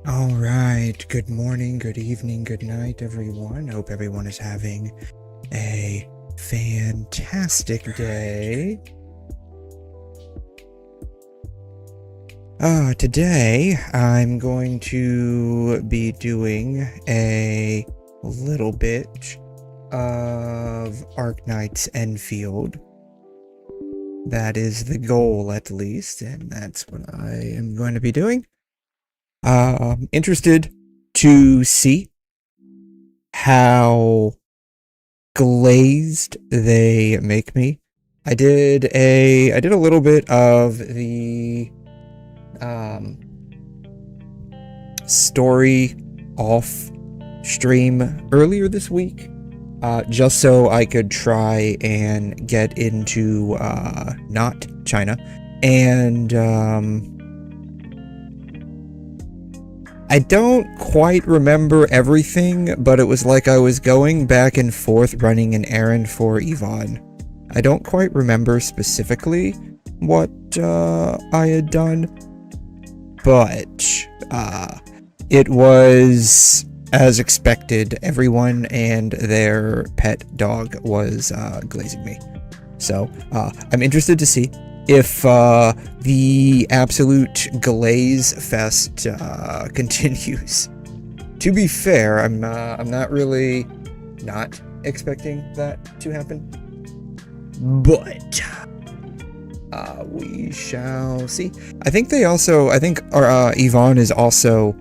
All right, good morning, good evening, good night, everyone. Hope everyone is having a fantastic day. Today I'm going to be doing a little bit of Arknights endfield. That is the goal, at least, and that's what I am going to be doing. Interested to see how glazed they make me. I did a little bit of the story off stream earlier this week, just so I could try and get into not China, and I don't quite remember everything, but it was like I was going back and forth running an errand for Yvonne. I don't quite remember specifically what I had done, but it was as expected. Everyone and their pet dog was glazing me. So I'm interested to see if the absolute glaze fest continues. To be fair, I'm not really not expecting that to happen. but we shall see. I think our 𝘂𝘮 is also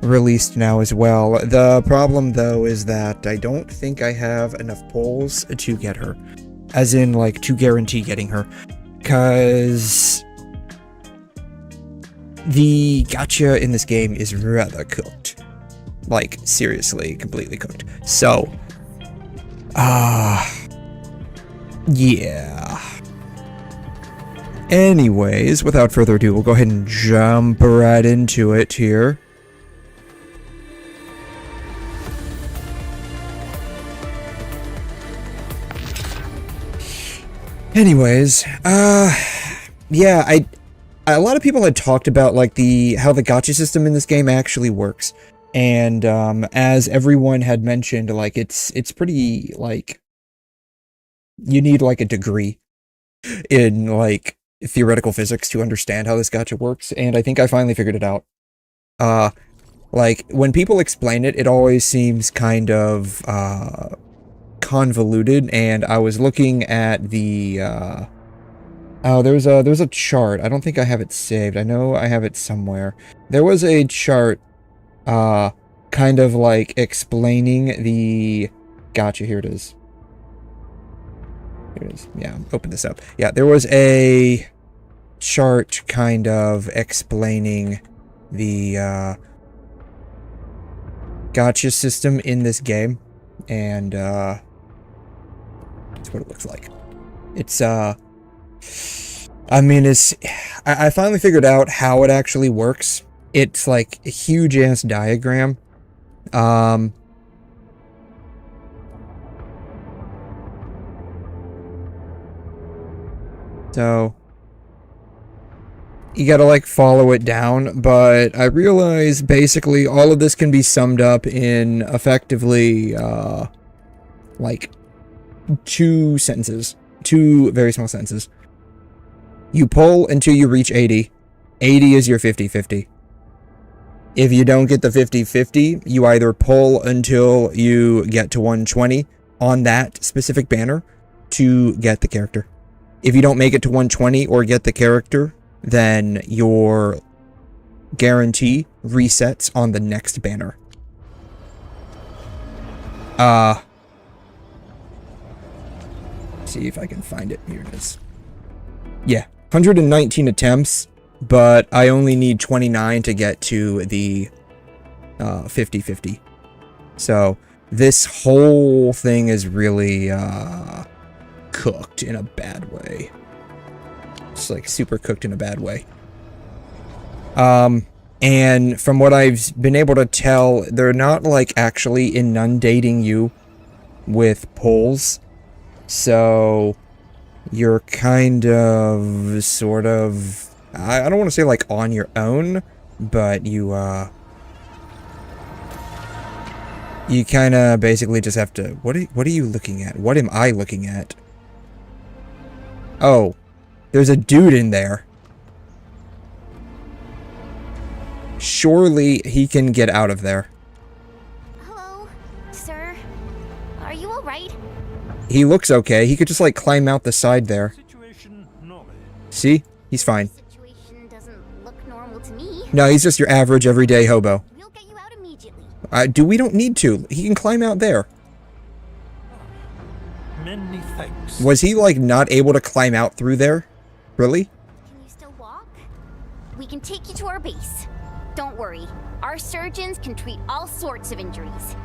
released now as well. The problem though is that I don't think I have enough polls to get her, as in like to guarantee getting her, because the gacha in this game is rather cooked, like seriously completely cooked. So yeah. Anyways, without further ado, we'll go ahead and jump right into it here. Anyways, yeah, a lot of people had talked about like how the gacha system in this game actually works, and as everyone had mentioned, like it's pretty like you need like a degree in like theoretical physics to understand how this gacha works, and I think I finally figured it out. Like when people explain it, it always seems kind of convoluted, and I was looking at the there's a chart. I don't think I have it saved. I know I have it somewhere. There was a chart kind of like explaining the gacha. Here it is. Here it is. Yeah, open this up. Yeah, there was a chart kind of explaining the gacha system in this game, and that's what it looks like. It's I mean, I finally figured out how it actually works. It's like a huge ass diagram. So you gotta like follow it down, but I realize basically all of this can be summed up in effectively like two sentences, two very small sentences. You pull until you reach 80. 80 is your 50-50. If you don't get the 50-50, you either pull until you get to 120 on that specific banner to get the character. If you don't make it to 120 or get the character, then your guarantee resets on the next banner. See if I can find it. Here it is. Yeah, 119 attempts, but I only need 29 to get to the 50-50. So this whole thing is really cooked in a bad way. It's like super cooked in a bad way. And from what I've been able to tell, they're not like actually inundating you with polls. So you're kind of sort of, I don't want to say like on your own, but you kind of basically just have to, what are you looking at? What am I looking at? Oh, there's a dude in there. Surely he can get out of there. Hello, sir. Are you all right? He looks okay. He could just like climb out the side there. See? He's fine. Situation doesn't look normal to me. No, he's just your average everyday hobo. We'll get you out immediately. We don't need to. He can climb out there. Many thanks. Was he like not able to climb out through there? Really? Can you still walk? We can take you to our base. Don't worry. Our surgeons can treat all sorts of injuries.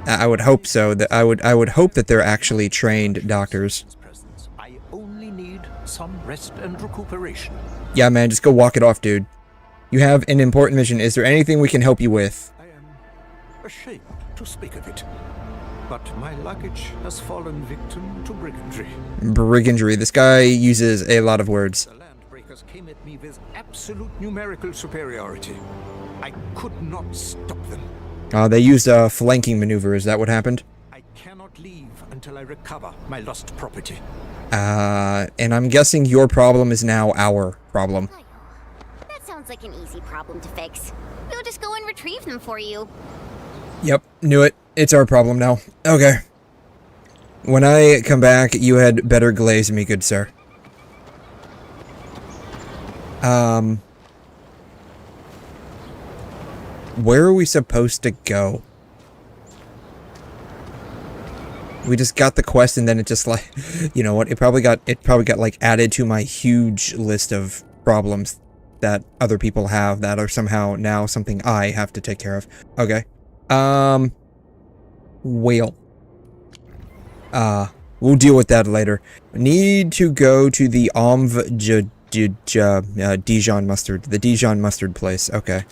I would hope so. I would hope that they're actually trained doctors. I only need some rest and recuperation. Yeah, man, just go walk it off, dude. You have an important mission. Is there anything we can help you with? I am ashamed to speak of it, but my luggage has fallen victim to brigandry. Brigandry. This guy uses a lot of words. The landbreakers came at me with absolute numerical superiority. I could not stop them. They used a flanking maneuver. Is that what happened? I cannot leave until I recover my lost property. And I'm guessing your problem is now our problem. That sounds like an easy problem to fix. We'll just go and retrieve them for you. Yep, knew it. It's our problem now. Okay. When I come back, you had better glaze me, good sir. Where are we supposed to go? We just got the quest and then it just like, you know what? It probably got like added to my huge list of problems that other people have that are somehow now something I have to take care of. Okay. Whale. We'll deal with that later. Need to go to the Dijon mustard. The Dijon mustard place. Okay.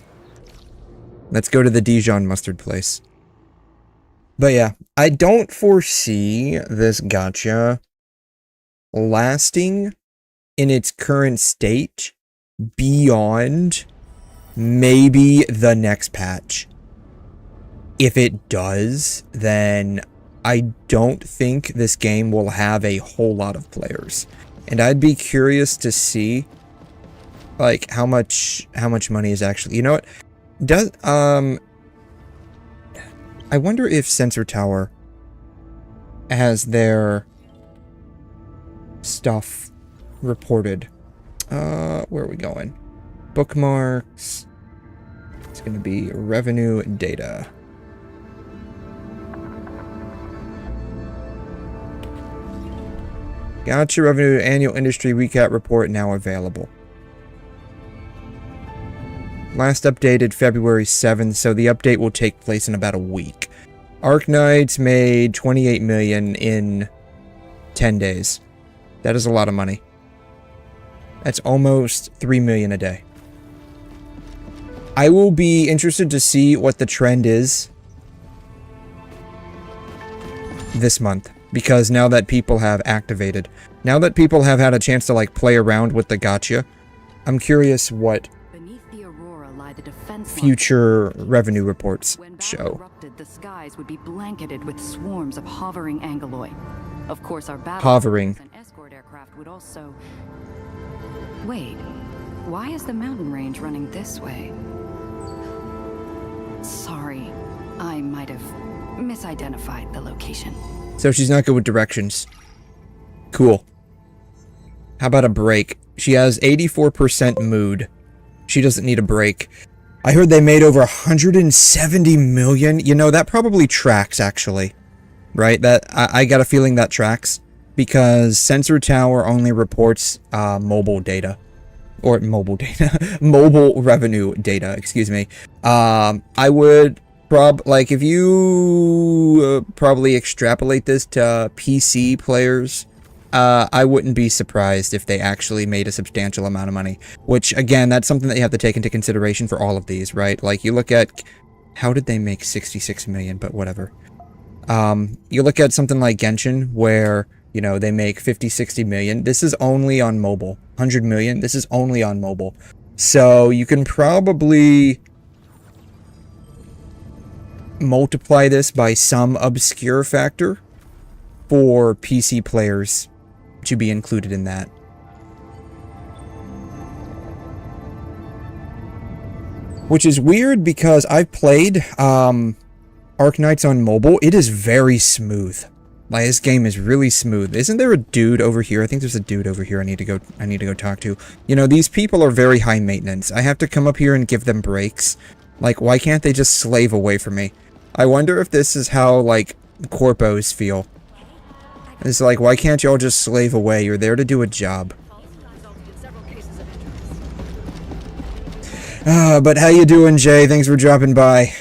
Let's go to the Dijon mustard place. But yeah, I don't foresee this gacha lasting in its current state beyond maybe the next patch. If it does, then I don't think this game will have a whole lot of players. And I'd be curious to see like how much money is actually, you know what? Does I wonder if Sensor Tower has their stuff reported. Where are we going? Bookmarks. It's going to be revenue data. Gacha revenue annual industry recap report now available. Last updated February 7th, so the update will take place in about a week. Arknights made 28 million in 10 days. That is a lot of money. That's almost 3 million a day. I will be interested to see what the trend is this month, because now that people have activated, now that people have had a chance to like play around with the gacha, I'm curious what future revenue reports show. Erupted, the skies would be blanketed with swarms of hovering angeloi. Of course, our hovering and escort aircraft would also. Wait, why is the mountain range running this way? Sorry, I might have misidentified the location. So she's not good with directions. Cool. How about a break? She has 84% mood. She doesn't need a break. I heard they made over 170 million. You know, that probably tracks, actually. Right? That I got a feeling that tracks. Because Sensor Tower only reports mobile data. Or mobile data. Mobile revenue data, excuse me. I would like, if you probably extrapolate this to PC players, I wouldn't be surprised if they actually made a substantial amount of money. Which, again, that's something that you have to take into consideration for all of these, right? Like, you look at... How did they make 66 million? But whatever. You look at something like Genshin, where, you know, they make 50, 60 million. This is only on mobile. 100 million, this is only on mobile. So, you can probably multiply this by some obscure factor for PC players to be included in that. Which is weird because I've played Arknights on mobile. It is very smooth. Like, this game is really smooth. Isn't there a dude over here? I think there's a dude over here I need to go talk to. You know, these people are very high maintenance. I have to come up here and give them breaks. Like, why can't they just slave away from me? I wonder if this is how, like, corpos feel. It's like, why can't y'all just slave away? You're there to do a job. But how you doing, Jay? Thanks for dropping by.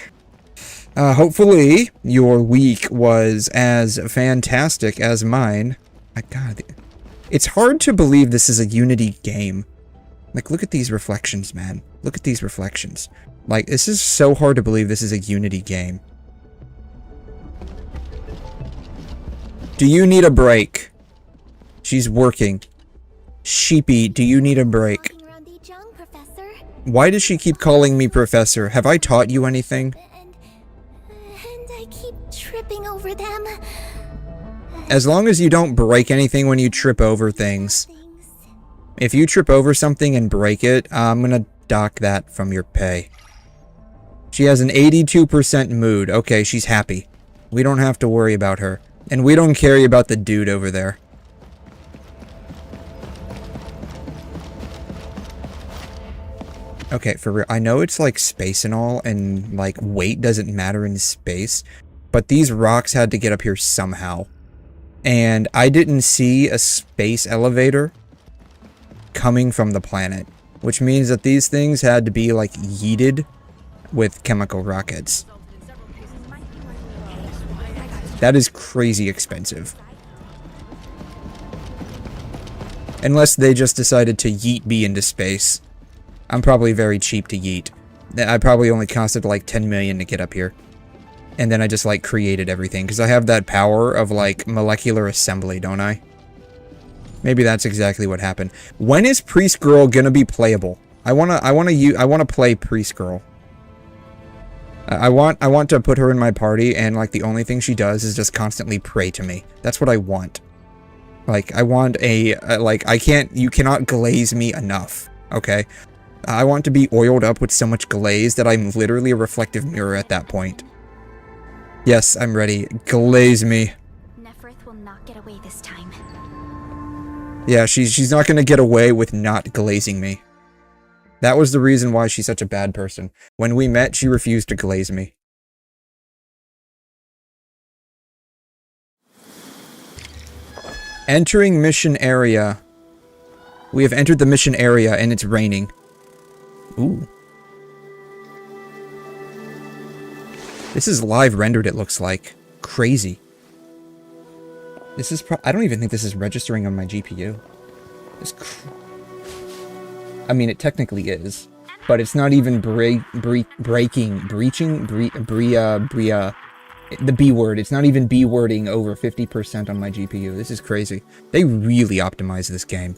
Hopefully your week was as fantastic as mine. My God, it's hard to believe this is a Unity game. Like, look at these reflections, man. Look at these reflections. Like, this is so hard to believe this is a Unity game. Do you need a break? She's working. Sheepy, do you need a break? Why does she keep calling me Professor? Have I taught you anything? And I keep tripping over them. As long as you don't break anything when you trip over things. If you trip over something and break it, I'm gonna dock that from your pay. She has an 82% mood. Okay, she's happy. We don't have to worry about her. And we don't care about the dude over there. Okay, for real. I know it's like space and all, and like weight doesn't matter in space, but these rocks had to get up here somehow. And I didn't see a space elevator coming from the planet, which means that these things had to be like yeeted with chemical rockets. That is crazy expensive. Unless they just decided to yeet me into space. I'm probably very cheap to yeet. I probably only costed like 10 million to get up here. And then I just like created everything, because I have that power of like molecular assembly, don't I? Maybe that's exactly what happened. When is Priest Girl gonna be playable? I wanna play Priest Girl. I want to put her in my party, and like the only thing she does is just constantly pray to me. That's what I want. Like I want you cannot glaze me enough, okay? I want to be oiled up with so much glaze that I'm literally a reflective mirror at that point. Yes, I'm ready. Glaze me. Neferth will not get away this time. Yeah, she's not gonna get away with not glazing me. That was the reason why she's such a bad person. When we met, she refused to glaze me. Entering mission area. We have entered the mission area and it's raining. Ooh. This is live rendered, it looks like. Crazy. This is I don't even think this is registering on my GPU. I mean, it technically is, but it's not even breaching the B word. It's not even B wording over 50% on my GPU. This is crazy. They really optimized this game.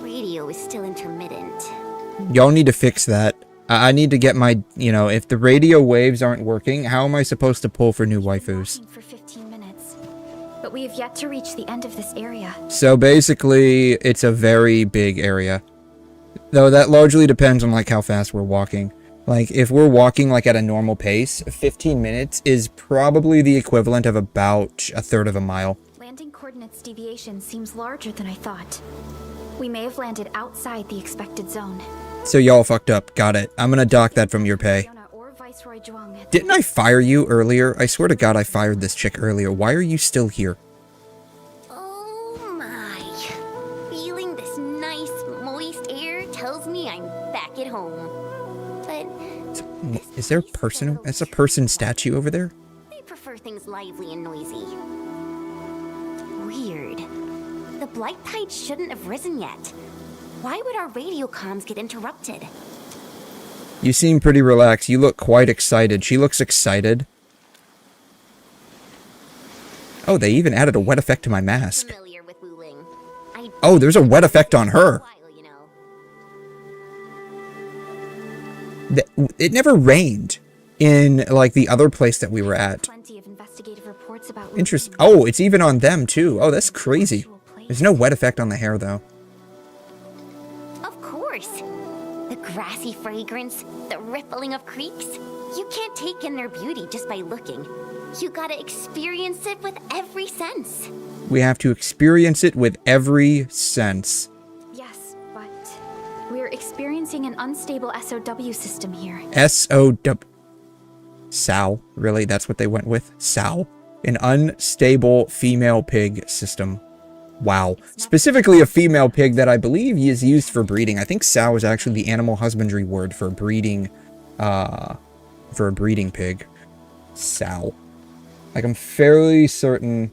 Radio is still intermittent. Y'all need to fix that. I need to get my, you know, if the radio waves aren't working, how am I supposed to pull for new waifus? For 15 minutes, but we have yet to reach the end of this area. So basically, it's a very big area. Though that largely depends on like how fast we're walking. Like if we're walking like at a normal pace, 15 minutes is probably the equivalent of about a third of a mile. Landing coordinates deviation seems larger than I thought. We may have landed outside the expected zone. So y'all fucked up. Got it. I'm gonna dock that from your pay. Didn't I fire you earlier? I swear to God I fired this chick earlier. Why are you still here? Oh my. Feeling this nice, moist air tells me I'm back at home. But is there a person? That's a person statue over there? I prefer things lively and noisy. Weird. The blight tide shouldn't have risen yet. Why would our radio comms get interrupted? You seem pretty relaxed. You look quite excited. She looks excited. Oh, they even added a wet effect to my mask. Familiar with Wuling. Oh, there's a wet effect on her. It never rained in, like, the other place that we were at. Plenty of investigative reports about Interesting. Oh, it's even on them, too. Oh, that's crazy. There's no wet effect on the hair, though. Of course. The grassy fragrance, the rippling of creeks. You can't take in their beauty just by looking. You gotta experience it with every sense. We have to experience it with every sense. Yes, but we're experiencing an unstable SOW system here. SOW. Sow. Really? That's what they went with? Sow. An unstable female pig system. Wow. Specifically a female pig that I believe is used for breeding. I think sow is actually the animal husbandry word for breeding, for a breeding pig. Sow. Like, I'm fairly certain...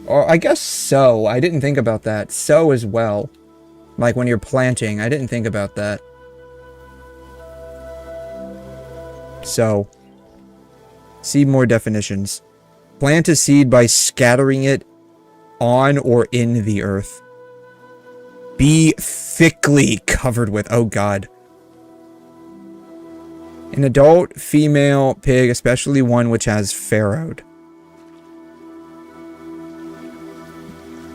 Or, I guess sow. I didn't think about that. Sow as well. Like, when you're planting. I didn't think about that. So. See more definitions. Plant a seed by scattering it on or in the earth. Be thickly covered with... Oh, God. An adult female pig, especially one which has farrowed.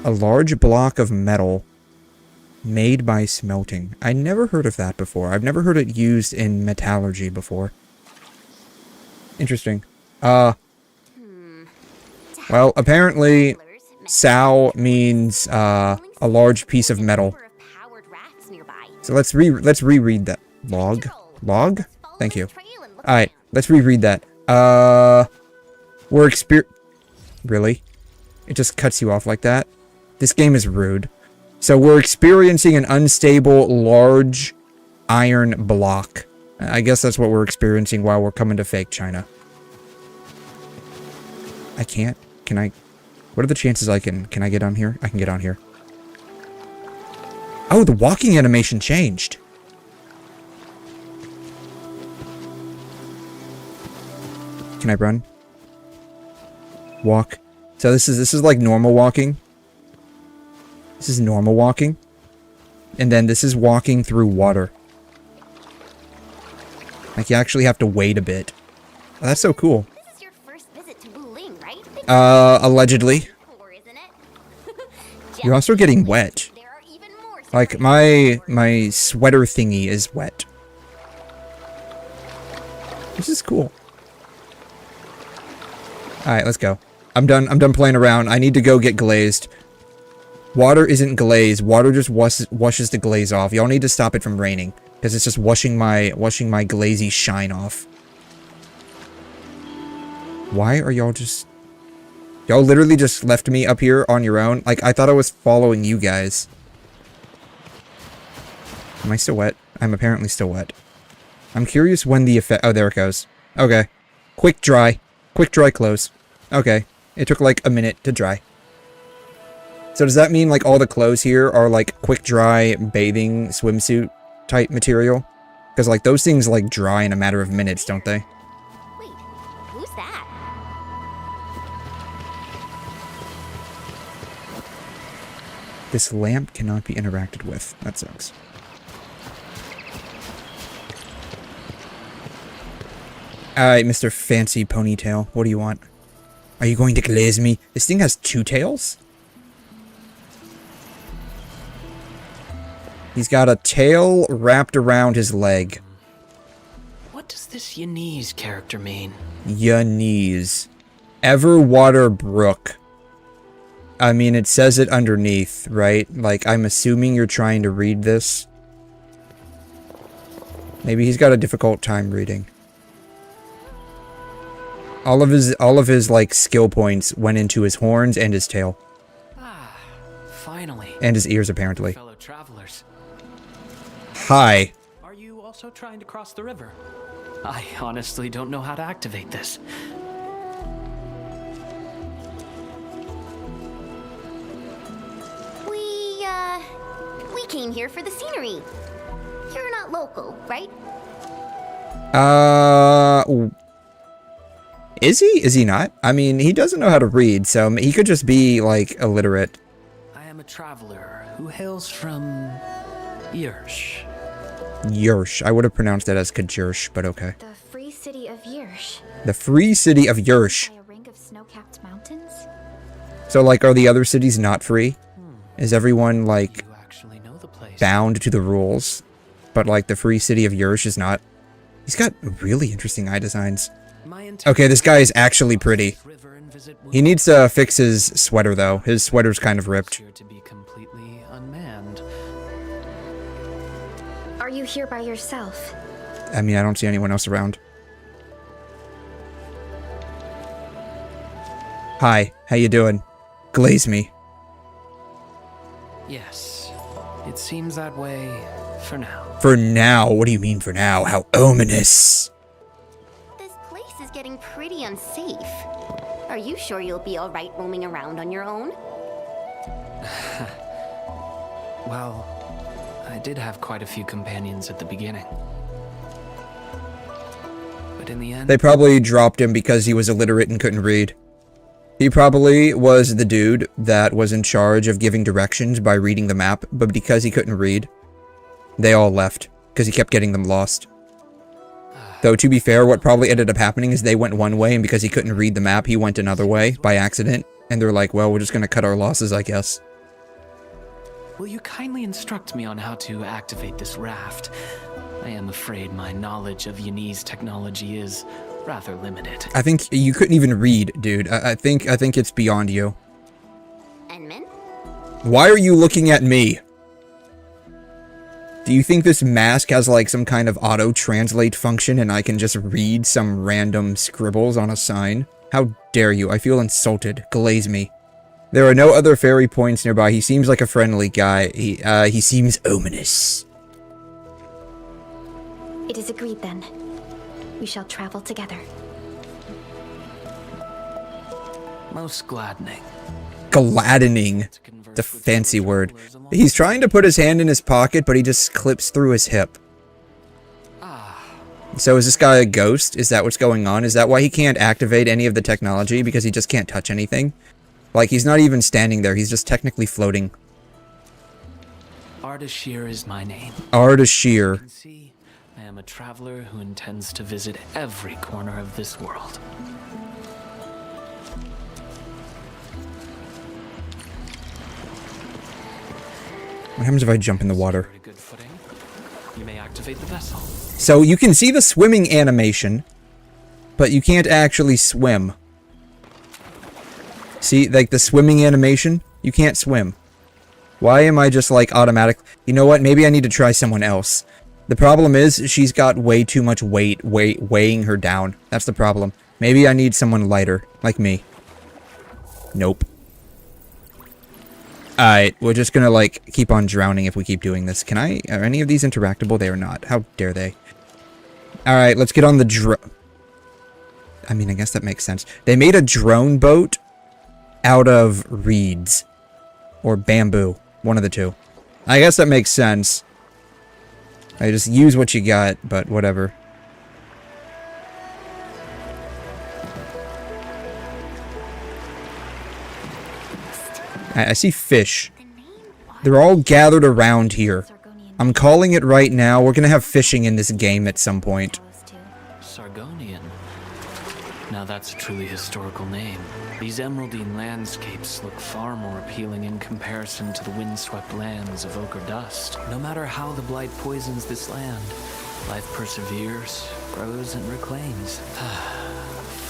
A large block of metal made by smelting. I never heard of that before. I've never heard it used in metallurgy before. Interesting. Well, apparently, 𝘬 means, a large piece of metal. So let's reread that. Log? Thank you. Alright, let's reread that. Really? It just cuts you off like that? This game is rude. So we're experiencing an unstable, large iron block. I guess that's what we're experiencing while we're coming to fake China. I can't. Can I? What are the chances I can I get on here? I can get on here. Oh, the walking animation changed. Can I run? Walk. So this is like normal walking. This is normal walking. And then this is walking through water. Like you actually have to wait a bit. Oh, that's so cool. This is your first visit to Wuling, right? Allegedly. You're also getting wet. Like my sweater thingy is wet. This is cool. Alright, let's go. I'm done playing around. I need to go get glazed. Water isn't glaze. Water just washes the glaze off. Y'all need to stop it from raining. Because it's just washing my glazy shine off. Why are y'all just... Y'all literally just left me up here on your own? Like, I thought I was following you guys. Am I still wet? I'm apparently still wet. I'm curious when the effect... Oh, there it goes. Okay. Quick dry. Quick dry clothes. Okay. It took like a minute to dry. So does that mean like all the clothes here are like quick dry bathing swimsuit type material? Because like those things like dry in a matter of minutes, don't they? Wait, who's that? This lamp cannot be interacted with. That sucks. Alright, Mr. Fancy Ponytail. What do you want? Are you going to glaze me? This thing has 2 tails? He's got a tail wrapped around his leg. What does this 𝘖𝘂𝑛𝑒𝑠 character mean? 𝘖𝘂𝑛𝑒𝑠. Everwater Brook. I mean, it says it underneath, right? Like, I'm assuming you're trying to read this. Maybe he's got a difficult time reading. All of his like skill points went into his horns and his tail. Ah, finally. And his ears, apparently. Fellow travelers. Hi. Are you also trying to cross the river? I honestly don't know how to activate this. We came here for the scenery. You're not local, right? Is he? Is he not? I mean, he doesn't know how to read, so he could just be, like, illiterate. I am a traveler who hails from 𝘧𝘗. 𝘧𝘗. I would have pronounced that as 𝘬𝘗, but okay. The free city of 𝘧𝘗. The free city of 𝘧𝘗. By a ring of snow-capped mountains? So, like, are the other cities not free? Is everyone, like, You actually know the place. bound to the rules? But, like, the free city of 𝘧𝘗 is not? He's got really interesting eye designs. Okay, this guy is actually pretty. He needs to fix his sweater, though. His sweater's kind of ripped. To be completely unmanned. Are you here by yourself? I mean, I don't see anyone else around. Hi, how you doing? Glaze me. Yes, it seems that way for now. For now? What do you mean for now? How ominous. This place is getting pretty unsafe. Are you sure you'll be alright roaming around on your own? Well, I did have quite a few companions at the beginning. But in the end... They probably dropped him because he was illiterate and couldn't read. He probably was the dude that was in charge of giving directions by reading the map, but because he couldn't read, they all left, because he kept getting them lost. Though, to be fair, what probably ended up happening is they went one way, and because he couldn't read the map, he went another way, by accident, and they're like, well, we're just gonna cut our losses, I guess. will you kindly instruct me on how to activate this raft? I am afraid my knowledge of 𝘧𝘖𝘛 technology is rather limited. I think you couldn't even read, dude. I think it's beyond you. Enman? Why are you looking at me? Do you think this mask has like some kind of auto-translate function and I can just read some random scribbles on a sign? How dare you? I feel insulted. Glaze me. There are no other fairy points nearby. He seems like a friendly guy. He seems ominous. It is agreed then. We shall travel together. Most gladdening. Gladdening. The fancy word. He's trying to put his hand in his pocket, but he just clips through his hip. So is this guy a ghost? Is that what's going on? Is that why he can't activate any of the technology? Because he just can't touch anything? Like, he's not even standing there. He's just technically floating. 𝘬𝘪𝘠 is my name. 𝘬𝘪𝘠. See, I am a traveler who intends to visit every corner of this world. What happens if I jump in the water? Good footing. You may activate the vessel. So you can see the swimming animation, but you can't actually swim. See, like the swimming animation, you can't swim. Why am I just like automatic? You know what? Maybe I need to try someone else. The problem is she's got way too much weight weighing her down. That's the problem. Maybe I need someone lighter, like me. Nope. Alright, we're just gonna like keep on drowning if we keep doing this. Are any of these interactable? They are not. How dare they? Alright, let's get on the I mean, I guess that makes sense. They made a drone boat out of reeds. Or bamboo. One of the two. I guess that makes sense. I just use what you got, but whatever. I see fish. They're all gathered around here. I'm calling it right now. We're gonna have fishing in this game at some point. 𝘧𝘬𝘠. Now that's a truly historical name. These emeraldine landscapes look far more appealing in comparison to the windswept lands of ochre dust. No matter how the blight poisons this land, life perseveres, grows, and reclaims.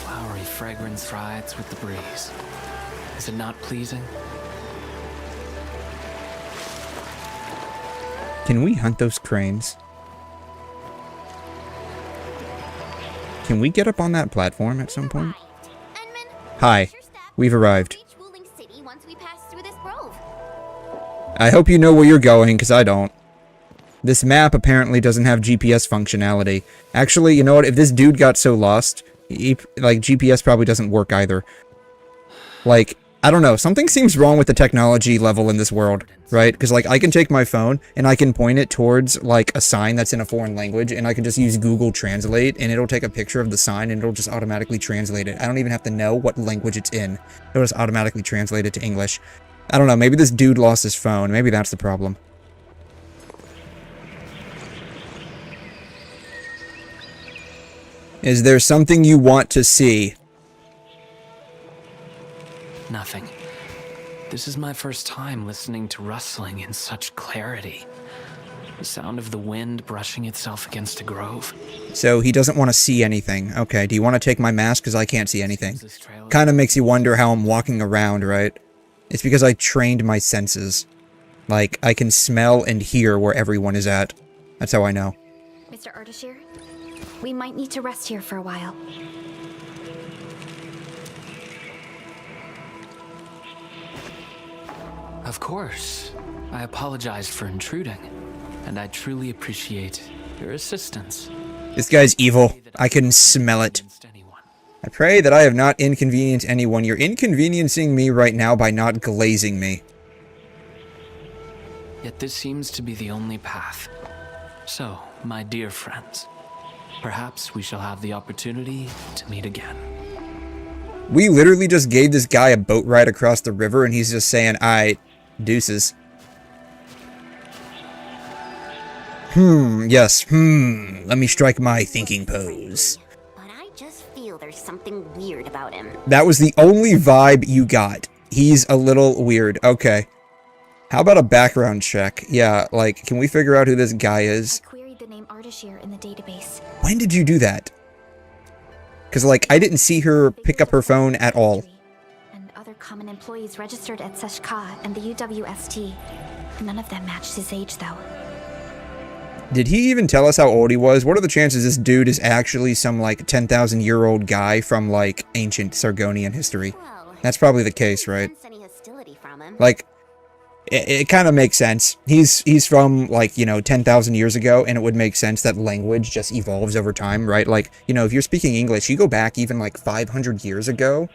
Flowery fragrance rides with the breeze. Is it not pleasing? Can we hunt those cranes? Can we get up on that platform at some point? Hi, we've arrived. I hope you know where you're going, because I don't. This map apparently doesn't have GPS functionality. Actually, you know what? If this dude got so lost, like, GPS probably doesn't work either. Like, I don't know. Something seems wrong with the technology level in this world, right? Because, like, I can take my phone, and I can point it towards, like, a sign that's in a foreign language, and I can just use Google Translate, and it'll take a picture of the sign, and it'll just automatically translate it. I don't even have to know what language it's in. It'll just automatically translate it to English. I don't know. Maybe this dude lost his phone. Maybe that's the problem. Is there something you want to see? Nothing. This is my first time listening to rustling in such clarity. The sound of the wind brushing itself against a grove. So he doesn't want to see anything. Okay, do you want to take my mask? Because I can't see anything. Kind of makes you wonder how I'm walking around, right? It's because I trained my senses. Like, I can smell and hear where everyone is at. That's how I know. Mr. 𝘬𝘠, we might need to rest here for a while. Of course. I apologize for intruding, and I truly appreciate your assistance. This guy's evil. I can smell it. I pray that I have not inconvenienced anyone. You're inconveniencing me right now by not glazing me. Yet this seems to be the only path. So, my dear friends, perhaps we shall have the opportunity to meet again. We literally just gave this guy a boat ride across the river, and he's just saying, "Aight, deuces." Yes, let me strike my thinking pose. But I just feel there's something weird about him. That was the only vibe you got. He's a little weird. Okay. How about a background check? Yeah, like, can we figure out who this guy is? I queried the name 𝘪𝘯𝘬 in the database. When did you do that? Because, like, I didn't see her pick up her phone at all. And other common employees registered at 𝘧𝘬𝘗 and the UWST. None of them matched his age, though. Did he even tell us how old he was? What are the chances this dude is actually some, like, 10,000-year-old guy from, like, ancient Sargonian history? That's probably the case, right? Like, it kind of makes sense. He's from, like, you know, 10,000 years ago, and it would make sense that language just evolves over time, right? Like, you know, if you're speaking English, you go back even, like, 500 years ago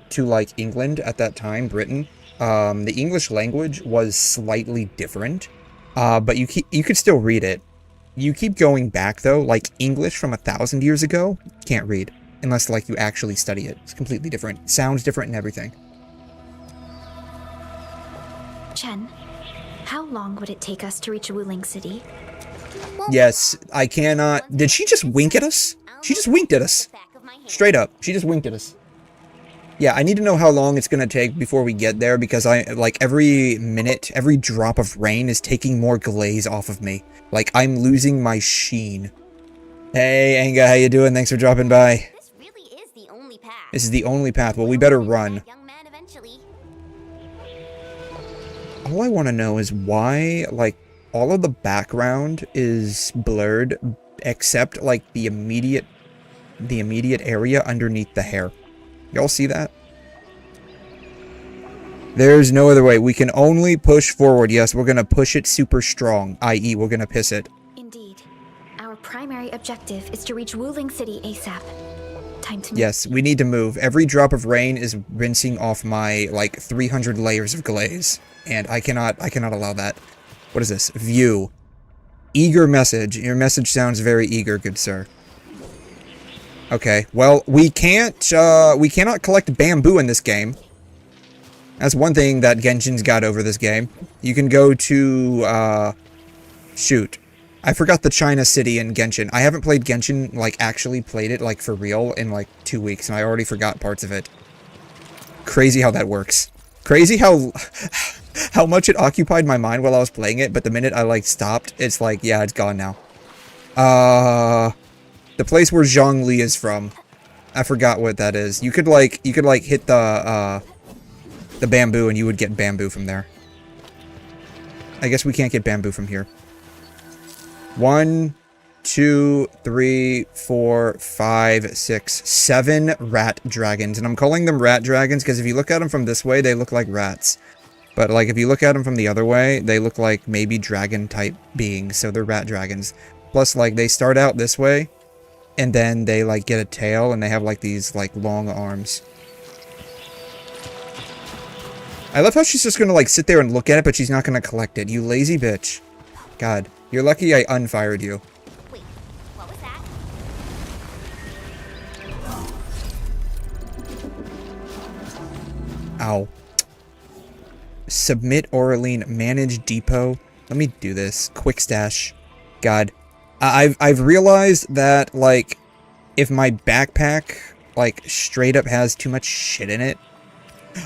to, like, England at that time, Britain. The English language was slightly different, but you could still read it. You keep going back, though, like, English from 1,000 years ago, can't read. Unless, like, you actually study it. It's completely different. Sounds different and everything. Chen, how long would it take us to reach Wuling City? Yes, I cannot... Did she just wink at us? She just winked at us. Straight up. She just winked at us. Yeah, I need to know how long it's gonna take before we get there, because like, every minute, every drop of rain is taking more glaze off of me. Like, I'm losing my sheen. Hey, Anga, how you doing? Thanks for dropping by. This really is the only path. This is the only path. Well, we better run. Young man eventually. All I want to know is why, like, all of the background is blurred, except, like, the immediate area underneath the hair. Y'all see that? There's no other way. We can only push forward. Yes, we're gonna push it super strong, i.e. we're gonna piss it. Indeed. Our primary objective is to reach Wuling City ASAP. Time to move. Yes, we need to move. Every drop of rain is rinsing off my, like, 300 layers of glaze. And I cannot allow that. What is this? View. Eager message. Your message sounds very eager, good sir. Okay, well, we cannot collect bamboo in this game. That's one thing that Genshin's got over this game. You can go to, shoot. I forgot the China city in Genshin. I haven't played Genshin, like, actually played it, like, for real in, like, 2 weeks, and I already forgot parts of it. Crazy how that works. Crazy how much it occupied my mind while I was playing it, but the minute I, like, stopped, it's like, yeah, it's gone now. The place where Zhongli is from. I forgot what that is. You could hit the bamboo and you would get bamboo from there. I guess we can't get bamboo from here. 1, 2, 3, 4, 5, 6, 7 rat dragons. And I'm calling them rat dragons because if you look at them from this way, they look like rats. But, like, if you look at them from the other way, they look like maybe dragon-type beings. So they're rat dragons. Plus, like, they start out this way, and then they, like, get a tail, and they have, like, these, like, long arms. I love how she's just gonna, like, sit there and look at it, but she's not gonna collect it. You lazy bitch. God, you're lucky I unfired you. Wait, what was that? Ow. Submit Oraline, manage depot. Let me do this. Quick stash. God. I've realized that, like, if my backpack, like, straight up has too much shit in it,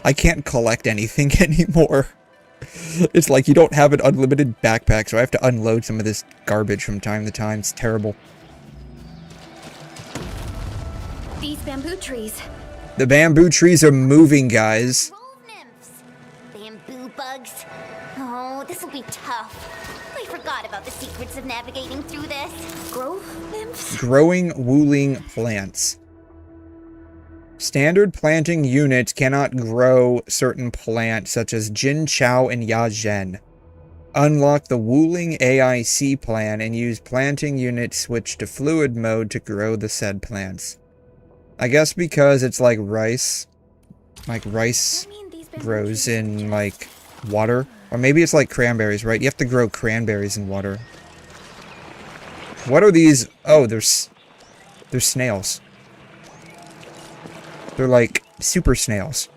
I can't collect anything anymore. It's like you don't have an unlimited backpack, so I have to unload some of this garbage from time to time. It's terrible. These bamboo trees. The bamboo trees are moving, guys. Grove nymphs. Bamboo bugs. Oh, this will be tough. I forgot about the secrets of navigating through this. Grove nymphs? Growing Wuling plants. Standard planting units cannot grow certain plants, such as Jin Chao and Ya Zhen. Unlock the Wuling AIC plan and use planting unit switch to fluid mode to grow the said plants. I guess because it's like rice. Like rice grows in, like, water. Or maybe it's like cranberries, right? You have to grow cranberries in water. What are these? Oh, they're snails. They're like super snails.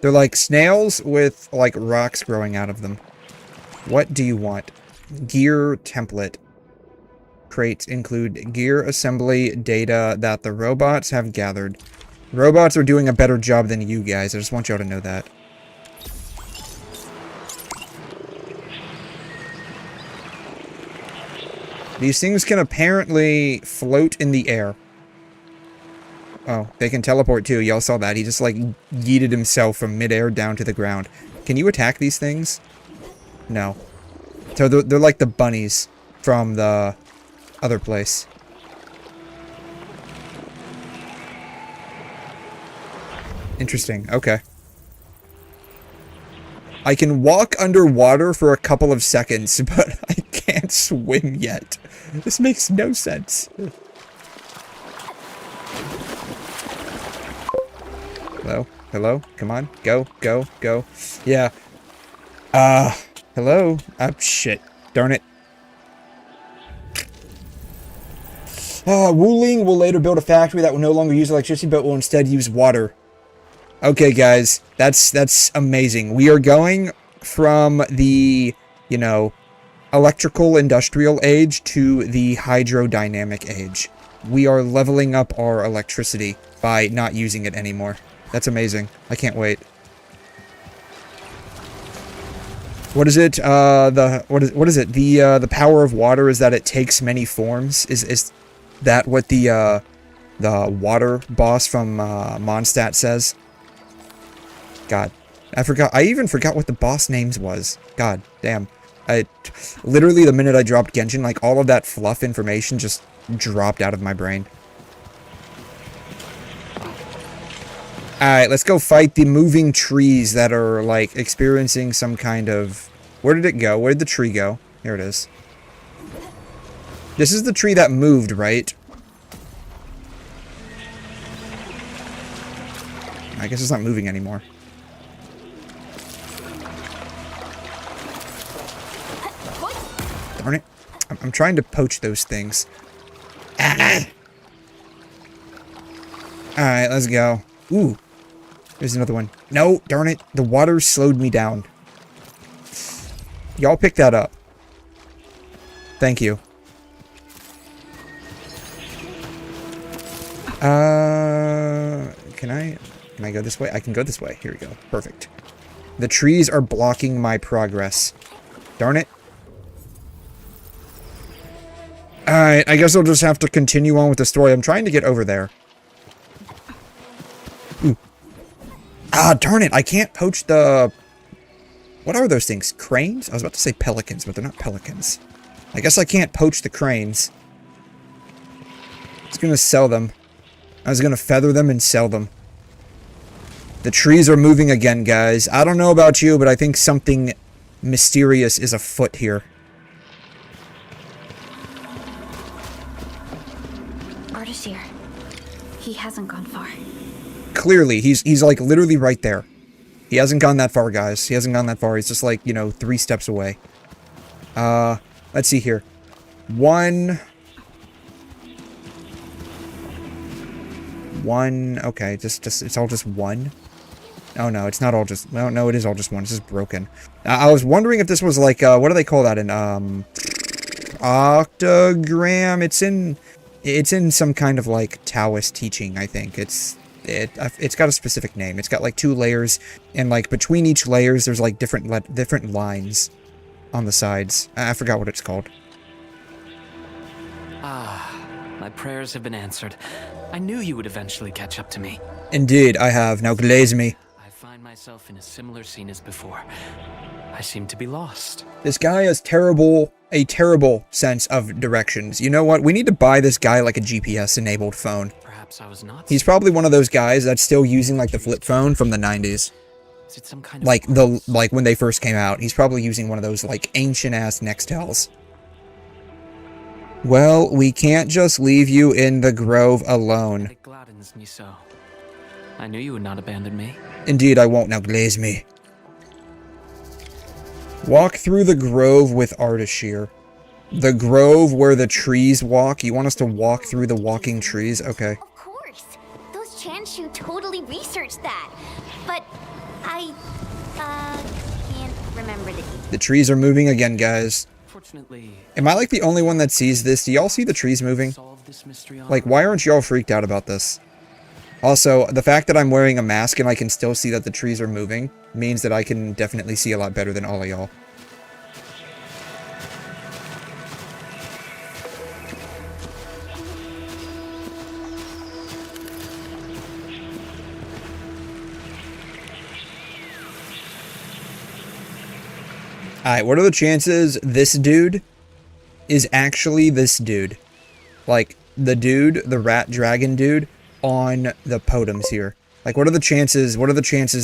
They're like snails with, like, rocks growing out of them. What do you want? Gear template. Crates include gear assembly data that the robots have gathered. Robots are doing a better job than you guys. I just want y'all to know that. These things can apparently float in the air. Oh, they can teleport too. Y'all saw that. He just, like, yeeted himself from midair down to the ground. Can you attack these things? No. So they're like the bunnies from the other place. Interesting. Okay. I can walk underwater for a couple of seconds, but I can't swim yet. This makes no sense. Hello? Hello? Come on. Go, go, go. Yeah. Hello? Shit. Darn it. WuLing will later build a factory that will no longer use electricity, but will instead use water. Okay, guys. That's amazing. We are going from the, you know, electrical industrial age to the hydrodynamic age. We are leveling up our electricity by not using it anymore. That's amazing. I can't wait. What is it? What is it? The power of water is that it takes many forms. Is that what the water boss from Mondstadt says? God, I forgot. I even forgot what the boss names was. God damn. Literally the minute I dropped Genshin, like all of that fluff information just dropped out of my brain. Alright, let's go fight the moving trees that are, like, experiencing some kind of... Where did it go? Where did the tree go? Here it is. This is the tree that moved, right? I guess it's not moving anymore. Darn it. I'm trying to poach those things. Ah! Alright, let's go. Ooh. There's another one. No, darn it. The water slowed me down. Y'all pick that up. Thank you. Can I go this way? I can go this way. Here we go. Perfect. The trees are blocking my progress. Darn it. Alright, I guess I'll just have to continue on with the story. I'm trying to get over there. Ooh. Ah, darn it. I can't poach the... What are those things? Cranes? I was about to say pelicans, but they're not pelicans. I guess I can't poach the cranes. I was gonna sell them. I was gonna feather them and sell them. The trees are moving again, guys. I don't know about you, but I think something mysterious is afoot here. Ardashir. He hasn't gone far. Clearly, he's like literally right there. He hasn't gone that far, guys. He hasn't gone that far. He's just like, you know, 3 steps away. Let's see here. One, okay, just, it's all just one. Oh, no, it's not all just, no, it is all just one. It's just broken. I was wondering if this was like, what do they call that in, octagram? It's in some kind of, like, Taoist teaching, I think. It's got a specific name. It's got, like, 2 layers, and, like, between each layers, there's, like, different lines on the sides. I forgot what it's called. Ah, my prayers have been answered. I knew you would eventually catch up to me. Indeed, I have. Now glaze me. I find myself in a similar scene as before. I seem to be lost. This guy has a terrible sense of directions. You know what? We need to buy this guy, like, a GPS-enabled phone. Perhaps I was not. He's probably one of those guys that's still using, like, the flip phone from the 90s. Is it some kind of... Like, when they first came out. He's probably using one of those, like, ancient-ass Nextels. Well, we can't just leave you in the grove alone. It gladdens me so. I knew you would not abandon me. Indeed, I won't. Now glaze me. Walk through the grove with Ardashir. The grove where the trees walk? You want us to walk through the walking trees? Okay. Of course. Those Chanshu totally researched that. But I, can't remember the details. The trees are moving again, guys. Fortunately... Am I like the only one that sees this? Do y'all see the trees moving? Like, why aren't y'all freaked out about this? Also, the fact that I'm wearing a mask and I can still see that the trees are moving means that I can definitely see a lot better than all of y'all. Alright, what are the chances this dude is actually this dude? Like, the dude, the rat dragon dude, on the Potems here. Like, what are the chances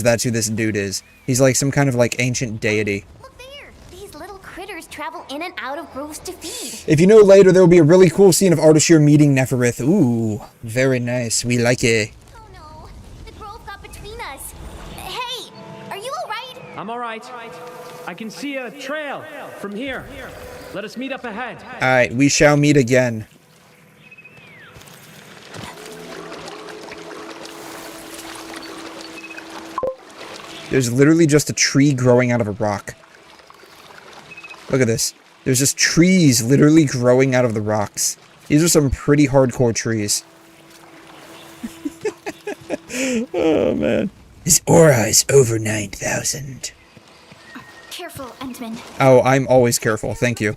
that's who this dude is? He's like some kind of, like, ancient deity. Look there! These little critters travel in and out of groves to feed. If you know later, there will be a really cool scene of Ardashir meeting Neferith. Ooh, very nice. We like it. Oh no, the grove got between us. Hey, are you alright? I'm alright. I can see a trail from here. Let us meet up ahead. Alright, we shall meet again. There's literally just a tree growing out of a rock. Look at this. There's just trees literally growing out of the rocks. These are some pretty hardcore trees. Oh, man. His aura is over 9,000. Careful, Endman. Oh, I'm always careful. Thank you.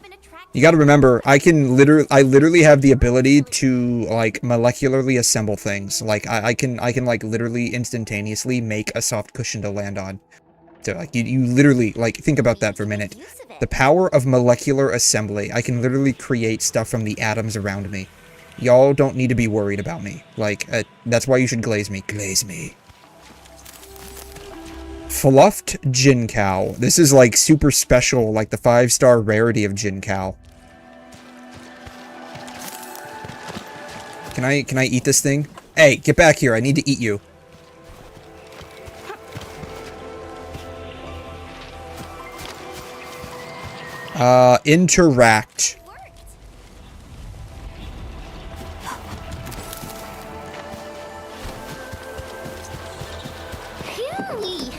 You gotta remember, I literally have the ability to, like, molecularly assemble things. Like, I can, like, literally instantaneously make a soft cushion to land on. So, like, you literally, like, think about that for a minute. The power of molecular assembly. I can literally create stuff from the atoms around me. Y'all don't need to be worried about me. Like, that's why you should glaze me. Glaze me. Fluffed 𝘮𝘬𝘗. This is, like, super special, like the 5-star rarity of 𝘮𝘗. Can I eat this thing? Hey, get back here. I need to eat you. Interact. Phew.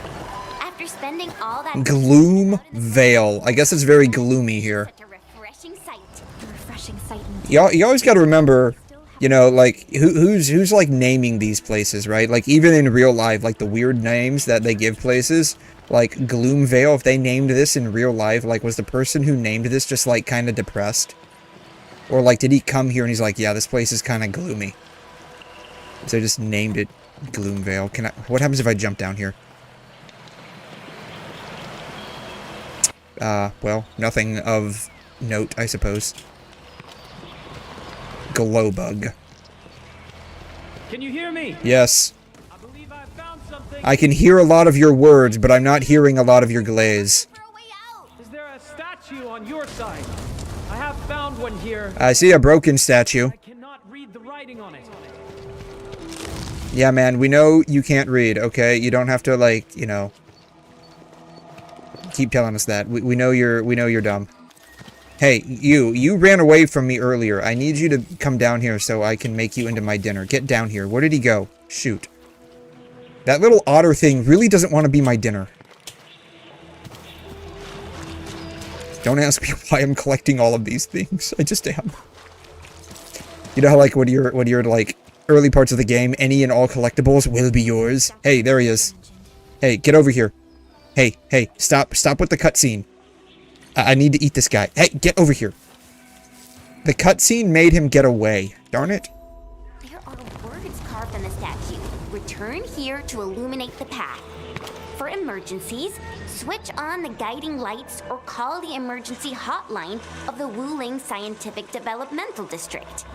After spending all that 𝘠𝘮𝘕𝘖. I guess it's very gloomy here. such a refreshing sight. A refreshing sight indeed. You always got to remember, you know, like, who's like naming these places, right? Like, even in real life, like the weird names that they give places, like 𝘠𝘮𝘕𝘖, if they named this in real life, like, was the person who named this just like kind of depressed? Or like, did he come here and he's like, yeah, this place is kind of gloomy. So they just named it 𝘠𝘮𝘕𝘖. What happens if I jump down here? Well, nothing of note, I suppose. Glowbug. Can you hear me? Yes. I believe I found something. I can hear a lot of your words, but I'm not hearing a lot of your glaze. Throw a way out. Is there a statue on your side? I have found one here. I see a broken statue. I cannot read the writing on it. Yeah, man, we know you can't read, okay? You don't have to, like, you know, keep telling us that. We know you're dumb. Hey, you ran away from me earlier. I need you to come down here so I can make you into my dinner. Get down here. Where did he go? Shoot. That little otter thing really doesn't want to be my dinner. Don't ask me why I'm collecting all of these things. I just am. You know how, like, when you're like, early parts of the game, any and all collectibles will be yours? Hey, there he is. Hey, get over here. Hey, stop with the cutscene. I need to eat this guy. Hey, get over here. The cutscene made him get away. Darn it. There are words carved on the statue. Return here to illuminate the path. For emergencies, switch on the guiding lights or call the emergency hotline of the Wuling Scientific Developmental District.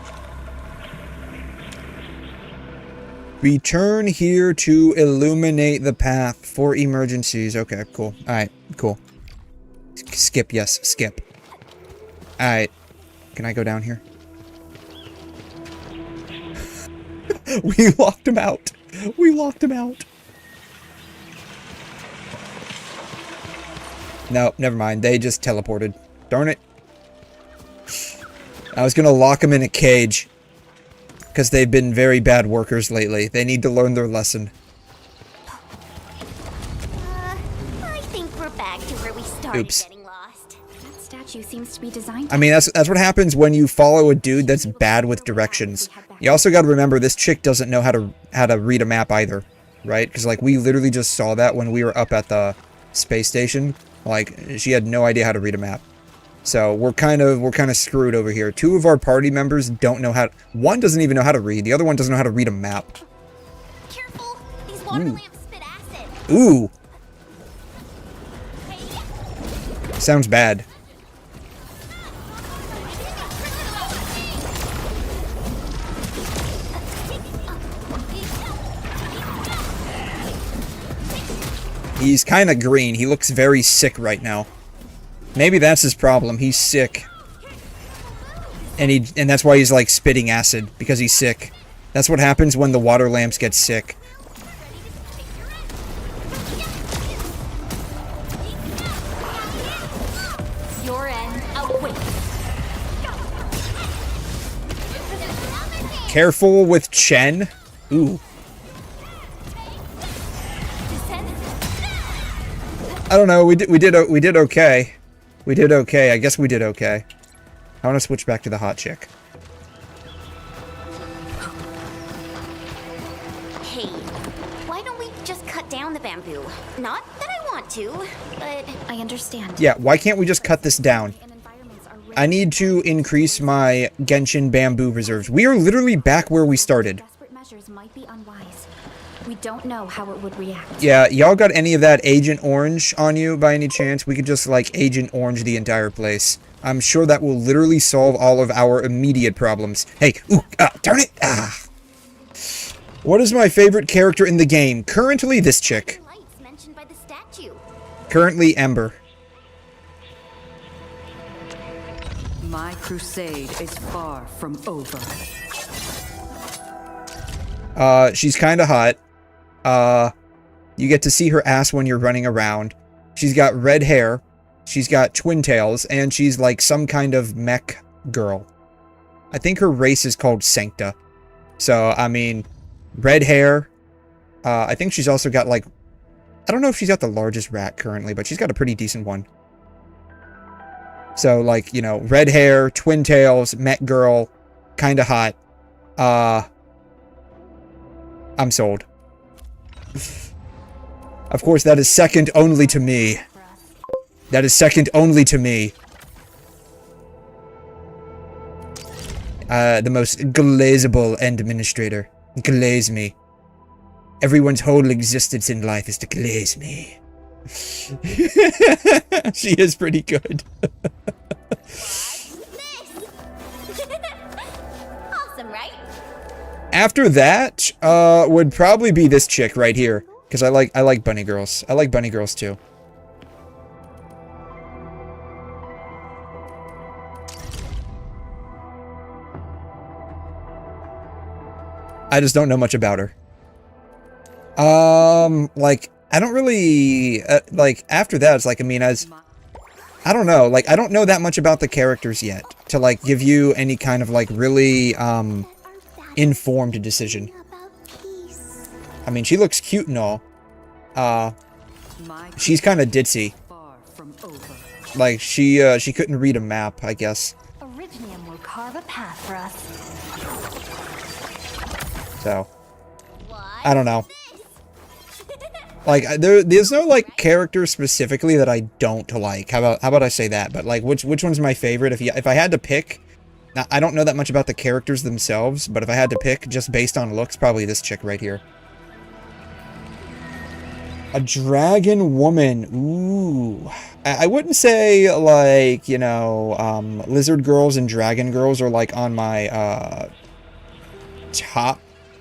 Return here to illuminate the path for emergencies. Okay, cool. Alright, cool. Skip, yes, skip. Alright. Can I go down here? We locked him out. We locked him out. No, never mind. They just teleported. Darn it. I was gonna lock him in a cage. Because they've been very bad workers lately. They need to learn their lesson. I think we're back to where we started. Oops. Getting lost. That statue seems to be designed. I mean, that's what happens when you follow a dude that's bad with directions. You also got to remember this chick doesn't know how to read a map either, right? Because like we literally just saw that when we were up at the space station. Like she had no idea how to read a map. So we're kind of screwed over here. Two of our party members don't know how. One doesn't even know how to read. The other one doesn't know how to read a map. Careful! These water lamps spit acid. Ooh. Hey. Sounds bad. He's kind of green. He looks very sick right now. Maybe that's his problem. He's sick. And that's why he's like spitting acid, because he's sick. That's what happens when the water lamps get sick. Careful with Chen. Ooh. I don't know. We did okay. We did okay. I guess we did okay. I want to switch back to the hot chick. Hey, why don't we just cut down the bamboo? Not that I want to, but I understand. Yeah, why can't we just cut this down? I need to increase my Genshin bamboo reserves. We are literally back where we started. Desperate measures might be unwise. We don't know how it would react. Yeah, y'all got any of that Agent Orange on you by any chance? We could just, like, Agent Orange the entire place. I'm sure that will literally solve all of our immediate problems. Hey, ooh, darn it! Ah. What is my favorite character in the game? Currently, this chick. lights mentioned by the statue. Currently, Ember. My crusade is far from over. She's kind of hot. You get to see her ass when you're running around. She's got red hair. She's got twin tails, and she's like some kind of mech girl. I think her race is called Sancta. So, I mean, red hair. I think she's also got like, I don't know if she's got the largest rat currently, but she's got a pretty decent one. So, like, you know, red hair, twin tails, mech girl, kind of hot. I'm sold. Of course, that is second only to me. That is second only to me. The most glazable end administrator. Glaze me. Everyone's whole existence in life is to glaze me. She is pretty good. Awesome, right? After that, would probably be this chick right here. Because I like bunny girls. I like bunny girls too. I just don't know much about her. Like, I don't really, like, after that, it's like, I mean, I don't know, like, I don't know that much about the characters yet, to, like, give you any kind of, like, really, informed decision. I mean, she looks cute and all. She's kind of ditzy. Like, she couldn't read a map, I guess. Originium will carve a path for us. So, I don't know. Like, there's no, like, character specifically that I don't like. How about I say that? But, like, which one's my favorite? If I had to pick, now, I don't know that much about the characters themselves, but if I had to pick, just based on looks, probably this chick right here. A dragon woman. Ooh. I wouldn't say, like, you know, lizard girls and dragon girls are, like, on my, top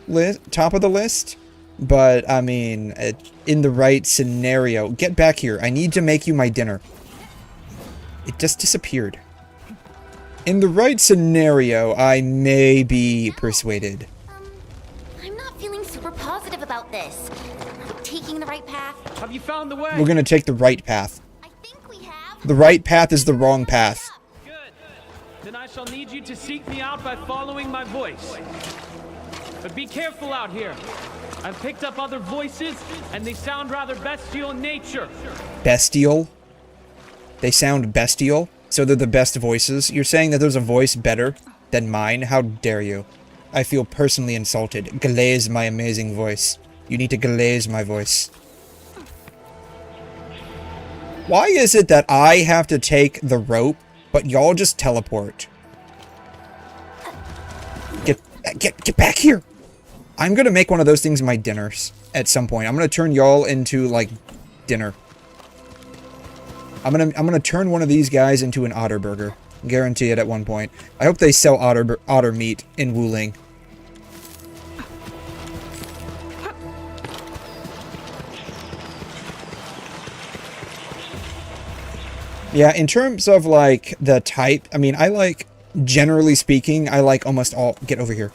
of the list. But, I mean, in the right scenario... Get back here. I need to make you my dinner. It just disappeared. In the right scenario, I may be persuaded. I'm not feeling super positive about this. Are we taking the right path? Have you found the way? We're gonna take the right path. I think we have. The right path is the wrong path. Good. Then I shall need you to seek me out by following my voice. But be careful out here. I've picked up other voices, and they sound rather bestial in nature. Bestial? They sound bestial? So they're the best voices? You're saying that there's a voice better than mine? How dare you? I feel personally insulted. Glaze my amazing voice. You need to glaze my voice. Why is it that I have to take the rope, but y'all just teleport? Get back here! I'm gonna make one of those things my dinners at some point. I'm gonna turn y'all into, like, dinner. I'm gonna turn one of these guys into an otter burger. Guarantee it at one point. I hope they sell otter meat in Wuling. Yeah, in terms of, like, the type, I mean, I like, generally speaking, I like almost all... Get over here.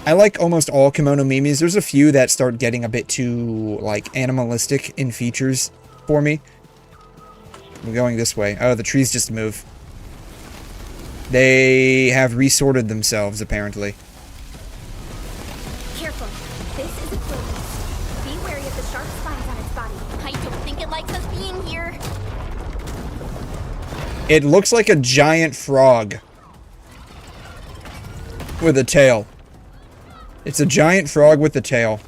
I like almost all kimono mimis. There's a few that start getting a bit too, like, animalistic in features for me. I'm going this way. Oh, the trees just move. They have resorted themselves, apparently. Careful. This is a 𝘬𝑩. Be wary of the sharp spines on its body. I don't think it likes us being here. It looks like a giant frog. With a tail. It's a giant frog with a tail.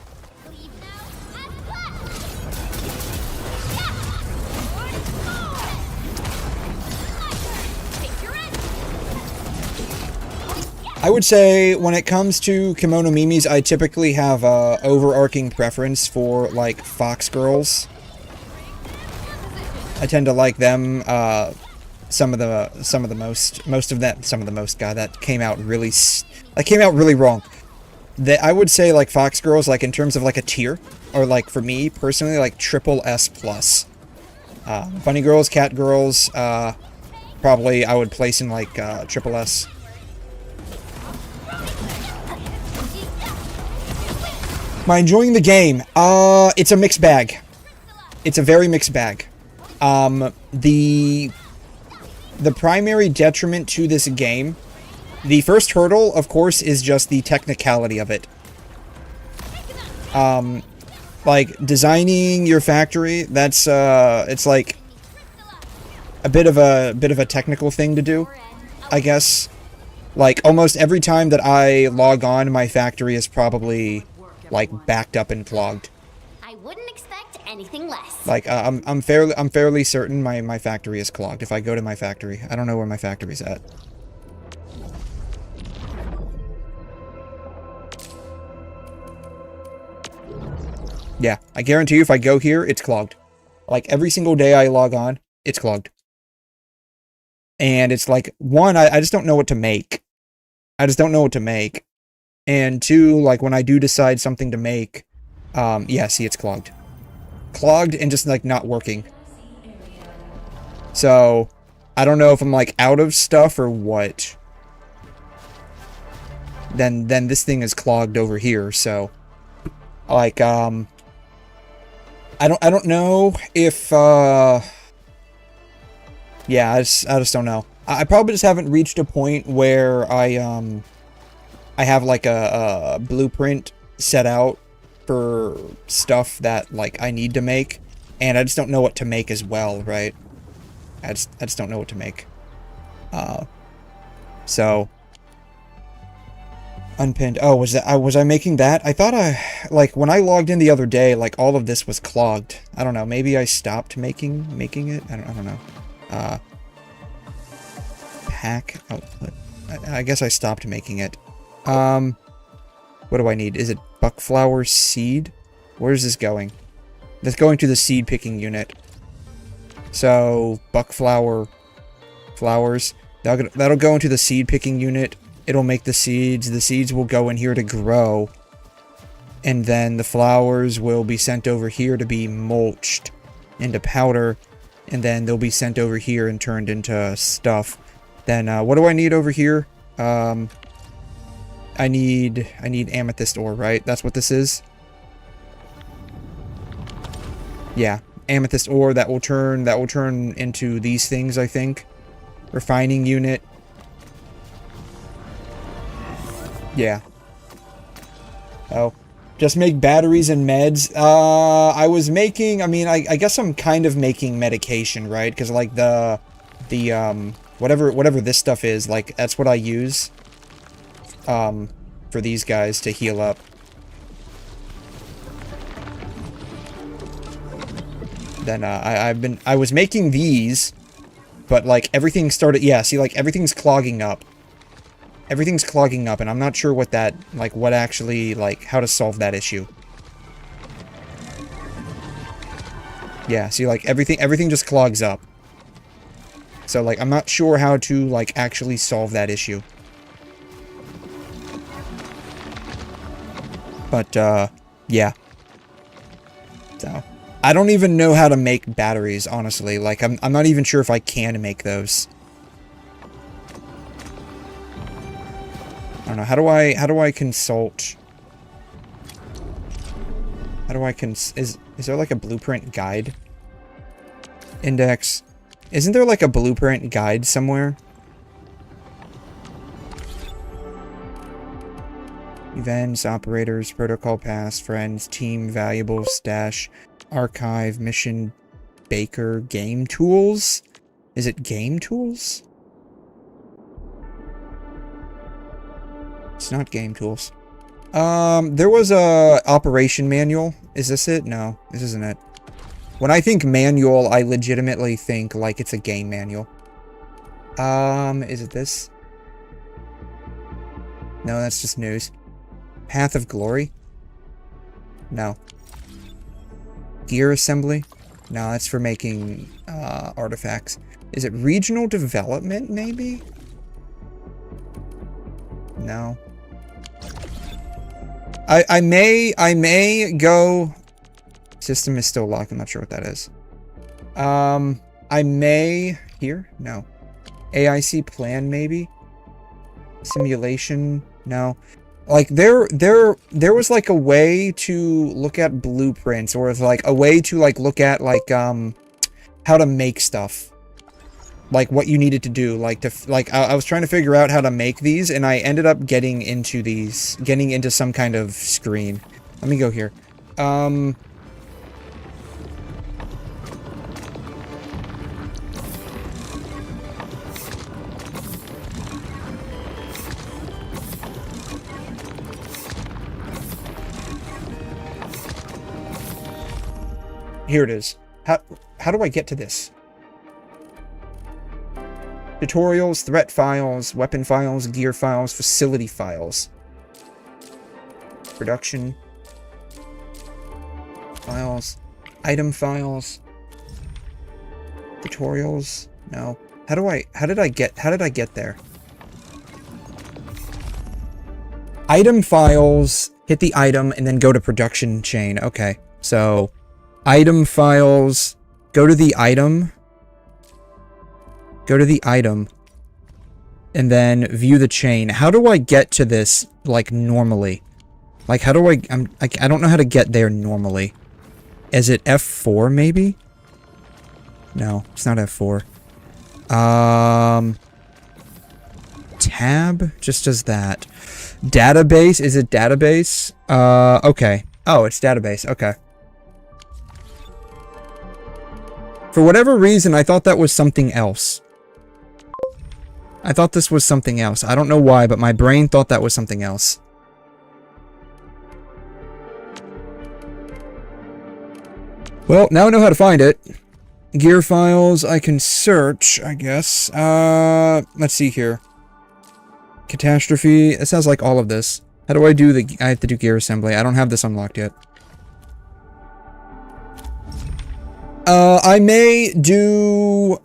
I would say when it comes to kimono mimis, I typically have a overarching preference for like fox girls. I tend to like them. Some of the most. God, that came out really wrong. I would say like fox girls, like in terms of like a tier, or like for me personally, like SSS+. Bunny girls, cat girls, probably I would place in like SSS. Am I enjoying the game? It's a mixed bag. It's a very mixed bag. The primary detriment to this game, the first hurdle, of course, is just the technicality of it. Like, designing your factory, that's, it's like a bit of a technical thing to do, I guess. Like, almost every time that I log on, my factory is probably, like, backed up and clogged. I wouldn't expect anything less. Like, I'm fairly certain my factory is clogged. If I go to my factory, I don't know where my factory's at. Yeah, I guarantee you if I go here, it's clogged. Like, every single day I log on, it's clogged. And it's like, one, I just don't know what to make. I just don't know what to make. And two, like, when I do decide something to make, yeah, see, it's clogged. Clogged and just, like, not working. So, I don't know if I'm, like, out of stuff or what. Then this thing is clogged over here, so... Like, I don't know if, yeah, I just don't know. I probably just haven't reached a point where I have, like, a blueprint set out for stuff that, like, I need to make, and I just don't know what to make as well, right? I just don't know what to make. So... Unpinned. Oh, was I making that? I thought like, when I logged in the other day, like, all of this was clogged. I don't know, maybe I stopped making it? I don't know. Pack? Oh, I guess I stopped making it. What do I need? Is it buckflower seed? Where is this going? That's going to the seed picking unit. So, buckflower flowers. That'll go into the seed picking unit. It'll make the seeds. The seeds will go in here to grow. And then the flowers will be sent over here to be mulched into powder. And then they'll be sent over here and turned into stuff. Then, what do I need over here? I need amethyst ore, right? That's what this is? Yeah, amethyst ore that will turn into these things, I think. Refining unit. Yeah. Oh. Just make batteries and meds. I was making, I mean, I guess I'm kind of making medication, right? Because, like, whatever this stuff is, like, that's what I use, for these guys to heal up. Then, I was making these, but, like, everything started, yeah, see, like, everything's clogging up. Everything's clogging up, and I'm not sure what that, like, what actually, like, how to solve that issue. Yeah, see, like, everything just clogs up. So, like, I'm not sure how to, like, actually solve that issue. But, yeah. So, I don't even know how to make batteries, honestly. Like, I'm not even sure if I can make those. I don't know. How do I consult? How do I is there like a blueprint guide? Index. Isn't there like a blueprint guide somewhere? Events, operators, protocol pass, friends, team, valuables, stash, archive, mission, baker, game tools? Is it game tools? It's not game tools. There was a operation manual. Is this it? No, this isn't it. When I think manual, I legitimately think like it's a game manual. Is it this? No, that's just news. Path of Glory? No. Gear assembly? No, that's for making artifacts. Is it regional development, maybe? No. I may go... System is still locked. I'm not sure what that is. I may... Here? No. AIC plan, maybe? Simulation? No. Like, there was, like, a way to look at blueprints, or, like, a way to, like, look at, like, how to make stuff. Like, what you needed to do. Like, I was trying to figure out how to make these, and I ended up getting into these, getting into some kind of screen. Let me go here. Here it is. How do I get to this? Tutorials, threat files, weapon files, gear files, facility files. Production. Files. Item files. Tutorials. No. How did I get there? Item files, hit the item, and then go to production chain. Okay. So, item files, go to the item. Go to the item, and then view the chain. How do I get to this, like, normally? Like, how do I don't know how to get there normally. Is it F4, maybe? No, it's not F4. Tab just does that. Database, is it database? Okay. Oh, it's database, okay. For whatever reason, I thought that was something else. I thought this was something else. I don't know why, but my brain thought that was something else. Well, now I know how to find it. Gear files, I can search, I guess. Let's see here. Catastrophe, it sounds like all of this. How do I do the... I have to do gear assembly. I don't have this unlocked yet. I may do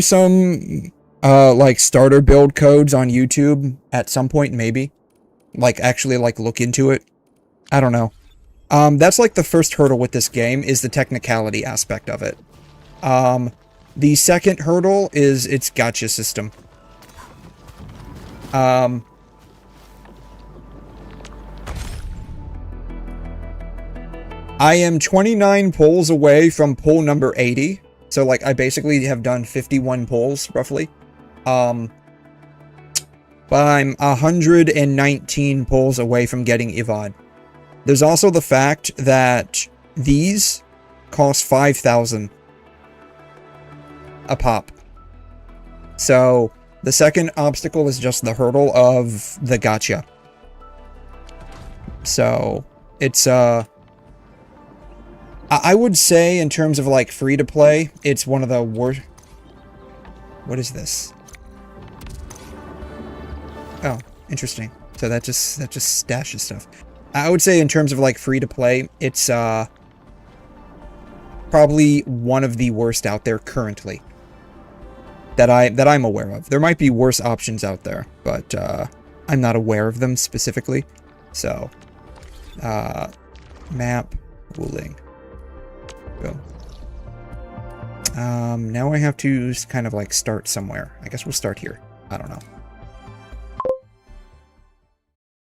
some... like, starter build codes on YouTube at some point, maybe. Like, actually, like, look into it. I don't know. That's, like, the first hurdle with this game, is the technicality aspect of it. The second hurdle is its gacha system. I am 29 pulls away from pull number 80. So, like, I basically have done 51 pulls, roughly. But I'm 119 pulls away from getting 𝘂𝘮. There's also the fact that these cost 5,000 a pop. So, the second obstacle is just the hurdle of the gacha. So, it's, I would say, in terms of, like, free-to-play, it's one of the worst... What is this? Oh, interesting. So that just stashes stuff. I would say in terms of, like, free-to-play, it's, probably one of the worst out there currently. That I'm aware of. There might be worse options out there, but I'm not aware of them specifically. So, map, Wuling. Go. Now I have to kind of like start somewhere. I guess we'll start here. I don't know.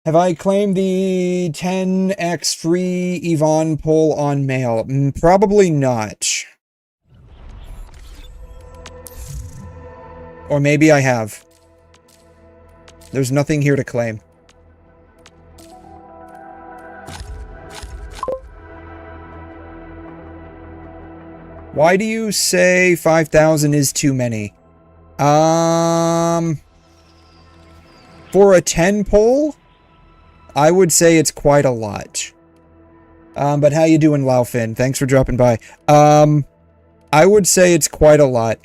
Have I claimed the 10x free Yvonne pull on mail? Probably not. Or maybe I have. There's nothing here to claim. Why do you say 5,000 is too many? For a 10 pull, I would say it's quite a lot. But how you doing, Laufin? Thanks for dropping by. I would say it's quite a lot.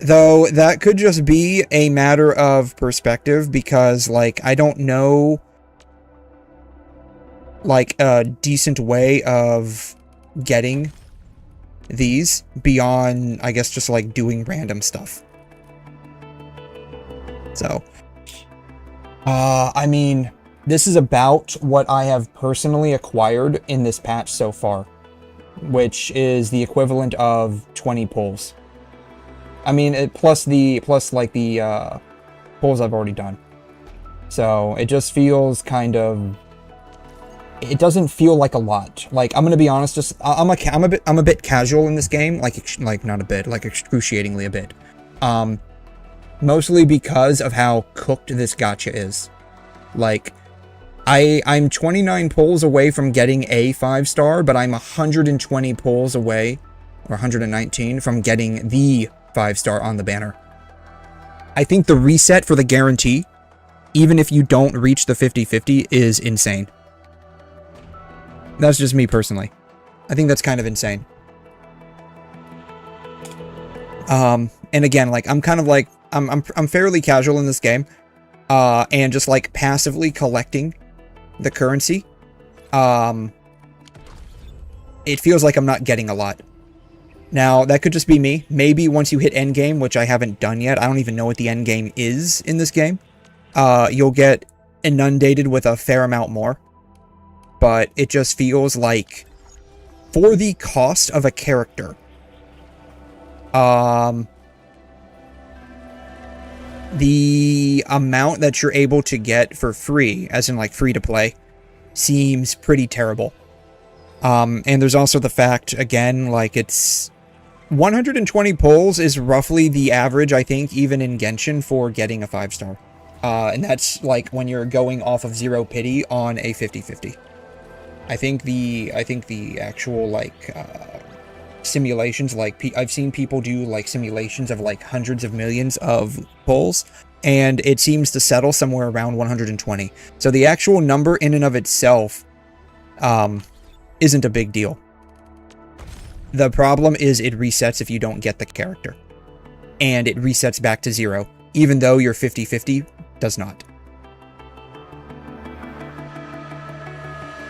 Though, that could just be a matter of perspective, because, like, I don't know, like, a decent way of getting these beyond, I guess, just, like, doing random stuff. So, I mean, this is about what I have personally acquired in this patch so far, which is the equivalent of 20 pulls. I mean, plus like the pulls I've already done. So it just feels kind of. It doesn't feel like a lot. Like, I'm gonna be honest, just I'm a bit casual in this game, like not a bit, like excruciatingly a bit. Mostly because of how cooked this gacha is. Like, I'm 29 pulls away from getting a 5-star, but I'm 120 pulls away, or 119 from getting the 5-star on the banner. I think the reset for the guarantee, even if you don't reach the 50-50, is insane. That's just me personally. I think that's kind of insane. And again, like, I'm kind of like, I'm fairly casual in this game, and just like passively collecting the currency. It feels like I'm not getting a lot. Now, that could just be me. Maybe once you hit endgame, which I haven't done yet, I don't even know what the endgame is in this game, you'll get inundated with a fair amount more. But it just feels like, for the cost of a character, the amount that you're able to get for free, as in like free to play, seems pretty terrible. And there's also the fact, again, like, it's 120 pulls is roughly the average, I think, even in Genshin, for getting a 5-star. And that's like when you're going off of zero pity on a 50-50. I think the actual, like, simulations, like, I've seen people do, like, simulations of, like, hundreds of millions of pulls, and it seems to settle somewhere around 120. So the actual number in and of itself, isn't a big deal. The problem is it resets if you don't get the character. And it resets back to 0, even though your 50-50 does not.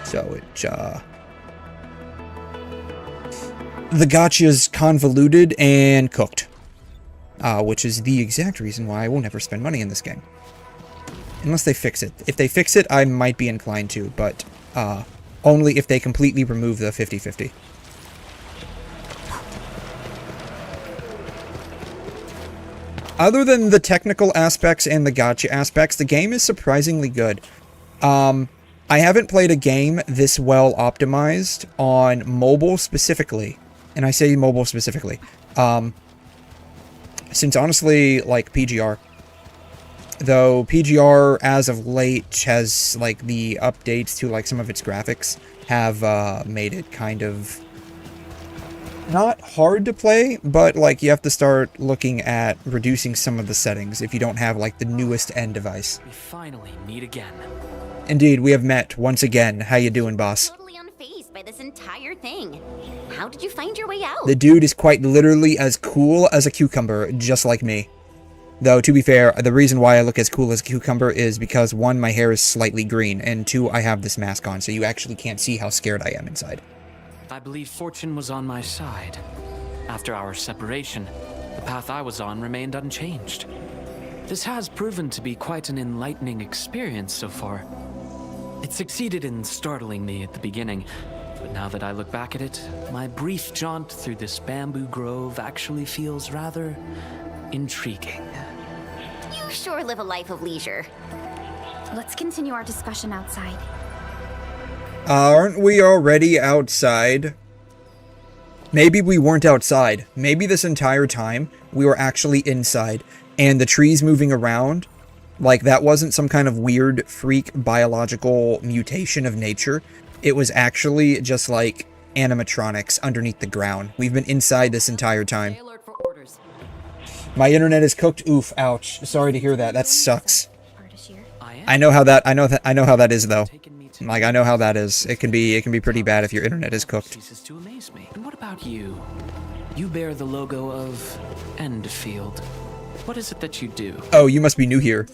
So it, the gacha's convoluted and cooked. Which is the exact reason why I will never spend money in this game. Unless they fix it. If they fix it, I might be inclined to, but, only if they completely remove the 50-50. Other than the technical aspects and the gacha aspects, the game is surprisingly good. I haven't played a game this well optimized on mobile specifically. And I say mobile specifically. Since honestly, like, PGR. Though PGR, as of late, has, like, the updates to, like, some of its graphics have made it kind of not hard to play, but, like, you have to start looking at reducing some of the settings if you don't have, like, the newest end device. We finally meet again. Indeed, we have met once again. How you doing, boss? Totally unfazed by this entire thing. How did you find your way out? The dude is quite literally as cool as a cucumber, just like me. Though, to be fair, the reason why I look as cool as a cucumber is because, 1, my hair is slightly green, and 2, I have this mask on, so you actually can't see how scared I am inside. I believe fortune was on my side. After our separation, the path I was on remained unchanged. This has proven to be quite an enlightening experience so far. It succeeded in startling me at the beginning, but now that I look back at it, my brief jaunt through this bamboo grove actually feels rather intriguing. You sure live a life of leisure. Let's continue our discussion outside. Aren't we already outside? Maybe we weren't outside. Maybe this entire time we were actually inside. And the trees moving around, like that wasn't some kind of weird freak biological mutation of nature. It was actually just like animatronics underneath the ground. We've been inside this entire time. Stay alert for orders. My internet is cooked. Oof, ouch. Sorry to hear that. That sucks. I I know how that is though. Like I know how that is. It can be pretty bad if your internet is cooked. Ceases to amaze me. And what about you? You bear the logo of Endfield. What is it that you do? Oh, you must be new here.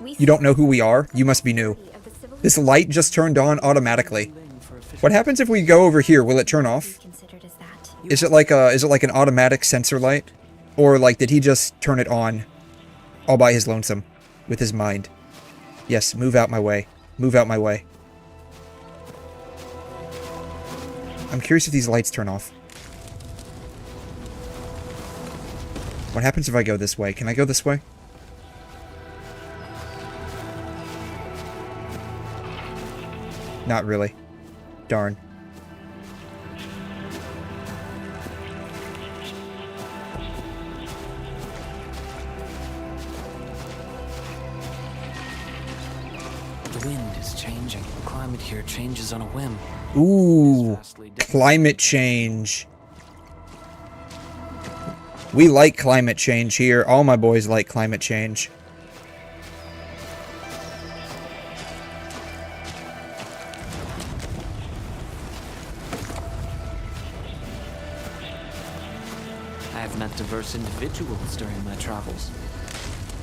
You don't know who we are? You must be new. This light just turned on automatically. What happens if we go over here? Will it turn off? Is it like an automatic sensor light? Or like did he just turn it on all by his lonesome with his mind? Yes, move out my way. Move out my way. I'm curious if these lights turn off. What happens if I go this way? Can I go this way? Not really. Darn. The wind is changing. The climate here changes on a whim. Ooh, climate change. We like climate change here. All my boys like climate change. I have met diverse individuals during my travels.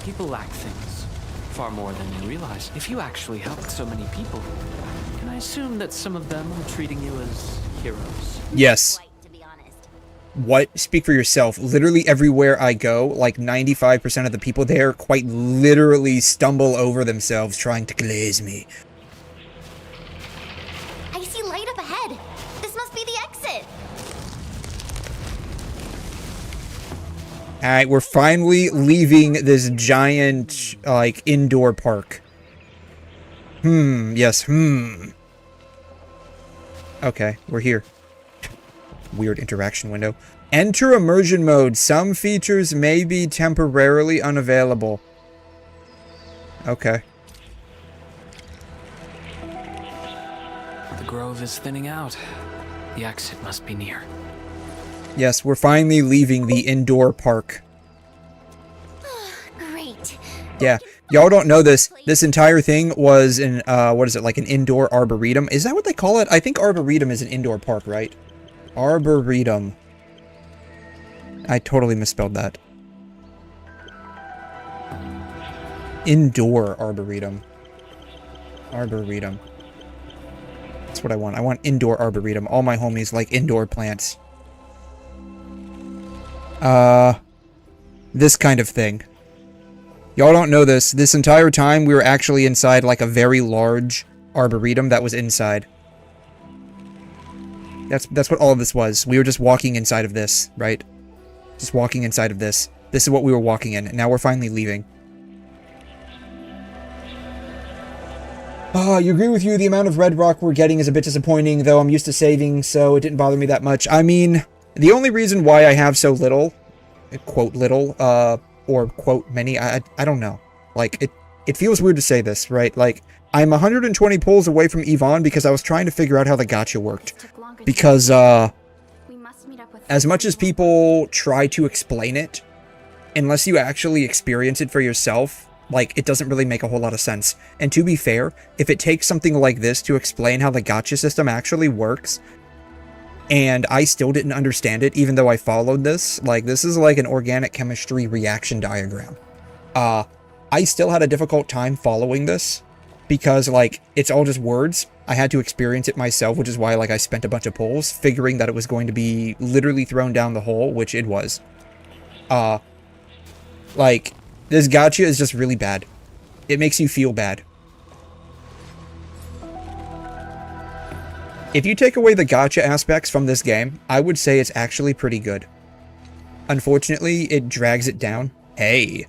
People lack things, far more than you realize. If you actually helped so many people, can I assume that some of them are treating you as heroes? Yes. What? Speak for yourself. Literally everywhere I go, like 95% of the people there quite literally stumble over themselves trying to glaze me. I see light up ahead. This must be the exit. Alright, we're finally leaving this giant, like, indoor park. Yes, Okay, we're here. Weird interaction window. Enter immersion mode. Some features may be temporarily unavailable. Okay. The grove is thinning out. The exit must be near. Yes, we're finally leaving the indoor park. Great. Yeah, y'all don't know this. This entire thing was in, what is it, like an indoor arboretum? Is that what they call it? I think arboretum is an indoor park, right? Arboretum. I totally misspelled that. Indoor arboretum. Arboretum. That's what I want. I want indoor arboretum. All my homies like indoor plants. This kind of thing. Y'all don't know this. This entire time we were actually inside like a very large arboretum that was inside. That's what all of this was. We were just walking inside of this, right? Just walking inside of this. This is what we were walking in. Now we're finally leaving. You agree with you, the amount of red rock we're getting is a bit disappointing, though I'm used to saving, so it didn't bother me that much. I mean, the only reason why I have so little, quote little, or quote many, I don't know. Like, it feels weird to say this, right? Like, I'm 120 pulls away from Yvonne because I was trying to figure out how the gacha worked. Because, as much as people try to explain it, unless you actually experience it for yourself, like, it doesn't really make a whole lot of sense. And to be fair, if it takes something like this to explain how the gacha system actually works, and I still didn't understand it, even though I followed this, like, this is like an organic chemistry reaction diagram. I still had a difficult time following this, because, like, it's all just words. I had to experience it myself, which is why, like, I spent a bunch of pulls figuring that it was going to be literally thrown down the hole, which it was. Like, this gacha is just really bad. It makes you feel bad. If you take away the gacha aspects from this game, I would say it's actually pretty good. Unfortunately, it drags it down. Hey.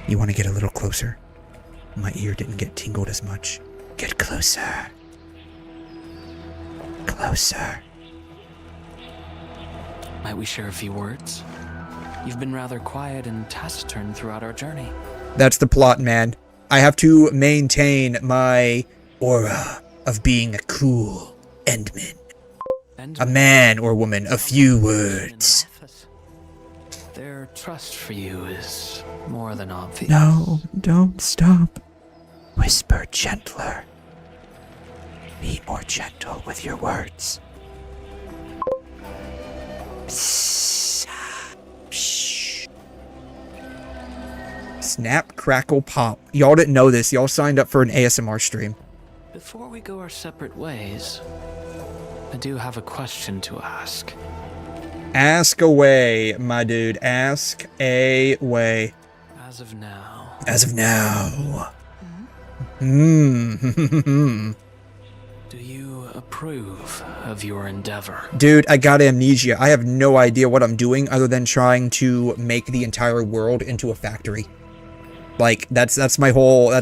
You want to get a little closer? My ear didn't get tingled as much. Get closer. Closer. Might we share a few words? You've been rather quiet and taciturn throughout our journey. That's the plot, man. I have to maintain my aura of being a cool endman. A man or woman, a few words. Their trust for you is more than obvious. No, don't stop. Whisper gentler. Be more gentle with your words. Psst. Psh. Snap, crackle, pop. Y'all didn't know this. Y'all signed up for an ASMR stream. Before we go our separate ways, I do have a question to ask. Ask away, my dude. Ask away. As of now. As of now. Do you approve of your endeavor? Dude, I got amnesia. I have no idea what I'm doing other than trying to make the entire world into a factory. Like, that's my whole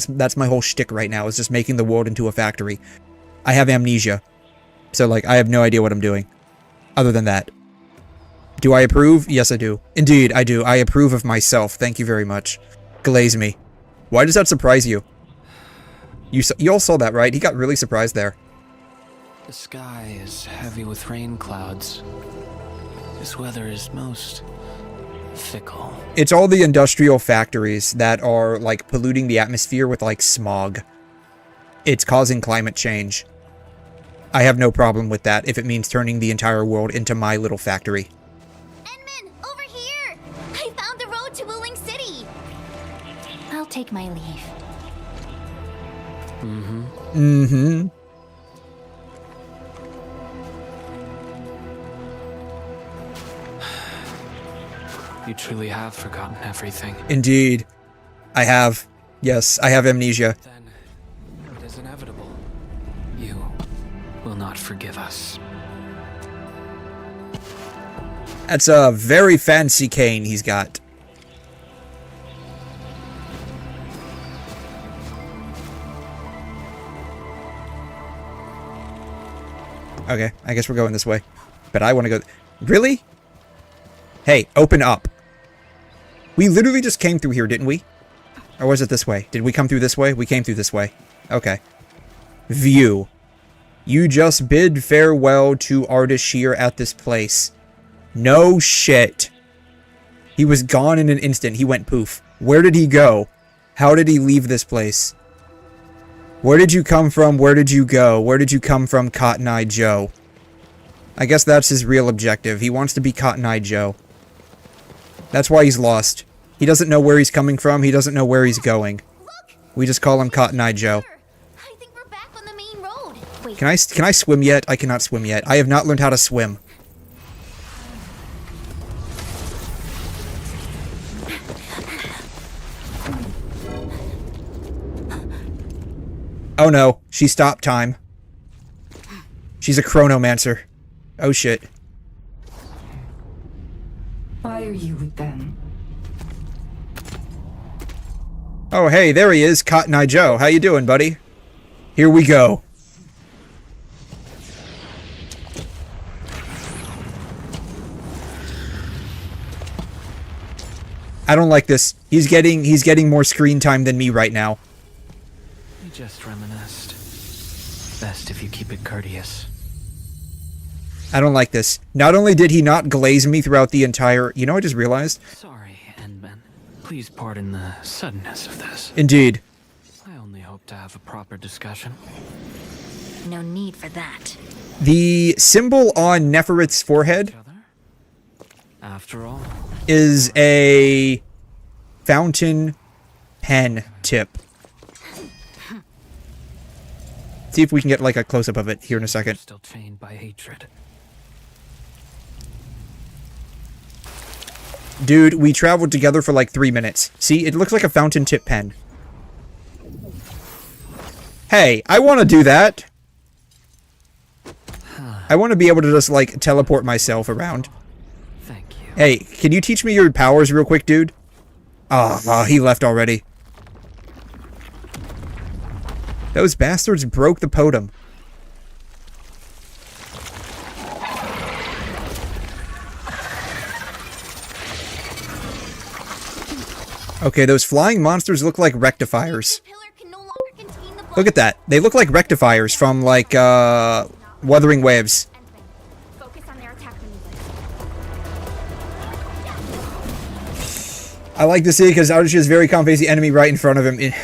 shtick right now, is just making the world into a factory. I have amnesia. So, like, I have no idea what I'm doing. Other than that. Do I approve? Yes, I do. Indeed, I do. I approve of myself. Thank you very much. 𝘂𝘮. Why does that surprise you? You all saw that, right? He got really surprised there. The sky is heavy with rain clouds. This weather is most fickle. It's all the industrial factories that are, like, polluting the atmosphere with, like, smog. It's causing climate change. I have no problem with that if it means turning the entire world into my little factory. Enman, over here! I found the road to Wuling City! I'll take my leave. You truly have forgotten everything. Indeed. I have. Yes, I have amnesia. Then it is inevitable. You will not forgive us. That's a very fancy cane he's got. Okay, I guess we're going this way. But I want to go... Really? Hey, open up. We literally just came through here, didn't we? Or was it this way? Did we come through this way? We came through this way. Okay. View. You just bid farewell to 𝘬𝘮 at this place. No shit. He was gone in an instant. He went poof. Where did he go? How did he leave this place? Where did you come from? Where did you go? Where did you come from, 𝘬𝘮? I guess that's his real objective. He wants to be 𝘬𝘮. That's why he's lost. He doesn't know where he's coming from. He doesn't know where he's going. We just call him 𝘬𝘮. I think we're back on the main road. Wait. Can I swim yet? I cannot swim yet. I have not learned how to swim. Oh no, she stopped time. She's a chronomancer. Oh shit. Why are you with them? Oh hey, there he is, 𝘬𝘮. How you doing, buddy? Here we go. I don't like this. He's getting more screen time than me right now. We just reminisced. Best if you keep it courteous. I don't like this. Not only did he not glaze me throughout the entire... You know, I just realized? Sorry, endman. Please pardon the suddenness of this. Indeed. I only hope to have a proper discussion. No need for that. The symbol on Neferith's forehead After all, is a fountain pen tip. See if we can get like a close-up of it here in a second. Still chained by hatred. Dude, we traveled together for like 3 minutes. See, it looks like a fountain tip pen. Hey, I want to do that. I want to be able to just like teleport myself around. Thank you. Hey, can you teach me your powers real quick, dude? Oh, he left already. Those bastards broke the totem. Okay, those flying monsters look like rectifiers. Look at that. They look like rectifiers from, like, Wuthering Waves. I like to see it because Archie is very confident the enemy right in front of him.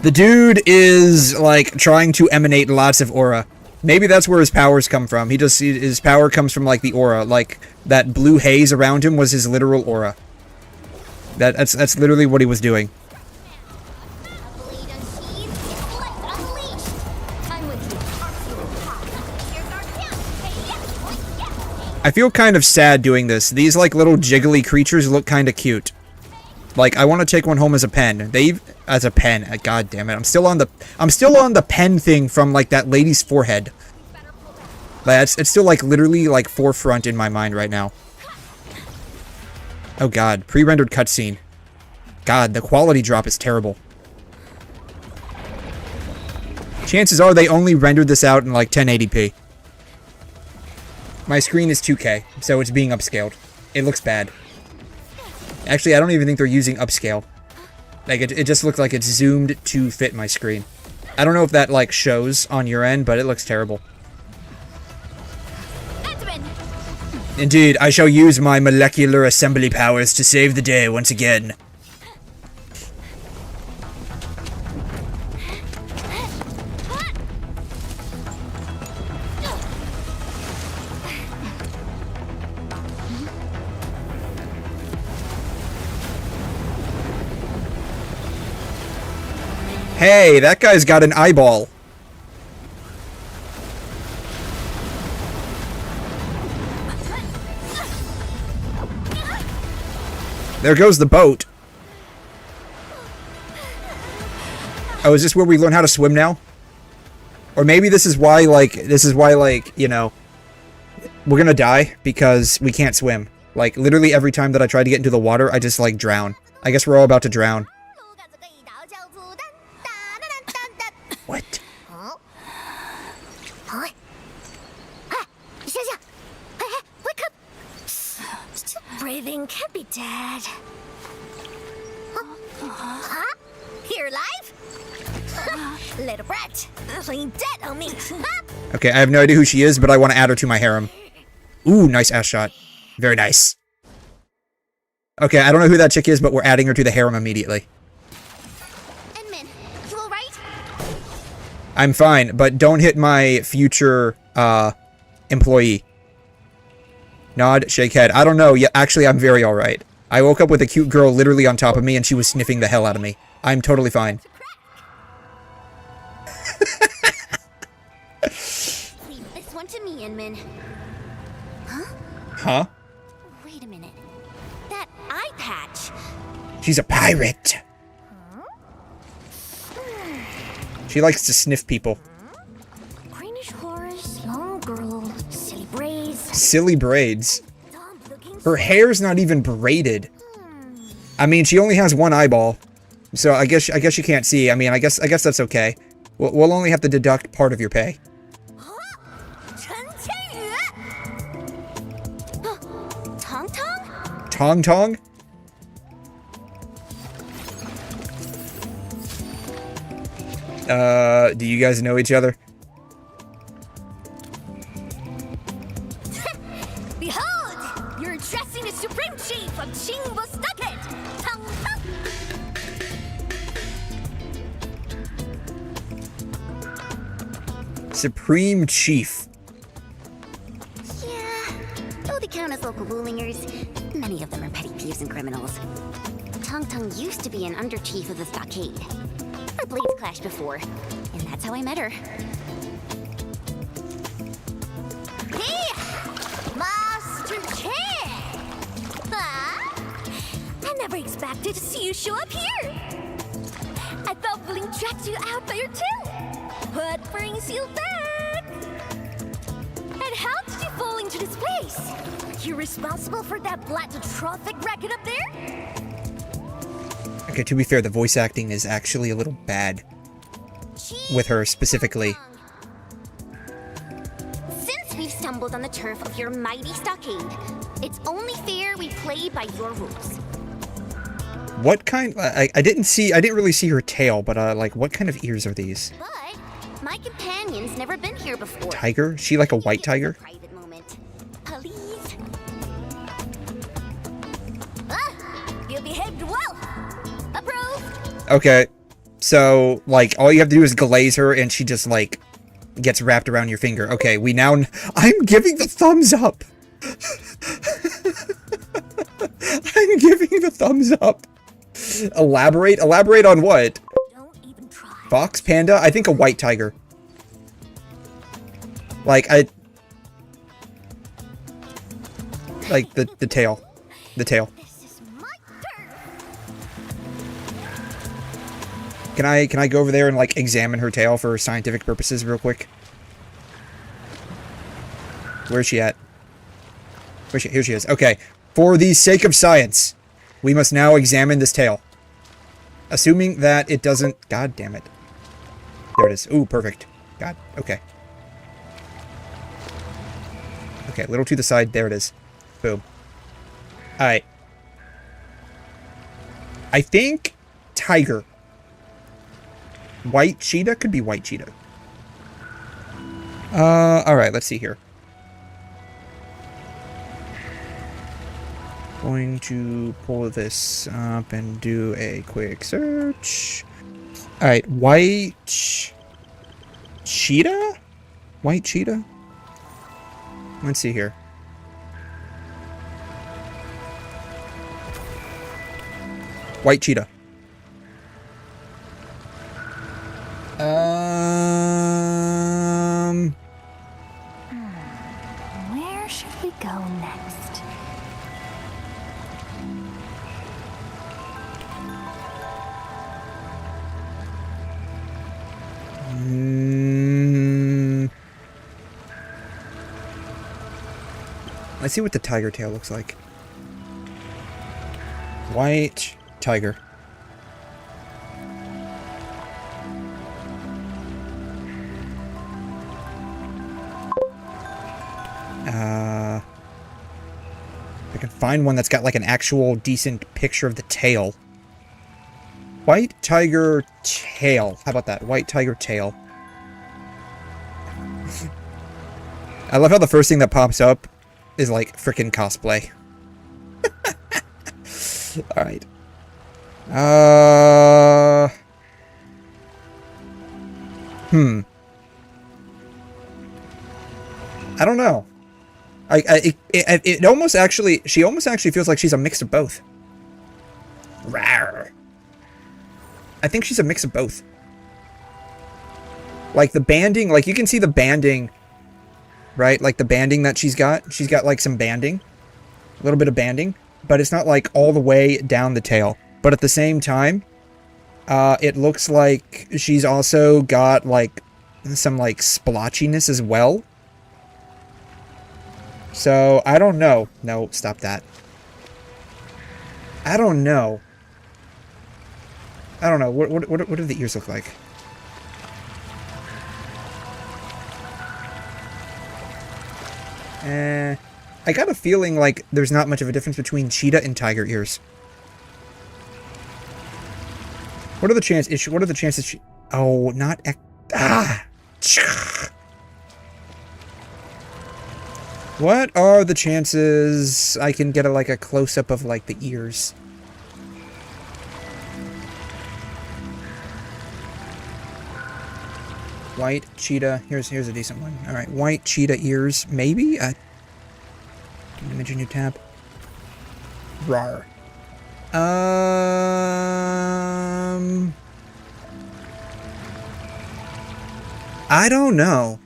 The dude is, like, trying to emanate lots of aura. Maybe that's where his powers come from. His power comes from, like, the aura. Like, that blue haze around him was his literal aura. That's literally what he was doing. I feel kind of sad doing this. These, like, little jiggly creatures look kind of cute. Like, I want to take one home as a pen. As a pen. God damn it. I'm still on the pen thing from, like, that lady's forehead. Like, it's still, like, literally, like, forefront in my mind right now. Oh, God. Pre-rendered cutscene. God, the quality drop is terrible. Chances are they only rendered this out in, like, 1080p. My screen is 2K, so it's being upscaled. It looks bad. Actually, I don't even think they're using upscale. Like, it just looks like it's zoomed to fit my screen. I don't know if that, like, shows on your end, but it looks terrible. Indeed, I shall use my molecular assembly powers to save the day once again. Hey, that guy's got an eyeball. There goes the boat. Oh, is this where we learn how to swim now? Or maybe this is why, you know, we're gonna die because we can't swim. Like, literally every time that I try to get into the water, I just, like, drown. I guess we're all about to drown. What? Wake up! Still breathing, can't be dead. Huh? You're alive? Little brat, playing dead on me. Okay, I have no idea who she is, but I want to add her to my harem. Ooh, nice ass shot. Very nice. Okay, I don't know who that chick is, but we're adding her to the harem immediately. I'm fine, but don't hit my future, employee. Nod, shake head. I don't know. Yeah, actually, I'm very alright. I woke up with a cute girl literally on top of me, and she was sniffing the hell out of me. I'm totally fine. Leave this one to me, Inman. Huh? Huh? Wait a minute. That eye patch. She's a pirate. She likes to sniff people. Greenish horse, long girl, silly braids. Silly braids. Her hair's not even braided. I mean, she only has one eyeball, so I guess you can't see. I mean, I guess that's okay. We'll only have to deduct part of your pay. Tong Tong? Tong Tong? Do you guys know each other? Behold! You're addressing the Supreme Chief of 𝘐'𝘮 𝘠𝑚 Supreme Chief. Yeah, though they count as local rulingers, many of them are innocent criminals. Tung used to be an under-chief of the stockade. Our blades clashed before, and that's how I met her. Hey! Master Chair! Huh? I never expected to see you show up here! I thought Bling tracked you out by your tail! What brings you back? And how did you fall into this place? You're responsible for that black traffic racket up there? Okay, to be fair, the voice acting is actually a little bad. With her, specifically. Since we've stumbled on the turf of your mighty stockade, it's only fair we play by your rules. What kind... I didn't really see her tail, but, like, what kind of ears are these? But my companion's never been here before. Tiger? She like a white tiger? Private moment. Please. Ah, you behaved well. Approved. Okay. So, like, all you have to do is glaze her and she just, like, gets wrapped around your finger. Okay, we now... I'm giving the thumbs up! I'm giving the thumbs up. Elaborate? Elaborate on what? Don't even try. Fox? Panda? I think a white tiger. Like, like, the tail. The tail. This is my turn. Can I go over there and, like, examine her tail for scientific purposes real quick? Where's she at? Here she is. Okay. For the sake of science, we must now examine this tail. Assuming that it doesn't... God damn it. There it is. Ooh, perfect. God. Okay. Okay, a little to the side. There it is. Boom. Alright. I think tiger. White cheetah? Could be white cheetah. Alright, let's see here. Going to pull this up and do a quick search. Alright, white cheetah? White cheetah? Let's see here. White cheetah. Where should we go next? Let's see what the tiger tail looks like. White tiger. I can find one that's got like an actual decent picture of the tail. White tiger tail. How about that? White tiger tail. I love how the first thing that pops up is like frickin' cosplay. Alright. I don't know. It almost actually, she almost actually feels like she's a mix of both. Rawr. I think she's a mix of both. Like the banding, like you can see the banding, right? Like the banding that she's got. She's got like some banding, a little bit of banding, but it's not like all the way down the tail. But at the same time, it looks like she's also got like some like splotchiness as well. So, I don't know. No, stop that. I don't know. I don't know. What do the ears look like? I got a feeling like there's not much of a difference between cheetah and tiger ears. What are the chances? What are the chances she... Oh, not... What are the chances I can get like a close-up of like the ears? White cheetah. Here's a decent one. All right, white cheetah ears. Maybe. Image a new tab. Rawr. I don't know.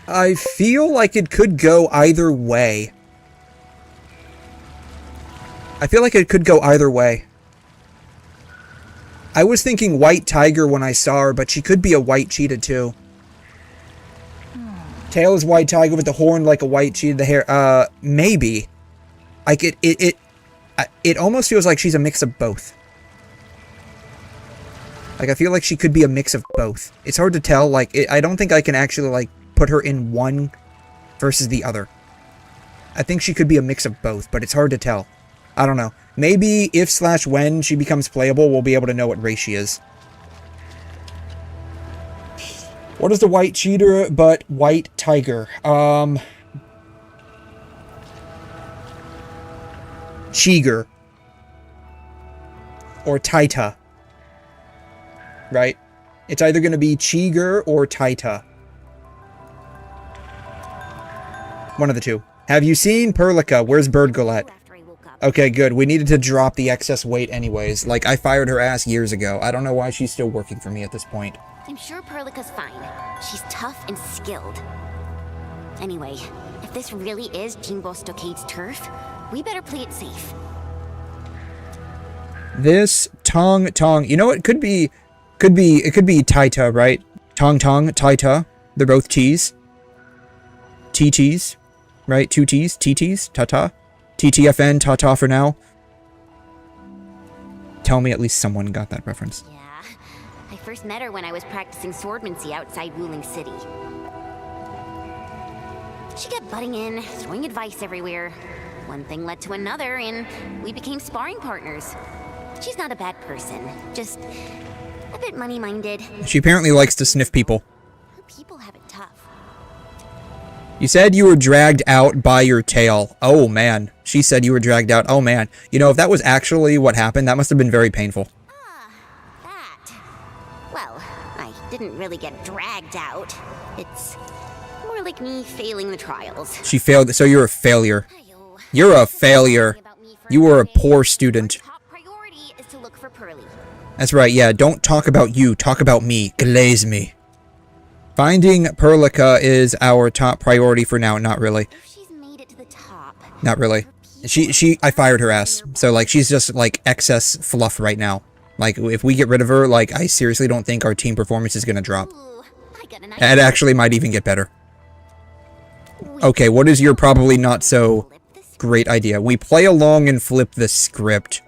I feel like it could go either way. I feel like it could go either way. I was thinking white tiger when I saw her, but she could be a white cheetah too. Tail is white tiger with the horn like a white cheetah. The hair, maybe. Like it almost feels like she's a mix of both. Like I feel like she could be a mix of both. It's hard to tell. Like I don't think I can actually like put her in one versus the other. I think she could be a mix of both, but it's hard to tell. I don't know. Maybe if/when she becomes playable, we'll be able to know what race she is. What is the white cheetah but white tiger? 𝘬𝘮. Or Taita. Right? It's either going to be 𝘬𝘮 or Taita. One of the two. Have you seen Perlica? Where's 𝘠𝑪? Okay, good. We needed to drop the excess weight anyways. Like, I fired her ass years ago. I don't know why she's still working for me at this point. I'm sure Perlica's fine. She's tough and skilled. Anyway, if this really is Jinbo Stockade's turf, we better play it safe. This Tong, you know what? It could be Taita, right? Tong, Taita. They're both T's. TT's, right? Two T's, TT's, Tata. TTFN, Tata for now. Tell me at least someone got that reference. Yeah, I first met her when I was practicing swordmancy outside Wuling City. She kept butting in, throwing advice everywhere. One thing led to another, and we became sparring partners. She's not a bad person, just a bit money-minded. She apparently likes to sniff people. Her people have it tough. You said you were dragged out by your tail. Oh, man. She said you were dragged out. Oh, man. You know, if that was actually what happened, that must have been very painful. Ah, that. Well, I didn't really get dragged out. It's more like me failing the trials. She failed, so you're a failure. You're a failure. You were a poor student. Top priority is to look for Pearly. That's right, yeah. Don't talk about you. Talk about me. 𝘬𝘮. Finding Perlica is our top priority for now. Not really. If she's made it to the top. Not really. I fired her ass. So, like, she's just, like, excess fluff right now. Like, if we get rid of her, like, I seriously don't think our team performance is gonna drop. Ooh, I got an It actually might even get better. Okay, what is your probably not so great idea? We play along and flip the script.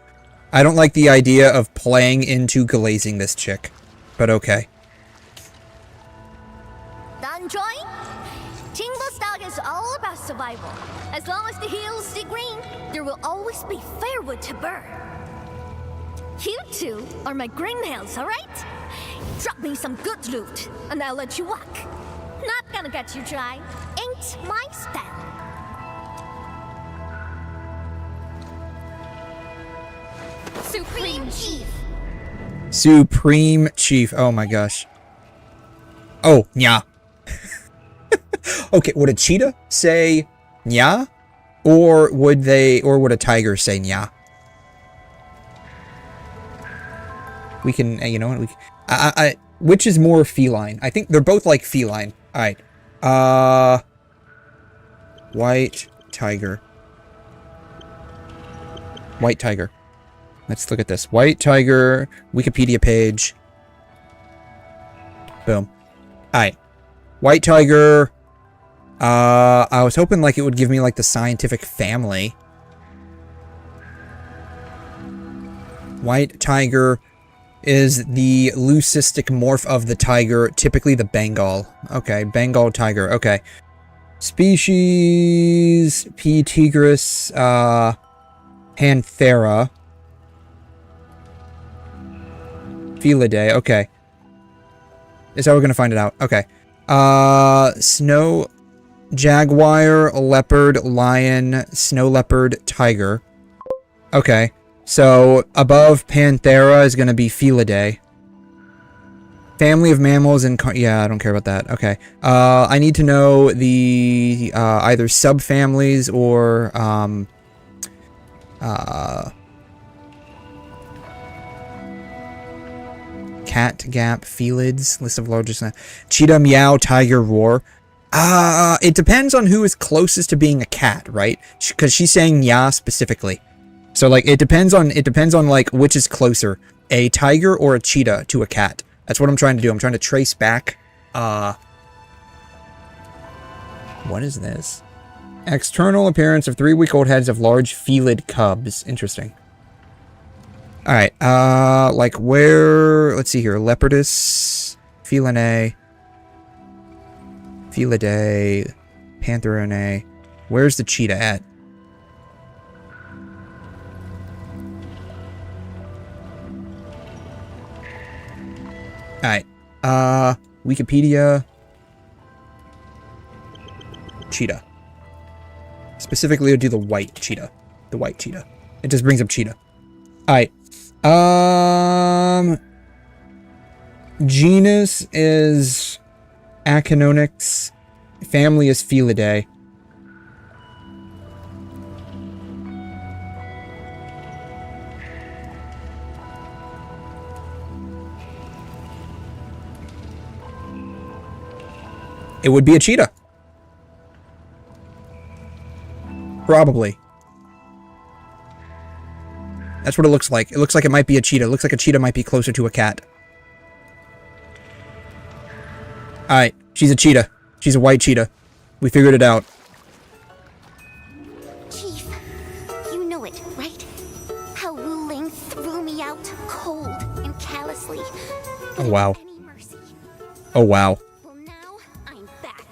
I don't like the idea of playing into glazing this chick. But okay. Join? Jinbo's dog is all about survival. As long as the hills stay green, there will always be firewood to burn. You two are my greenhouse, alright? Drop me some good loot, and I'll let you walk. Not gonna get you dry. Ain't my style. Supreme Chief. Supreme Chief. Oh my gosh. Oh, yeah. Okay, would a cheetah say nya? Or would a tiger say nya? We can, you know what, which is more feline? I think they're both like feline. Alright. White tiger. White tiger. Let's look at this. White tiger, Wikipedia page. Boom. Alright. White tiger. I was hoping like it would give me like the scientific family. White tiger is the leucistic morph of the tiger, typically the Bengal. Okay, Bengal tiger. Okay. Species P. tigris Panthera. Felidae. Okay. Is how we're gonna find it out. Okay. Snow jaguar, leopard, lion, snow leopard, tiger. Okay. So above Panthera is gonna be Felidae. Family of mammals and yeah, I don't care about that. Okay. I need to know the either subfamilies or cat gap, felids, list of largest, cheetah, meow, tiger, roar. It depends on who is closest to being a cat, right? Because she's saying yeah specifically. So like it depends on like which is closer, a tiger or a cheetah to a cat. That's what I'm trying to do. I'm trying to trace back. What is this? External appearance of 3-week-old heads of large felid cubs. Interesting. All right. Like where? Let's see here. Leopardus, felinae, felidae, pantheronae. Where's the cheetah at? Alright, Wikipedia, cheetah. Specifically, I'll do the white cheetah. The white cheetah. It just brings up cheetah. Alright, genus is Arknights, family is Felidae. It would be a cheetah. Probably. That's what it looks like. It looks like it might be a cheetah. It looks like a cheetah might be closer to a cat. Alright, she's a cheetah. She's a white cheetah. We figured it out. Chief, you know it, right? How Wu Ling threw me out cold and callously. Oh wow. Any mercy. Oh wow. Well, now I'm back.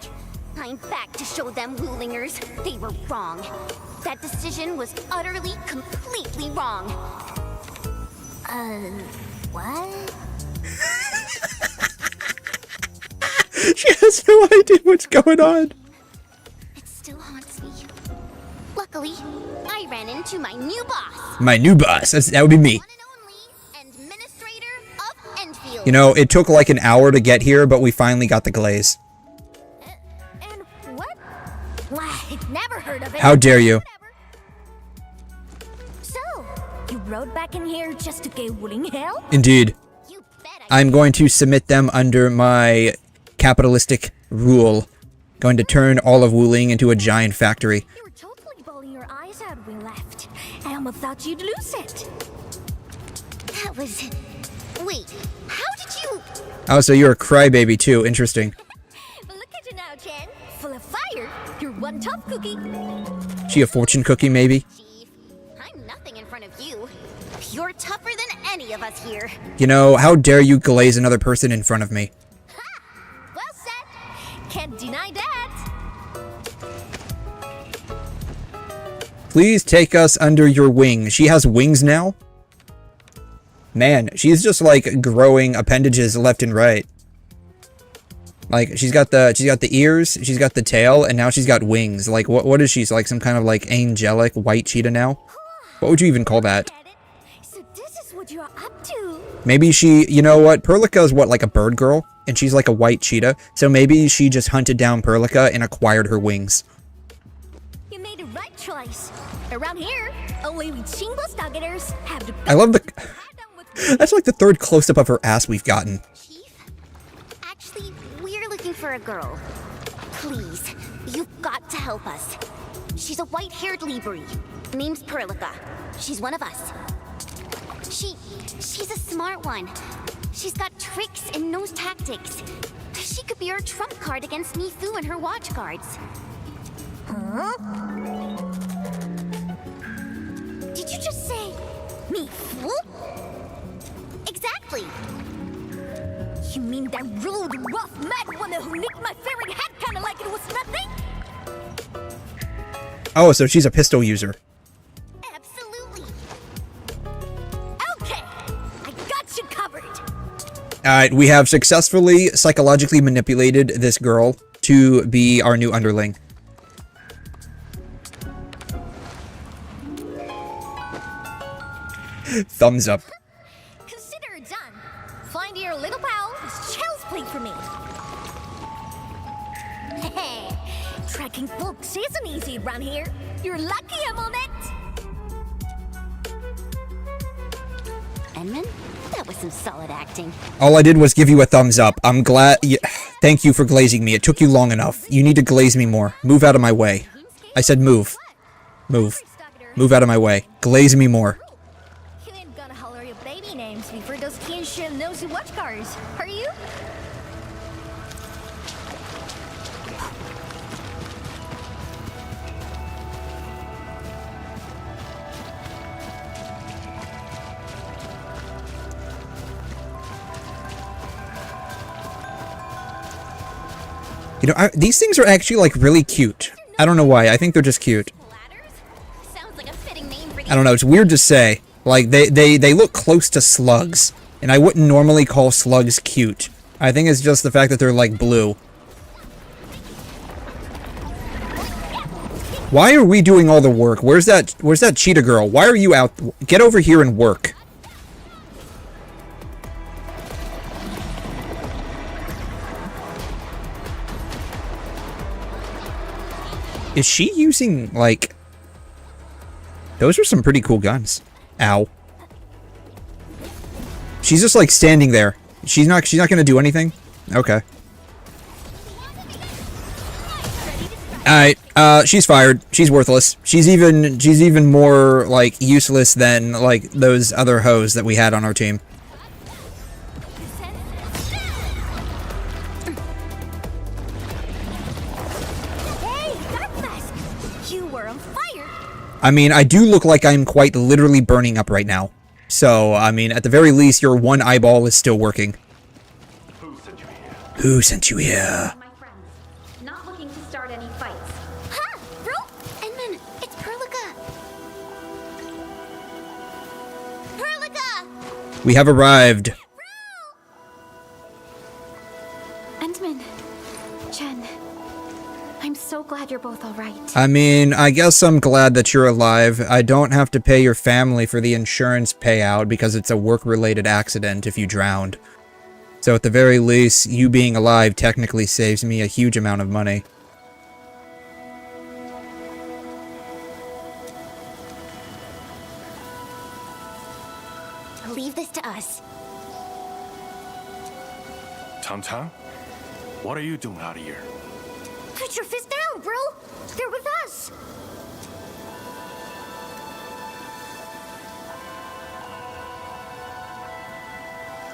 I'm back to show them Wu-Lingers they were wrong. That decision was utterly, completely wrong. What? She has no idea what's going on. It still haunts me. Luckily, I ran into my new boss. My new boss. That would be me. One and only administrator of Endfield. You know, it took like an hour to get here, but we finally got the glaze. And what? Why, never heard of it. How dare you? So, you rode back in here just to get Wu Ling hell? Indeed. You bet I I'm going to submit them under my capitalistic rule. Going to turn all of Wu Ling into a giant factory. You were totally bawling your eyes out when we left. I almost thought you'd lose it. That was... Wait, how did you... Oh, so you're a crybaby too. Interesting. But look at you now, Chen. Full of fire. You're one tough cookie. She a fortune cookie, maybe? Chief, I'm nothing in front of you. You're tougher than any of us here. You know, how dare you glaze another person in front of me? Well said. Can't deny that. Please take us under your wing. She has wings now? Man, she's just like growing appendages left and right. Like she's got the ears, she's got the tail, and now she's got wings. Like what is she? Like some kind of like angelic white cheetah now? What would you even call that? So this is what you're up to. Maybe she, you know what? Perlica is what, like a bird girl? And she's like a white cheetah. So maybe she just hunted down Perlica and acquired her wings. You made the right choice. Around here, only we 𝘵 targeters have the I love the... That's like the third close-up of her ass we've gotten. Chief, actually, we're looking for a girl. Please, you've got to help us. She's a white-haired Libri. Name's Perlica. She's one of us. She's a smart one. She's got tricks and knows tactics. She could be our trump card against Mifu and her watch guards. Huh? Did you just say Mifu? Exactly. You mean that rude, rough, mad woman who nicked my favorite hat kinda like it was nothing? Oh, so she's a pistol user. Absolutely. Okay, I got you covered. Alright, we have successfully psychologically manipulated this girl to be our new underling. Thumbs up. Consider it done. Find your little pal is child's play for me. Hey, tracking folks isn't easy around here. You're lucky I'm on it. Edmund? That was some solid acting. All I did was give you a thumbs up. I'm glad. Thank you for glazing me. It took you long enough. You need to glaze me more. Move out of my way. I said move. Move. Move out of my way. Glaze me more. You ain't gonna holler your baby names before those Genshin nosy watch cars, are you? You know, these things are actually, like, really cute. I don't know why. I think they're just cute. Sounds like a fitting name for I don't know. It's weird to say. Like, they look close to slugs. And I wouldn't normally call slugs cute. I think it's just the fact that they're, like, blue. Why are we doing all the work? Where's that cheetah girl? Why are you out? Get over here and work. Is she using, like... Those are some pretty cool guns. Ow. She's just, like, standing there. She's not gonna do anything? Okay. Alright, she's fired. She's worthless. She's even more, like, useless than, like, those other hoes that we had on our team. I mean, I do look like I'm quite literally burning up right now. So, I mean, at the very least, your one eyeball is still working. Who sent you here? Who sent you here? My friends, not looking to start any fights. Ha! Bro! Enman, it's 𝘪𝘠𝘅. We have arrived. Endman, Chen, I'm so glad you're both alright. I mean, I guess I'm glad that you're alive. I don't have to pay your family for the insurance payout because it's a work-related accident if you drowned. So at the very least, you being alive technically saves me a huge amount of money. Leave this to us. Tang, what are you doing out here? Put your fist down, bro! They're with us!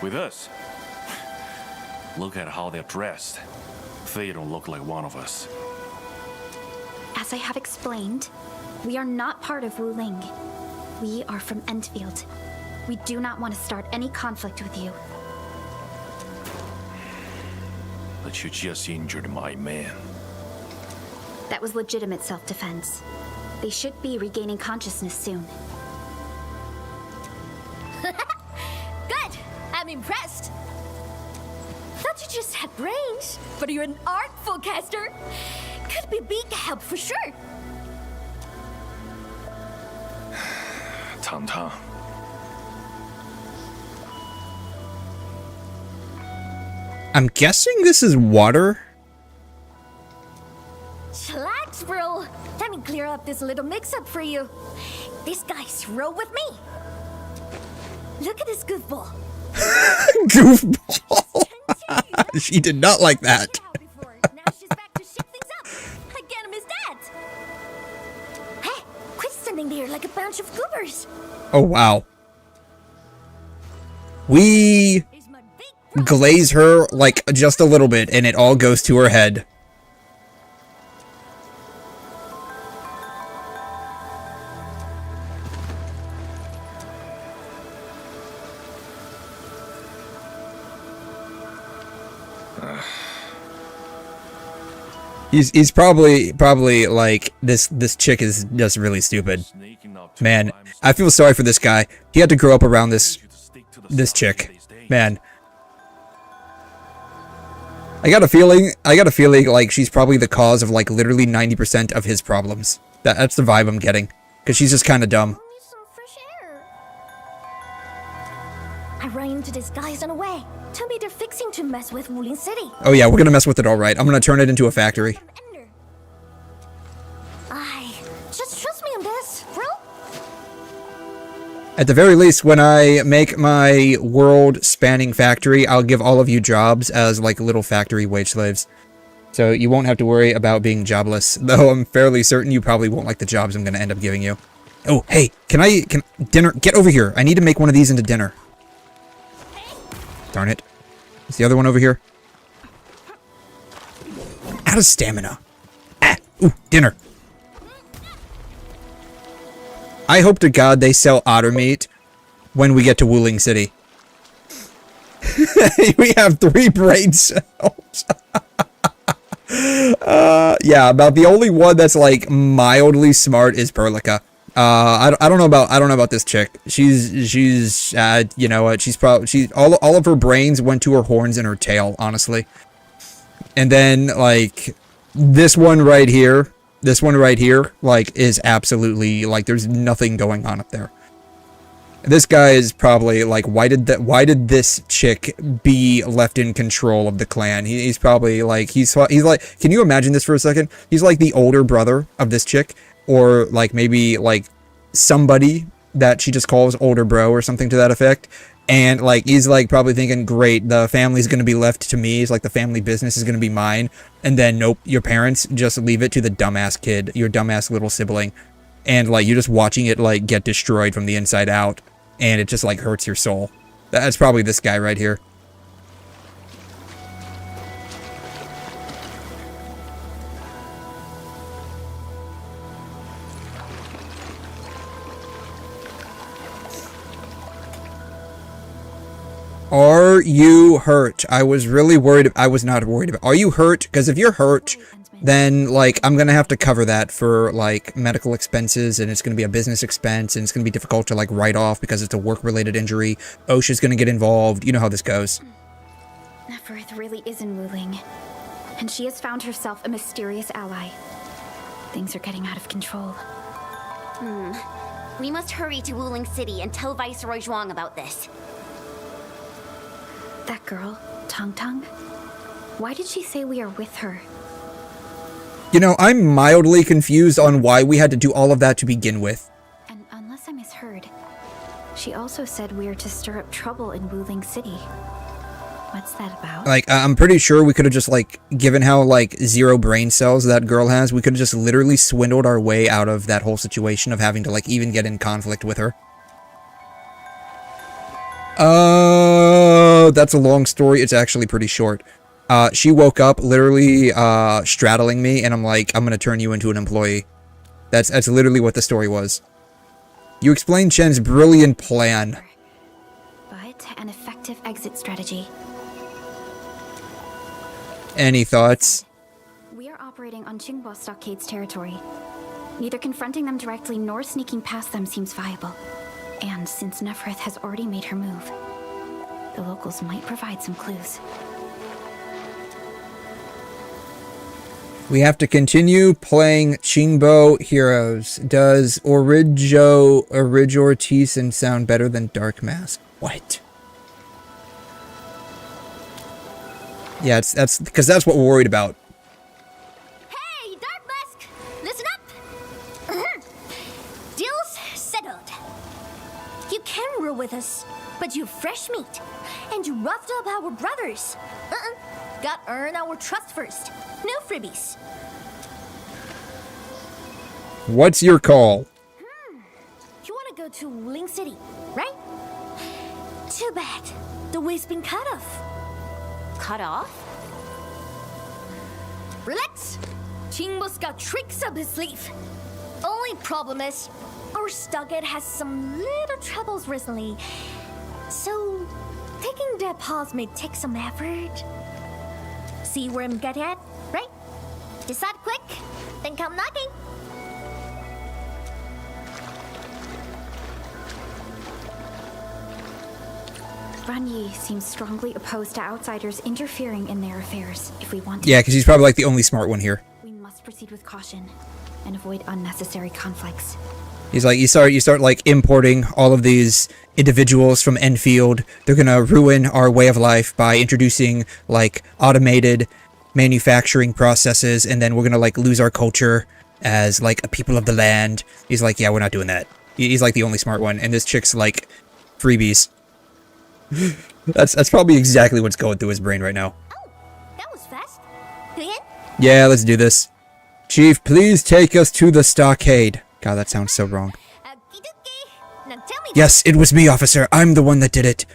With us? Look at how they're dressed. They don't look like one of us. As I have explained, we are not part of WuLing. We are from Endfield. We do not want to start any conflict with you. But you just injured my man. That was legitimate self-defense. They should be regaining consciousness soon. Good! I'm impressed! Thought you just had brains, but you're an artful caster. Could be big help for sure. Tang. I'm guessing this is water? Chillax, bro. Let me clear up this little mix-up for you. This guy's roll with me. Look at this goofball. Goofball. She did not like that. Now she's back to shake things up. Again, Miss Dat. Hey, quit standing there like a bunch of goobers. Oh, wow. We glaze her, like, just a little bit, and it all goes to her head. He's probably like, this chick is just really stupid. Man, I feel sorry for this guy. He had to grow up around this chick. Man. I got a feeling like she's probably the cause of like literally 90% of his problems. That's the vibe I'm getting. Cause she's just kinda dumb. I ran into these guys on the way. Tell me they're fixing to mess with Wulin City. Oh yeah, we're gonna mess with it alright. I'm gonna turn it into a factory. Just trust me on this, bro. At the very least, when I make my world-spanning factory, I'll give all of you jobs as, like, little factory wage slaves. So you won't have to worry about being jobless, though I'm fairly certain you probably won't like the jobs I'm going to end up giving you. Oh, hey, can dinner, get over here. I need to make one of these into dinner. Darn it. Is the other one over here? Out of stamina. Ah, ooh, dinner. I hope to God they sell otter meat when we get to Wuling City. We have 3 brain cells. Yeah, about the only one that's like mildly smart is 𝘸𝘠. I don't know about this chick. She's you know what? She's all of her brains went to her horns and her tail, honestly. And then like this one right here, like is absolutely like there's nothing going on up there. This guy is probably like, why did this chick be left in control of the clan? He's probably like, he's like, can you imagine this for a second? He's like the older brother of this chick, or like maybe like somebody that she just calls older bro or something to that effect. And like, he's like probably thinking, great, the family's going to be left to me. It's like the family business is going to be mine. And then nope, your parents just leave it to the dumbass kid, your dumbass little sibling. And like, you're just watching it like get destroyed from the inside out. And it just like hurts your soul. That's probably this guy right here. Are you hurt? I was really worried. I was not worried about. Are you hurt? Because if you're hurt, then like I'm gonna have to cover that for like medical expenses, and it's gonna be a business expense, and it's gonna be difficult to like write off because it's a work-related injury. OSHA's gonna get involved. You know how this goes. Neferth really is in Wuling, and she has found herself a mysterious ally. Things are getting out of control. We must hurry to Wuling City and tell Viceroy Zhuang about this. That girl, Tong Tong? Why did she say we are with her? You know, I'm mildly confused on why we had to do all of that to begin with. And unless I misheard, she also said we are to stir up trouble in Wuling City. What's that about? Like, I'm pretty sure we could have just, like, given how, like, 0 brain cells that girl has, we could have just literally swindled our way out of that whole situation of having to, like, even get in conflict with her. Oh, that's a long story. It's actually pretty short. She woke up literally straddling me, and I'm like, I'm gonna turn you into an employee. That's literally what the story was. You explained 𝘮's brilliant plan. But an effective exit strategy. Any thoughts? We are operating on 𝘮 stockades territory. Neither confronting them directly nor sneaking past them seems viable. And since Neferth has already made her move, the locals might provide some clues. We have to continue playing 𝘮 heroes. Does 𝘬𝘰𝘗 sound better than Dark Mask? What? Yeah, that's because that's what we're worried about. Hey, Dark Mask! Listen up! Deal's settled. You can rule with us, but you fresh meat, and you roughed up our brothers. Got earn our trust first. No freebies. What's your call? You want to go to Wuling City, right? Too bad. The way's been cut off. Cut off? Relax. 𝘮's got tricks up his sleeve. Only problem is, our stockade has some little troubles recently. So, taking that pause may take some effort. See where I'm getting at, right? Decide quick, then come knocking. Ranyi seems strongly opposed to outsiders interfering in their affairs. If we want to, Yeah, because he's probably like the only smart one here. we must proceed with caution and avoid unnecessary conflicts. He's like, you start like importing all of these individuals from endfield. They're gonna ruin our way of life by introducing like automated manufacturing processes, and then we're gonna like lose our culture as like a people of the land. He's like, yeah, we're not doing that. He's like the only smart one, and this chick's like freebies. That's probably exactly what's going through his brain right now. Oh, that was fast. Then? Yeah, let's do this. Chief, please take us to the stockade. God, that sounds so wrong. Now tell me. Yes, it was me, officer. I'm the one that did it.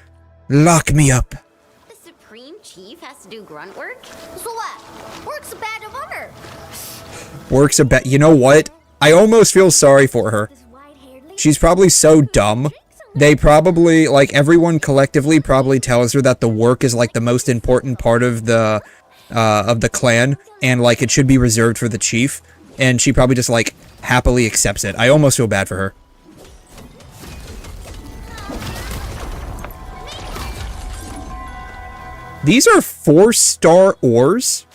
Lock me up. The Supreme Chief has to do grunt work? So what? Work's a badge of honor. Works a bet. You know what? I almost feel sorry for her. She's probably so dumb. They probably, like, everyone collectively probably tells her that the work is, like, the most important part of the clan, and, like, it should be reserved for the chief, and she probably just, like, happily accepts it. I almost feel bad for her. These are 4-star ores?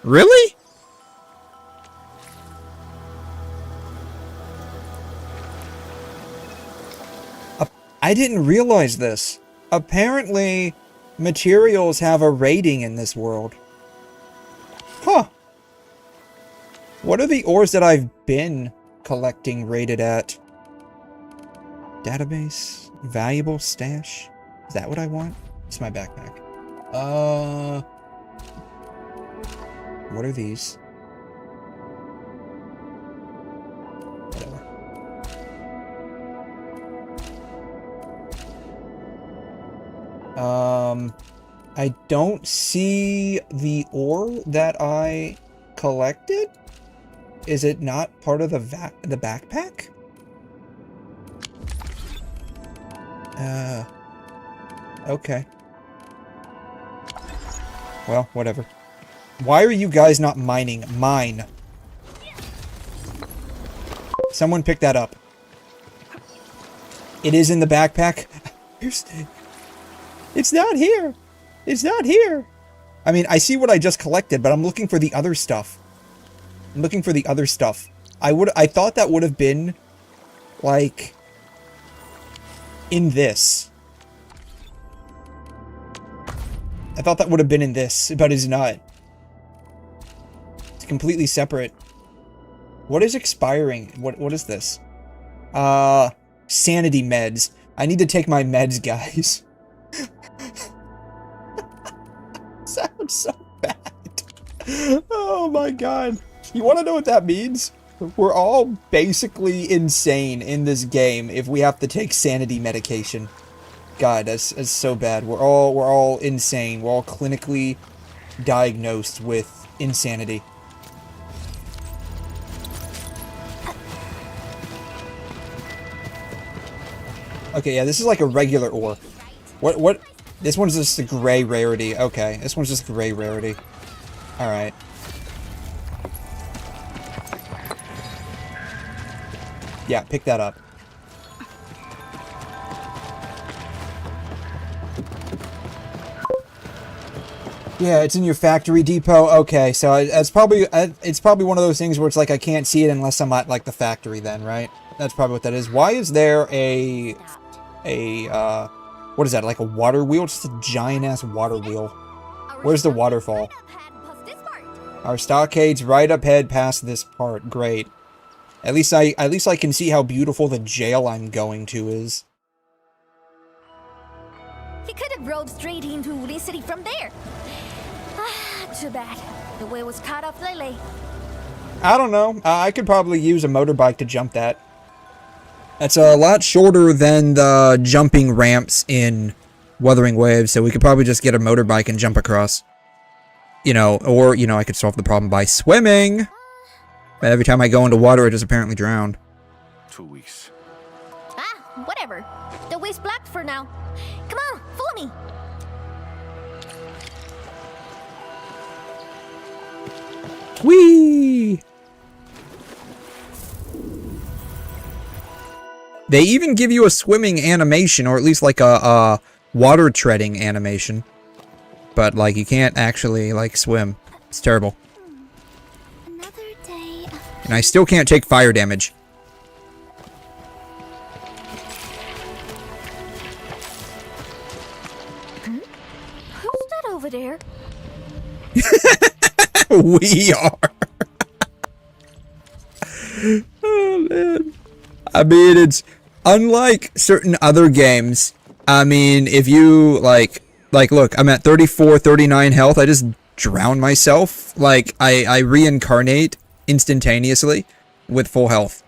Really? I didn't realize this. Apparently, materials have a rating in this world. Huh. What are the ores that I've been collecting rated at? Database? Valuable stash? Is that what I want? It's my backpack. What are these? Whatever. I don't see the ore that I collected. Is it not part of the backpack? Okay. Well, whatever. Why are you guys not mining? Mine. Someone pick that up. It is in the backpack. It's not here. It's not here. I mean, I see what I just collected, but I'm looking for the other stuff. I'm looking for the other stuff. I thought that would have been, like, in this. I thought that would have been in this, but it's not. It's completely separate. What is expiring? What is this? Sanity meds. I need to take my meds, guys. Sounds so bad. Oh my god. You want to know what that means? We're all basically insane in this game if we have to take sanity medication. God, that's so bad. We're all insane. We're all clinically diagnosed with insanity. Okay, yeah, this is like a regular ore. What? This one's just a gray rarity. Okay, this one's just gray rarity. Alright. Yeah, pick that up. Yeah, it's in your factory depot. Okay, so it's probably one of those things where it's like I can't see it unless I'm at like the factory then, right? That's probably what that is. Why is there a what is that, like a water wheel? It's just a giant-ass water wheel. Where's the waterfall? Our stockade's right up ahead past this part. Great. At least I can see how beautiful the jail I'm going to is. He could have rode straight into Uli City from there. Ah, too bad. The way was cut off lately. I don't know. I could probably use a motorbike to jump that. That's a lot shorter than the jumping ramps in Wuthering Waves, so we could probably just get a motorbike and jump across. You know, or, you know, I could solve the problem by swimming. But every time I go into water, I just apparently drown. 2 weeks. Ah, whatever. The way's blocked for now. Come on, follow me. Whee! They even give you a swimming animation, or at least like a water treading animation. But, like, you can't actually, like, swim. It's terrible. Another day. And I still can't take fire damage. Who's that over there? We are. Oh, man. I mean, it's unlike certain other games. I mean, if you, like, look, I'm at 34, 39 health. I just drown myself. Like, I reincarnate instantaneously with full health.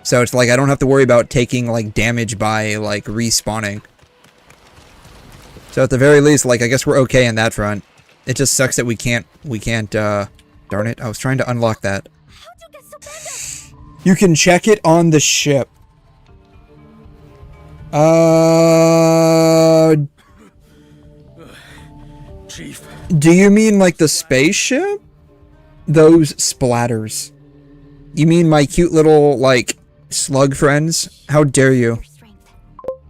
So it's like I don't have to worry about taking, like, damage by, like, respawning. So at the very least, like, I guess we're okay on that front. It just sucks that we can't, darn it, I was trying to unlock that. You can check it on the ship. Chief. Do you mean like the spaceship? Those splatters. You mean my cute little, like, slug friends? How dare you?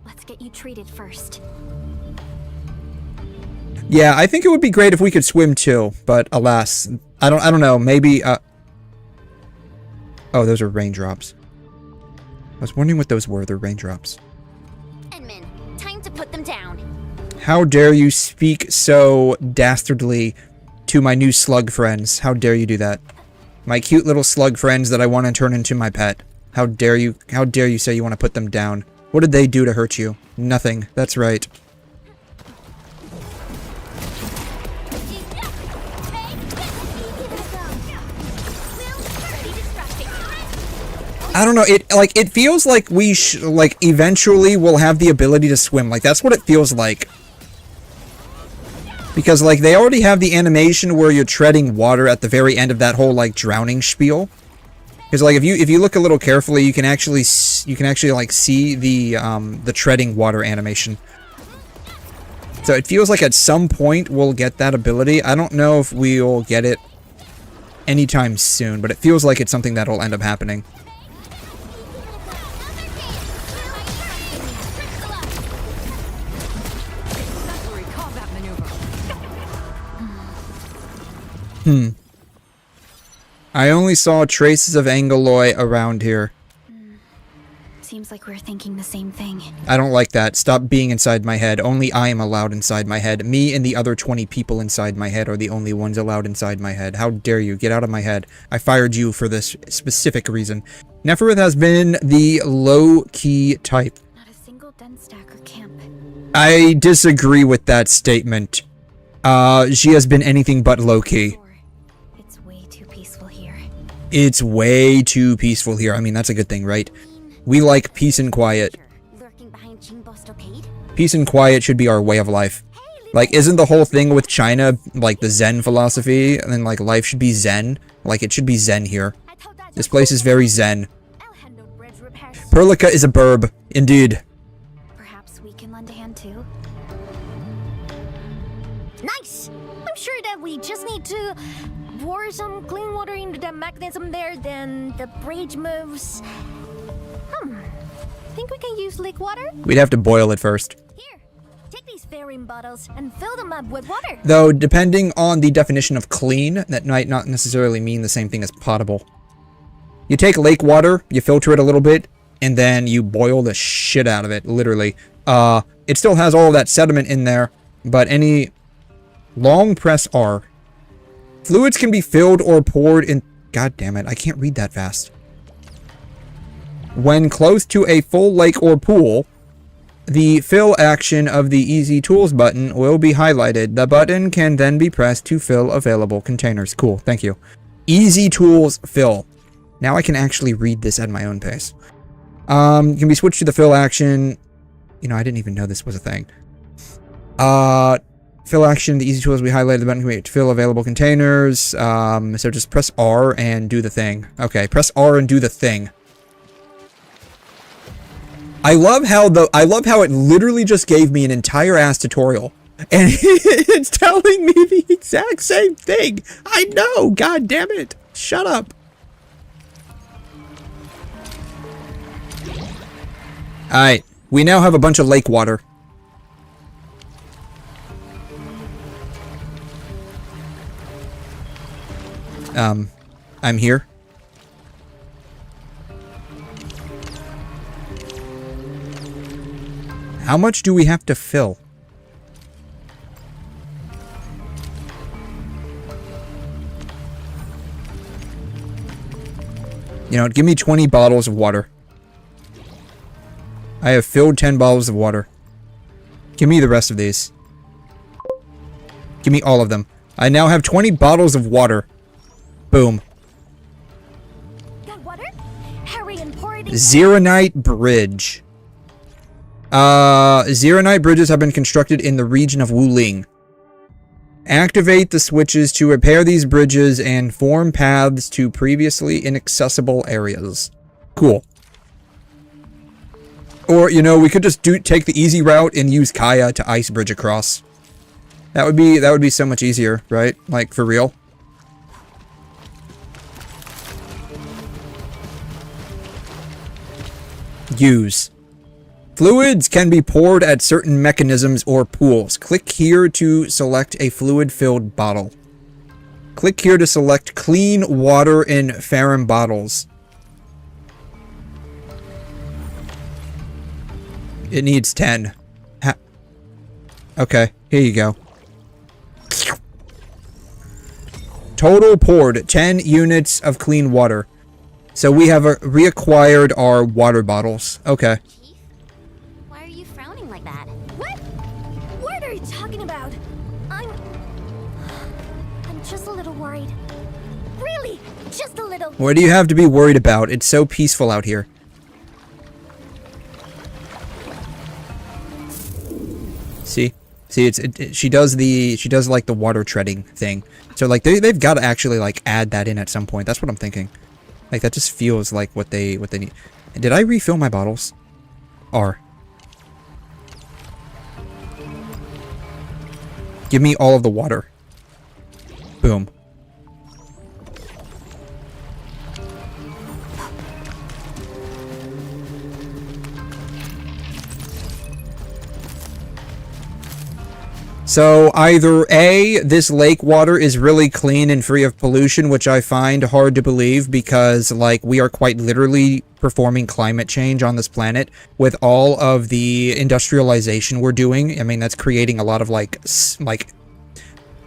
Let's get you treated first. Yeah, I think it would be great if we could swim too, but alas, I don't know, maybe, oh, those are raindrops. I was wondering what those were, they're raindrops. Edmund, time to put them down. How dare you speak so dastardly to my new slug friends? How dare you do that? My cute little slug friends that I want to turn into my pet. How dare you say you want to put them down? What did they do to hurt you? Nothing, that's right. I don't know, it feels like we eventually will have the ability to swim. Like, that's what it feels like. Because, like, they already have the animation where you're treading water at the very end of that whole, like, drowning spiel. Because, like, if you look a little carefully, you can actually like see the treading water animation. So it feels like at some point we'll get that ability. I don't know if we'll get it anytime soon, but it feels like it's something that'll end up happening. I only saw traces of 𝘬𝘬𝘦 around here. Seems like we're thinking the same thing. I don't like that. Stop being inside my head. Only I am allowed inside my head. Me and the other 20 people inside my head are the only ones allowed inside my head. How dare you? Get out of my head. I fired you for this specific reason. Nefereth has been the low-key type. Not a single den stack or camp. I disagree with that statement. She has been anything but low-key. It's way too peaceful here. It's way too peaceful here. I mean, that's a good thing, right? We like peace and quiet. Lurking behind 𝘮 stockade? Peace and quiet should be our way of life. Like, isn't the whole thing with China, like, the Zen philosophy? And then, like, life should be Zen? Like, it should be Zen here. This place is very Zen. 𝘬𝘮 is a burb. Indeed. Perhaps we can lend a hand too? Nice! I'm sure that we just need to pour some clean water into the mechanism there, then the bridge moves. Think we can use lake water? We'd have to boil it first. Here, take these fairing bottles and fill them up with water. Though, depending on the definition of clean, that might not necessarily mean the same thing as potable. You take lake water, you filter it a little bit, and then you boil the shit out of it, literally. It still has all of that sediment in there, but any... Long press R. Fluids can be filled or poured in... God damn it, I can't read that fast. When close to a full lake or pool, the fill action of the Easy Tools button will be highlighted. The button can then be pressed to fill available containers. Cool, thank you. Easy Tools fill. Now I can actually read this at my own pace. Can be switched to the fill action. You know, I didn't even know this was a thing. Fill action, the Easy Tools will be highlighted. The button can be to fill available containers. So just press R and do the thing. Okay, press R and do the thing. I love how it literally just gave me an entire ass tutorial. And it's telling me the exact same thing. I know, god damn it. Shut up. Alright, we now have a bunch of lake water. I'm here. How much do we have to fill? You know, give me 20 bottles of water. I have filled 10 bottles of water. Give me the rest of these. Give me all of them. I now have 20 bottles of water. Boom. Got water? Hurry and pour it in. 𝘬𝘬𝘦 Bridge. 𝘬𝘬𝘦 bridges have been constructed in the region of Wuling. Activate the switches to repair these bridges and form paths to previously inaccessible areas. Cool. Or, you know, we could just take the easy route and use Kaya to ice bridge across. That would be so much easier, right? Like, for real. Use. Fluids can be poured at certain mechanisms or pools. Click here to select a fluid-filled bottle. Click here to select clean water in 𝘬𝘬𝘕 bottles. It needs 10. Okay, here you go. Total poured 10 units of clean water. So we have reacquired our water bottles. Okay. Why are you frowning like that? What? What are you talking about? I'm just a little worried. Really, just a little. What do you have to be worried about? It's so peaceful out here. See? See, she does like the water treading thing. So like they've got to actually like add that in at some point. That's what I'm thinking. Like that just feels like what they need. And did I refill my bottles? R. Give me all of the water. Boom. So either A, this lake water is really clean and free of pollution, which I find hard to believe because like we are quite literally performing climate change on this planet with all of the industrialization we're doing. I mean, that's creating a lot of like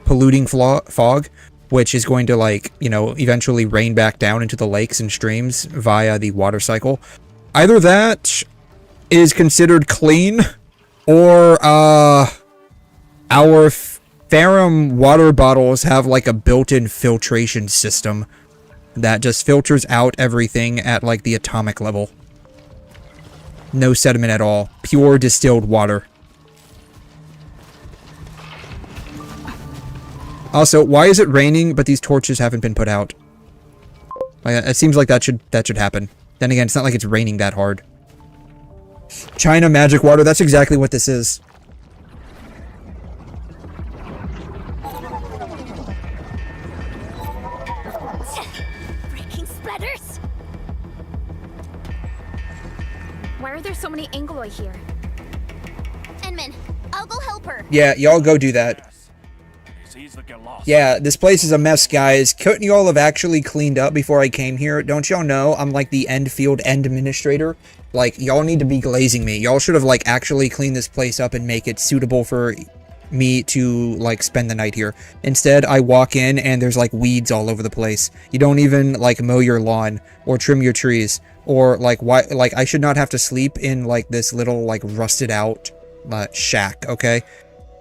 polluting fog, which is going to like, you know, eventually rain back down into the lakes and streams via the water cycle. Either that is considered clean or our 𝘬𝘬𝘕 water bottles have like a built-in filtration system that just filters out everything at like the atomic level. No sediment at all. Pure distilled water. Also, why is it raining but these torches haven't been put out? Like, it seems like that should happen. Then again, it's not like it's raining that hard. China magic water, that's exactly what this is. Why are there so many Angloy here? Enman, I'll go help her. Yeah, y'all go do that. Yeah, this place is a mess, guys. Couldn't y'all have actually cleaned up before I came here? Don't y'all know I'm like the endfield end administrator? Like, y'all need to be glazing me. Y'all should have like actually cleaned this place up and make it suitable for me to like spend the night here. Instead, I walk in and there's like weeds all over the place. You don't even like mow your lawn or trim your trees. Or like why? Like I should not have to sleep in like this little like rusted out shack. Okay,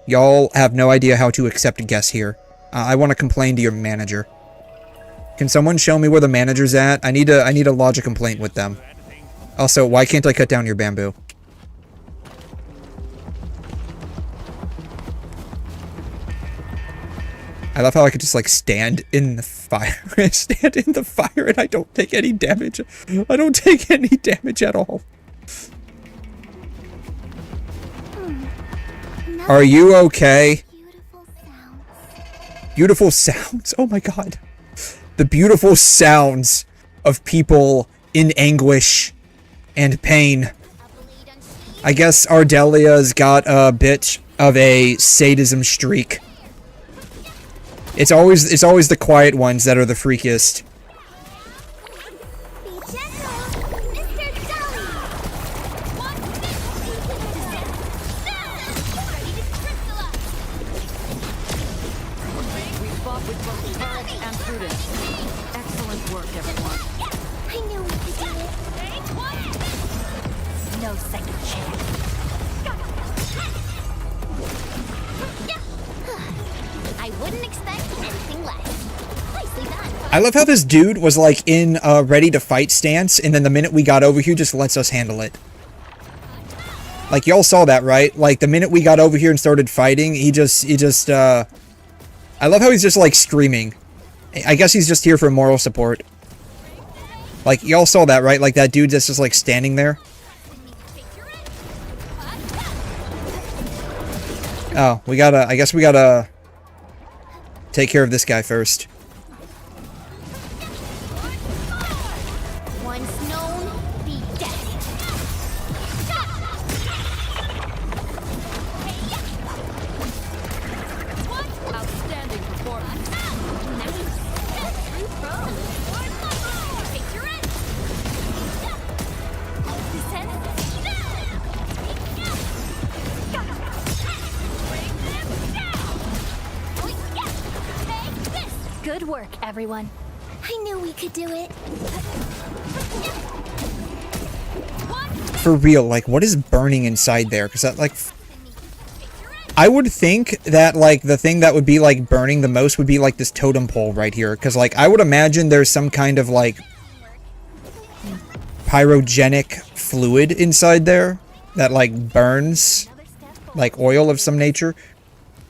y'all have no idea how to accept guests here. I want to complain to your manager. Can someone show me where the manager's at? I need to lodge a complaint with them. Also, why can't I cut down your bamboo? I love how I could just like stand in the fire. Stand in the fire and I don't take any damage. I don't take any damage at all. Are you okay? Beautiful sounds. Oh my god. The beautiful sounds of people in anguish and pain. I guess Ardelia's got a bit of a sadism streak. It's always the quiet ones that are the freakiest. Excellent work, everyone. I knew we could do it. No second I wouldn't expect anything less. Nicely done. I love how this dude was like in a ready to fight stance, and then the minute we got over here just lets us handle it. Like, y'all saw that, right? Like, the minute we got over here and started fighting, he just, I love how he's just, like, screaming. I guess he's just here for moral support. Like, y'all saw that, right? Like, that dude that's just, like, standing there. Oh, I guess we gotta take care of this guy first. Once known, be dead. Outstanding performance. Good work, everyone. I knew we could do it. For real, like, what is burning inside there? Because that, like... I would think that, like, the thing that would be, like, burning the most would be, like, this totem pole right here. Because, like, I would imagine there's some kind of, like... pyrogenic fluid inside there that, like, burns. Like, oil of some nature.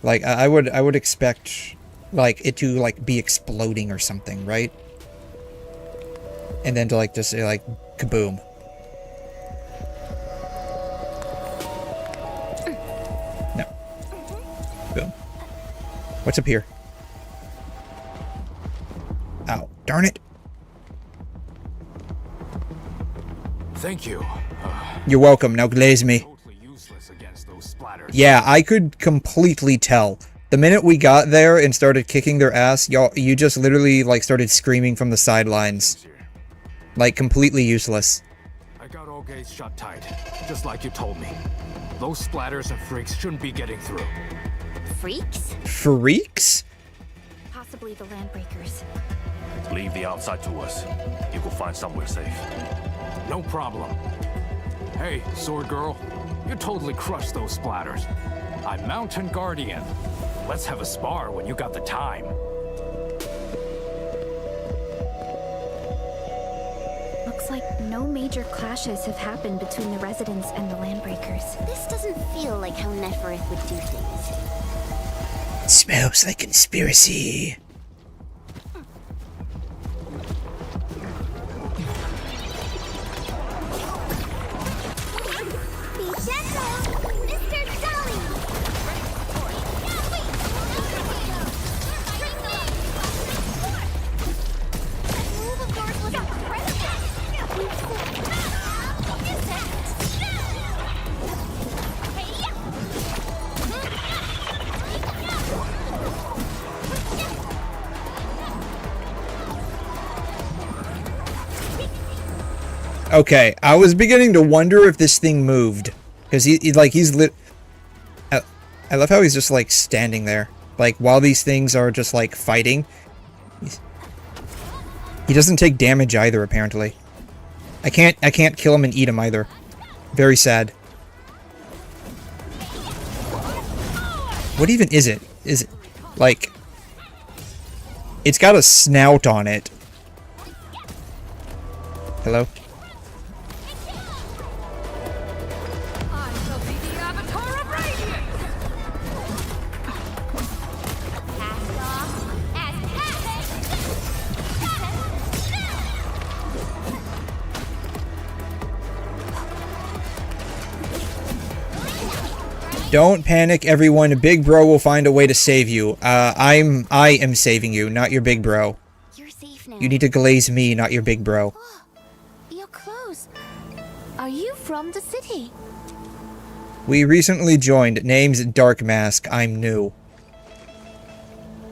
Like, I would expect... like, it to, like, be exploding or something, right? And then to, like, just say, like, kaboom. No. Boom. What's up here? Ow. Darn it. Thank you. You're welcome. Now glaze me. Totally useless against those splatters. Yeah, I could completely tell. The minute we got there and started kicking their ass, you just literally, like, started screaming from the sidelines. Like, completely useless. I got all gates shut tight, just like you told me. Those splatters and freaks shouldn't be getting through. Freaks? Freaks? Possibly the Landbreakers. Leave the outside to us. You will find somewhere safe. No problem. Hey, sword girl, you totally crushed those splatters. I'm Mountain Guardian. Let's have a spar when you got the time. Looks like no major clashes have happened between the residents and the Landbreakers. This doesn't feel like how Nefereth would do things. Smells like conspiracy. Okay, I was beginning to wonder if this thing moved. Because he's lit... I love how he's just, like, standing there. Like, while these things are just, like, fighting. He doesn't take damage either, apparently. I can't kill him and eat him either. Very sad. What even is it? Is it, like... It's got a snout on it. Hello? Don't panic, everyone. Big Bro will find a way to save you. I am saving you, not your Big Bro. You're safe now. You need to glaze me, not your Big Bro. Oh, your clothes. Are you from the city? We recently joined. Name's Dark Mask. I'm new.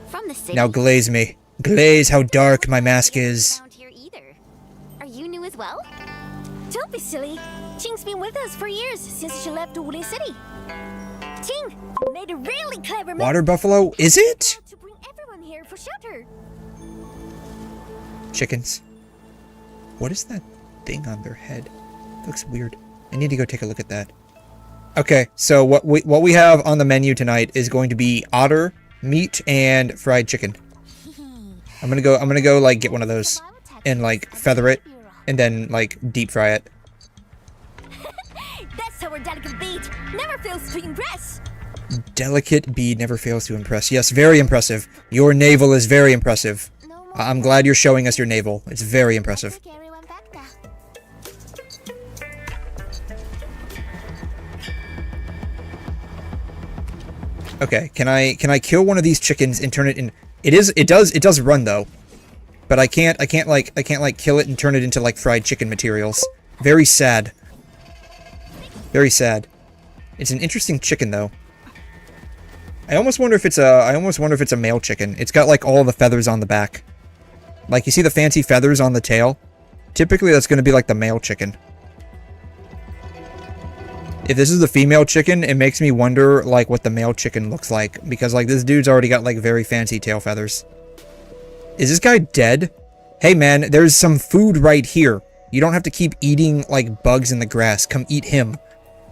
From the city. Now glaze me. Glaze how dark my mask is. Around here either. Are you new as well? Don't be silly. Qing's been with us for years, since she left Wulin City. Qing made a really clever move Water buffalo? Is it? to bring everyone here for shelter. Chickens. What is that thing on their head? Looks weird. I need to go take a look at that. Okay, so what we have on the menu tonight is going to be otter, meat, and fried chicken. I'm gonna go like get one of those and like feather it and then like deep fry it. That's our delicate beat. Never fails to impress. Delicate bead never fails to impress. Yes, very impressive. Your navel is very impressive. I'm glad you're showing us your navel. It's very impressive. Okay, can I kill one of these chickens and turn it in? It does run though, but I can't kill it and turn it into like fried chicken materials. Very sad. Very sad. It's an interesting chicken though. I almost wonder if it's a male chicken. It's got like all the feathers on the back. Like you see the fancy feathers on the tail? Typically that's going to be like the male chicken. If this is the female chicken, it makes me wonder like what the male chicken looks like, because like this dude's already got like very fancy tail feathers. Is this guy dead? Hey man, there's some food right here. You don't have to keep eating like bugs in the grass. Come eat him.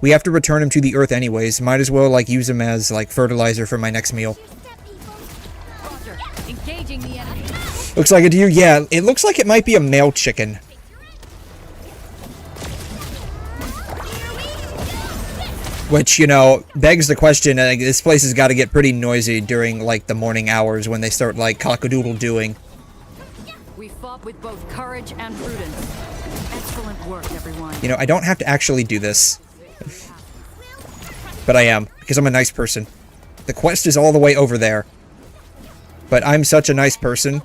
We have to return him to the earth anyways. Might as well like use him as like fertilizer for my next meal. Looks like a deer. Yeah, it looks like it might be a male chicken. Which, you know, begs the question, this place has got to get pretty noisy during, like, the morning hours when they start, like, cock-a-doodle-doing. We fought with both courage and prudence. Excellent work, everyone. You know, I don't have to actually do this. But I am, because I'm a nice person. The quest is all the way over there. But I'm such a nice person.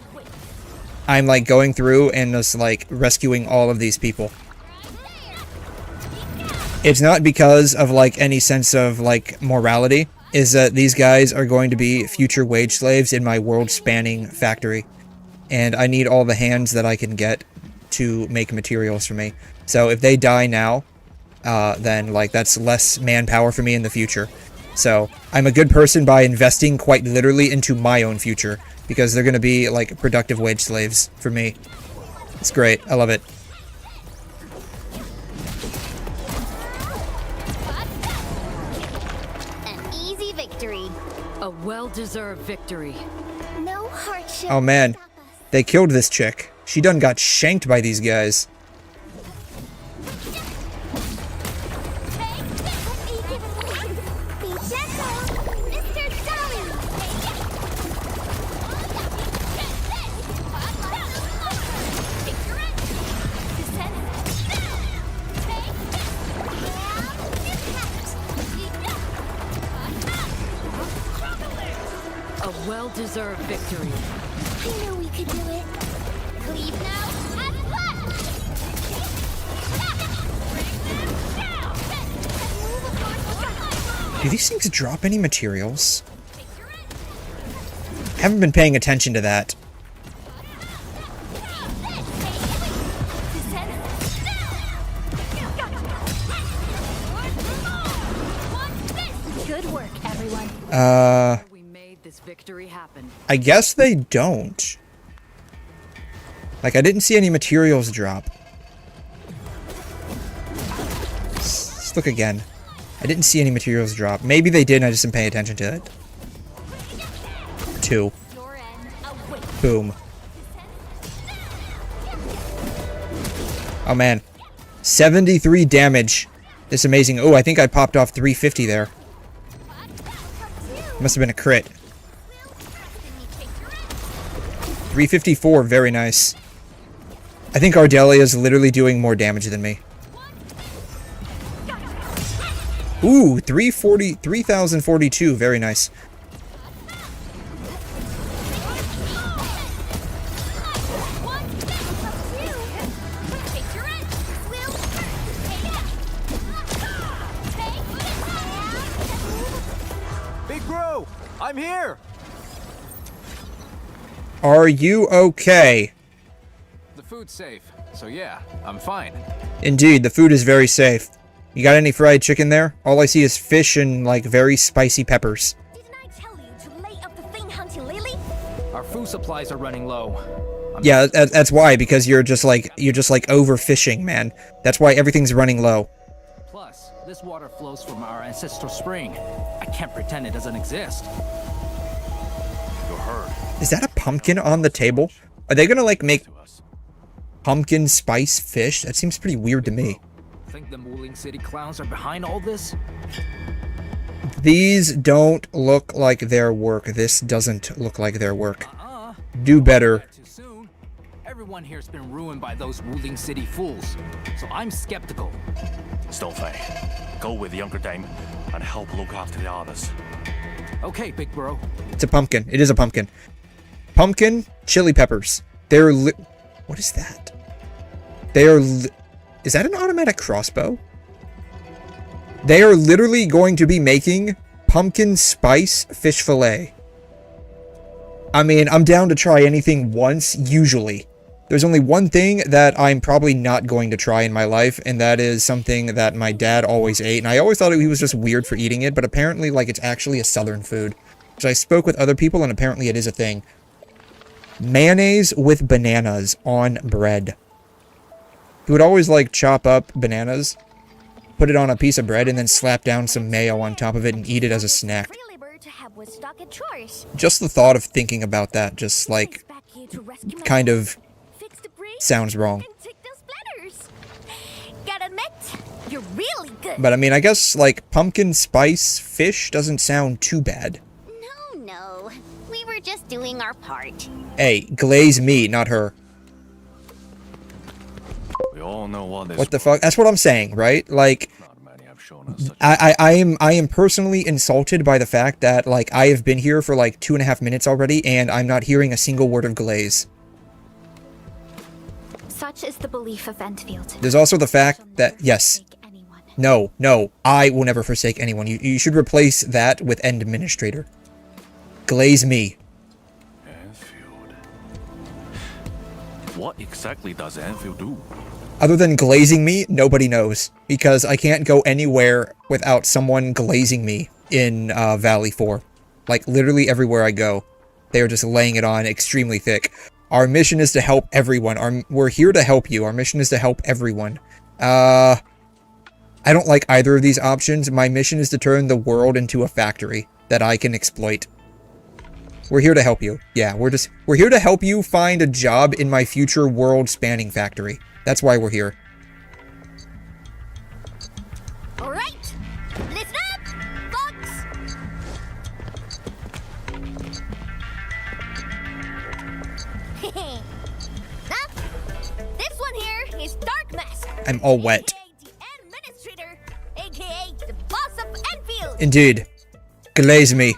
I'm, like, going through and just, like, rescuing all of these people. It's not because of, like, any sense of, like, morality. Is that these guys are going to be future wage slaves in my world-spanning factory. And I need all the hands that I can get to make materials for me. So if they die now, then, like, that's less manpower for me in the future. So I'm a good person by investing quite literally into my own future. Because they're going to be, like, productive wage slaves for me. It's great. I love it. A well-deserved victory. No hardship. Oh man, they killed this chick. She done got shanked by these guys. A well-deserved victory. I knew we could do it. Leave now and Do these things drop any materials? I haven't been paying attention to that. Good work, everyone. We made this victory happen. I guess they don't. Like, I didn't see any materials drop. Let's look again. I didn't see any materials drop. Maybe they did and I just didn't pay attention to it. 2. Boom. Oh man. 73 damage. This is amazing. Oh, I think I popped off 350 there. Must have been a crit. 354, very nice. I think 𝘬𝘩𝘦𝘺 is literally doing more damage than me. Ooh, 3042, very nice. Big Bro, I'm here. Are you okay? The food's safe, so yeah, I'm fine. Indeed, the food is very safe. You got any fried chicken there? All I see is fish and, like, very spicy peppers. Didn't I tell you to lay up the thing hunting Lily? Our food supplies are running low. Yeah, that's why, because you're just like overfishing, man. That's why everything's running low. Plus, this water flows from our ancestral spring. I can't pretend it doesn't exist. You're heard. Is that a pumpkin on the table? Are they gonna, like, make pumpkin spice fish? That seems pretty weird to me. Think the Moving City clowns are behind all this? These don't look like their work. This doesn't look like their work. Do better. Too soon. Everyone here's been ruined by those Moving City fools, so I'm skeptical. Stonefang, go with the younger dame and help look after the others. Okay, big bro. It's a pumpkin. It is a pumpkin. Pumpkin chili peppers. They're what is that? They are is that an automatic crossbow? They are literally going to be making pumpkin spice fish fillet. I mean, I'm down to try anything once, usually. There's only one thing that I'm probably not going to try in my life, and that is something that my dad always ate, and I always thought he was just weird for eating it, but apparently, like, it's actually a southern food. So I spoke with other people, and apparently it is a thing. Mayonnaise with bananas on bread. He would always, like, chop up bananas, put it on a piece of bread, and then slap down some mayo on top of it and eat it as a snack. Just the thought of thinking about that just, like, kind of sounds wrong. You're really good. But I mean, I guess, like, pumpkin spice fish doesn't sound too bad. No. We were just doing our part. Hey, glaze me, not her. We all know what the fuck? That's what I'm saying, right? Like, I am personally insulted by the fact that, like, I have been here for like 2.5 minutes already, and I'm not hearing a single word of glaze. Such is the belief of Endfield. There's also the fact that, yes, no, I will never forsake anyone. You should replace that with End Administrator. Glaze me. Endfield. What exactly does Endfield do? Other than glazing me, nobody knows. Because I can't go anywhere without someone glazing me in Valley 4. Like, literally everywhere I go, they are just laying it on extremely thick. Our mission is to help everyone. We're here to help you. Our mission is to help everyone. I don't like either of these options. My mission is to turn the world into a factory that I can exploit. We're here to help you. Yeah, we're here to help you find a job in my future world-spanning factory. That's why we're here. All right, listen up, folks. This one here is Dark Mask. I'm all wet. The Administrator, aka the boss of Endfield. Indeed. Glaze me.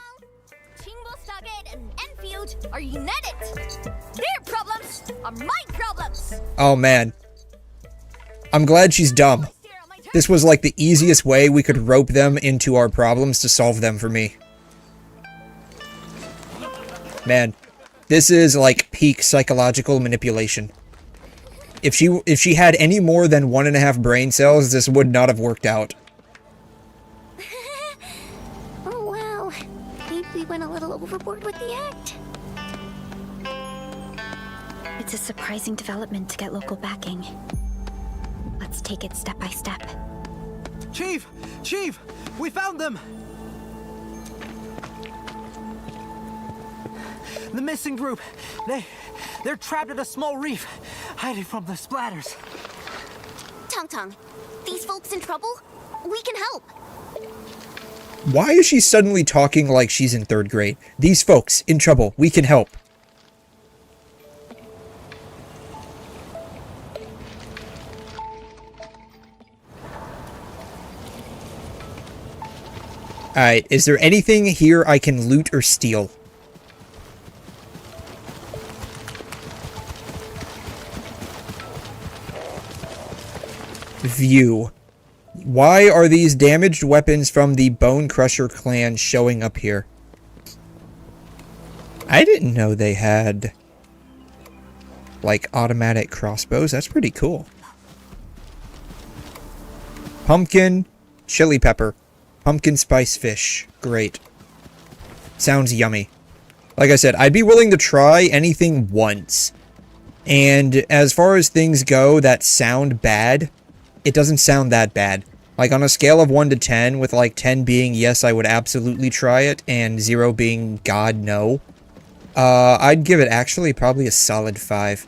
𝘐'𝘮 and Endfield are united. Their problems are my problems. Oh man. I'm glad she's dumb. This was like the easiest way we could rope them into our problems to solve them for me. Man, this is like peak psychological manipulation. If she had any more than 1.5 brain cells, this would not have worked out. Oh wow, maybe we went a little overboard with the act. It's a surprising development to get local backing. Let's take it step by step. Chief! Chief! We found them! The missing group. They're trapped at a small reef, hiding from the splatters. Tong, these folks in trouble? We can help. Why is she suddenly talking like she's in 3rd grade? These folks in trouble. We can help. Alright, is there anything here I can loot or steal? View. Why are these damaged weapons from the Bone Crusher clan showing up here? I didn't know they had, like, automatic crossbows. That's pretty cool. Pumpkin, chili pepper. Pumpkin spice fish. Great. Sounds yummy. Like I said, I'd be willing to try anything once. And as far as things go that sound bad, it doesn't sound that bad. Like, on a scale of 1 to 10, with, like, 10 being, yes, I would absolutely try it, and 0 being, God, no. I'd give it, actually, probably a solid 5.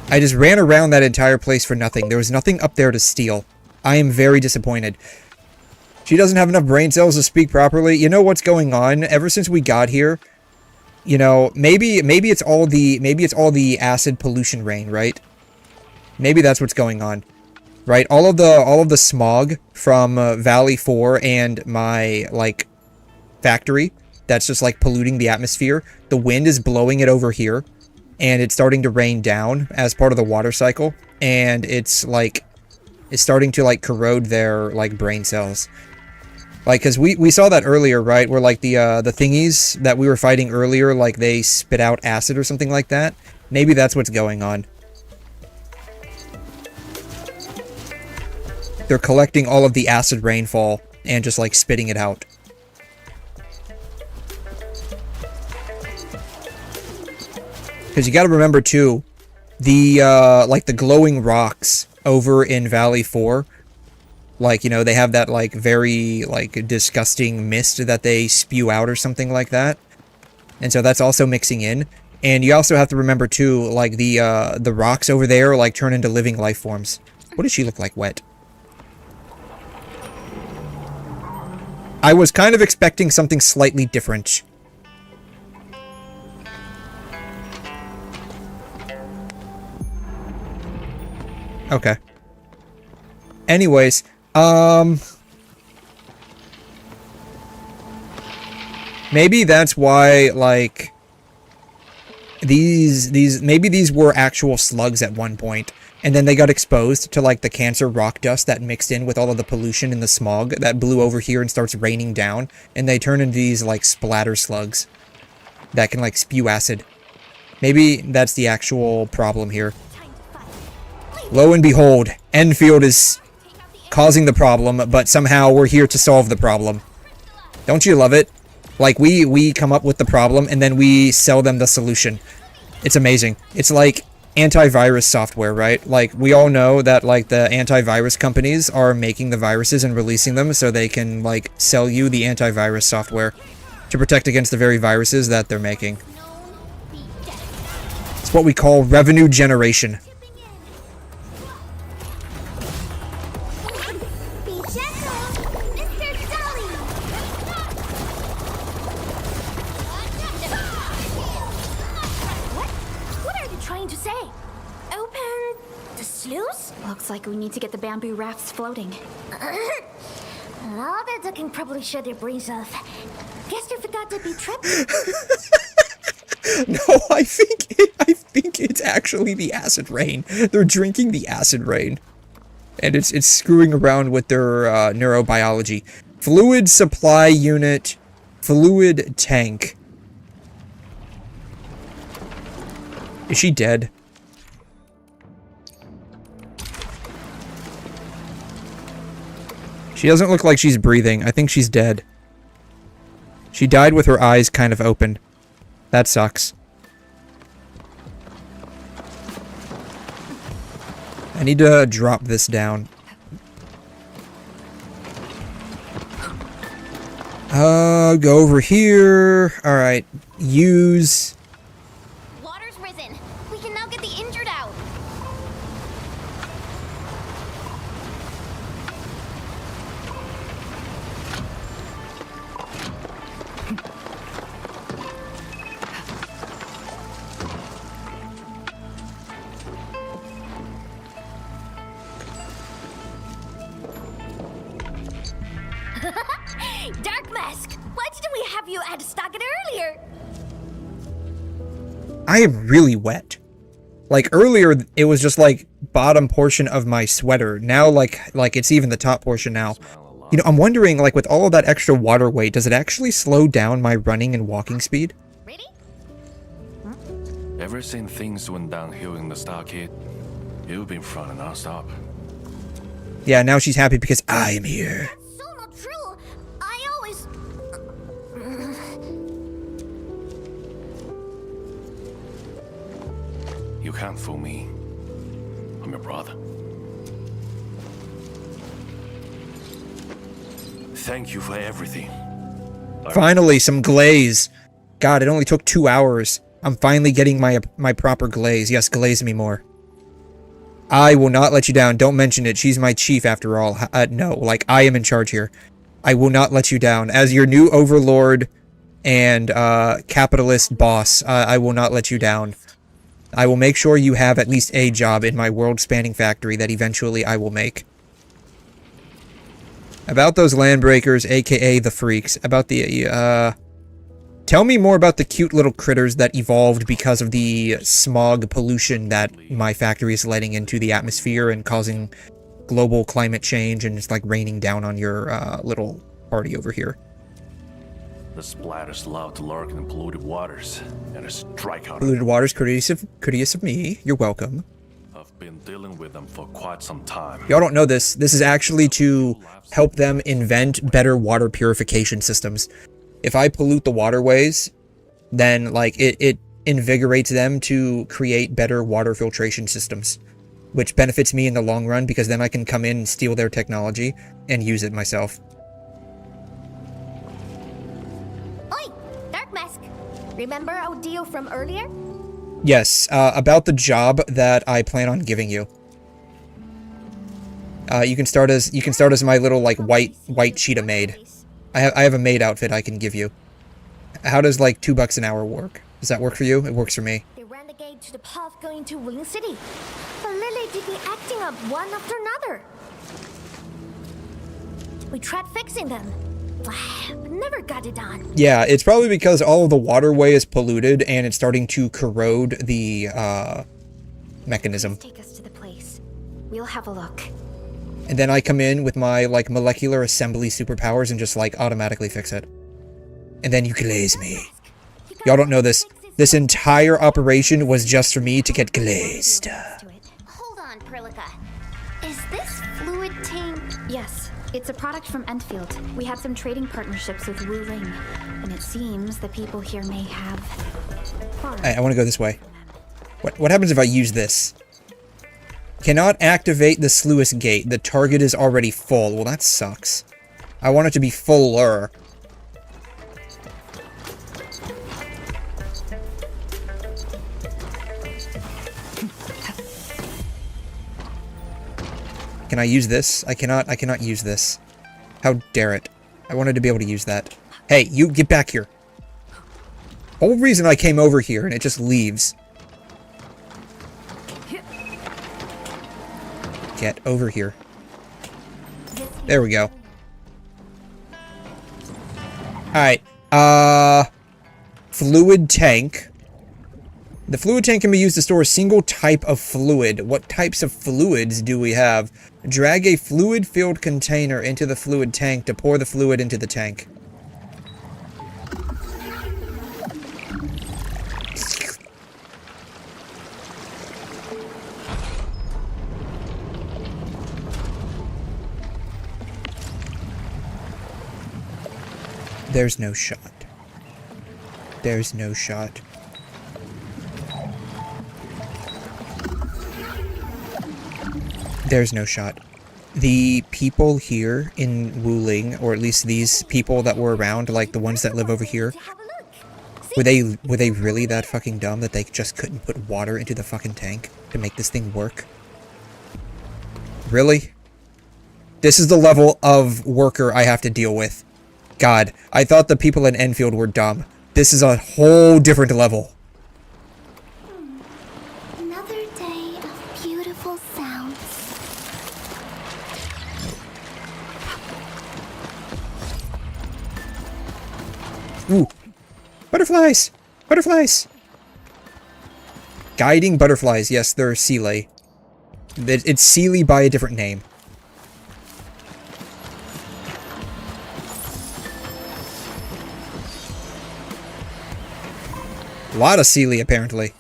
I just ran around that entire place for nothing. There was nothing up there to steal. I am very disappointed. She doesn't have enough brain cells to speak properly. You know what's going on? Ever since we got here, you know, maybe it's all the acid pollution rain, right? Maybe that's what's going on, right? All of the smog from Valley 4 and my like factory that's just like polluting the atmosphere. The wind is blowing it over here, and it's starting to rain down as part of the water cycle, and it's starting to like corrode their like brain cells. Like, because we saw that earlier, right? Where, like, the thingies that we were fighting earlier, like, they spit out acid or something like that. Maybe that's what's going on. They're collecting all of the acid rainfall and just, like, spitting it out. Because you gotta remember, too, the, like, the glowing rocks over in Valley 4... Like, you know, they have that, like, very, like, disgusting mist that they spew out or something like that. And so that's also mixing in. And you also have to remember, too, like, the rocks over there, like, turn into living life forms. What does she look like wet? I was kind of expecting something slightly different. Okay. Anyways... maybe that's why, like, maybe these were actual slugs at one point, and then they got exposed to, like, the cancer rock dust that mixed in with all of the pollution and the smog that blew over here and starts raining down, and they turn into these, like, splatter slugs that can, like, spew acid. Maybe that's the actual problem here. Lo and behold, Endfield is causing the problem, but somehow we're here to solve the problem. Don't you love it? Like, we come up with the problem, and then we sell them the solution. It's amazing. It's like antivirus software, right? Like, we all know that, like, the antivirus companies are making the viruses and releasing them so they can, like, sell you the antivirus software to protect against the very viruses that they're making. It's what we call revenue generation. Looks like we need to get the bamboo rafts floating. All that can probably shut their brains off. Guess they forgot to be tripped. No, I think it's actually the acid rain. They're drinking the acid rain, and it's screwing around with their neurobiology. Fluid supply unit, fluid tank. Is she dead? She doesn't look like she's breathing. I think she's dead. She died with her eyes kind of open. That sucks. I need to drop this down. Go over here. Alright. Use... Water's risen. We can now get the injured out. Dark Mask, why didn't we have you add stock it earlier? I am really wet. Like, earlier, it was just, like, bottom portion of my sweater. Now, like it's even the top portion now. You know, I'm wondering, like, with all of that extra water weight, does it actually slow down my running and walking speed? Ready? Ever since things went downhill in the Stargate, you've been front and non-stop. Yeah, now she's happy because I am here. So not true. I always... You can't fool me. I'm your brother. Thank you for everything. Finally, some glaze. God, it only took 2 hours. I'm finally getting my proper glaze. Yes, glaze me more. I will not let you down. Don't mention it. She's my chief after all. No, like, I am in charge here. I will not let you down. As your new overlord and capitalist boss, I will not let you down. I will make sure you have at least a job in my world-spanning factory that eventually I will make. About those landbreakers, aka the freaks, about the, tell me more about the cute little critters that evolved because of the smog pollution that my factory is letting into the atmosphere and causing global climate change, and it's like raining down on your little party over here. The splatters love to lurk in polluted waters, and a strikeout. Polluted waters, courteous of me. You're welcome. I've been dealing with them for quite some time. Y'all don't know this. This is actually to help them invent better water purification systems. If I pollute the waterways, then like it invigorates them to create better water filtration systems, which benefits me in the long run because then I can come in and steal their technology and use it myself. Oi, Dark Mask. Remember our deal from earlier? Yes, about the job that I plan on giving you. You can start as my little like white cheetah maid. I have a maid outfit I can give you. How does like $2 an hour work? Does that work for you? It works for me. They renegade to the path going to Wing City. But Lily did be acting up one after another. We tried fixing them, but never got it done. Yeah, it's probably because all of the waterway is polluted and it's starting to corrode the mechanism. Take us to the place. We'll have a look. And then I come in with my like molecular assembly superpowers and just like automatically fix it. And then you glaze me. Y'all don't know this. This entire operation was just for me to get glazed. Hold on, fr+Leaks. Is this fluid tank? Yes, it's a product from Endfield. We have some trading partnerships with WuLing, and it seems the people here may have... I want to go this way. What happens if I use this? Cannot activate the sluice gate. The target is already full. Well, that sucks. I want it to be fuller. Can I use this? I cannot use this. How dare it. I wanted to be able to use that. Hey, you get back here. Whole reason I came over here and it just leaves. Get over here. There we go. Alright. Fluid tank. The fluid tank can be used to store a single type of fluid. What types of fluids do we have? Drag a fluid-filled container into the fluid tank to pour the fluid into the tank. There's no shot. There's no shot. There's no shot. The people here in WuLing, or at least these people that were around, like the ones that live over here, were they really that fucking dumb that they just couldn't put water into the fucking tank to make this thing work? Really? This is the level of worker I have to deal with. God, I thought the people in Enfield were dumb. This is a whole different level. Another day of beautiful sounds. Ooh. Butterflies! Butterflies! Guiding butterflies. Yes, they're 𝘬𝘬𝘬. It's 𝘬𝘬𝘬 by a different name. A lot of 𝘬𝘬𝘬, apparently.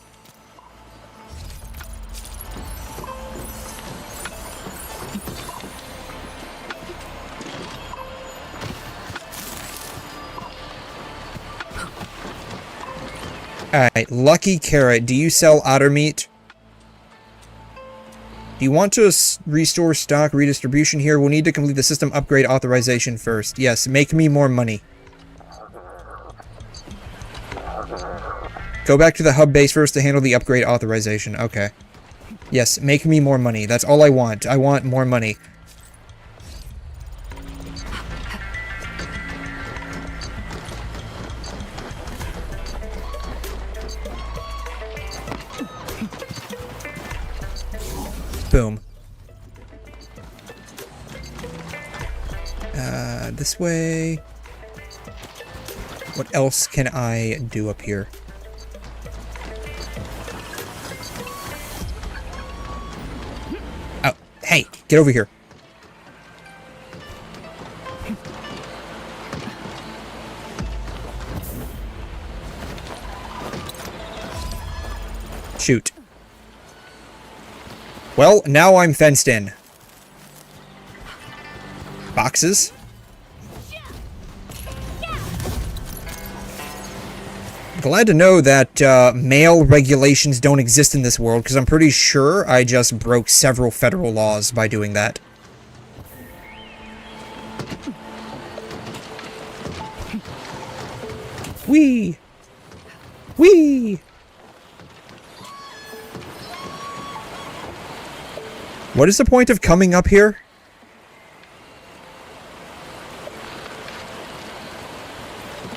Alright, Lucky Carrot, do you sell otter meat? Do you want to restore stock redistribution here? We'll need to complete the system upgrade authorization first. Yes, make me more money. Go back to the hub base first to handle the upgrade authorization. Okay. Yes, make me more money. That's all I want. I want more money. Boom. This way. What else can I do up here? Oh, hey, get over here. Shoot. Well, now I'm fenced in. Boxes. Glad to know that mail regulations don't exist in this world, because I'm pretty sure I just broke several federal laws by doing that. Whee! Whee! What is the point of coming up here?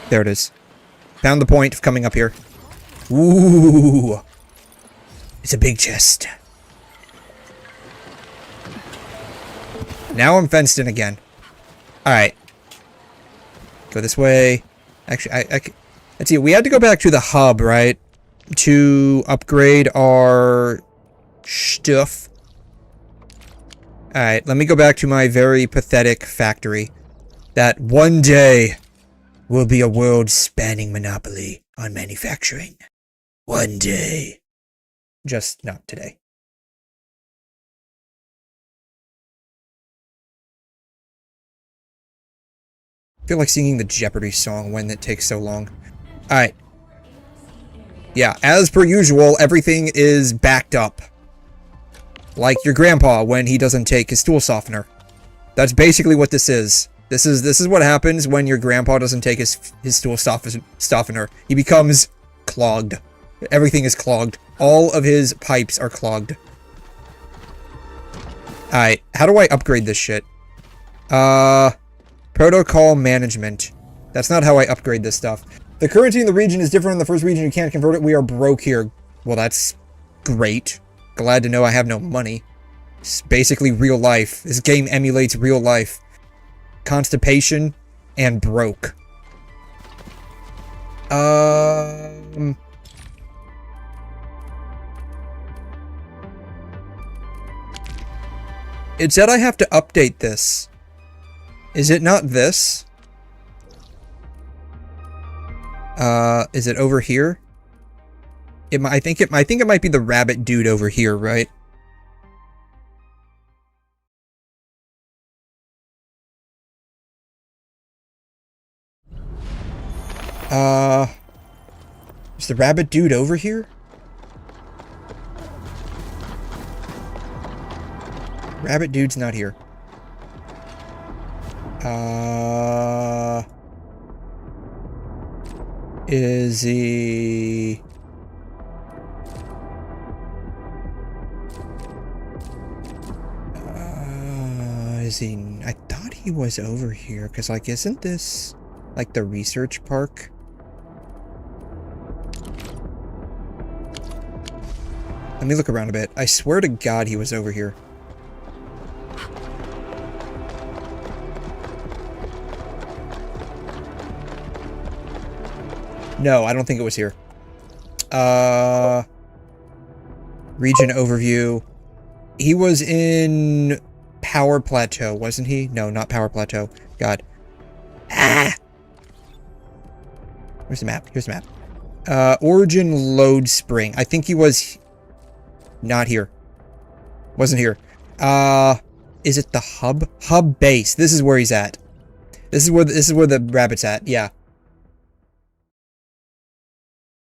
There it is. Found the point of coming up here. Ooh. It's a big chest. Now I'm fenced in again. Alright. Go this way. Actually, let's see. We had to go back to the hub, right? To upgrade our stuff. Alright, let me go back to my very pathetic factory. That one day will be a world-spanning monopoly on manufacturing. One day. Just not today. I feel like singing the Jeopardy song when it takes so long. Alright. Yeah, as per usual, everything is backed up. Like your grandpa when he doesn't take his stool softener. That's basically what this is. This is what happens when your grandpa doesn't take his stool softener. He becomes clogged. Everything is clogged. All of his pipes are clogged. Alright, how do I upgrade this shit? Protocol management. That's not how I upgrade this stuff. The currency in the region is different in the first region. You can't convert it. We are broke here. Well, that's great. Glad to know I have no money. It's basically real life. This game emulates real life. Constipation and broke. It said I have to update this. Is it not this? Is it over here? I think it might be the rabbit dude over here, right? Is the rabbit dude over here? Rabbit dude's not here. Is he... is he... I thought he was over here, because, like, isn't this, like, the research park? Let me look around a bit. I swear to God he was over here. No, I don't think it was here. Region overview. He was in Power Plateau, wasn't he? No, not Power Plateau. God. Ah! Where's the map? Here's the map. Origin Load Spring. I think he was not here. Wasn't here. Is it the hub? Hub base. This is where he's at. This is where the rabbit's at. Yeah.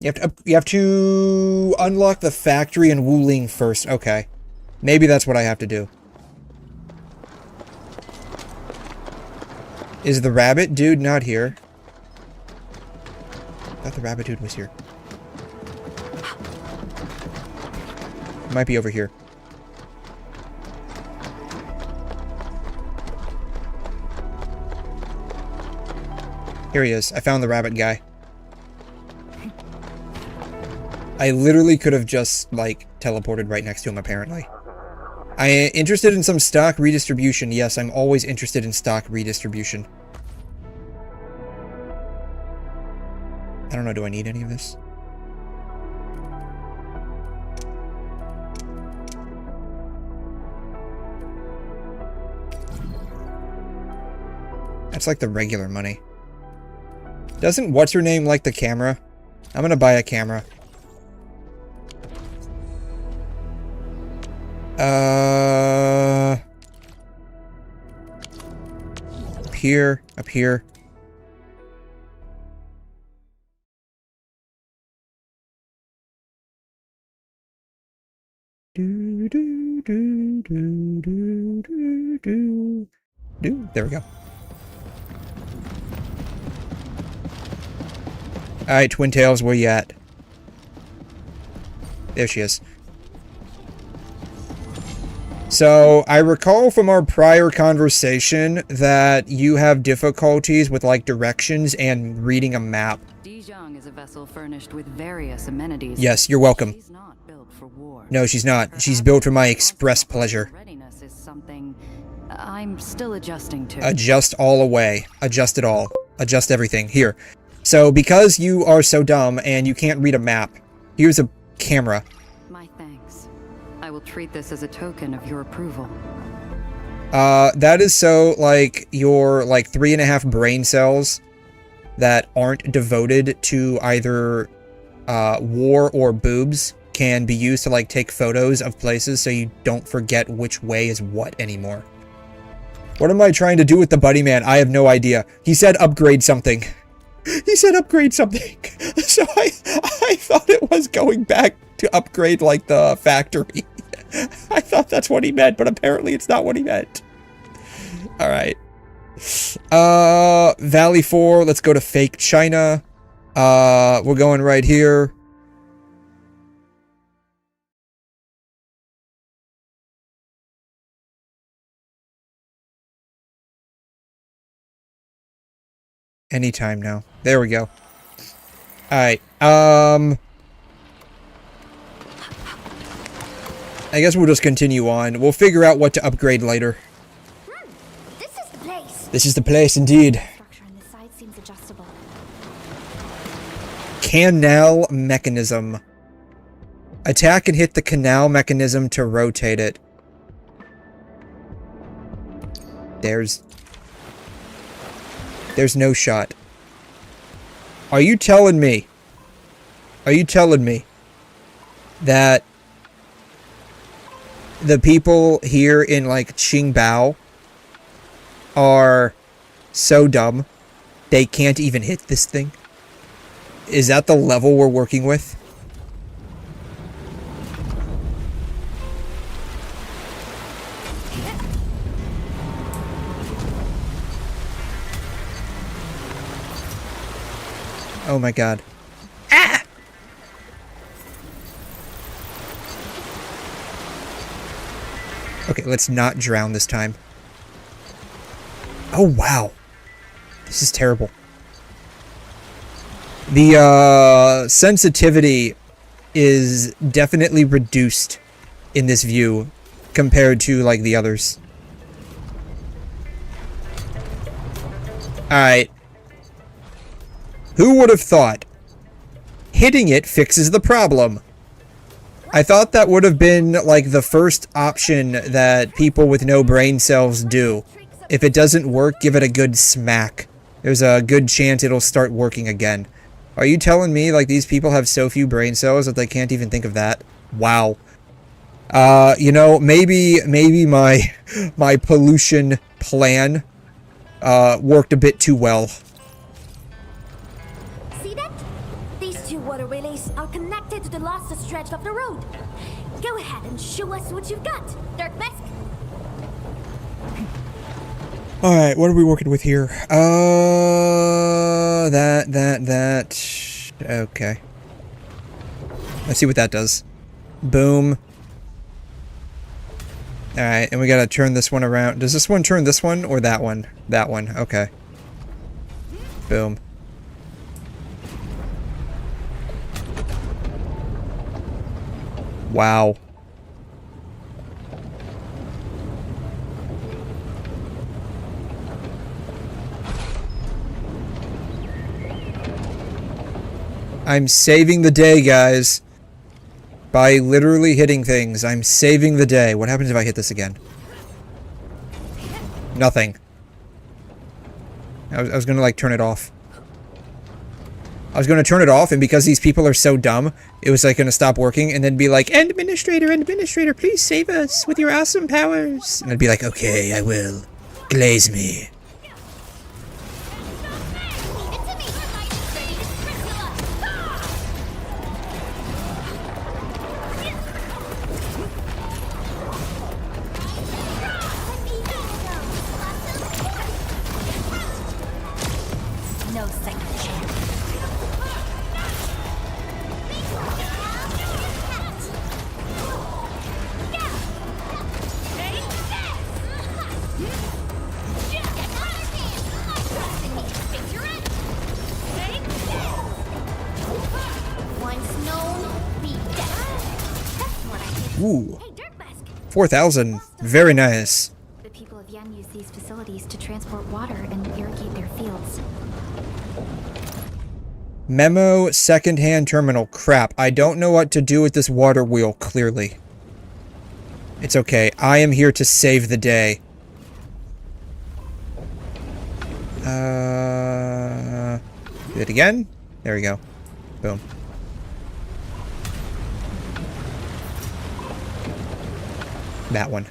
You have to unlock the factory in Wuling first. Okay. Maybe that's what I have to do. Is the rabbit dude not here? I thought the rabbit dude was here. Might be over here. Here he is. I found the rabbit guy. I literally could have just, like, teleported right next to him, apparently. I am interested in some stock redistribution. Yes, I'm always interested in stock redistribution. I don't know, do I need any of this? That's like the regular money. Doesn't what's-her-name like the camera? I'm gonna buy a camera. Up here, up here. Do, do, do, do, do, do, do, do. There we go. Alright, Twin Tails, where you at? There she is. So, I recall from our prior conversation that you have difficulties with, like, directions and reading a map. 𝘕𝘎 is a vessel furnished with various amenities. Yes, you're welcome. She's not built for war. No, she's not. She's built for my express pleasure. Readiness is something I'm still adjusting to. Adjust all away. Adjust it all. Adjust everything. Here. So, because you are so dumb and you can't read a map, here's a camera. My thanks. I will treat this as a token of your approval. That is so, like, your, like, 3.5 brain cells that aren't devoted to either, war or boobs can be used to, like, take photos of places so you don't forget which way is what anymore. What am I trying to do with the buddy man? I have no idea. He said upgrade something. He said upgrade something. So I thought it was going back to upgrade, like, the factory. I thought that's what he meant, but apparently it's not what he meant. Alright. Valley 4, let's go to fake China. We're going right here. Anytime now. There we go. Alright, I guess we'll just continue on. We'll figure out what to upgrade later. This is the place. This is the place, indeed. Structure on this side seems adjustable. Canal mechanism. Attack and hit the canal mechanism to rotate it. There's no shot. Are you telling me that the people here in, like, Qingdao are so dumb they can't even hit this thing? Is that the level we're working with? Oh my god. Ah! Okay, let's not drown this time. Oh wow. This is terrible. The sensitivity is definitely reduced in this view compared to, like, the others. Alright. Who would have thought hitting it fixes the problem? I thought that would have been, like, the first option that people with no brain cells do. If it doesn't work, give it a good smack. There's a good chance it'll start working again. Are you telling me, like, these people have so few brain cells that they can't even think of that? Wow. You know, maybe my pollution plan worked a bit too well. See that? These two water relays are connected to the last stretch of the road. Go ahead and show us what you've got, Dark Mask. Alright, what are we working with here? That. Okay. Let's see what that does. Boom. Alright, and we gotta turn this one around. Does this one turn this one or that one? That one, okay. Boom. Wow. I'm saving the day, guys. By literally hitting things. I'm saving the day. What happens if I hit this again? Nothing. I was gonna, like, turn it off. I was gonna turn it off, and because these people are so dumb, it was, like, gonna stop working, and then be like, Administrator, please save us with your awesome powers. And I'd be like, okay, I will. 𝘐'𝘮 𝘕𝘖𝘛. No second chance. Ooh. 4,000. Very nice. The people of Yen use these facilities to transport water and irrigate their fields. Memo secondhand terminal. Crap. I don't know what to do with this water wheel, clearly. It's okay. I am here to save the day. Do it again? There we go. Boom. That one.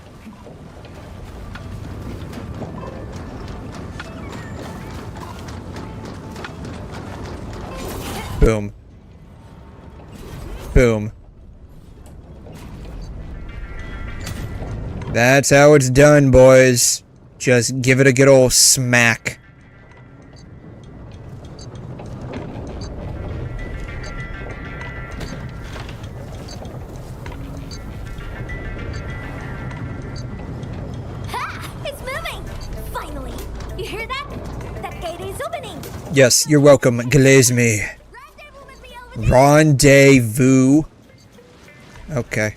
Boom. Boom. That's how it's done, boys. Just give it a good old smack. Yes, you're welcome, 𝘐'𝘮 𝘕𝘖𝘛. Rendezvous. Okay.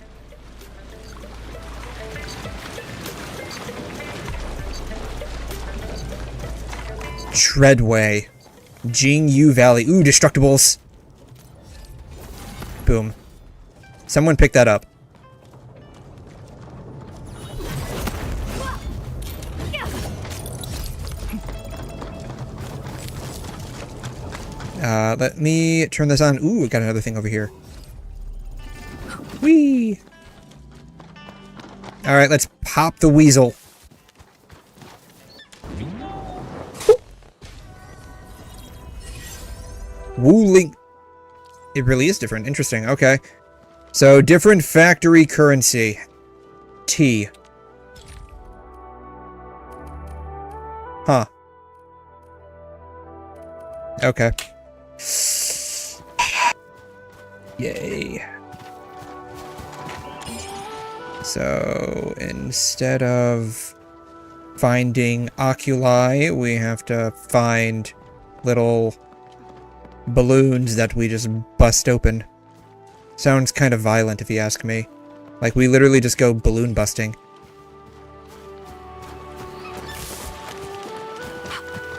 Treadway. Jingyu Valley. Ooh, destructibles. Boom. Someone pick that up. Let me turn this on. Ooh, we got another thing over here. Whee! Alright, let's pop the weasel. WuLink. It really is different. Interesting. Okay. So, different factory currency. T. Huh. Okay. Yay. So, instead of finding oculi, we have to find little balloons that we just bust open. Sounds kind of violent if you ask me. Like, we literally just go balloon busting.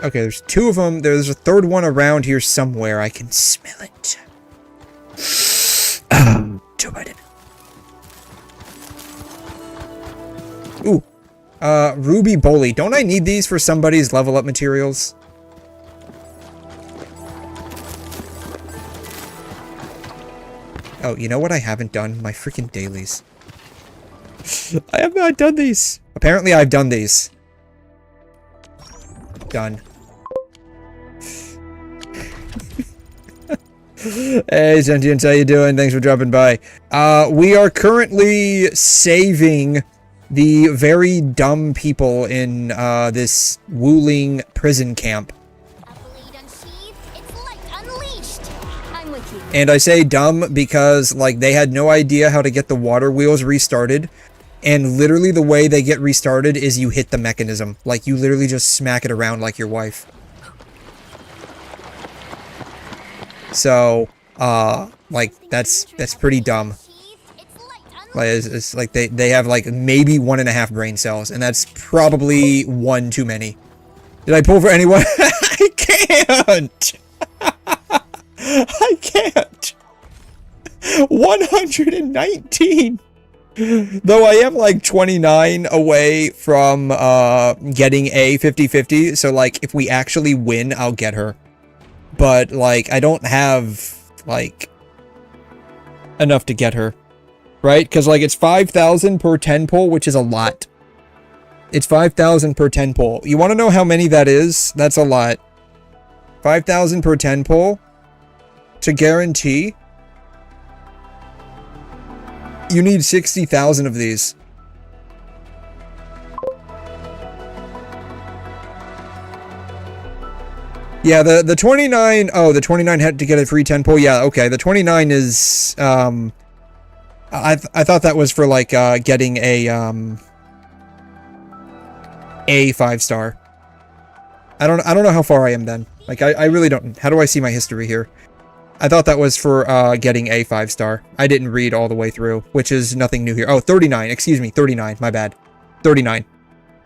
Okay, there's two of them. There's a third one around here somewhere. I can smell it. Joe Biden. Ooh. Ruby Bolly. Don't I need these for somebody's level up materials? Oh, you know what I haven't done? My freaking dailies. I have not done these. Apparently I've done these. Done. Hey, Sentience, how you doing? Thanks for dropping by. We are currently saving the very dumb people in this Wuling prison camp. And I say dumb because, like, they had no idea how to get the water wheels restarted. And literally the way they get restarted is you hit the mechanism. Like, you literally just smack it around like your wife. So, like, that's pretty dumb. Like, it's like they have, like, maybe 1.5 brain cells, and that's probably one too many. Did I pull for anyone? I can't! I can't! 119! Though I am like 29 away from getting a 50-50, so like if we actually win, I'll get her. But like I don't have like enough to get her, right? Because like it's 5,000 per 10 pull, which is a lot. It's 5,000 per 10 pull. You want to know how many that is? That's a lot. 5,000 per 10 pull to guarantee. You need 60,000 of these. Yeah, the 29, oh, the 29 had to get a free 10 pull. Yeah, okay. The 29 is, I thought that was for like, getting a 5-star. I don't know how far I am then. Like, I really don't, how do I see my history here? I thought that was for getting a 5-star. I didn't read all the way through, which is nothing new here. Oh, 39. Excuse me. 39. My bad. 39.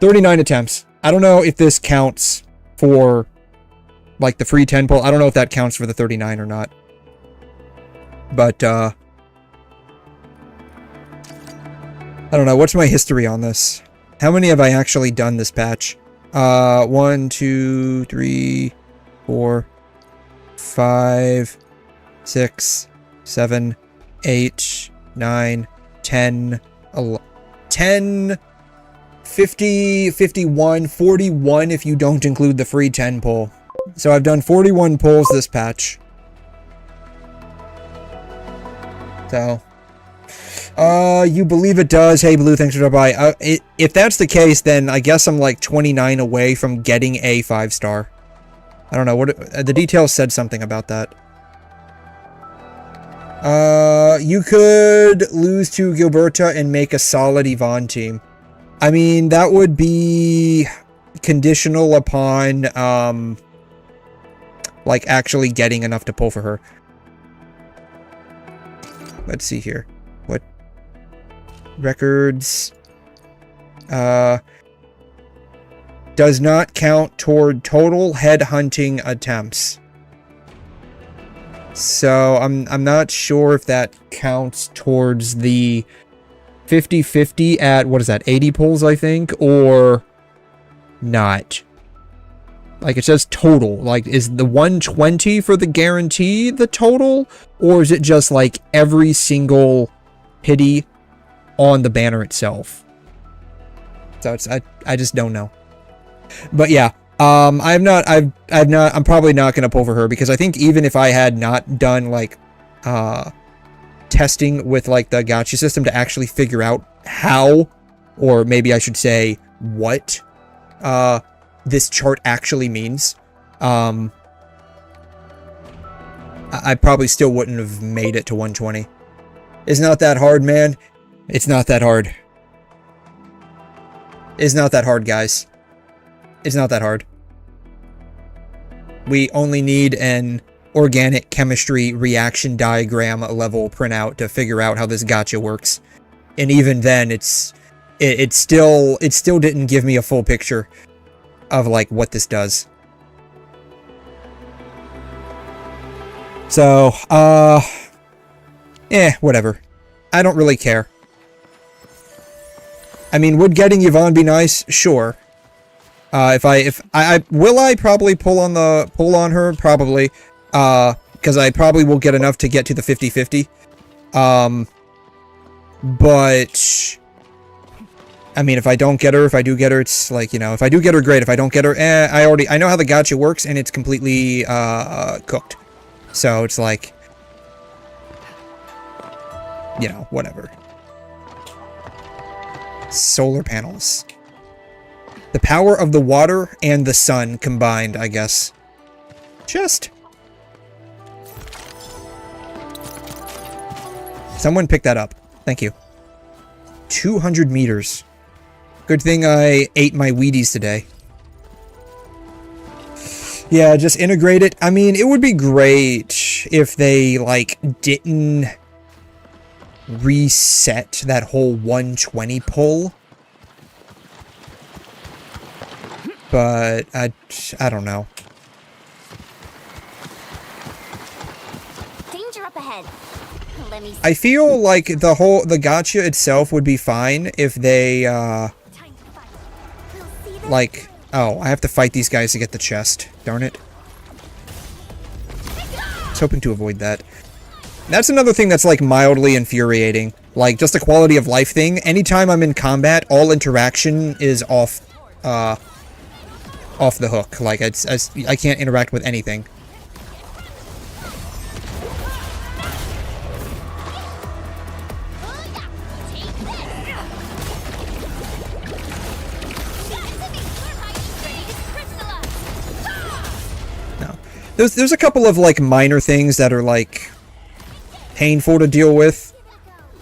39 attempts. I don't know if this counts for, like, the free 10 pull. I don't know if that counts for the 39 or not. But, I don't know. What's my history on this? How many have I actually done this patch? 1, 2, 3, 4, 5... 6, 7, 8, 9, 10, 11, 10, 50, 51, 41 if you don't include the free 10 pull. So I've done 41 pulls this patch. So, you believe it does. Hey, Blue, thanks for dropping by. If that's the case, then I guess I'm like 29 away from getting a 5-star. I don't know. What the details said something about that. You could lose to Gilberta and make a solid Yvonne team. I mean, that would be conditional upon, like, actually getting enough to pull for her. Let's see here. What? Records. Does not count toward total headhunting attempts. So, I'm not sure if that counts towards the 50-50 at, what is that, 80 pulls, I think, or not. Like, it says total. Like, is the 120 for the guarantee the total? Or is it just, like, every single pity on the banner itself? So, I just don't know. But, yeah. I'm probably not going to pull for her because I think even if I had not done like, testing with like the gacha system to actually figure out how, or maybe I should say what, this chart actually means, I probably still wouldn't have made it to 120. It's not that hard, man. It's not that hard. It's not that hard, guys. It's not that hard. We only need an organic chemistry reaction diagram level printout to figure out how this gacha works. And even then, it still didn't give me a full picture of like what this does. So, whatever. I don't really care. I mean, would getting Yvonne be nice? Sure. Will I probably pull on her? Probably. Because I probably will get enough to get to the 50-50. But I mean, if I don't get her, if I do get her, it's like, you know, if I do get her, great. If I don't get her, I know how the gacha works, and it's completely cooked. So it's like, you know, whatever. Solar panels. The power of the water and the sun combined, I guess. Chest. Someone pick that up. Thank you. 200 meters. Good thing I ate my Wheaties today. Yeah, just integrate it. I mean, it would be great if they, like, didn't reset that whole 120 pull. But I don't know. Danger up ahead. Let me see. I feel like the gacha itself would be fine if they, like, oh, I have to fight these guys to get the chest. Darn it. I was hoping to avoid that. That's another thing that's, like, mildly infuriating. Like, just a quality of life thing. Anytime I'm in combat, all interaction is off the hook. Like, I can't interact with anything. No. There's a couple of, like, minor things that are, like, painful to deal with.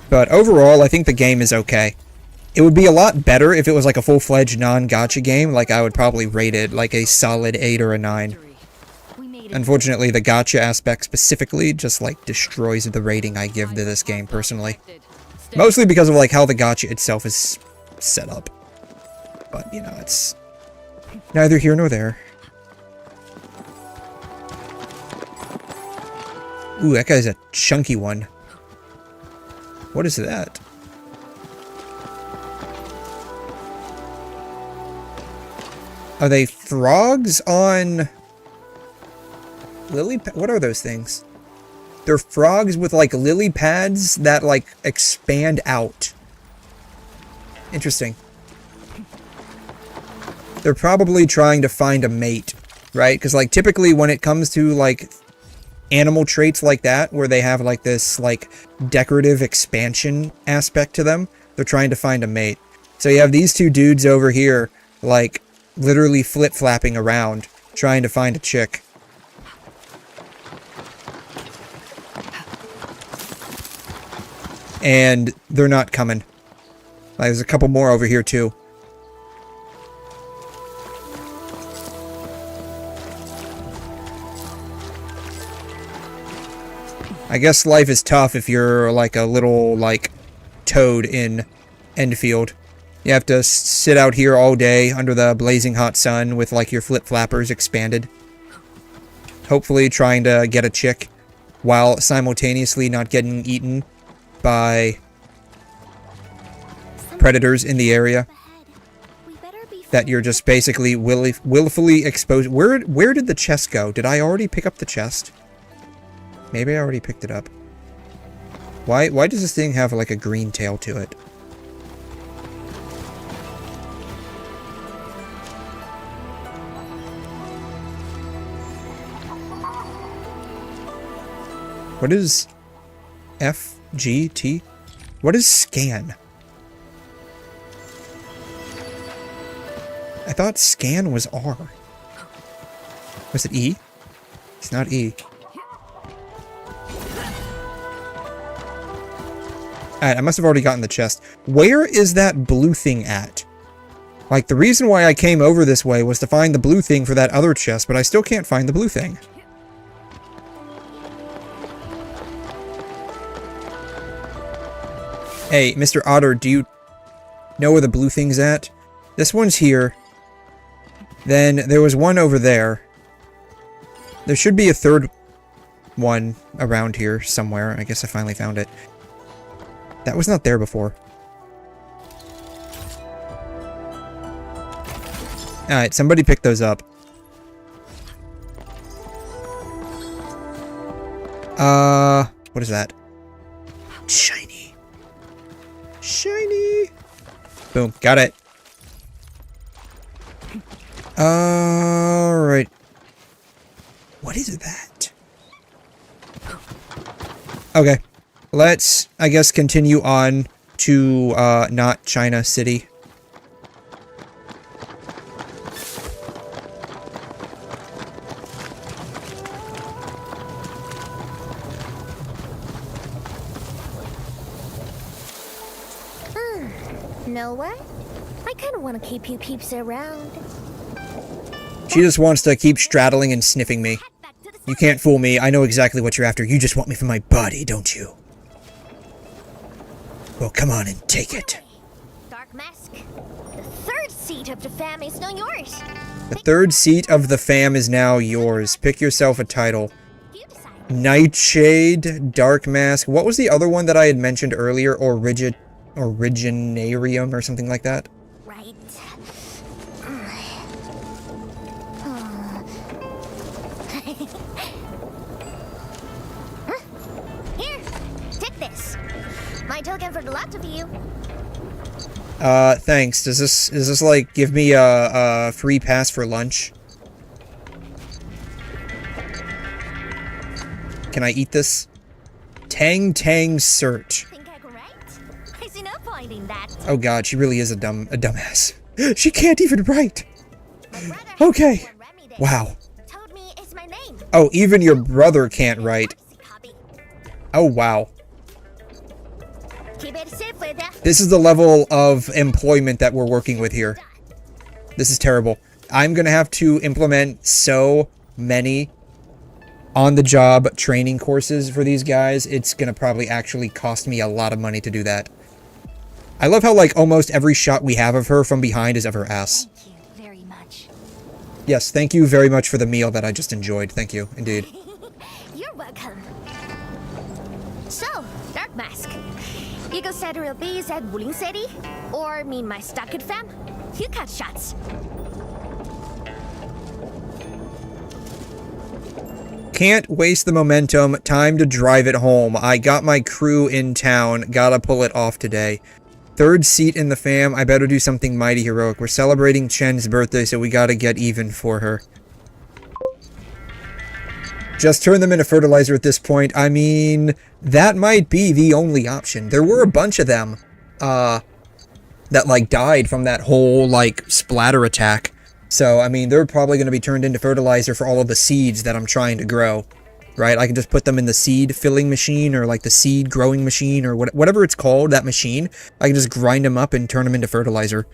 But overall, I think the game is okay. It would be a lot better if it was like a full-fledged non-gacha game. Like, I would probably rate it like a solid 8 or a 9. Unfortunately, the gacha aspect specifically just, like, destroys the rating I give to this game, personally. Mostly because of, like, how the gacha itself is set up. But, you know, it's neither here nor there. Ooh, that guy's a chunky one. What is that? Are they frogs on lily? What are those things? They're frogs with, like, lily pads that, like, expand out. Interesting. They're probably trying to find a mate, right? Because, like, typically when it comes to, like, animal traits like that, where they have, like, this, like, decorative expansion aspect to them, they're trying to find a mate. So you have these two dudes over here, like, literally flip-flapping around, trying to find a chick. And they're not coming. Like, there's a couple more over here, too. I guess life is tough if you're, like, a little, like, toad in Endfield. You have to sit out here all day under the blazing hot sun with, like, your flip-flappers expanded. Hopefully trying to get a chick while simultaneously not getting eaten by predators in the area that you're just basically willfully exposed. Where did the chest go? Did I already pick up the chest? Maybe I already picked it up. Why does this thing have, like, a green tail to it? What is FGT? What is scan? I thought scan was R. Was it E? It's not E. Alright, I must have already gotten the chest. Where is that blue thing at? Like, the reason why I came over this way was to find the blue thing for that other chest, but I still can't find the blue thing. Hey, Mr. Otter, do you know where the blue thing's at? This one's here. Then there was one over there. There should be a third one around here somewhere. I guess I finally found it. That was not there before. Alright, somebody pick those up. What is that? Shiny. Shiny. Boom, got it. Alright. What is that? Okay. let's, I guess, continue on to, not China City. Know what? I kind of want to keep you peeps around. She just wants to keep straddling and sniffing me. You can't fool me. I know exactly what you're after. You just want me for my body, don't you? Well, come on and take it. Dark Mask. The third seat of the fam is now yours. The third seat of the fam is now yours. Pick yourself a title. Nightshade, Dark Mask. What was the other one that I had mentioned earlier? Originarium or something like that? Right. Here, take this. My token for the lot of you. Thanks. Does this like give me a free pass for lunch? Can I eat this? 𝘭𝘮. Think I can write? I see no point in that. Oh god, she really is a dumbass. She can't even write. Okay. Wow. Told me it's my name. Oh, even your brother can't write. Oh wow. Keep it safe with ya. This is the level of employment that we're working with here. This is terrible. I'm gonna have to implement so many on-the-job training courses for these guys. It's gonna probably actually cost me a lot of money to do that. I love how, like, almost every shot we have of her from behind is of her ass. Thank you very much. Yes, thank you very much for the meal that I just enjoyed. Thank you, indeed. You're welcome. So, Dark Mask. You go set real bees at Wuling City? Or mean my Stockade fam? You cut shots. Can't waste the momentum. Time to drive it home. I got my crew in town. Gotta pull it off today. Third seat in the fam. I better do something mighty heroic. We're celebrating 𝘮's birthday, so we gotta get even for her. Just turn them into fertilizer at this point. I mean, that might be the only option. There were a bunch of them, that, like, died from that whole, like, splatter attack. So, I mean, they're probably going to be turned into fertilizer for all of the seeds that I'm trying to grow, right? I can just put them in the seed filling machine or, like, the seed growing machine or whatever it's called, that machine. I can just grind them up and turn them into fertilizer.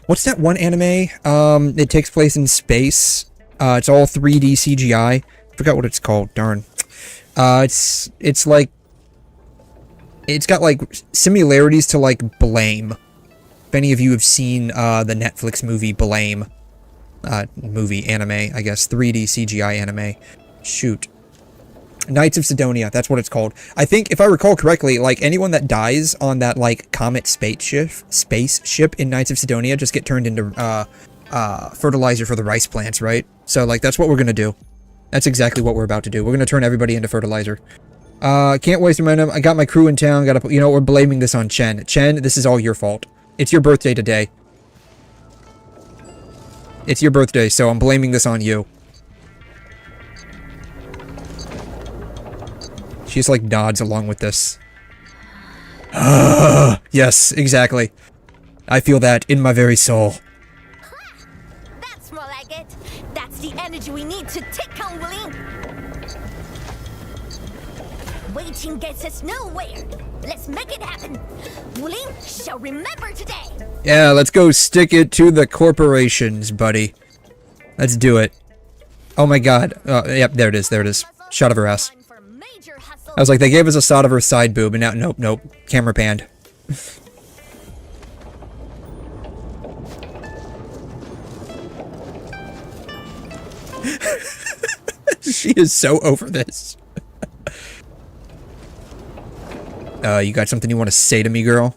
What's that one anime? It takes place in space. It's all 3D CGI. Forgot what it's called. Darn. It's like, it's got like similarities to like Blame. If any of you have seen the Netflix movie Blame, anime, I guess 3D CGI anime. Shoot. Knights of Sidonia. That's what it's called. I think if I recall correctly, like anyone that dies on that like comet spaceship in Knights of Sidonia just get turned into fertilizer for the rice plants, right? So, like, that's what we're gonna do. That's exactly what we're about to do. We're gonna turn everybody into fertilizer. Can't waste momentum. I got my crew in town. Gotta, you know, we're blaming this on 𝘮. 𝘮, this is all your fault. It's your birthday today. It's your birthday, so I'm blaming this on you. She just, like, nods along with this. Yes, exactly. I feel that in my very soul. That's more like it. That's the energy we need to take on Wuling. Waiting gets us nowhere. Let's make it happen. Wuling shall remember today. Yeah, let's go stick it to the corporations, buddy. Let's do it. Oh my god. Yep, there it is, there it is. Shot of her ass. I was like, they gave us a shot of her side boob, and now, nope. Camera panned. She is so over this. You got something you want to say to me, girl?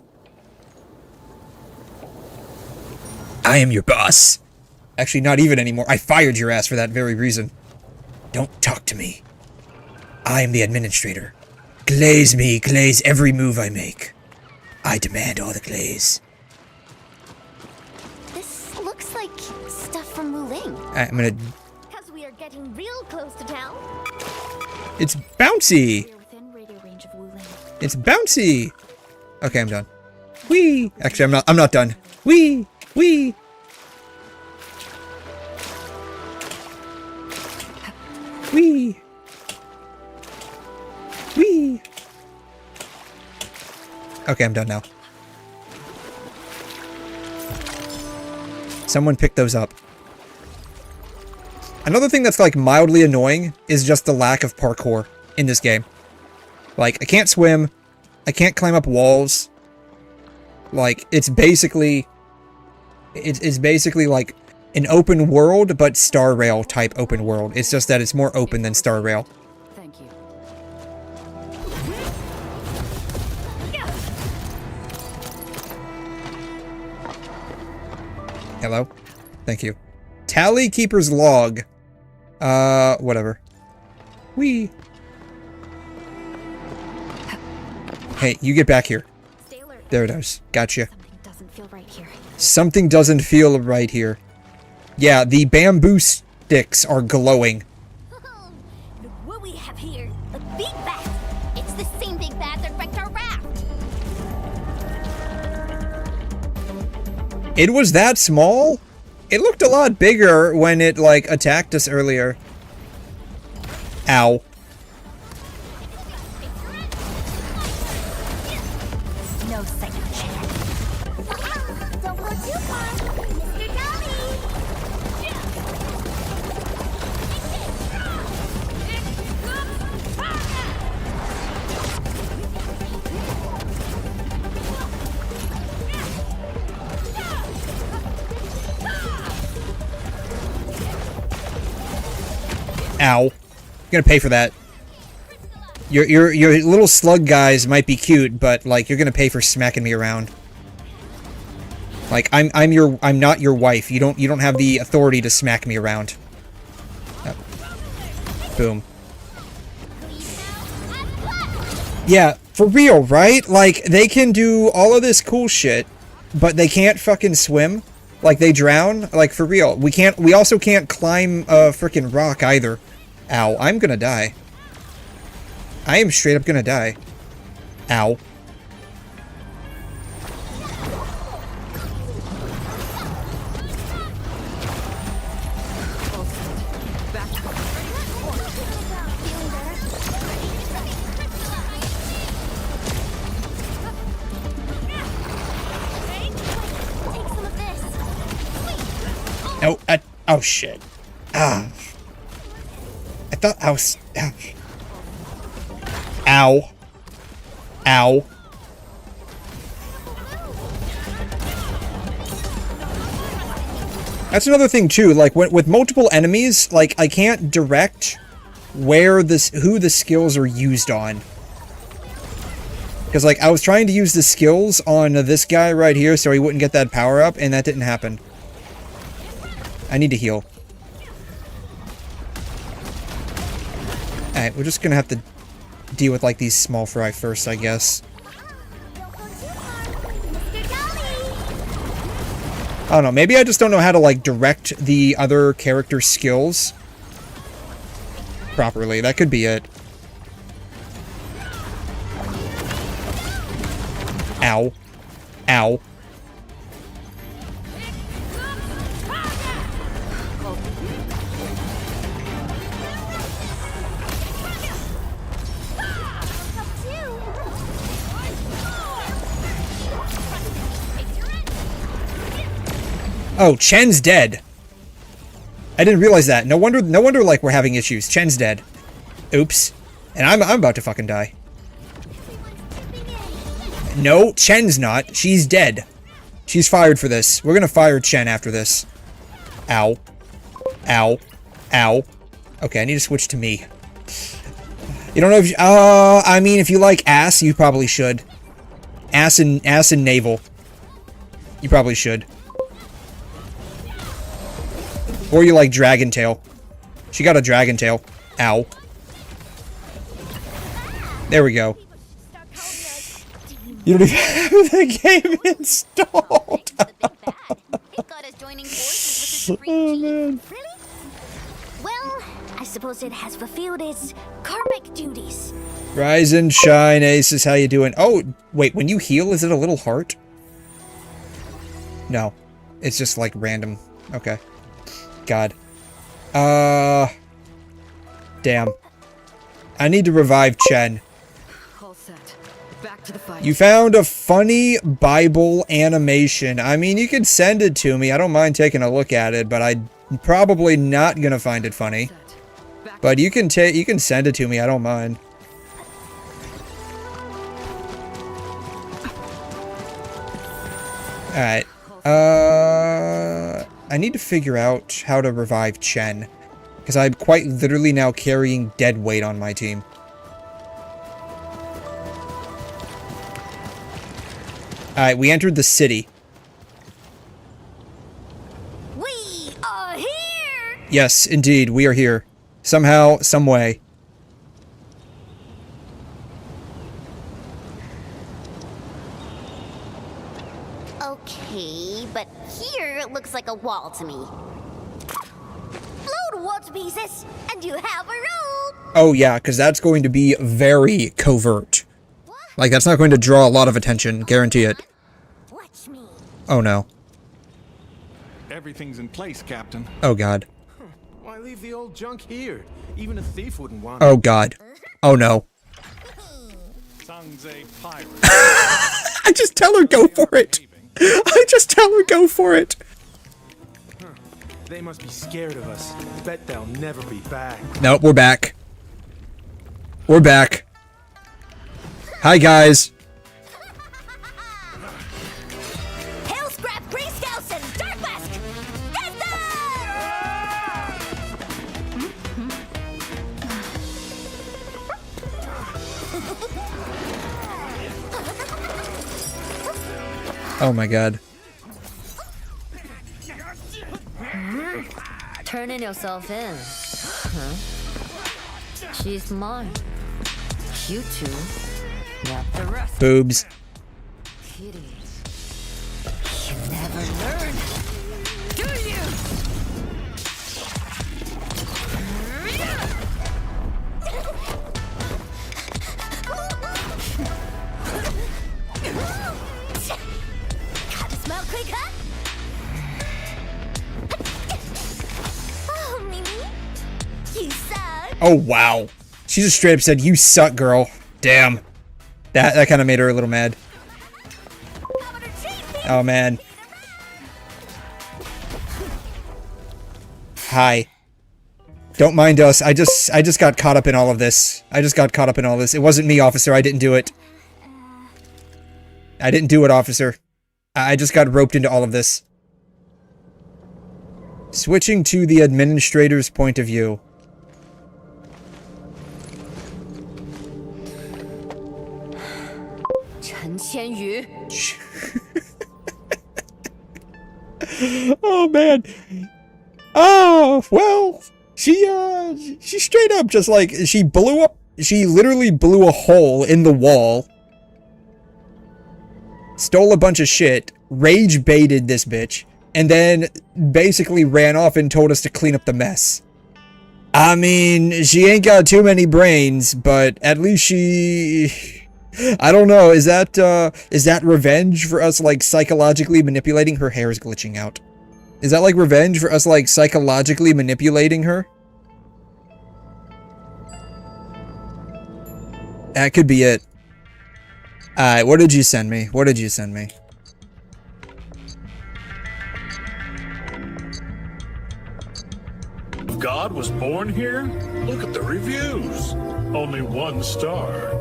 I am your boss. Actually, not even anymore. I fired your ass for that very reason. Don't talk to me. I am the administrator. Glaze me, glaze every move I make. I demand all the glaze. This looks like stuff from Wuling. I'm gonna... Because we are getting real close to town. It's bouncy! We're within radio range of Wuling. It's bouncy! Okay, I'm done. Whee! Actually, I'm not done. Whee! Whee! Whee! Whee! Okay, I'm done now. Someone pick those up. Another thing that's like mildly annoying is just the lack of parkour in this game. Like, I can't swim, I can't climb up walls. Like, it's basically like an open world, but Star Rail type open world. It's just that it's more open than Star Rail. Thank you. Hello? Thank you. Tally Keeper's Log. Whatever. Whee! Hey, you get back here. There it is. Gotcha. Something doesn't feel right here. Something doesn't feel right here. Yeah, the bamboo sticks are glowing. Look what we have here. A big bat. It's the same big bat that wrecked our raft. It was that small? It looked a lot bigger when it, like, attacked us earlier. Ow. No second chance. Don't go too far, Mr. Dolly. Ow. You're gonna pay for that. Your little slug guys might be cute, but like you're gonna pay for smacking me around. Like I'm not your wife. You don't have the authority to smack me around. Yep. Boom. Yeah, for real, right? Like they can do all of this cool shit, but they can't fucking swim. Like they drown. Like for real. We also can't climb a frickin' rock either. Ow, I'm gonna die. I am straight up gonna die. Ow. Oh, oh shit. Ah. I thought I was... Ow. Ow. That's another thing too, like with multiple enemies, like I can't direct who the skills are used on. Because like I was trying to use the skills on this guy right here so he wouldn't get that power up, and that didn't happen. I need to heal. Alright, we're just gonna have to deal with like these small fry first, I guess. I don't know, maybe I just don't know how to like direct the other character's skills properly. That could be it. Ow. Ow. Oh, 𝘗's dead. I didn't realize that. No wonder like we're having issues. 𝘗's dead. Oops. And I'm about to fucking die. No, 𝘗's not. She's dead. She's fired for this. We're gonna fire 𝘗 after this. Ow. Ow. Ow. Okay, I need to switch to me. You don't know if you, I mean, if you like ass, you probably should. Ass and navel. You probably should. Or you like dragon tail. She got a dragon tail. Ow. There we go. You don't even have the game installed. Oh man. Well, I suppose it has fulfilled its karmic duties. Rise and shine, Aces. How you doing? Oh, wait. When you heal, is it a little heart? No. It's just like random. Okay. God. Damn. I need to revive Chen. All set. Back to the fight. You found a funny Bible animation. I mean, you could send it to me. I don't mind taking a look at it, but I'm probably not gonna find it funny. But you can send it to me. I don't mind. Alright. I need to figure out how to revive Chen. Because I'm quite literally now carrying dead weight on my team. Alright, we entered the city. We are here! Yes, indeed, we are here. Somehow, some way. Okay, but here it looks like a wall to me. Blow to watch pieces, and you have a road! Oh yeah, because that's going to be very covert. Like, that's not going to draw a lot of attention, guarantee it. Watch me. Oh no. Everything's in place, Captain. Oh god. Why leave the old junk here? Even a thief wouldn't want it. Oh god. Oh no. 𝘧𝘬𝘳𝘕. I just tell her go for it. I just tell her go for it. They must be scared of us. Bet they'll never be back. Nope, we're back. We're back. Hi guys. Hellscrap, 𝘬𝘗 Darkmask! Get Oh my god. Turning yourself in. Huh? She's mine. You two. Not the rest. Boobs. Kitty. You never learn. Do you? Gotta smell quick, huh? Oh, Mimi. You suck. Oh wow. She just straight up said, "You suck, girl." Damn. That kind of made her a little mad. Oh man. Hi. Don't mind us. I just got caught up in all of this. It wasn't me, officer. I didn't do it. I didn't do it, officer. I just got roped into all of this. Switching to the administrator's point of view. Chen Qianyu. Oh man. Oh, well, she straight up just like, she literally blew a hole in the wall, stole a bunch of shit, rage baited this bitch, and then basically ran off and told us to clean up the mess. I mean, she ain't got too many brains, but at least she... I don't know, is that revenge for us, like, psychologically manipulating? Her hair is glitching out. Is that, like, revenge for us, like, psychologically manipulating her? That could be it. Alright, what did you send me? What did you send me? God was born here? Look at the reviews. Only 1 star.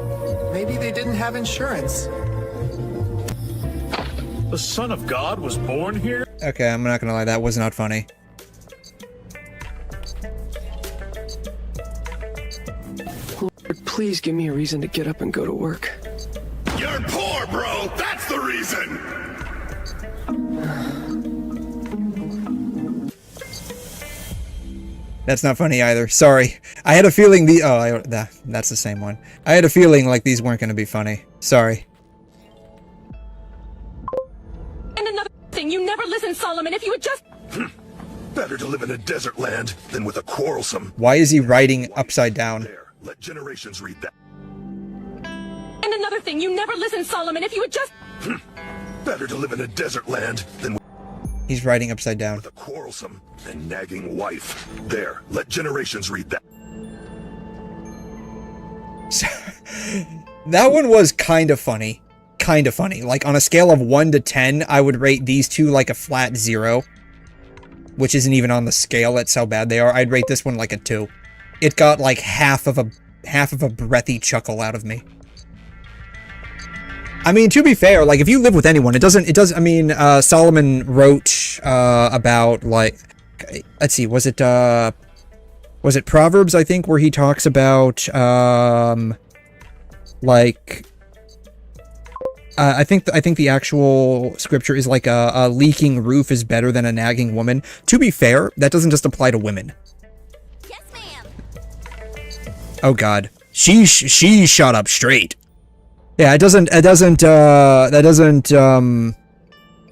Maybe they didn't have insurance. The Son of God was born here? Okay, I'm not gonna lie, that was not funny. Lord, please give me a reason to get up and go to work. You're poor, bro! That's the reason! That's not funny either. Sorry. I had a feeling that's the same one. I had a feeling like these weren't gonna be funny. Sorry. And another thing, you never listen, Solomon. If you would just... Better to live in a desert land than with a quarrelsome. Why is he writing upside down? There, let generations read that. And another thing, you never listen, Solomon. If you would just... Better to live in a desert land than He's writing upside down. with a quarrelsome and nagging wife. There, let generations read that. That one was kind of funny. Kind of funny. Like, on a scale of 1 to 10, I would rate these two like a flat 0. Which isn't even on the scale, that's how bad they are. I'd rate this one like a 2. It got like half of a breathy chuckle out of me. I mean, to be fair, like, if you live with anyone, I mean, Solomon wrote, about, like, let's see, was it Proverbs, I think, where he talks about, like, I think the actual scripture is like a leaking roof is better than a nagging woman. To be fair, that doesn't just apply to women. Yes, ma'am. Oh God, she shot up straight. Yeah, that doesn't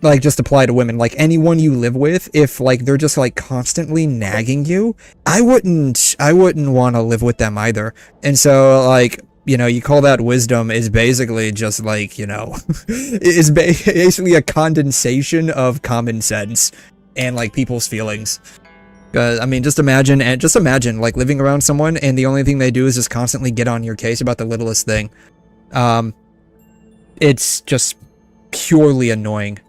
like just apply to women. Like anyone you live with, if like they're just like constantly nagging you, I wouldn't want to live with them either. And so like, you know, you call that wisdom is basically just like, you know, is basically a condensation of common sense and like people's feelings. I mean, just imagine like living around someone and the only thing they do is just constantly get on your case about the littlest thing. It's just purely annoying.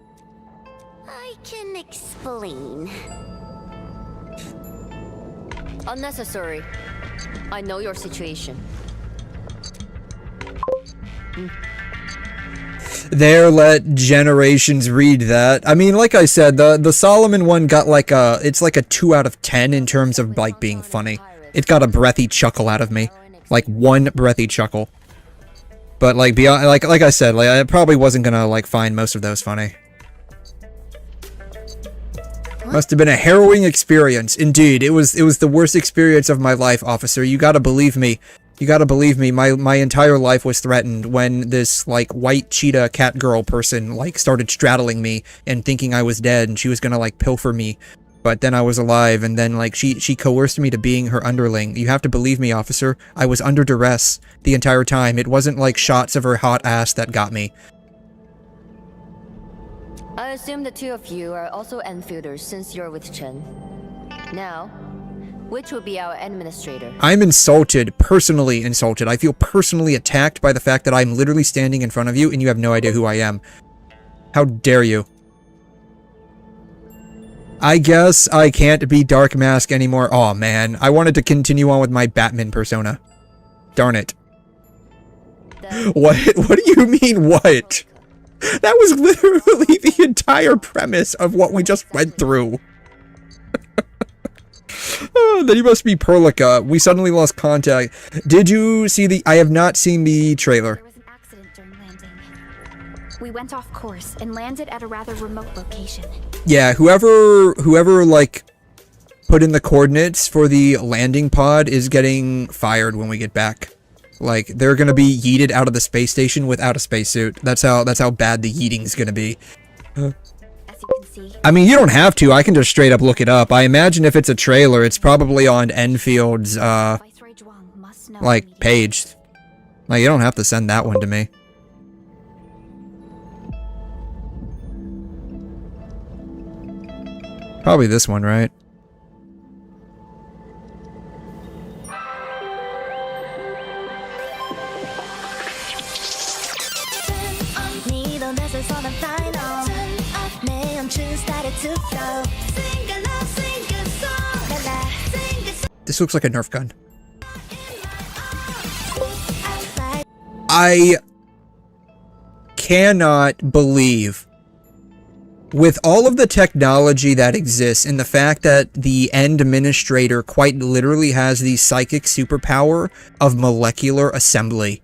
I can explain. Unnecessary. I know your situation. There, let generations read that. I mean, like I said, the Solomon one got like it's like a 2 out of 10 in terms of like being funny. It got a breathy chuckle out of me, like one breathy chuckle. But like beyond, like I said, like I probably wasn't gonna like find most of those funny. Must have been a harrowing experience. Indeed, it was the worst experience of my life, officer. You gotta believe me. You gotta believe me, my entire life was threatened when this, like, white cheetah cat girl person, like, started straddling me and thinking I was dead and she was gonna, like, pilfer me. But then I was alive and then, like, she coerced me to being her underling. You have to believe me, officer. I was under duress the entire time. It wasn't, like, shots of her hot ass that got me. I assume the two of you are also enfielders since you're with Chen. Now, which will be our administrator? I'm insulted, personally insulted. I feel personally attacked by the fact that I'm literally standing in front of you and you have no idea who I am. How dare you? I guess I can't be Dark Mask anymore. Aw, man. I wanted to continue on with my Batman persona. Darn it. What? What do you mean, what? That was literally the entire premise of what we just went through. Oh, then you must be Perlica. We suddenly lost contact. Did you see the... I have not seen the trailer. There was an accident during landing. We went off course and landed at a rather remote location. Yeah, whoever like put in the coordinates for the landing pod is getting fired when we get back. Like they're gonna be yeeted out of the space station without a spacesuit. That's how bad the yeeting's gonna be. I mean, you don't have to. I can just straight up look it up. I imagine if it's a trailer, it's probably on Enfield's like page. Like you don't have to send that one to me. Probably this one, right? This looks like a Nerf gun. I cannot believe, with all of the technology that exists and the fact that the End Administrator quite literally has the psychic superpower of molecular assembly,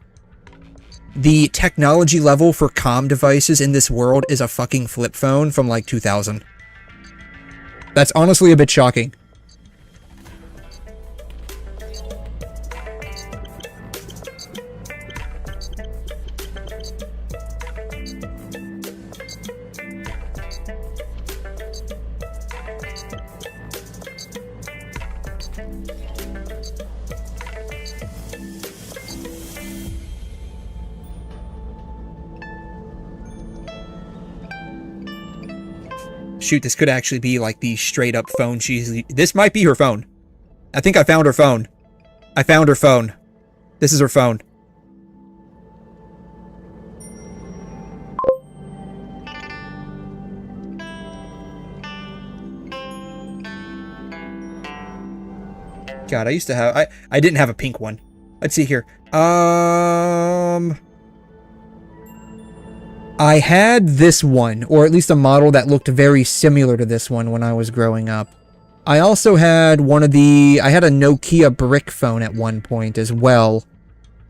the technology level for comm devices in this world is a fucking flip phone from like 2000. That's honestly a bit shocking. Shoot, this could actually be like the straight up phone she's... This might be her phone. I think I found her phone. I found her phone. This is her phone. God, I used to have... I didn't have a pink one. Let's see here. I had this one, or at least a model that looked very similar to this one when I was growing up. I also had one of the... I had a Nokia brick phone at one point as well.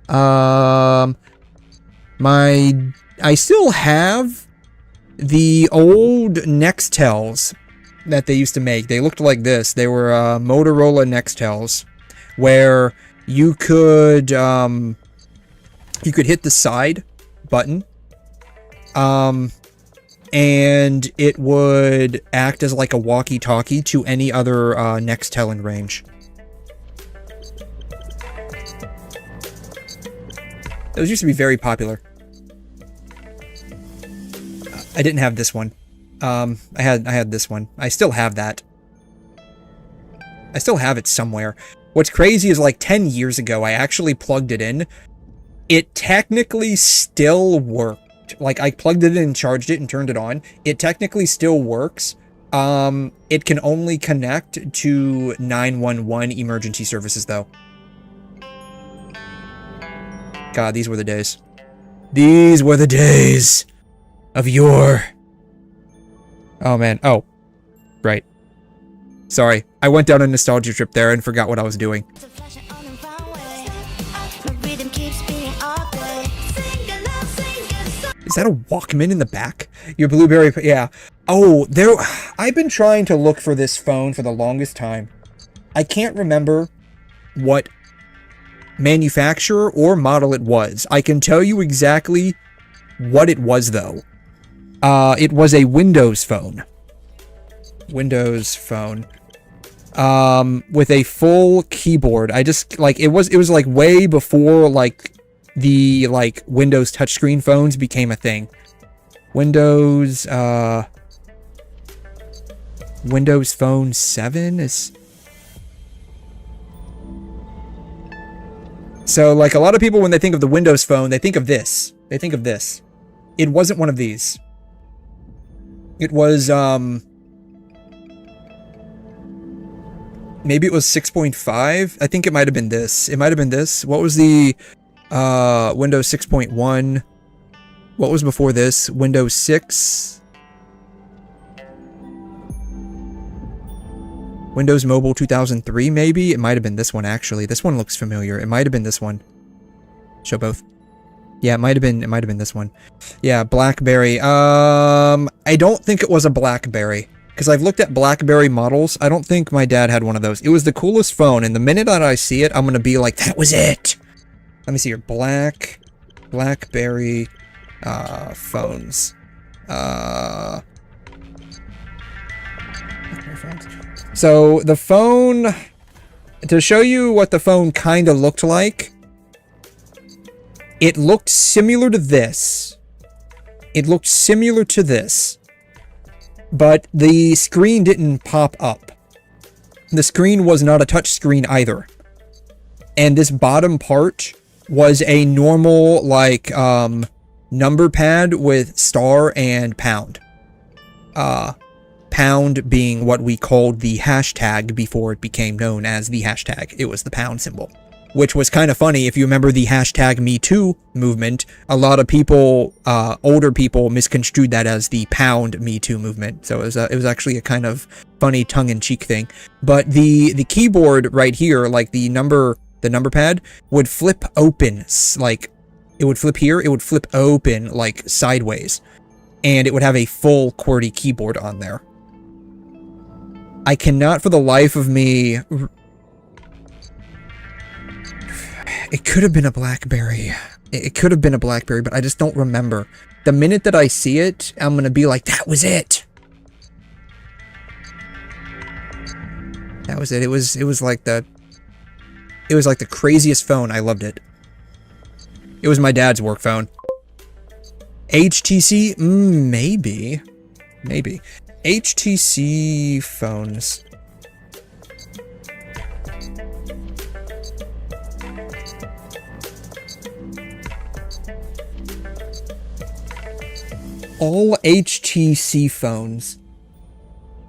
I still have the old Nextels that they used to make. They looked like this. They were Motorola Nextels, where you could hit the side button, and it would act as like a walkie-talkie to any other Nextel in range. Those used to be very popular. I didn't have this one. I had this one. I still have that. I still have it somewhere. What's crazy is like 10 years ago, I actually plugged it in. It technically still worked. Like, I plugged it in, charged it, and turned it on. It technically still works. It can only connect to 911 emergency services, though. God, these were the days. These were the days of yore. Oh, man. Oh. Right. Sorry. I went down a nostalgia trip there and forgot what I was doing. Is that a Walkman in the back? Your Blueberry... Yeah. Oh, there... I've been trying to look for this phone for the longest time. I can't remember what manufacturer or model it was. I can tell you exactly what it was, though. It was a Windows phone. Windows phone. With a full keyboard. I just, like, it was like way before, like, the, like, Windows touchscreen phones became a thing. Windows Phone 7 is... So, like, a lot of people, when they think of the Windows Phone, they think of this. They think of this. It wasn't one of these. It was, maybe it was 6.5. I think it might have been this. It might have been this. What was the, Windows 6.1? What was before this? Windows 6? Windows Mobile 2003, maybe? It might have been this one, actually. This one looks familiar. It might have been this one. Show both. Yeah, it might have been this one. Yeah, BlackBerry. I don't think it was a BlackBerry, because I've looked at BlackBerry models. I don't think my dad had one of those. It was the coolest phone, and the minute that I see it, I'm gonna be like, that was it! Let me see here. BlackBerry, phones. So, the phone... To show you what the phone kind of looked like... It looked similar to this. It looked similar to this. But the screen didn't pop up. The screen was not a touch screen either. And this bottom part was a normal, like, number pad with star and pound. Pound being what we called the hashtag before it became known as the hashtag. It was the pound symbol. Which was kind of funny. If you remember the hashtag #MeToo movement, a lot of people, older people, misconstrued that as the pound #MeToo movement. So it was actually a kind of funny tongue-in-cheek thing. But the keyboard right here, like the number pad, would flip open, like it would flip here, it would flip open like sideways, and it would have a full QWERTY keyboard on there. I cannot for the life of me. It could have been a BlackBerry. It could have been a BlackBerry, but I just don't remember. The minute that I see it, I'm gonna be like, that was it! That was it. It was like the craziest phone. I loved it. It was my dad's work phone. HTC? Maybe. Maybe. HTC phones. All HTC phones.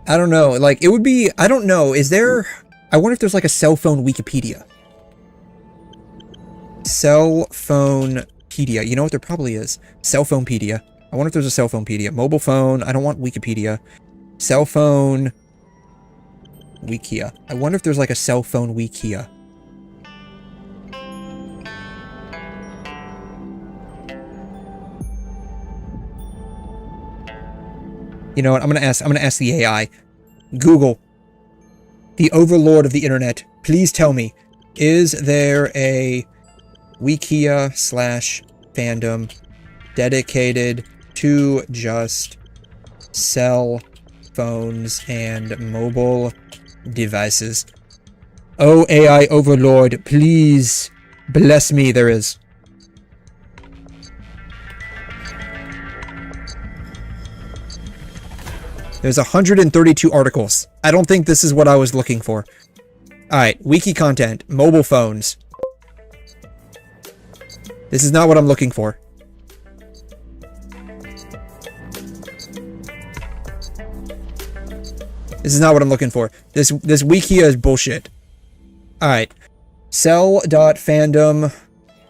I don't know. Like, it would be... I don't know. Is there... I wonder if there's like a cell phone Wikipedia. Cell phone-pedia. You know what? There probably is. Cell phone-pedia. I wonder if there's a cell phone-pedia. Mobile phone. I don't want Wikipedia. Cell phone... Wikia. I wonder if there's like a cell phone Wikia. You know what? I'm gonna ask the AI. Google, the overlord of the internet, please tell me, is there a Wikia/fandom dedicated to just cell phones and mobile devices? Oh, AI overlord, please bless me. There is. There's 132 articles. I don't think this is what I was looking for. Alright, wiki content, mobile phones. This is not what I'm looking for. This is not what I'm looking for. This Wikia is bullshit. Alright. Cell.fandom.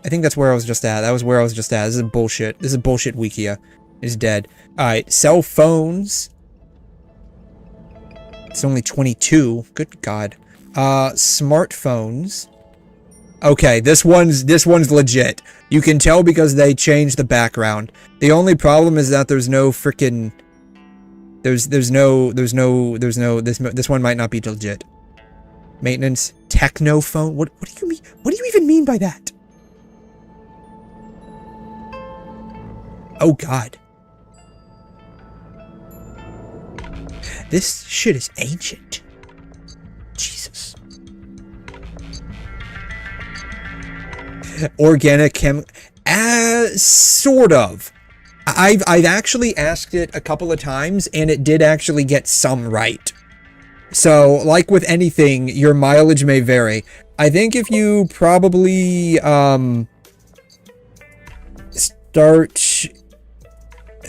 I think that's where I was just at. That was where I was just at. This is bullshit. This is bullshit Wikia. It's dead. Alright, cell phones. It's only 22. Good God. Smartphones. Okay, this one's legit. You can tell because they changed the background. The only problem is that there's no freaking... This one might not be legit. Maintenance. Techno phone. What do you mean? What do you even mean by that? Oh God. This shit is ancient. Jesus. Organic chem... sort of. I've actually asked it a couple of times, and it did actually get some right. So, like with anything, your mileage may vary. I think if you probably, start...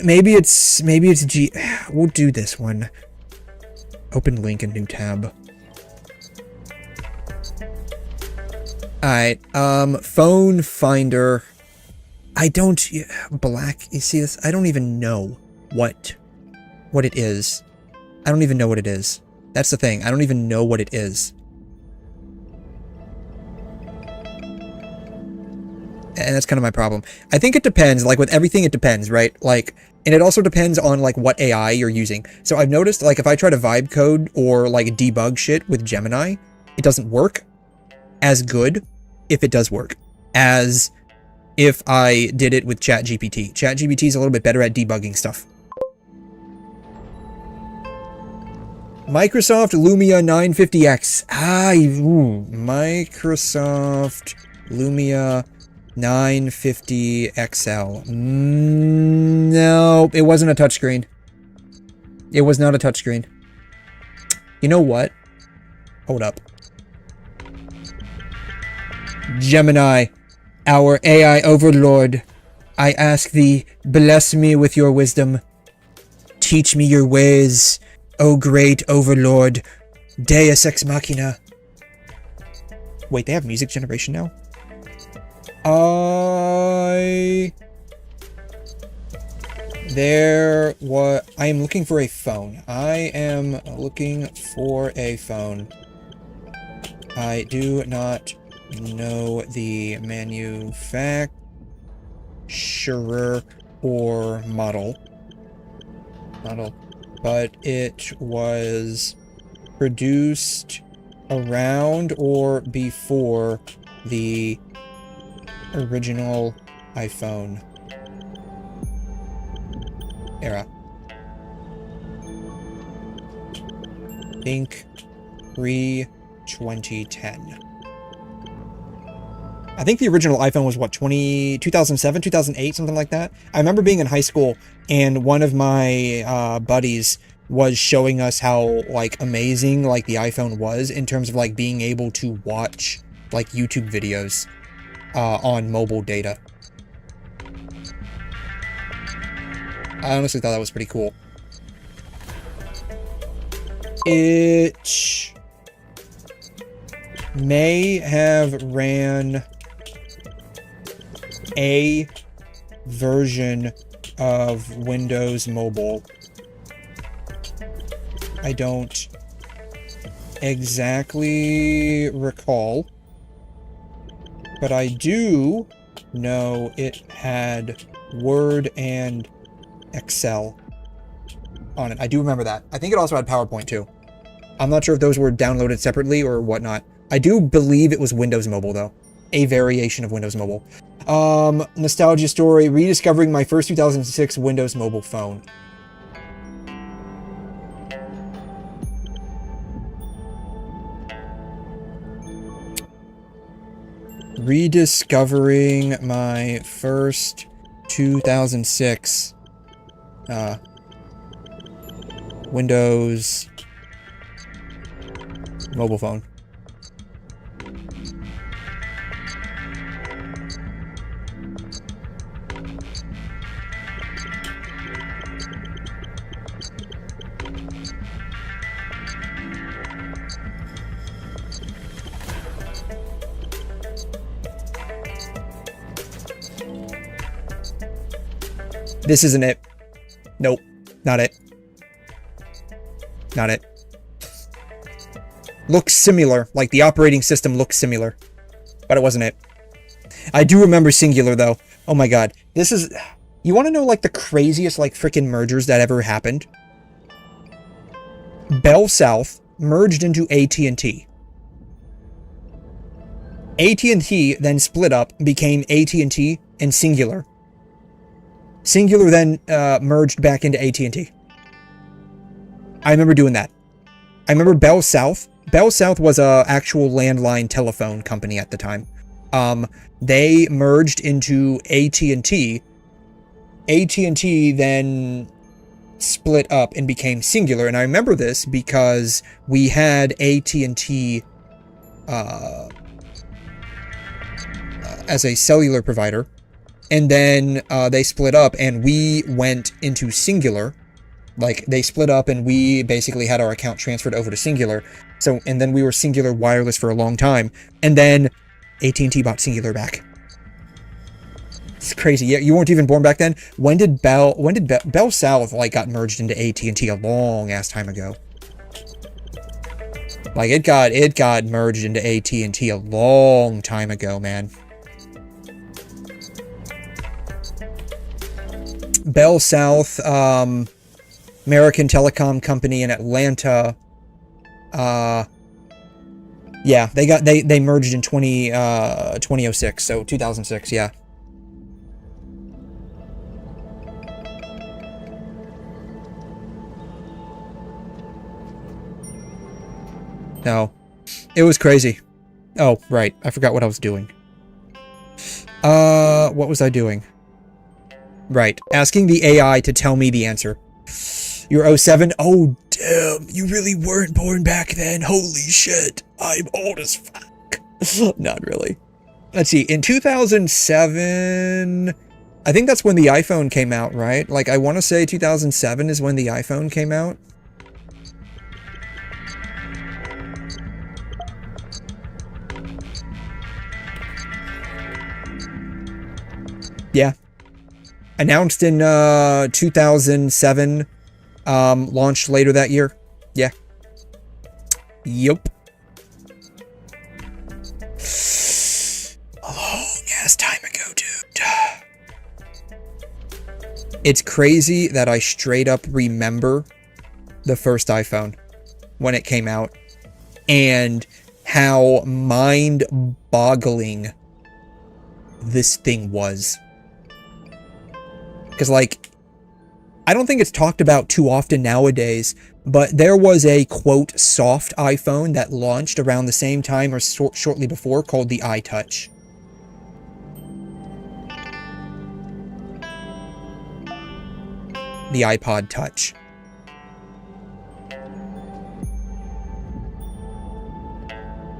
Maybe it's G... We'll do this one. Open link in new tab. Alright, phone finder. I don't... Black, you see this? I don't even know what it is. I don't even know what it is. That's the thing. I don't even know what it is. And that's kind of my problem. I think it depends. Like, with everything, it depends, right? Like... And it also depends on, like, what AI you're using. So I've noticed, like, if I try to vibe code or, like, debug shit with Gemini, it doesn't work as good if it does work as if I did it with ChatGPT. ChatGPT is a little bit better at debugging stuff. Microsoft Lumia 950X. Microsoft Lumia 950 XL. No, it wasn't a touchscreen. It was not a touchscreen. You know what? Hold up. Gemini, our AI overlord, I ask thee, bless me with your wisdom. Teach me your ways, O great overlord, Deus Ex Machina. Wait, they have music generation now? I am looking for a phone. I am looking for a phone. I do not know the manufacturer or model, but it was produced around or before the original iPhone era. Think Pre-2010. I think the original iPhone was what, 2007, 2008, something like that. I remember being in high school and one of my buddies was showing us how like amazing like the iPhone was in terms of like being able to watch like YouTube videos on mobile data. I honestly thought that was pretty cool. It may have ran a version of Windows Mobile. I don't exactly recall, but I do know it had Word and Excel on it. I do remember that. I think it also had PowerPoint too. I'm not sure if those were downloaded separately or whatnot. I do believe it was Windows Mobile though. A variation of Windows Mobile. Nostalgia story, rediscovering my first 2006 Windows Mobile phone. Rediscovering my first 2006 Windows mobile phone. This isn't it. Nope, not it. Not it. Looks similar, like the operating system looks similar, but it wasn't it. I do remember Singular though. Oh my god, this is... You want to know like the craziest like freaking mergers that ever happened? Bell South merged into AT&T. AT&T then split up, became AT&T and Singular. Singular then merged back into AT&T. I remember doing that. I remember Bell South. Bell South was a actual landline telephone company at the time. They merged into AT&T. AT&T then split up and became Singular. And I remember this because we had AT&T as a cellular provider. And then they split up and we went into Singular. Like, they split up and we basically had our account transferred over to Singular. So, and then we were Singular Wireless for a long time. And then AT&T bought Singular back. It's crazy. Yeah, you weren't even born back then? When did Bell South, like, got merged into AT&T a long-ass time ago? Like, it got merged into AT&T a long time ago, man. Bell South, American Telecom Company in Atlanta. Yeah, they merged in 2006, so 2006, yeah. No, it was crazy. Oh, right, I forgot what I was doing. What was I doing? Right, asking the AI to tell me the answer. You're 07? Oh, damn, you really weren't born back then. Holy shit, I'm old as fuck. Not really. Let's see, in 2007, I think that's when the iPhone came out, right? Like, I want to say 2007 is when the iPhone came out. Yeah. Announced in 2007, launched later that year. Yeah. Yup. A long-ass time ago, dude. It's crazy that I straight up remember the first iPhone when it came out and how mind-boggling this thing was. Because, like, I don't think it's talked about too often nowadays, but there was a, quote, soft iPhone that launched around the same time or shortly before called the iTouch. The iPod Touch.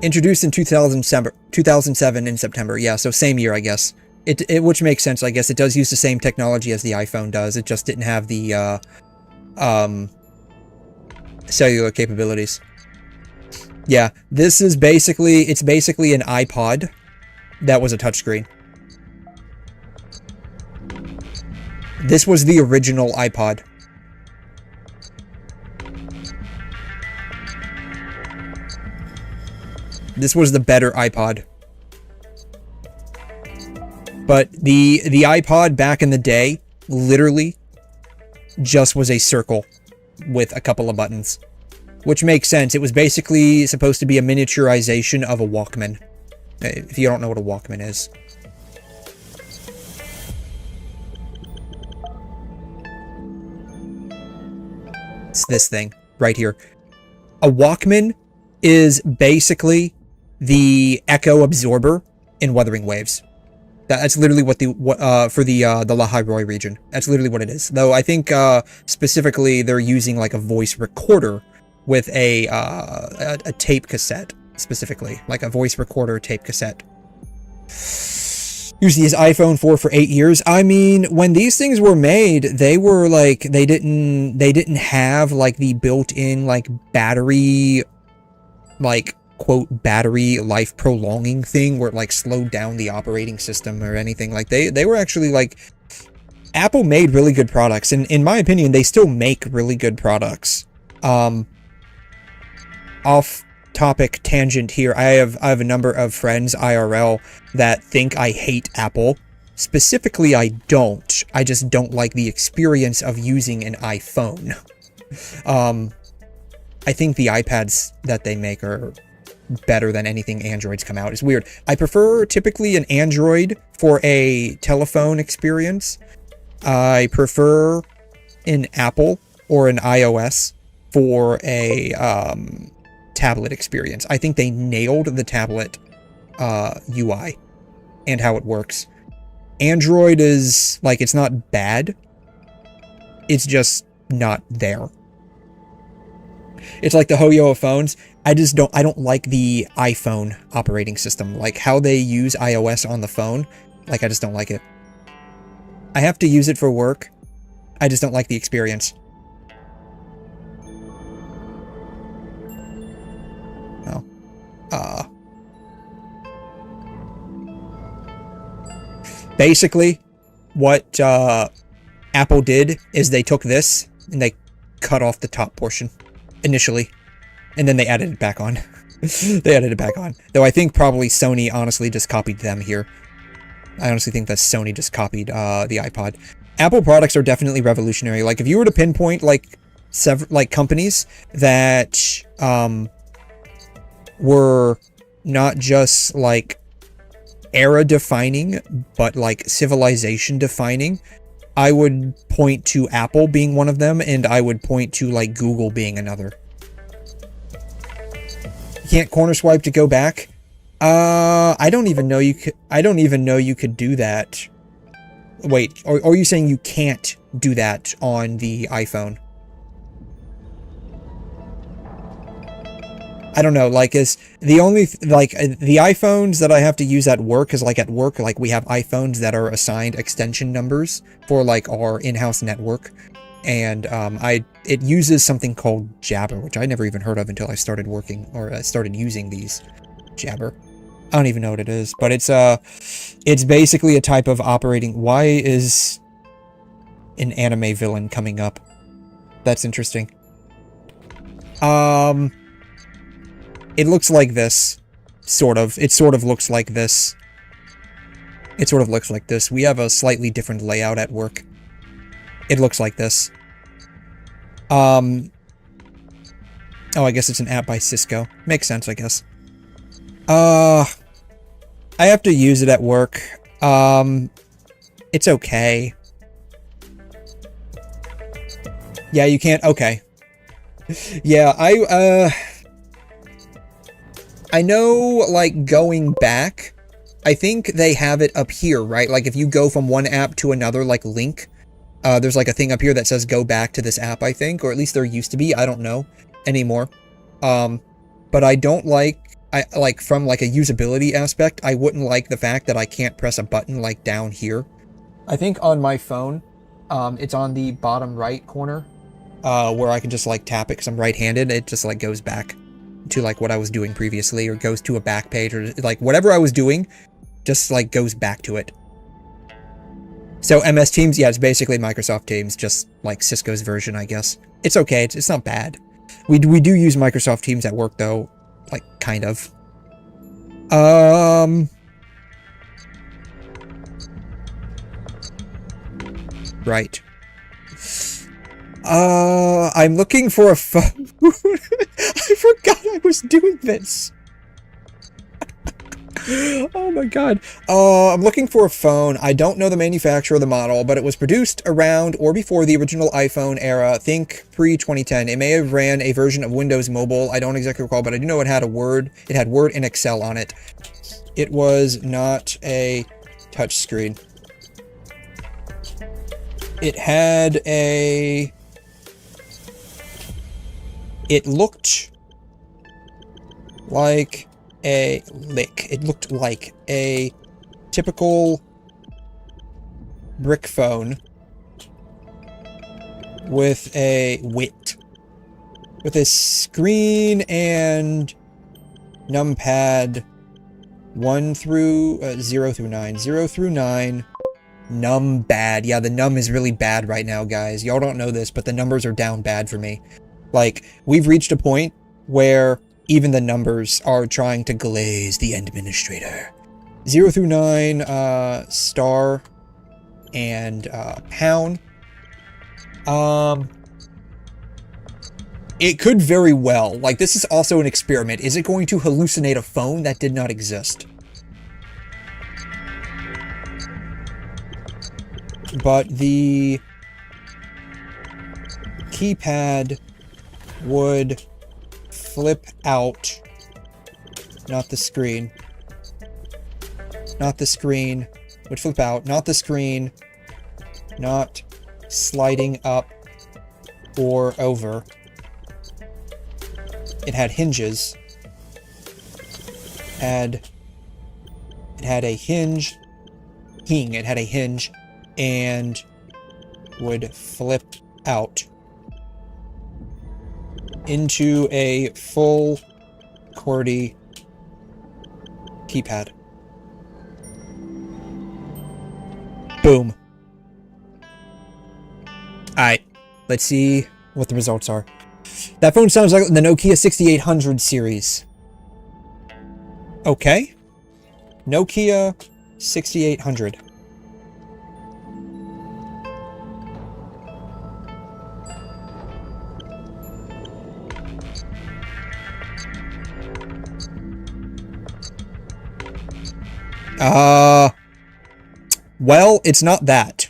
Introduced in 2007 in September. Yeah, so same year, I guess. Which makes sense, I guess. It does use the same technology as the iPhone does. It just didn't have the cellular capabilities. Yeah, this is basically, it's basically an iPod that was a touchscreen. This was the original iPod. This was the better iPod. But the iPod back in the day, literally, just was a circle with a couple of buttons. Which makes sense. It was basically supposed to be a miniaturization of a Walkman. If you don't know what a Walkman is. It's this thing right here. A Walkman is basically the echo absorber in Wuthering Waves. That's literally what for the 𝘬𝘬𝘧𝘬 region. That's literally what it is. Though I think specifically they're using like a voice recorder with a tape cassette specifically, like a voice recorder tape cassette. Used his iPhone 4 for 8 years. I mean, when these things were made, they were like they didn't have like the built-in like battery, like quote battery life prolonging thing where it like slowed down the operating system or anything. Like they were actually like, Apple made really good products, and in my opinion they still make really good products. Off topic tangent here, I have a number of friends IRL that think I hate Apple. Specifically, I don't. I just don't like the experience of using an iPhone. I think the iPads that they make are better than anything Android's come out. It's weird. I prefer typically an Android for a telephone experience. I prefer an Apple or an iOS for a tablet experience. I think they nailed the tablet UI and how it works. Android is like, it's not bad. It's just not there. It's like the 𝘠𝘢 phones. I don't like the iPhone operating system. Like how they use iOS on the phone. Like I just don't like it. I have to use it for work. I just don't like the experience. Oh. Basically, what Apple did is they took this and they cut off the top portion initially, and then they added it back on. They added it back on. Though I think probably Sony honestly just copied them here. I honestly think that Sony just copied the iPod. Apple products are definitely revolutionary. Like if you were to pinpoint like companies that were not just like era defining, but like civilization defining, I would point to Apple being one of them, and I would point to like Google being another. You can't corner swipe to go back. I don't even know you could. I don't even know you could do that. Wait, are you saying you can't do that on the iPhone? I don't know, like, is the only, like, the iPhones that I have to use at work is, like, at work, like, we have iPhones that are assigned extension numbers for, like, our in-house network, and, it uses something called Jabber, which I never even heard of until I started working, or started using these. Jabber. I don't even know what it is, but it's basically a type of operating. Why is an anime villain coming up? That's interesting. It looks like this, sort of. It sort of looks like this. It sort of looks like this. We have a slightly different layout at work. It looks like this. Oh, I guess it's an app by Cisco. Makes sense, I guess. I have to use it at work. It's okay. Yeah, you can't. Okay. Yeah, I know, like, going back, I think they have it up here, right? Like, if you go from one app to another, like, link, there's, like, a thing up here that says go back to this app, I think, or at least there used to be. I don't know anymore. But I don't like, from, like, a usability aspect, I wouldn't like the fact that I can't press a button, like, down here. I think on my phone, it's on the bottom right corner, where I can just, like, tap it because I'm right-handed. It just, like, goes back to, like, what I was doing previously, or goes to a back page, or, like, whatever I was doing, just, like, goes back to it. So, MS Teams, yeah, it's basically Microsoft Teams, just, like, Cisco's version, I guess. It's okay, it's not bad. We do use Microsoft Teams at work, though, like, kind of. Right. I'm looking for a phone. I forgot I was doing this. Oh my god. I'm looking for a phone. I don't know the manufacturer or the model, but it was produced around or before the original iPhone era. Think pre-2010. It may have ran a version of Windows Mobile. I don't exactly recall, but I do know it had Word and Excel on it. It was not a touchscreen. It had a... It looked like a lick. It looked like a typical brick phone with a with a screen and numpad 0 through 9. 0 through 9. Num bad. Yeah, the num is really bad right now, guys. Y'all don't know this, but the numbers are down bad for me. Like, we've reached a point where even the numbers are trying to glaze the administrator. 0 through 9, star, and pound. It could very well. Like, this is also an experiment. Is it going to hallucinate a phone that did not exist? But the keypad would flip out, not the screen. Not the screen would flip out, not the screen, not sliding up or over. It had hinges. It had a hinge. It had a hinge and would flip out into a full QWERTY keypad. Boom. Alright, let's see what the results are. That phone sounds like the Nokia 6800 series. Okay. Nokia 6800. Well, it's not that.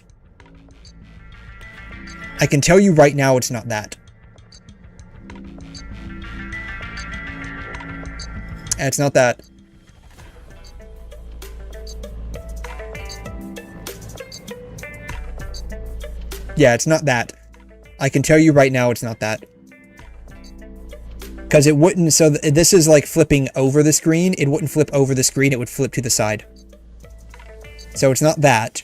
I can tell you right now it's not that. It's not that. Yeah, it's not that. I can tell you right now it's not that. Because it wouldn't, so this is like flipping over the screen. It wouldn't flip over the screen, it would flip to the side. So it's not that.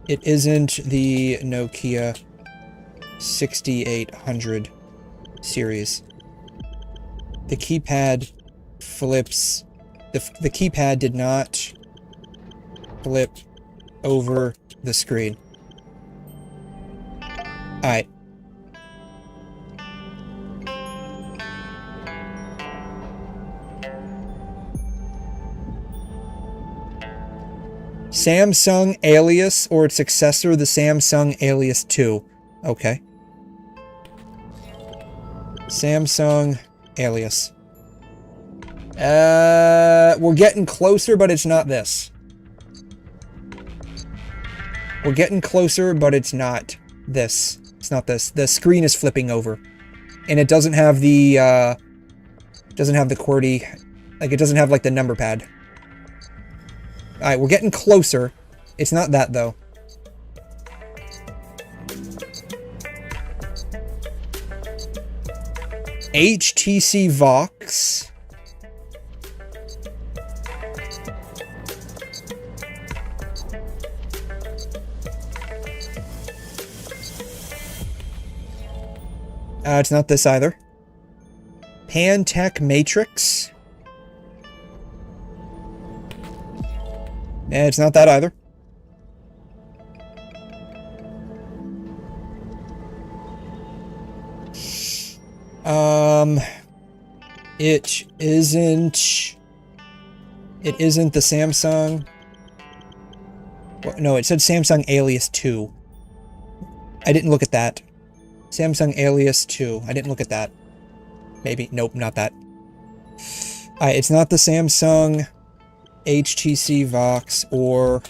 It isn't the Nokia 6800 series. The keypad flips, the keypad did not flip over the screen. Alright. Samsung Alias or its successor, the Samsung Alias 2. Okay. Samsung Alias. We're getting closer, but it's not this. We're getting closer, but it's not this. It's not this. The screen is flipping over. And it doesn't have the, QWERTY, like, it doesn't have, like, the number pad. Alright, we're getting closer. It's not that, though. HTC Vox. It's not this either. Pantech Matrix. It's not that either. It isn't the Samsung. Well, no, it said Samsung Alias 2. I didn't look at that. Samsung Alias 2. I didn't look at that. Maybe. Nope, not that. It's not the Samsung HTC Vox or...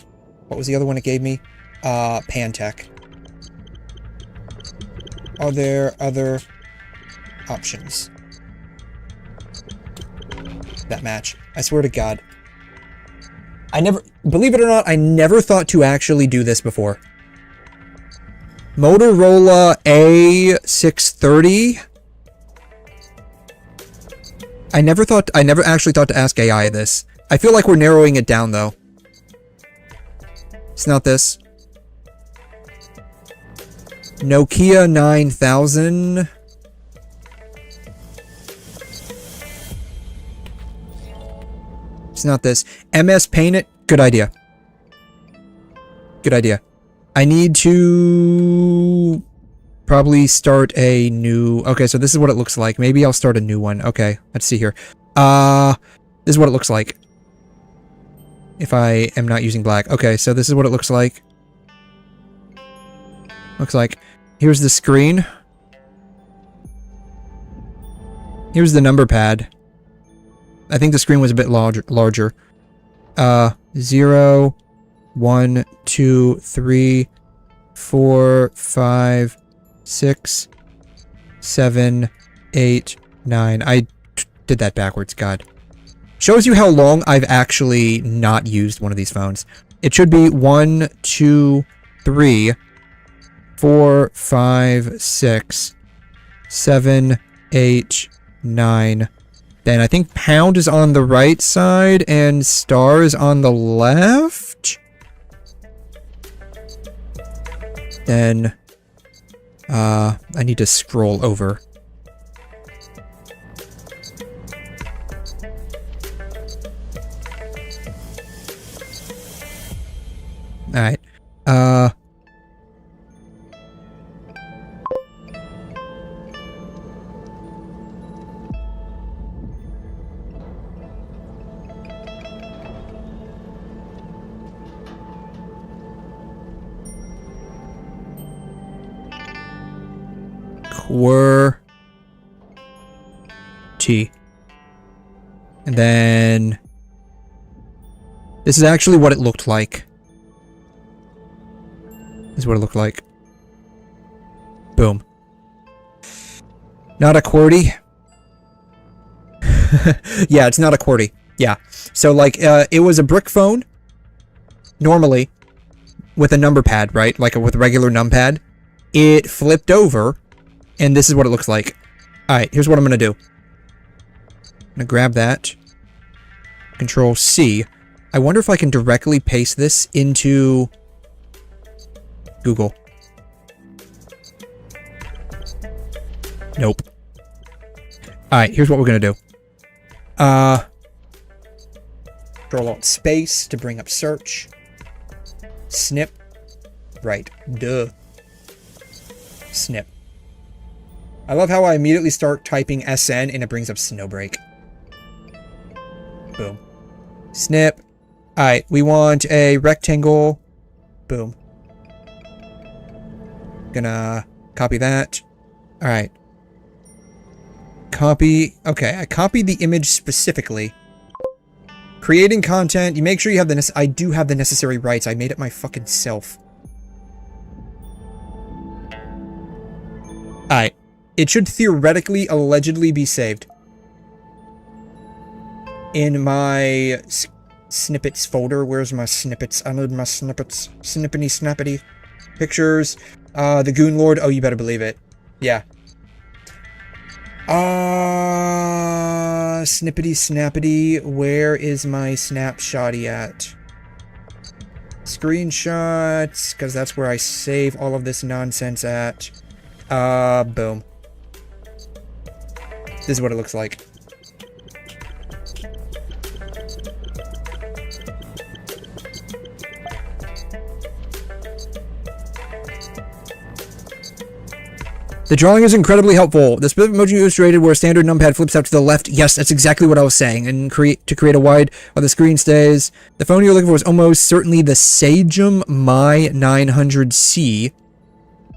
What was the other one it gave me? Pantech. Are there other options that match? I swear to God. Believe it or not, I never thought to actually do this before. Motorola A630. I never actually thought to ask AI this. I feel like we're narrowing it down though. It's not this. Nokia 9000. It's not this. MS Paint. Good idea. Good idea. I need to probably start a new... Okay, so this is what it looks like. Maybe I'll start a new one. Okay, let's see here. This is what it looks like. If I am not using black. Okay, so this is what it looks like. Looks like... Here's the screen. Here's the number pad. I think the screen was a bit larger. 0, 1, 2, 3, 4, 5, 6, 7, 8, 9. I did that backwards, God. Shows you how long I've actually not used one of these phones. It should be 1, 2, 3, 4, 5, 6, 7, 8, 9. Then I think pound is on the right side and star is on the left. Then I need to scroll over. All right. QWERTY. And then this is actually what it looked like. This is what it looked like. Boom. Not a QWERTY. Yeah, it's not a QWERTY. Yeah. So like it was a brick phone normally with a number pad, right? Like with a regular numpad. It flipped over. And this is what it looks like. Alright, here's what I'm going to do. I'm going to grab that. Control C. I wonder if I can directly paste this into Google. Nope. Alright, here's what we're going to do. Control-Alt-Space to bring up search. Snip. Right. Duh. Snip. I love how I immediately start typing SN and it brings up Snowbreak. Boom. Snip. Alright, we want a rectangle. Boom. Gonna copy that. Alright. Copy. Okay, I copied the image specifically. Creating content. You make sure you have the I do have the necessary rights. I made it my fucking self. Alright. It should theoretically, allegedly be saved. In my snippets folder. Where's my snippets? I need my snippets. Snippety snappity. Pictures. The Goon Lord. Oh, you better believe it. Yeah. Snippety snappity. Where is my snapshotty at? Screenshots, because that's where I save all of this nonsense at. Boom. This is what it looks like. The drawing is incredibly helpful. The split emoji illustrated where a standard numpad flips out to the left. Yes, that's exactly what I was saying. And to create a wide while the screen stays. The phone you're looking for is almost certainly the 𝘬𝘮 𝘕𝘖𝘛,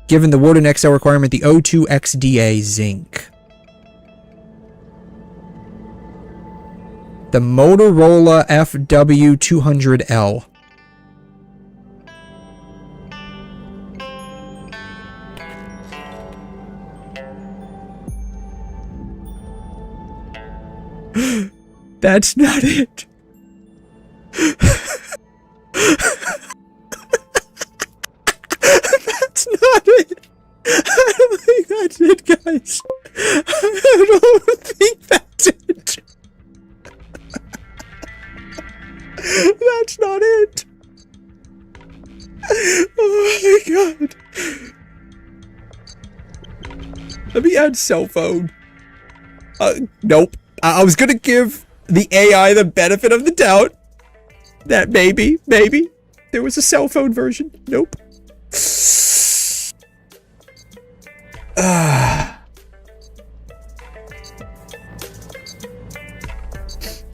given the Word and Excel requirement, the �O2XDA zinc. The Motorola FW200L. That's not it. That's not it. I don't think that's it, guys. I don't think that's it. That's not it. Oh my god. Let me add cell phone. Nope. I was gonna give the AI the benefit of the doubt. That maybe, there was a cell phone version. Nope.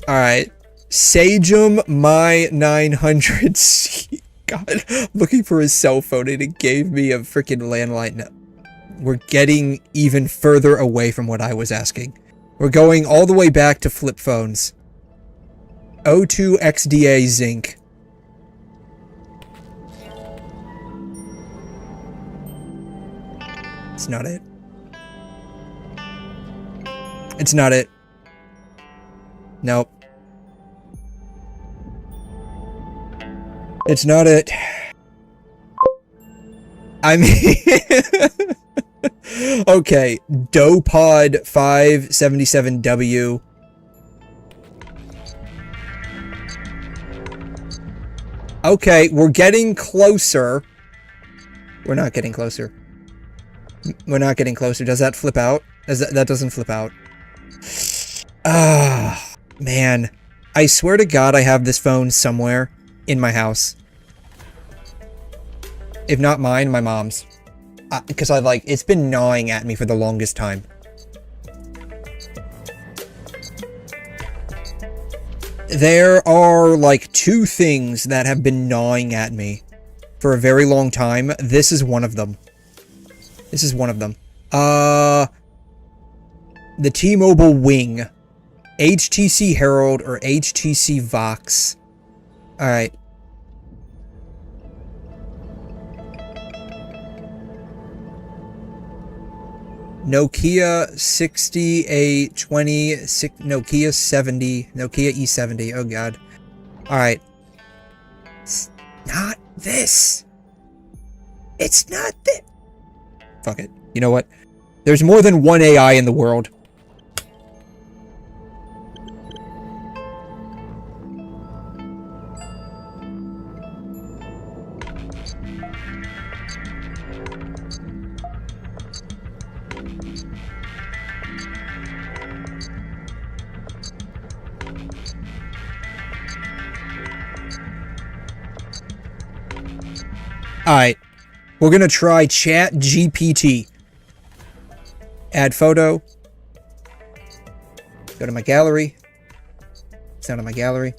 Alright. 𝘬𝘮 𝘕𝘲900C. God, I'm looking for his cell phone and it gave me a freaking landline. No. We're getting even further away from what I was asking. We're going all the way back to flip phones. O2XDA zinc. It's not it. It's not it. Nope. It's not it. I mean... Okay, 𝘬𝘠𝑝od 577W. Okay, we're getting closer. We're not getting closer. We're not getting closer. Does that flip out? That doesn't flip out. Ah, man. I swear to God I have this phone somewhere in my house. If not mine, my mom's. Because it's been gnawing at me for the longest time. There are, two things that have been gnawing at me for a very long time. This is one of them. This is one of them. The T-Mobile Wing. HTC Herald or HTC Vox. Alright. Nokia 6820, Nokia 70, Nokia E70, oh god. Alright. It's not this. It's not this. Fuck it. You know what? There's more than one AI in the world. Alright, we're gonna try ChatGPT. Add photo. Go to my gallery. It's not in my gallery.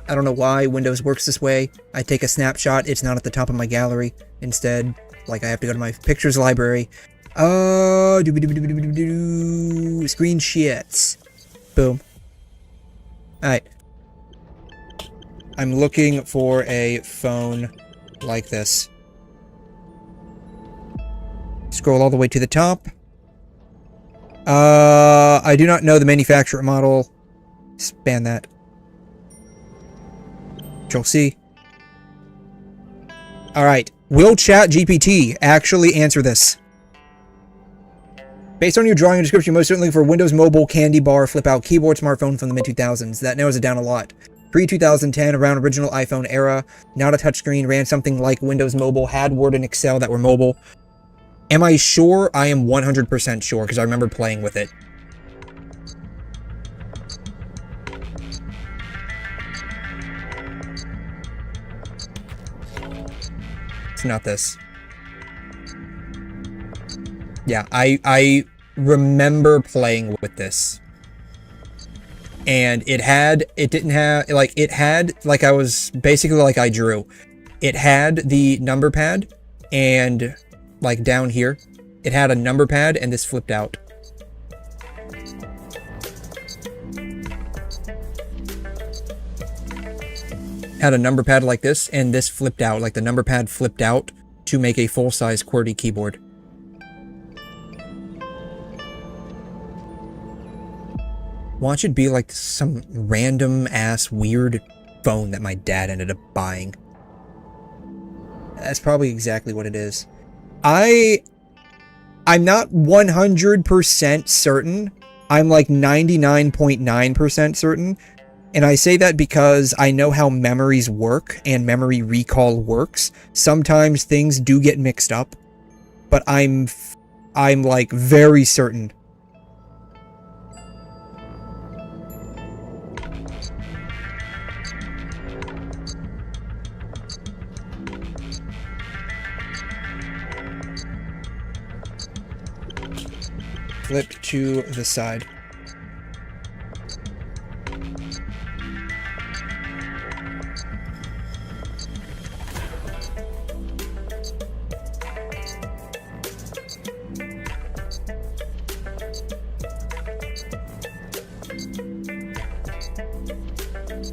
I don't know why Windows works this way. I take a snapshot, it's not at the top of my gallery. Instead, I have to go to my pictures library. Screenshots. Boom. Alright. I'm looking for a phone like this. scroll all the way to the top. I do not know the manufacturer model. Span that. Control C. Alright. Will ChatGPT actually answer this? Based on your drawing and description, most certainly for Windows Mobile candy bar flip-out keyboard smartphone from the mid-2000s. That narrows it down a lot. Pre-2010, around original iPhone era, not a touchscreen, ran something like Windows Mobile, had Word and Excel that were mobile. Am I sure? I am 100% sure, because I remember playing with it. It's not this. Yeah, I remember playing with this. And it had, like I was, basically like I drew. It had the number pad, and like down here, it had a number pad, and this flipped out. Had a number pad like this, and this flipped out, like the number pad flipped out to make a full-size QWERTY keyboard. Watch it be like some random ass weird phone that my dad ended up buying. That's probably exactly what it is. I'm not 100% certain. I'm like 99.9% certain. And I say that because I know how memories work and memory recall works. Sometimes things do get mixed up, but I'm like very certain. Flip to the side.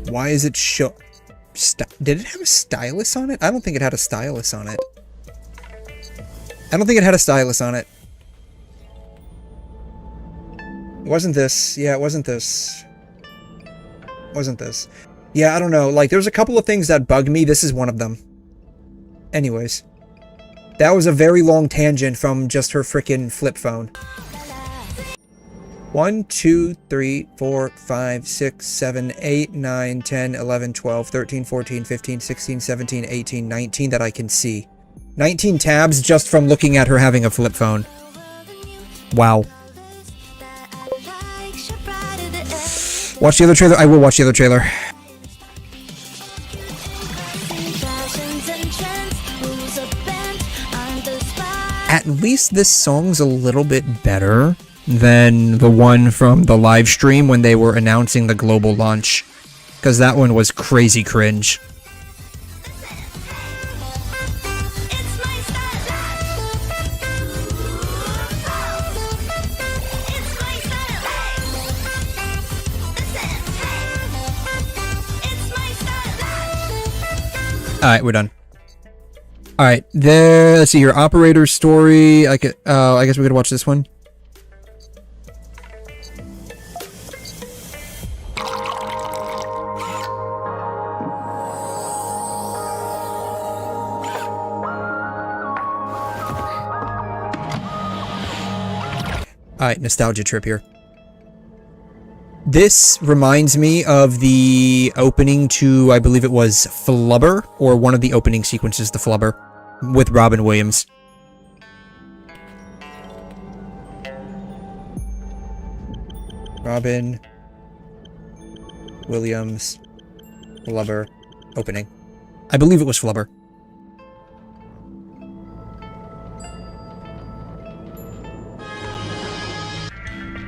Why is it show? Did it have a stylus on it? I don't think it had a stylus on it. I don't think it had a stylus on it. It wasn't this. Yeah, it wasn't this. Wasn't this. Yeah, I don't know. Like, there's a couple of things that bug me. This is one of them. Anyways. That was a very long tangent from just her frickin' flip phone. 1, 2, 3, 4, 5, 6, 7, 8, 9, 10, 11, 12, 13, 14, 15, 16, 17, 18, 19 that I can see. 19 tabs just from looking at her having a flip phone. Wow. Watch the other trailer. I will watch the other trailer. At least this song's a little bit better than the one from the live stream when they were announcing the global launch. Because that one was crazy cringe. Alright, we're done. Alright, there, let's see here, operator story, I guess we could watch this one. Alright, nostalgia trip here. This reminds me of the opening to, I believe it was Flubber, or one of the opening sequences to Flubber, with Robin Williams. Robin Williams, Flubber, opening. I believe it was Flubber.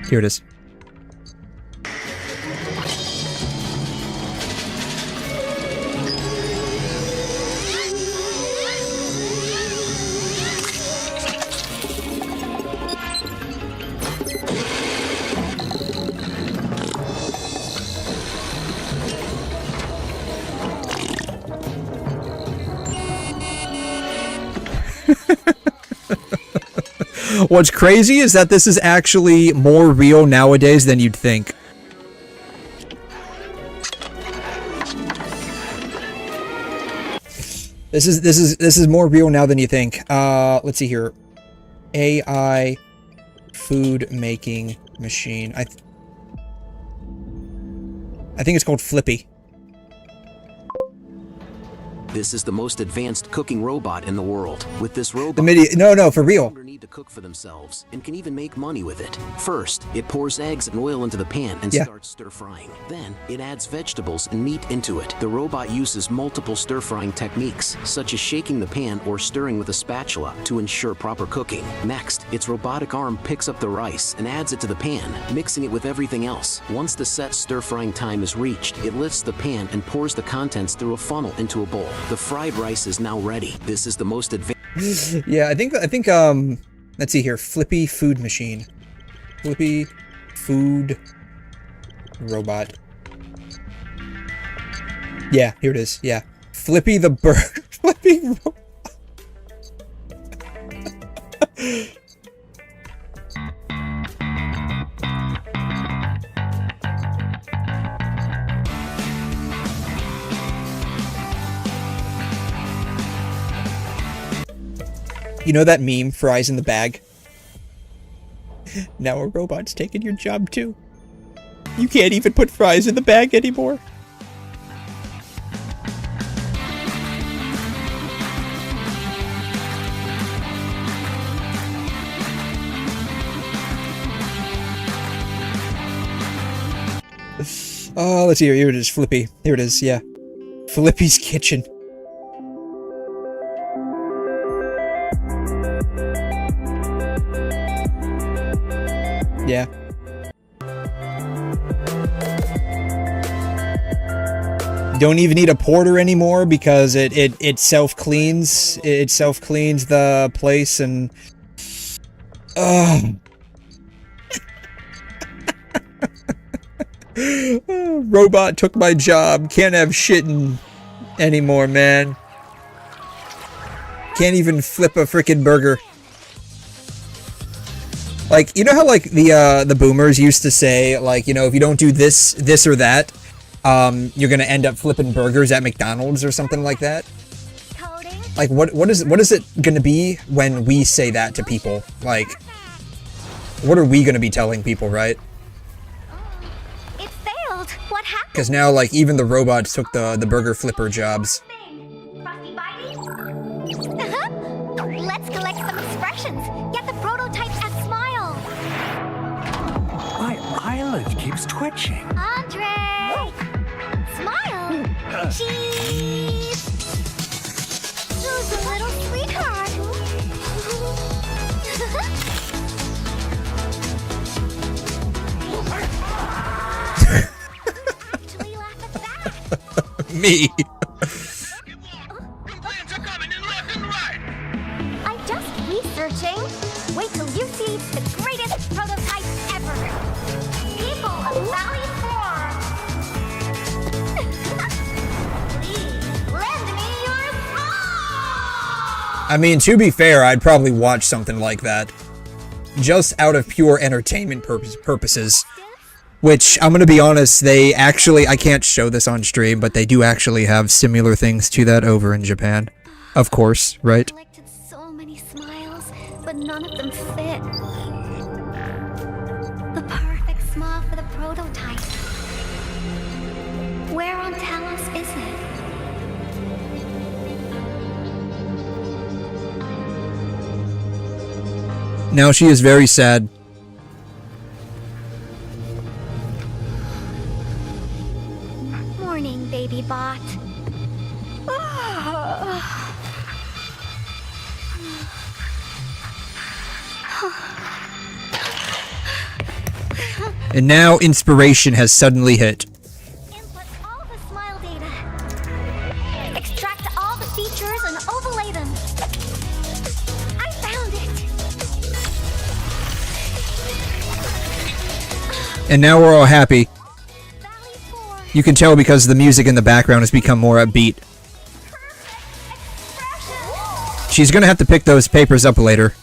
Here it is. What's crazy is that this is actually more real nowadays than you'd think. This is more real now than you think. Let's see here. AI food making machine. I think it's called Flippy. This is the most advanced cooking robot in the world. With this robot, no, for real. Need to cook for themselves and can even make money with it. First, it pours eggs and oil into the pan and starts stir-frying. Then, it adds vegetables and meat into it. The robot uses multiple stir-frying techniques, such as shaking the pan or stirring with a spatula to ensure proper cooking. Next, its robotic arm picks up the rice and adds it to the pan, mixing it with everything else. Once the set stir-frying time is reached, it lifts the pan and pours the contents through a funnel into a bowl. The fried rice is now ready. This is the most advanced. Yeah, I think let's see here. Flippy food machine. Flippy food robot. Yeah, here it is. Yeah. Flippy the bird. Flippy robot. You know that meme, fries in the bag? Now a robot's taking your job too. You can't even put fries in the bag anymore. Oh, let's see here. Here it is, Flippy. Here it is, yeah. Flippy's kitchen. Yeah. Don't even need a porter anymore because it self-cleans. It self-cleans the place and... Robot took my job. Can't have shitting anymore, man. Can't even flip a frickin' burger. Like, you know how, like, the boomers used to say, like, you know, if you don't do this or that, you're gonna end up flipping burgers at McDonald's or something like that? Like, what is it gonna be when we say that to people? Like, what are we gonna be telling people, right? It failed. What happened? Because now, like, even the robots took the burger flipper jobs. Let's collect some expressions. Get the prototype and smile. My eyelid keeps twitching. Andre! Smile! Cheese! Who's a little sweetheart? Actually laugh at that. Me. I'm just researching. Wait till you see the greatest prototype ever. People of Valley 4. Please lend me your song. I mean, to be fair, I'd probably watch something like that. Just out of pure entertainment purposes. Which, I'm gonna be honest, they actually, I can't show this on stream, but they do actually have similar things to that over in Japan. Of course, right? Collected so many smiles, but none of them fit. The perfect smile for the prototype. Where on Talos is it? Now she is very sad. Morning, baby bot. And now inspiration has suddenly hit. Input all the smile data. Extract all the features and overlay them. I found it. And now we're all happy. You can tell because the music in the background has become more upbeat. She's gonna have to pick those papers up later.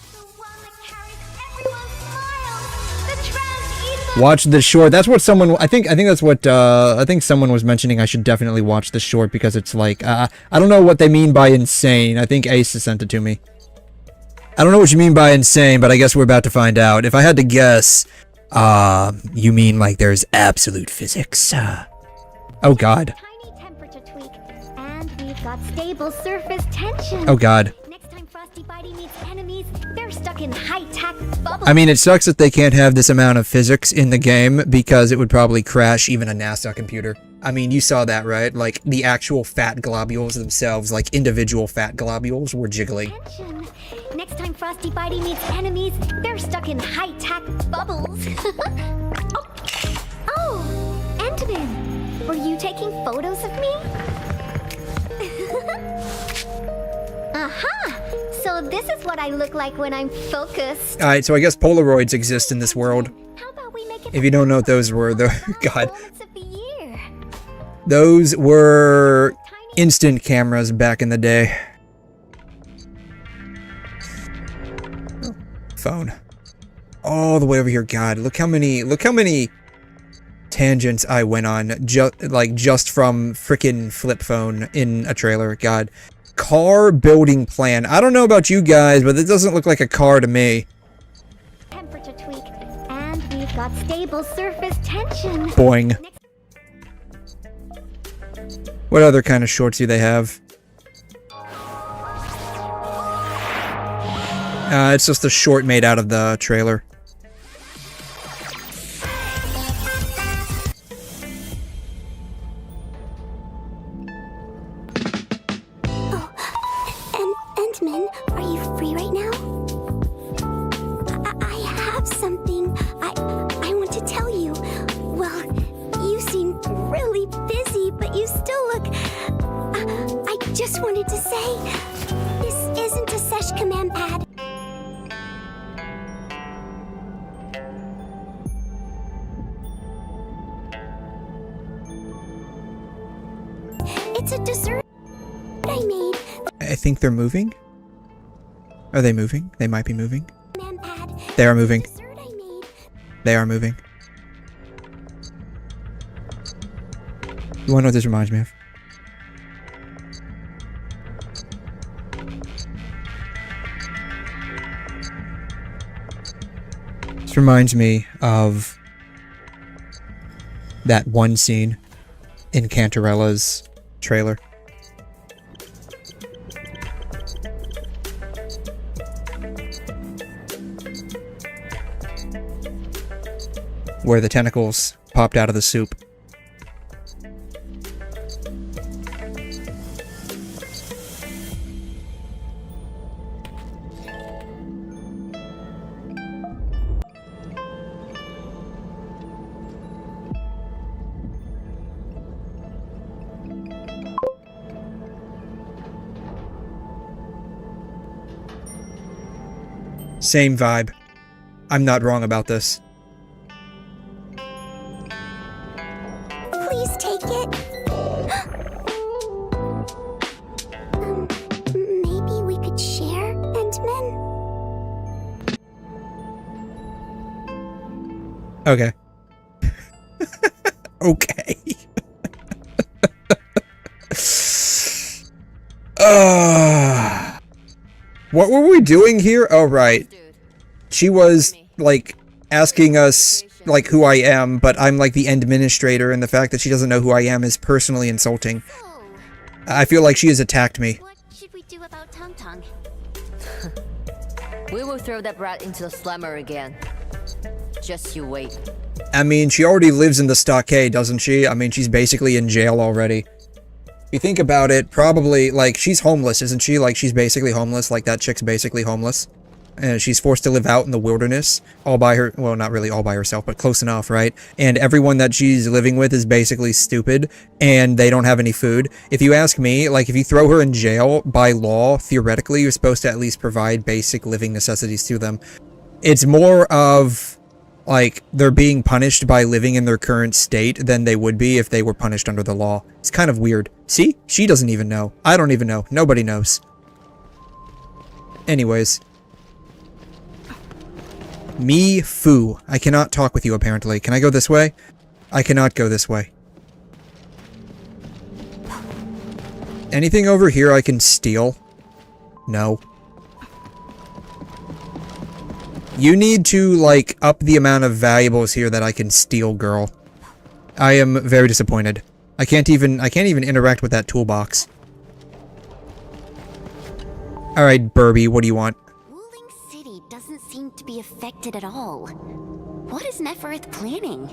Watch the short. That's what someone, I think that's what, I think someone was mentioning I should definitely watch the short because it's like, I don't know what they mean by insane. I think Ace has sent it to me. I don't know what you mean by insane, but I guess we're about to find out. If I had to guess, you mean like there's absolute physics. Oh god. Tiny temperature tweak, and we've got stable surface tension. Oh god. Next time 𝘧𝘬𝘼𝘕 meets enemies, they're stuck in high-tech bubbles. I mean, it sucks that they can't have this amount of physics in the game because it would probably crash even a NASA computer. I mean, you saw that, right? Like, the actual fat globules themselves, like individual fat globules, were jiggling. Tension. Next time 𝘧𝘬𝘼𝘕 meets enemies, they're stuck in high-tech bubbles. Oh, Endman, were you taking photos of me? Aha! So this is what I look like when I'm focused. Alright, so I guess Polaroids exist in this world. If you don't know what those were, though, god. Those were instant cameras back in the day. Oh, phone. All the way over here, god. Look how many tangents I went on just from frickin' flip phone in a trailer, god. Car building plan. I don't know about you guys, but it doesn't look like a car to me. Temperature tweak, and we've got stable surface tension. Boing. What other kind of shorts do they have? It's just a short made out of the trailer. Endman, are you free right now? I have something I want to tell you. Well, you seem really busy, but you still look... I just wanted to say, this isn't a 𝘮 command pad. It's a dessert I made. I think they're moving. Are they moving? They might be moving. They are moving. They are moving. You wanna know what this reminds me of? This reminds me of that one scene in Cantarella's trailer. Where the tentacles popped out of the soup. Same vibe. I'm not wrong about this. Please take it. Maybe we could share, Endman? Okay. Okay. What were we doing here? Oh, right. She was, like, asking us, like, who I am, but I'm, like, the administrator, and the fact that she doesn't know who I am is personally insulting. I feel like she has attacked me. What should we do about Tong Tong? We will throw that brat into the slammer again. Just you wait. I mean, she already lives in the stockade, doesn't she? I mean, she's basically in jail already. If you think about it, probably, like, she's homeless, isn't she? Like, she's basically homeless, like that chick's basically homeless. And she's forced to live out in the wilderness, all by her, well, not really all by herself, but close enough, right? And everyone that she's living with is basically stupid, and they don't have any food. If you ask me, like, if you throw her in jail, by law, theoretically, you're supposed to at least provide basic living necessities to them. It's more of, like, they're being punished by living in their current state than they would be if they were punished under the law. It's kind of weird. See? She doesn't even know. I don't even know. Nobody knows. Anyways. Me Fu. I cannot talk with you, apparently. Can I go this way? I cannot go this way. Anything over here I can steal? No. You need to, like, up the amount of valuables here that I can steal, girl. I am very disappointed. I can't even interact with that toolbox. Alright, Burbie, what do you want? Wuling City doesn't seem to be affected at all. What is Nefereth planning?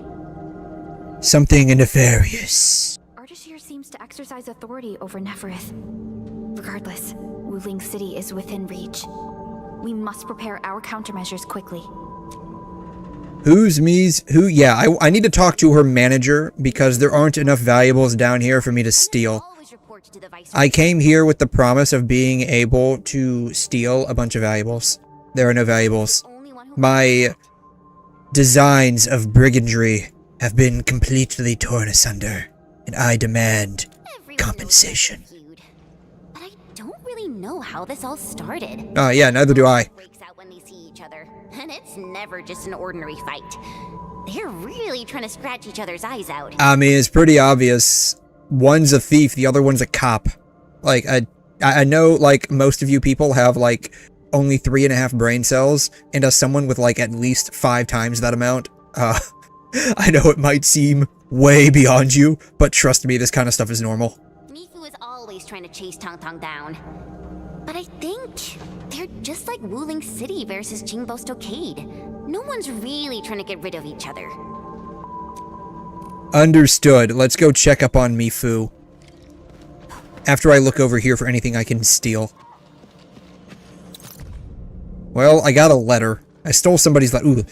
Something nefarious. Ardashir seems to exercise authority over Nefereth. Regardless, Wuling City is within reach. We must prepare our countermeasures quickly. Who's me's? Who? Yeah, I need to talk to her manager because there aren't enough valuables down here for me to steal. I came here with the promise of being able to steal a bunch of valuables. There are no valuables. My designs of brigandry have been completely torn asunder, and I demand compensation. But I don't really know how this all started. Yeah, neither do I. Breaks out when they see each other, and it's never just an ordinary fight. They're really trying to scratch each other's eyes out. I mean, it's pretty obvious. One's a thief, the other one's a cop. Like, I know, like, most of you people have, like, only 3.5 brain cells, and as someone with, like, at least 5 times that amount, I know it might seem way beyond you, but trust me, this kind of stuff is normal. Mifu is always trying to chase Tong Tong down. But I think they're just like Wuling City versus 𝘵 𝘂𝘗. No one's really trying to get rid of each other. Understood. Let's go check up on Mifu. After I look over here for anything I can steal. Well, I got a letter. I stole somebody's letter. Ooh,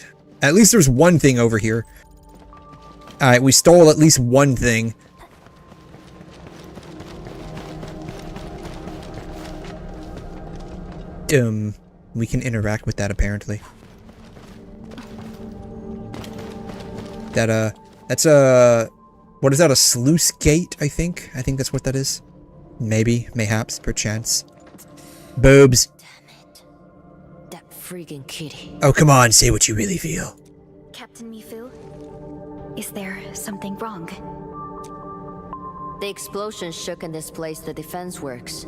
at least there's one thing over here. Alright, we stole at least one thing. We can interact with that apparently. That's a... What is that, a sluice gate, I think? I think that's what that is. Maybe, mayhaps, perchance. Boobs. Damn it. That freaking kitty. Oh, come on, say what you really feel. Captain Mifu, is there something wrong? The explosion shook in this place the defense works.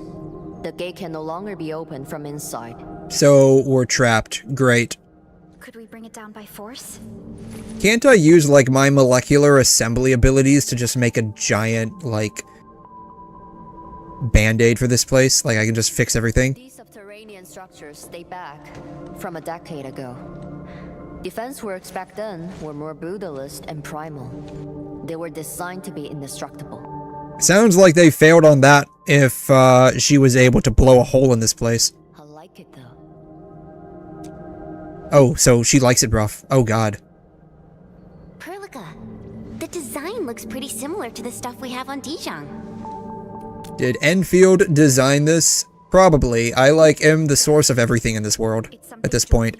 The gate can no longer be opened from inside. So, we're trapped. Great. Could we bring it down by force? Can't I use, like, my molecular assembly abilities to just make a giant, like, band-aid for this place? Like, I can just fix everything? These subterranean structures date back from a decade ago. Defense works back then were more brutalist and primal. They were designed to be indestructible. Sounds like they failed on that if she was able to blow a hole in this place. I like it though. Oh, so she likes it rough. Oh god. Perlica, the design looks pretty similar to the stuff we have on Dijon. Did Enfield design this? Probably. I like am the source of everything in this world at this point.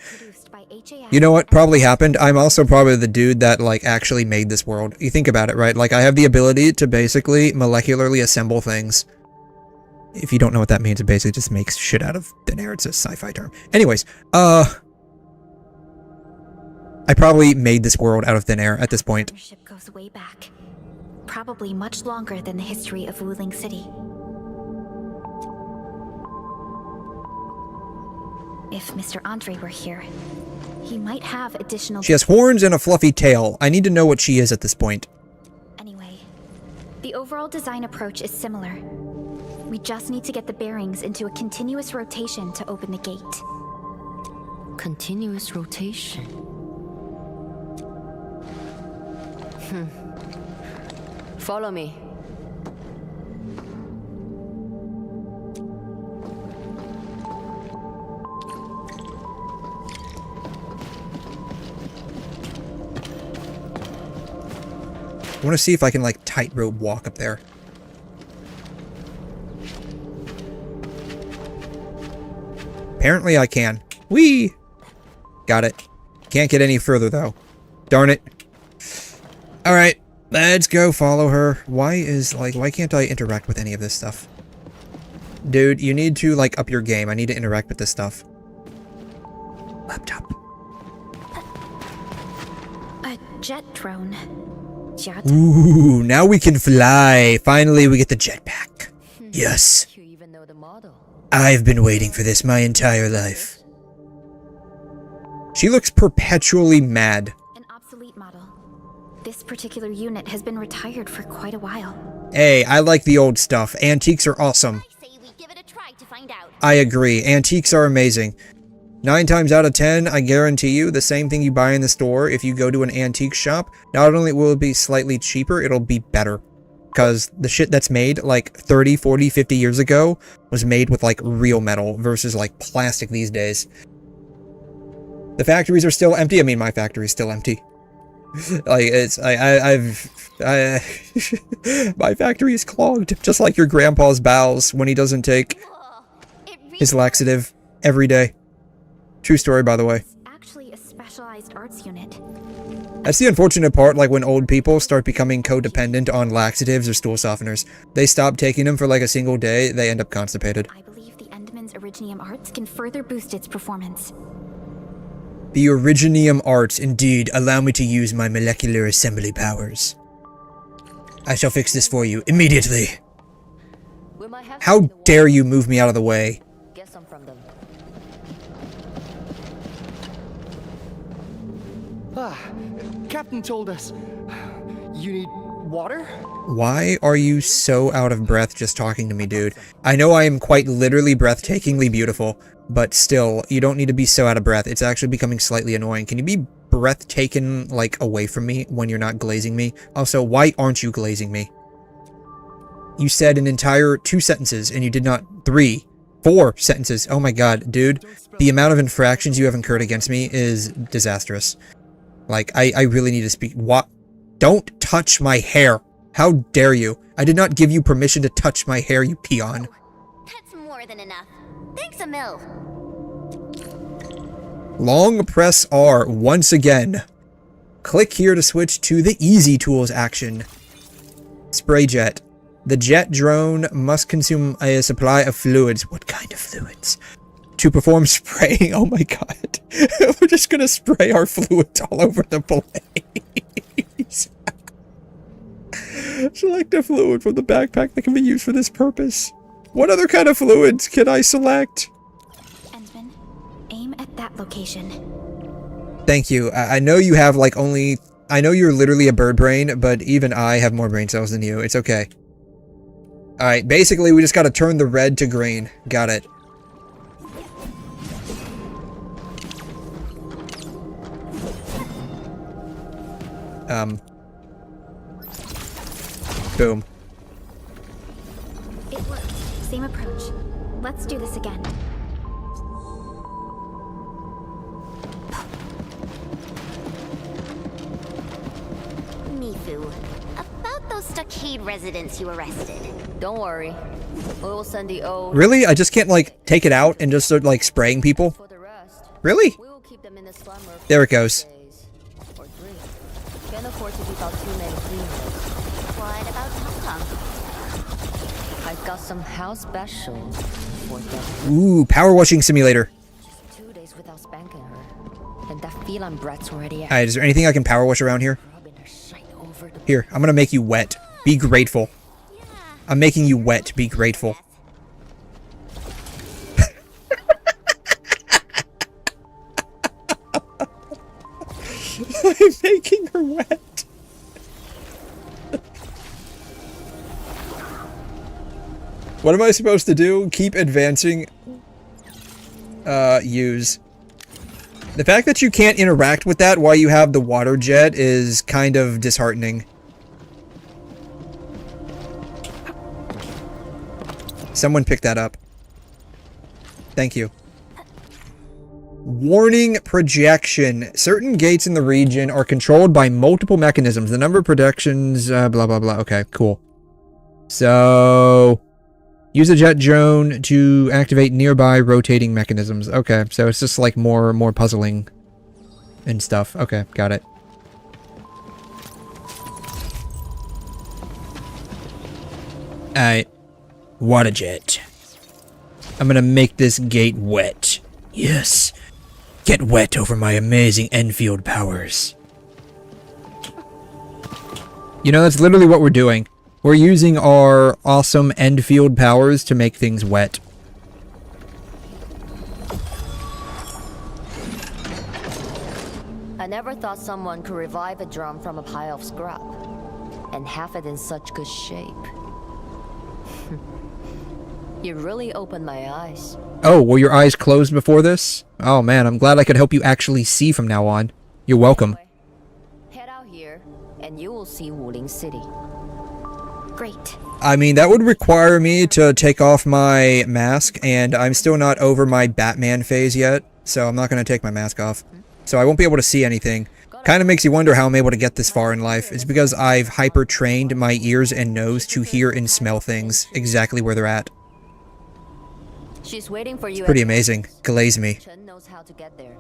You know what probably happened? I'm also probably the dude that, like, actually made this world. You think about it, right? Like, I have the ability to basically molecularly assemble things. If you don't know what that means, it basically just makes shit out of thin air. It's a sci-fi term. Anyways, I probably made this world out of thin air at this point. Ownership goes way back. Probably much longer than the history of Wuling City. If Mr. Andre were here, he might have additional... She has horns and a fluffy tail. I need to know what she is at this point. Anyway, the overall design approach is similar. We just need to get the bearings into a continuous rotation to open the gate. Continuous rotation? Follow me. I want to see if I can, like, tightrope walk up there. Apparently I can. Whee! Got it. Can't get any further, though. Darn it. Alright, let's go follow her. Why can't I interact with any of this stuff? Dude, you need to, like, up your game. I need to interact with this stuff. Laptop. jet drone. Jet? Ooh, now we can fly. Finally, we get the jetpack. Yes. I've been waiting for this my entire life. She looks perpetually mad. An obsolete model. This particular unit has been retired for quite a while. Hey, I like the old stuff. Antiques are awesome. I agree. Antiques are amazing. 9 times out of 10, I guarantee you, the same thing you buy in the store, if you go to an antique shop, not only will it be slightly cheaper, it'll be better. Because the shit that's made, like, 30, 40, 50 years ago, was made with, like, real metal versus, like, plastic these days. The factories are still empty. I mean, my factory's still empty. Like, it's, my factory is clogged, just like your grandpa's bowels when he doesn't take his laxative every day. True story, by the way. Actually, a specialized arts unit. That's the unfortunate part, like when old people start becoming codependent on laxatives or stool softeners. They stop taking them for like a single day, they end up constipated. I believe the 𝘕 Originium arts can further boost its performance. The Originium arts, indeed, allow me to use my molecular assembly powers. I shall fix this for you, immediately. How dare you move me out of the way? Get some from them. Captain told us you need water? Why are you so out of breath just talking to me, dude? I know I am quite literally breathtakingly beautiful, but still, you don't need to be so out of breath. It's actually becoming slightly annoying. Can you be breathtaken, like, away from me when you're not glazing me? Also, why aren't you glazing me? You said an entire 2 sentences, and you did not 3, 4 sentences. Oh my god, dude. The amount of infractions you have incurred against me is disastrous. Like, I really need to speak. What? Don't touch my hair. How dare you? I did not give you permission to touch my hair, you peon. That's more than enough. Thanks a mill. Long press R once again. Click here to switch to the easy tools action. Spray jet. The jet drone must consume a supply of fluids. What kind of fluids? To perform spraying. Oh my god. We're just gonna spray our fluids all over the place. Select a fluid from the backpack that can be used for this purpose. What other kind of fluids can I select? 𝘕, aim at that location. Thank you. I know you have like only... I know you're literally a bird brain, but even I have more brain cells than you. It's okay. Alright, basically we just gotta turn the red to green. Got it. Boom. It worked. Same approach. Let's do this again. Mifu, about those stockade residents you arrested. Don't worry. We will send the O. Really? I just can't, like, take it out and just start, like, spraying people? Really? There it goes. Can't afford to keep out too many cleaners. What about Tom? I got some house special for them. Ooh, power washing simulator. Just 2 days without spanking her. And that feline brat's already out. Alright, is there anything I can power wash around here? Here, I'm gonna make you wet. Be grateful. I'm making you wet. Be grateful. I'm making her wet. What am I supposed to do? Keep advancing. Use. The fact that you can't interact with that while you have the water jet is kind of disheartening. Someone picked that up. Thank you. Warning projection. Certain gates in the region are controlled by multiple mechanisms. The number of projections, blah, blah, blah. Okay, cool. So, use a jet drone to activate nearby rotating mechanisms. Okay, so it's just like more puzzling and stuff. Okay, got it. Alright. Water jet. I'm gonna make this gate wet. Yes. Get wet over my amazing endfield powers. You know, that's literally what we're doing. We're using our awesome end field powers to make things wet. I never thought someone could revive a drum from a pile of scrap. And have it in such good shape. You really opened my eyes. Oh, were your eyes closed before this? Oh man, I'm glad I could help you actually see from now on. You're welcome. Head out here, and you will see Wuling City. Great. I mean, that would require me to take off my mask, and I'm still not over my Batman phase yet, so I'm not going to take my mask off. So I won't be able to see anything. Kind of makes you wonder how I'm able to get this far in life. It's because I've hyper-trained my ears and nose to hear and smell things exactly where they're at. She's waiting for you. It's pretty amazing. 𝘐𝘮 Chen knows how to get there.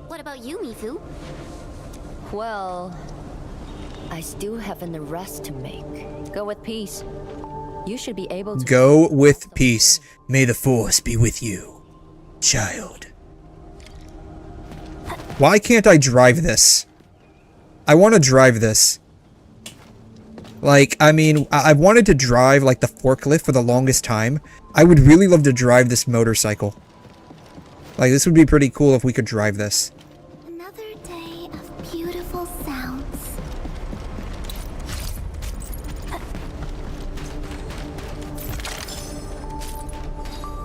What about you, Mifu? Well, I still have an arrest to make. Go with peace. You should be able to go with peace. May the force be with you, child. Why can't I drive this? I want to drive this. Like, I mean, I've wanted to drive, like, the forklift for the longest time. I would really love to drive this motorcycle. Like, this would be pretty cool if we could drive this. Another day of beautiful sounds.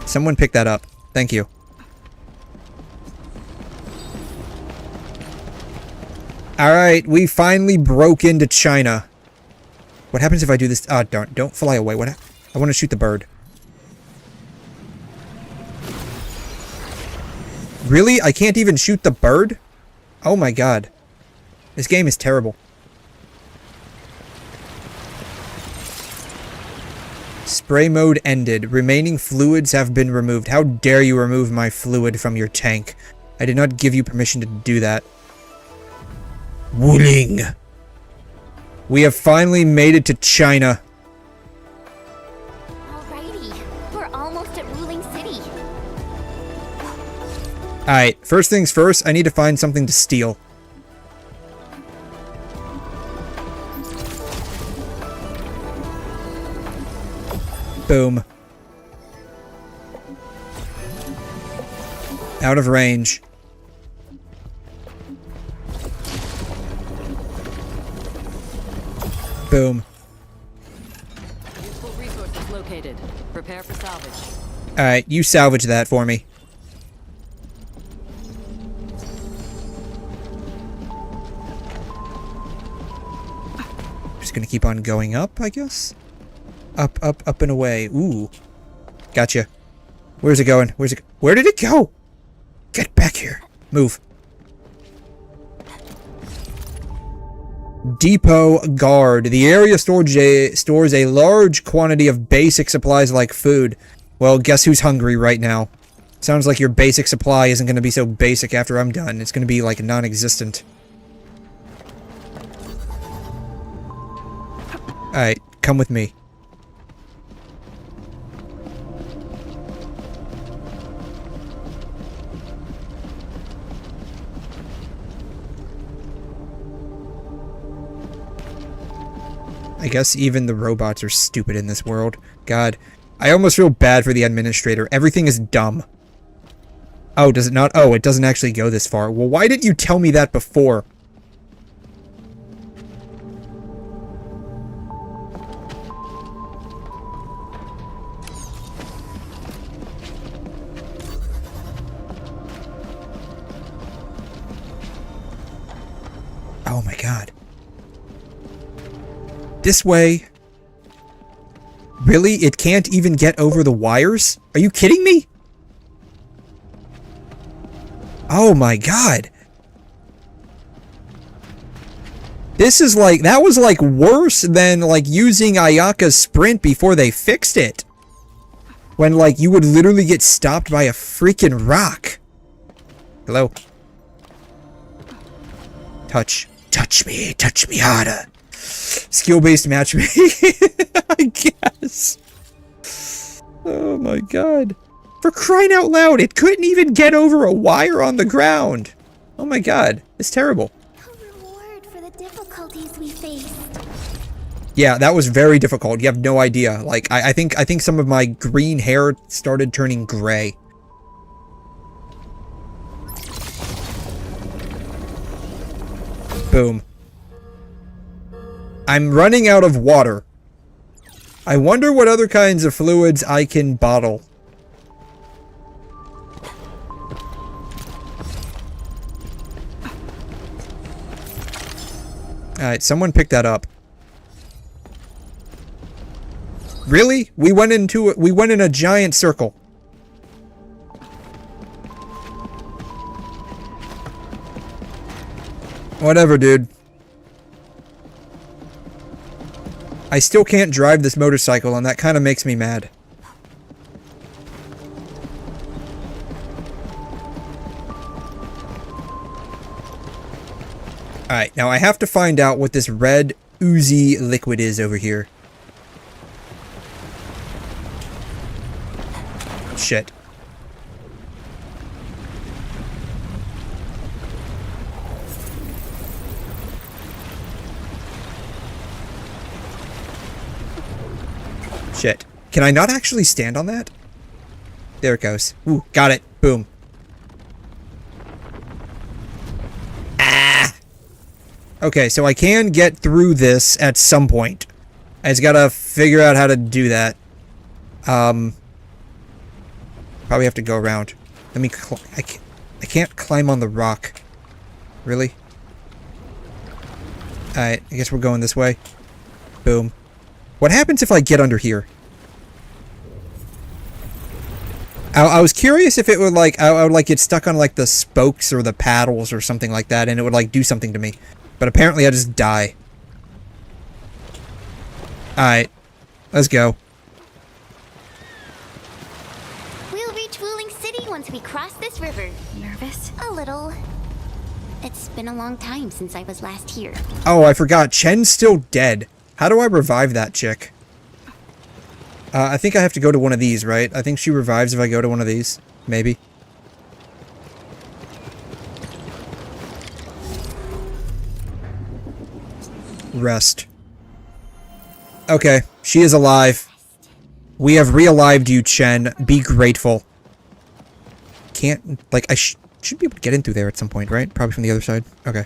Someone pick that up. Thank you. Alright, we finally broke into China. What happens if I do this? Ah, darn. Don't fly away. What? I want to shoot the bird. Really? I can't even shoot the bird? Oh my god. This game is terrible. Spray mode ended. Remaining fluids have been removed. How dare you remove my fluid from your tank? I did not give you permission to do that. Wuling. We have finally made it to China. Alrighty, we're almost at Wuling City. Alright, first things first, I need to find something to steal. Boom. Out of range. Boom. Useful resources located. Prepare for salvage. Alright, you salvage that for me. Just gonna keep on going up, I guess? Up, up, up and away. Ooh. Gotcha. Where's it going? Where's it? Where did it go? Get back here. Move. Depot guard. The area stores a large quantity of basic supplies like food. Well, guess who's hungry right now? Sounds like your basic supply isn't going to be so basic after I'm done. It's going to be like non-existent. Alright, come with me. I guess even the robots are stupid in this world. God, I almost feel bad for the administrator. Everything is dumb. Oh, does it not? Oh, it doesn't actually go this far. Well, why didn't you tell me that before? Oh my god. This way. Really? It can't even get over the wires? Are you kidding me? Oh my god. This is like, that was like worse than like using Ayaka's sprint before they fixed it. When like you would literally get stopped by a freaking rock. Hello? Touch me harder. Skill-based matchmaking, I guess. Oh my god. For crying out loud, it couldn't even get over a wire on the ground. Oh my god, it's terrible. A reward for the difficulties we faced. Yeah, that was very difficult. You have no idea. Like, I think some of my green hair started turning gray. Boom. I'm running out of water. I wonder what other kinds of fluids I can bottle. Alright, someone pick that up. Really? We went in a giant circle. Whatever, dude. I still can't drive this motorcycle, and that kind of makes me mad. Alright, now I have to find out what this red oozy liquid is over here. Shit. Shit. Can I not actually stand on that? There it goes. Ooh, got it. Boom. Ah! Okay, so I can get through this at some point. I just gotta figure out how to do that. Probably have to go around. Let me I can't climb on the rock. Really? Alright, I guess we're going this way. Boom. What happens if I get under here? I was curious if it would like, I would like get stuck on like the spokes or the paddles or something like that and it would like do something to me. But apparently I just die. Alright. Let's go. We'll reach Wuling City once we cross this river. Nervous? A little. It's been a long time since I was last here. Oh, I forgot. Chen''s still dead. How do I revive that chick? I think I have to go to one of these, right? I think she revives if I go to one of these. Maybe. Rest. Okay, she is alive. We have realived you, Chen'. Be grateful. Can't, like, I should be able to get in through there at some point, right? Probably from the other side. Okay.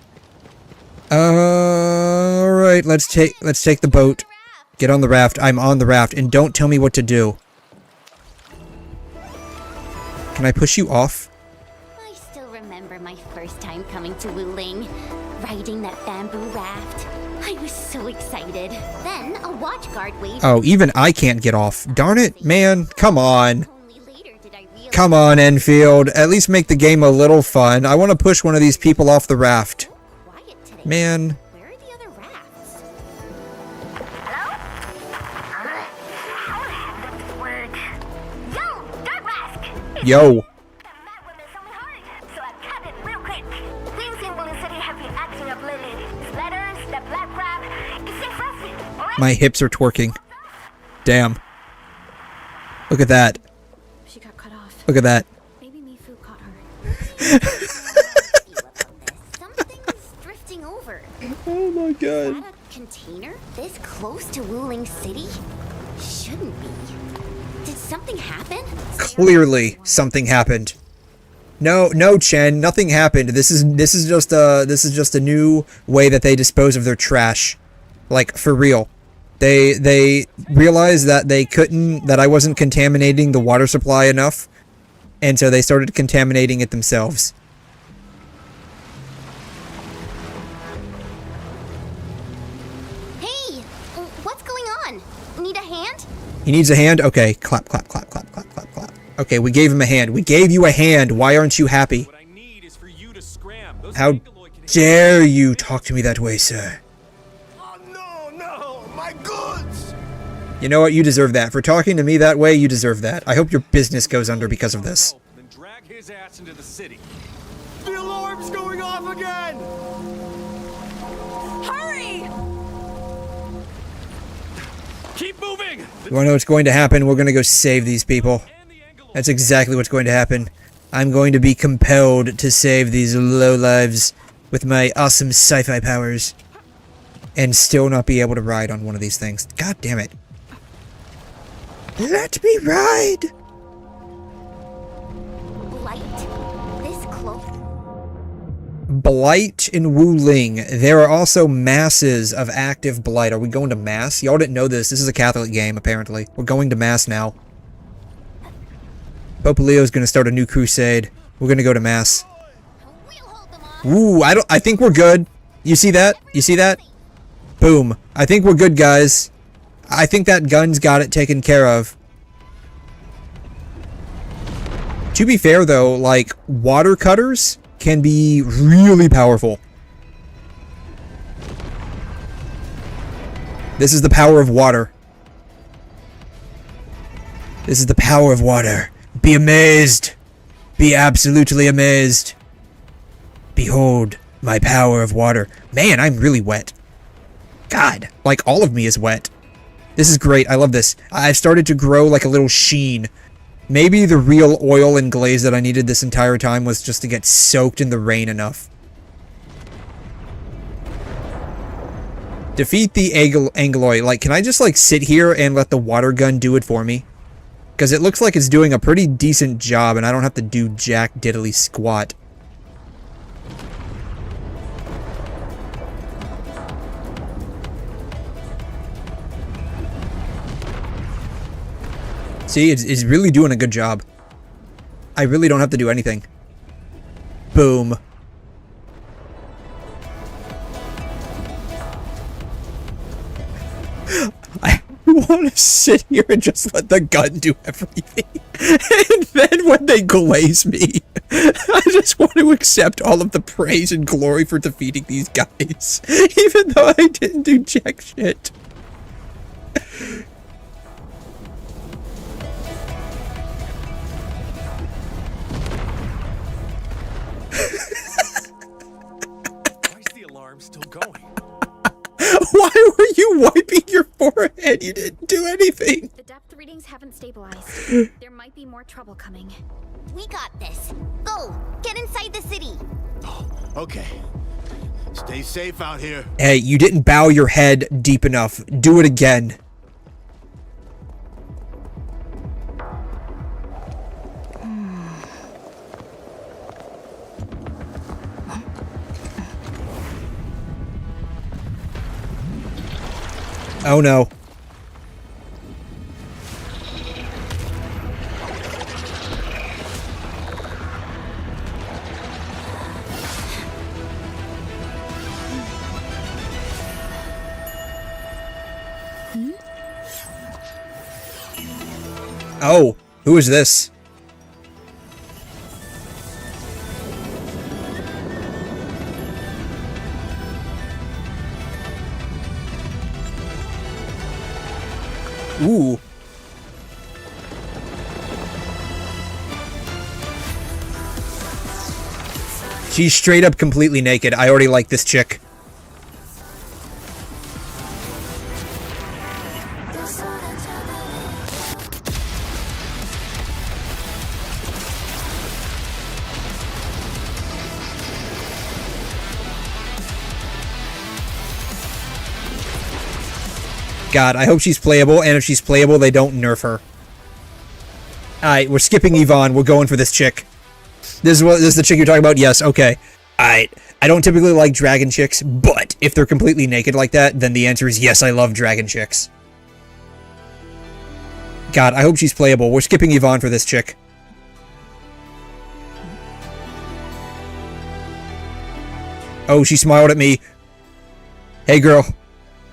Alright, let's take the boat. Get on the raft. I'm on the raft, and don't tell me what to do. Can I push you off? I still remember my first time coming to Wuling, riding that bamboo raft. I was so excited. Then a watch guard waved. Oh, even I can't get off. Darn it, man. Come on. Come on, Enfield. At least make the game a little fun. I want to push one of these people off the raft. Man. Where are the other rafts? Yo. My hips are twerking. Damn. Look at that. She got cut off. Look at that. Maybe Mifu caught her. Something's drifting over. Oh my god. Is that a container? This close to Wuling City? Shouldn't be. Did something happen? Clearly, something happened. No, Chen, nothing happened. This is just a new way that they dispose of their trash. Like, for real. They realized that that I wasn't contaminating the water supply enough, and so they started contaminating it themselves. Hey, what's going on? Need a hand? He needs a hand? Okay, clap, clap, clap, clap, clap, clap, clap. Okay, we gave him a hand. We gave you a hand. Why aren't you happy? How dare you talk to me that way, sir? You know what? You deserve that. For talking to me that way, you deserve that. I hope your business goes under because of this. Then drag his ass into the city. The alarm's going off again! Hurry! Keep moving! You wanna know what's going to happen? We're gonna go save these people. That's exactly what's going to happen. I'm going to be compelled to save these lowlives with my awesome sci-fi powers. and still not be able to ride on one of these things. God damn it. Let me ride! Blight? This close? Blight in Wuling. There are also masses of active blight. Are we going to mass? Y'all didn't know this. This is a Catholic game, apparently. We're going to mass now. Pope Leo's gonna start a new crusade. We're gonna go to mass. Ooh, I think we're good. You see that? You see that? Boom. I think we're good, guys. I think that gun's got it taken care of. To be fair, though, like, water cutters can be really powerful. This is the power of water. This is the power of water. Be amazed. Be absolutely amazed. Behold my power of water. Man, I'm really wet. God, like all of me is wet. This is great. I love this. I've started to grow like a little sheen. Maybe the real oil and glaze that I needed this entire time was just to get soaked in the rain enough. Defeat the 𝘬𝘮. Like, can I just like sit here and let the water gun do it for me? Because it looks like it's doing a pretty decent job and I don't have to do jack diddly squat. See, it's really doing a good job. I really don't have to do anything. Boom. I want to sit here and just let the gun do everything. And then when they glaze me, I just want to accept all of the praise and glory for defeating these guys. Even though I didn't do jack shit. Why is the alarm still going? Why were you wiping your forehead? You didn't do anything. The depth readings haven't stabilized. There might be more trouble coming. We got this. Go! Get inside the city! Okay. Stay safe out here. Hey, you didn't bow your head deep enough. Do it again. Oh no. Oh, who is this? Ooh. She's straight up completely naked. I already like this chick. God, I hope she's playable, and if she's playable, they don't nerf her. Alright, we're skipping Yvonne. We're going for this chick. This is the chick you're talking about? Yes, okay. Alright. I don't typically like dragon chicks, but if they're completely naked like that, then the answer is yes, I love dragon chicks. God, I hope she's playable. We're skipping Yvonne for this chick. Oh, she smiled at me. Hey, girl.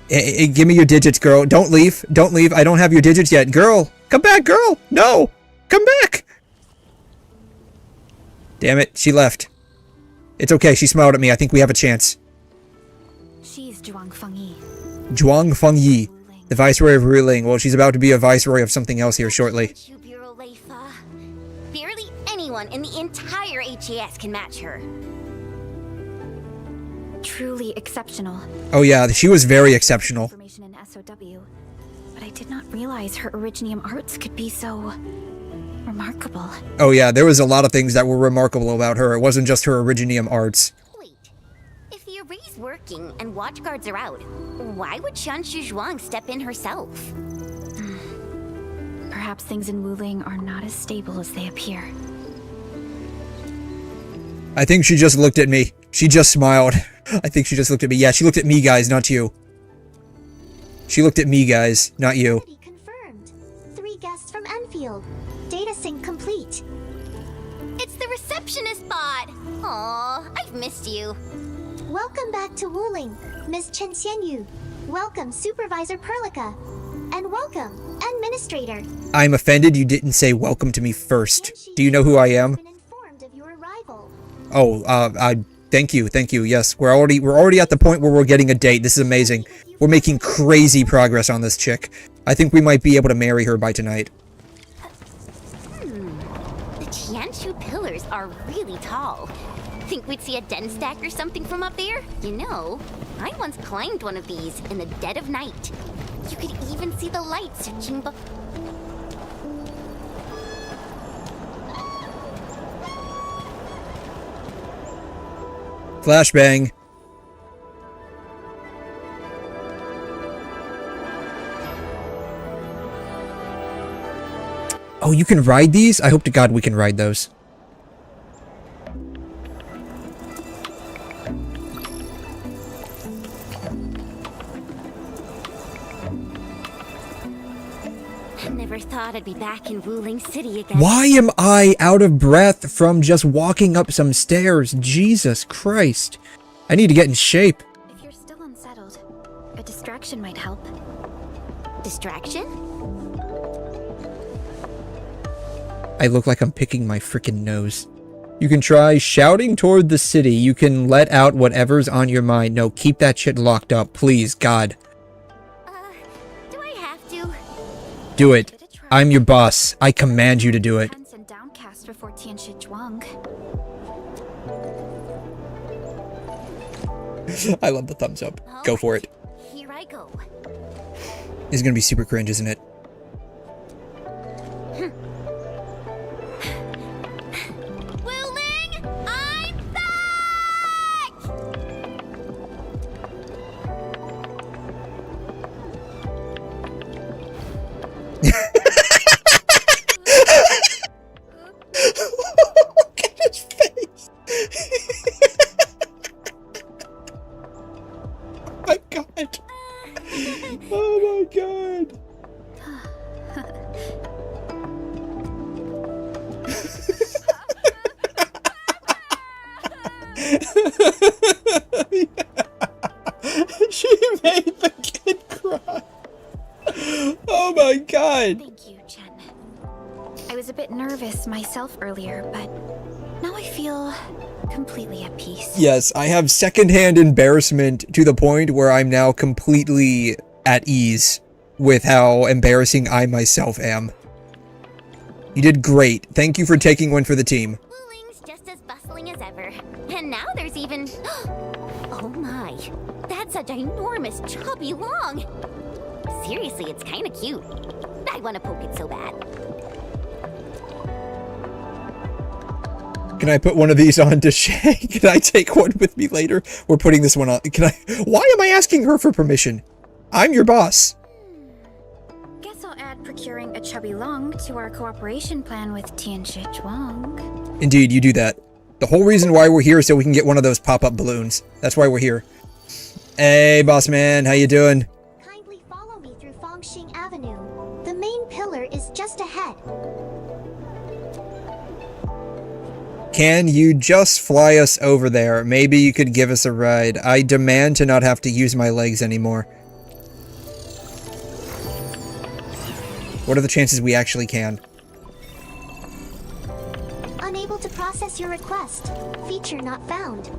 Hey, give me your digits, girl. Don't leave. Don't leave. I don't have your digits yet. Girl, come back, girl. No, come back. Damn it, she left. It's okay. She smiled at me. I think we have a chance. She's Zhuang Fengyi. Zhuang Fengyi, the Viceroy of Wuling. Well, she's about to be a Viceroy of something else here shortly. Barely anyone in the entire HAS can match her. Truly exceptional. Oh yeah, she was very exceptional. Information in SOW, but I did not realize her originium arts could be so remarkable. Oh yeah, there was a lot of things that were remarkable about her. It wasn't just her originium arts. If the erase is working and watch guards are out, why would 𝘧𝘢𝘢 step in herself? Perhaps things in Wuling are not as stable as they appear. I think she just looked at me. She just smiled. I think she just looked at me. Yeah, she looked at me, guys, not you. She looked at me, guys, not you. Confirmed. 3 guests from endfield. Data sync complete. It's the receptionist bot. Aw, I've missed you. Welcome back to Wuling, Ms. Chen Xianyu. Welcome, Supervisor 𝘸𝘠. And welcome, Administrator. I'm offended you didn't say welcome to me first. Do you know who I am? Oh, thank you, yes. We're already at the point where we're getting a date. This is amazing. We're making crazy progress on this chick. I think we might be able to marry her by tonight. The Tianshu pillars are really tall. Think we'd see a den stack or something from up there? You know, I once climbed one of these in the dead of night. You could even see the lights of Jingba. Flashbang. Oh, you can ride these? I hope to God we can ride those. I never thought I'd be back in Wuling City again. Why am I out of breath from just walking up some stairs? Jesus Christ. I need to get in shape. If you're still unsettled, a distraction might help. Distraction? I look like I'm picking my frickin' nose. You can try shouting toward the city. You can let out whatever's on your mind. No, keep that shit locked up, please, God. Do I have to? Do it. I'm your boss. I command you to do it. And downcast before 𝘧𝘢𝘢. I love the thumbs up. Go for it. Here I go. It's gonna be super cringe, isn't it? Wuling, I'm back! Look at his face. Oh my God. Oh my God. She made the kid cry. Oh my God. Thank you, Chen. I was a bit nervous myself earlier, but now I feel completely at peace. Yes, I have secondhand embarrassment to the point where I'm now completely at ease with how embarrassing I myself am. You did great. Thank you for taking one for the team. Wuling's just as bustling as ever. And now there's even... Oh my. That's a ginormous chubby long. Seriously, it's kind of cute. I want to poke it so bad. Can I put one of these on to Shay? Can I take one with me later? We're putting this one on. Can I? Why am I asking her for permission? I'm your boss. Guess I'll add procuring a chubby long to our cooperation plan with 𝘧𝘢𝘢𝘢. Indeed, you do that. The whole reason why we're here is so we can get one of those pop-up balloons. That's why we're here. Hey, boss man, how you doing? Kindly follow me through Fangxing Avenue. The main pillar is just ahead. Can you just fly us over there? Maybe you could give us a ride. I demand to not have to use my legs anymore. What are the chances we actually can? Unable to process your request. Feature not found.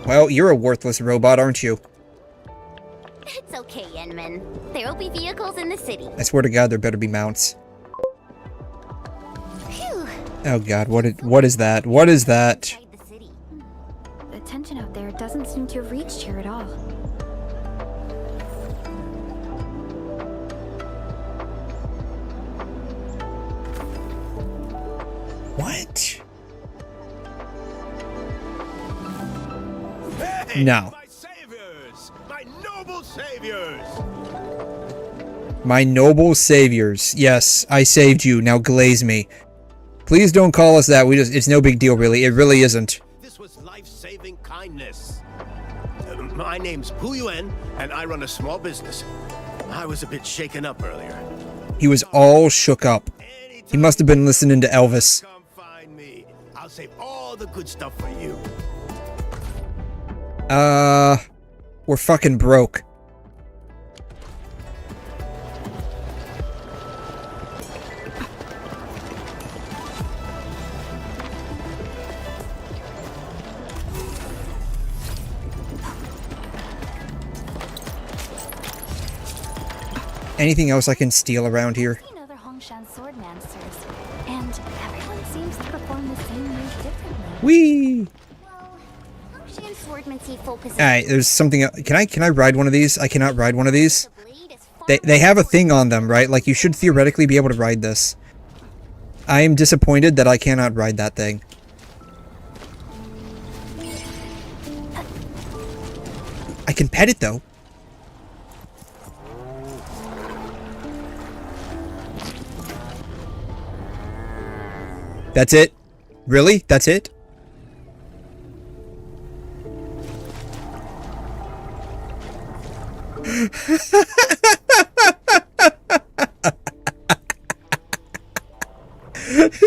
Well, you're a worthless robot, aren't you? It's okay, Yenman. There will be vehicles in the city. I swear to God, there better be mounts. Phew. Oh God, what is that? What is that? The tension out there doesn't seem to have reached here at all. What? No. My noble saviors. Yes, I saved you. Now glaze me. Please don't call us that. It's no big deal, really. It really isn't. This was life-saving kindness. My name's 𝘠𝑦𝑚, and I run a small business. I was a bit shaken up earlier. He was all shook up. He must have been listening to Elvis. Come find me. I'll save all the good stuff for you. We're fucking broke. Anything else I can steal around here? Other Hongshan swordmancers, and everyone seems to perform the same move differently. Whee! Hongshan swordmancy focuses. Alright, there's something else. Can I ride one of these? I cannot ride one of these. They have a thing on them, right? Like, you should theoretically be able to ride this. I am disappointed that I cannot ride that thing. I can pet it, though. That's it? Really? That's it?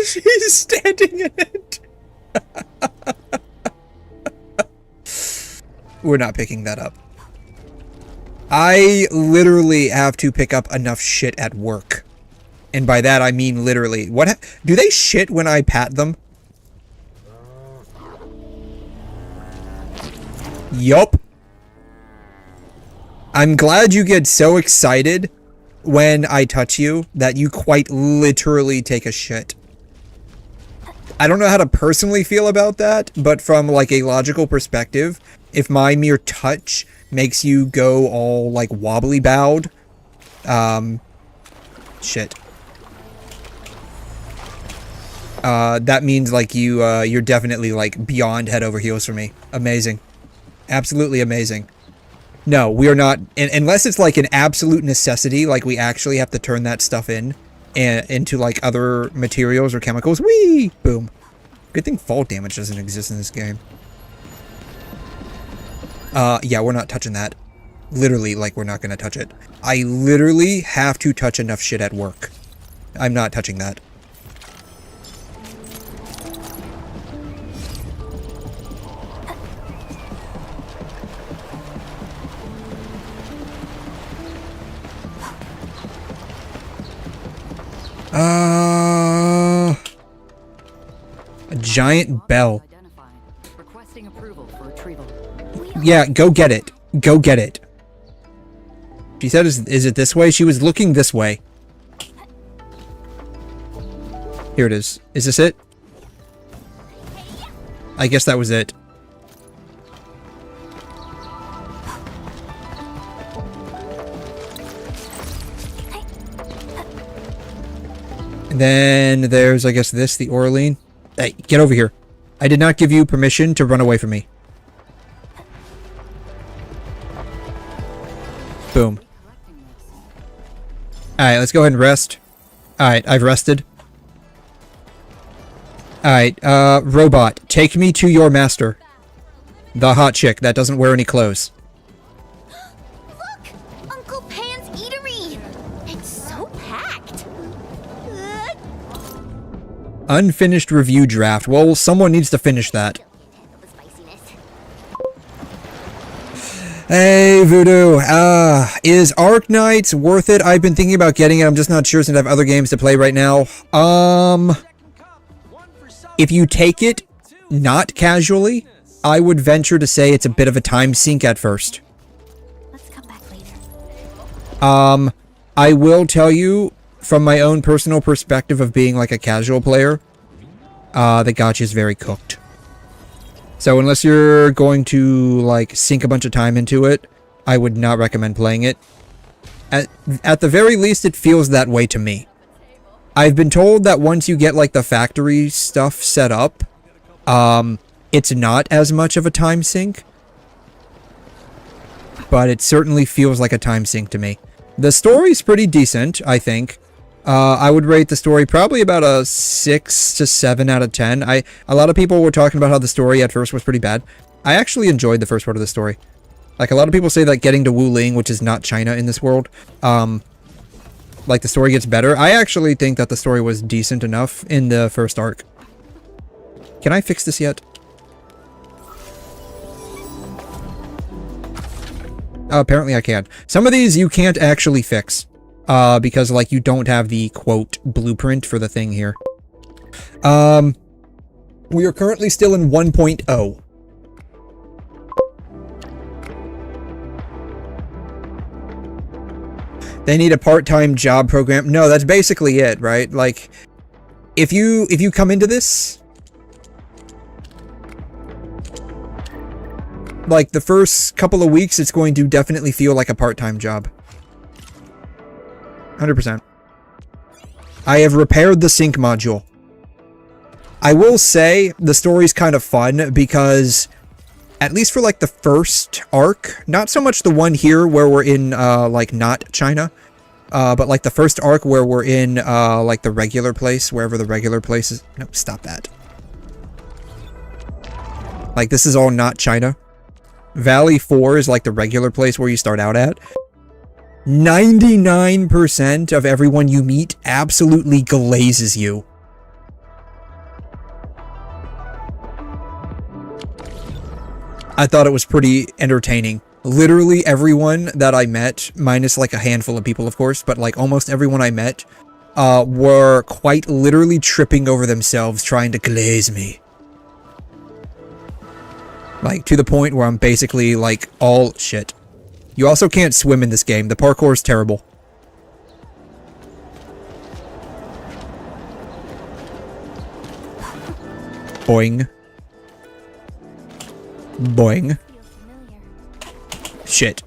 She's standing in it. We're not picking that up. I literally have to pick up enough shit at work. And by that, I mean literally. What? Do they shit when I pat them? Yup. I'm glad you get so excited when I touch you that you quite literally take a shit. I don't know how to personally feel about that, but from like a logical perspective, if my mere touch makes you go all like wobbly bowed, shit. That means like you're definitely like beyond head over heels for me. Amazing. Absolutely amazing. No, we are not, unless it's like an absolute necessity, like we actually have to turn that stuff into like other materials or chemicals. Whee! Boom. Good thing fall damage doesn't exist in this game. Yeah, we're not touching that. Literally, like, we're not gonna touch it. I literally have to touch enough shit at work. I'm not touching that. A giant bell. Requesting approval for retrieval. Yeah, go get it. Go get it. She said, is it this way? She was looking this way. Here it is. Is this it? I guess that was it. And then there's, I guess, this, the Orlean. Hey, get over here. I did not give you permission to run away from me. Boom. Alright, let's go ahead and rest. Alright, I've rested. Alright, robot, take me to your master. The hot chick that doesn't wear any clothes. Look! Uncle Pan's eatery! It's so packed! Unfinished review draft. Well, someone needs to finish that. Hey, Voodoo. Is Arknights worth it? I've been thinking about getting it. I'm just not sure since I have other games to play right now. If you take it not casually, I would venture to say it's a bit of a time sink at first. Let's come back later. I will tell you from my own personal perspective of being like a casual player, the gacha is very cooked. So unless you're going to like sink a bunch of time into it, I would not recommend playing it. At the very least, it feels that way to me. I've been told that once you get like the factory stuff set up, it's not as much of a time sink. But it certainly feels like a time sink to me. The story's pretty decent, I think. I would rate the story probably about a 6 to 7 out of 10. A lot of people were talking about how the story at first was pretty bad. I actually enjoyed the first part of the story. Like, a lot of people say that getting to Wuling, which is not China in this world, like, the story gets better. I actually think that the story was decent enough in the first arc. Can I fix this yet? Apparently I can. Some of these you can't actually fix. Because, like, you don't have the, quote, blueprint for the thing here. We are currently still in 1.0. They need a part-time job program. No, that's basically it, right? Like, if you come into this, like, the first couple of weeks, it's going to definitely feel like a part-time job. 100%. I have repaired the sync module. I will say the story's kind of fun because, at least for like the first arc, not so much the one here where we're in like not China, but like the first arc where we're in like the regular place, wherever the regular place is. No, stop that. Like, this is all not China. Valley 4 is like the regular place where you start out at. 99% of everyone you meet absolutely glazes you. I thought it was pretty entertaining. Literally everyone that I met, minus like a handful of people of course, but like almost everyone I met, were quite literally tripping over themselves trying to glaze me. Like, to the point where I'm basically like all shit. You also can't swim in this game. The parkour is terrible. Boing. Boing. Shit.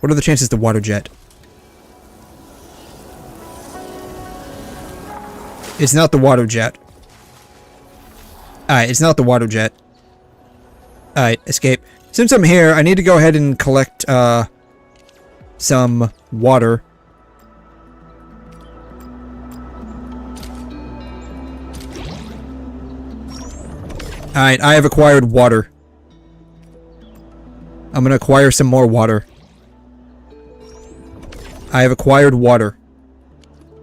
What are the chances the water jet? It's not the water jet. Alright, it's not the water jet. Alright, escape. Since I'm here, I need to go ahead and collect, some water. Alright, I have acquired water. I'm gonna acquire some more water. I have acquired water.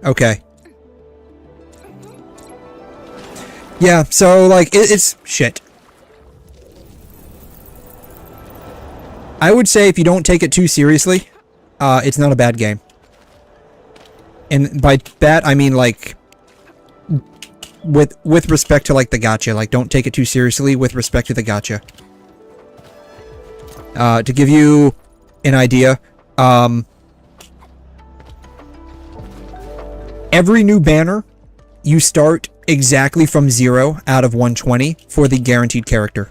Okay. Yeah, so, like, it's shit. I would say if you don't take it too seriously, it's not a bad game. And by that, I mean, like, with respect to, like, the gacha. Like, don't take it too seriously with respect to the gacha. To give you an idea, every new banner, you start exactly from 0 out of 120 for the guaranteed character.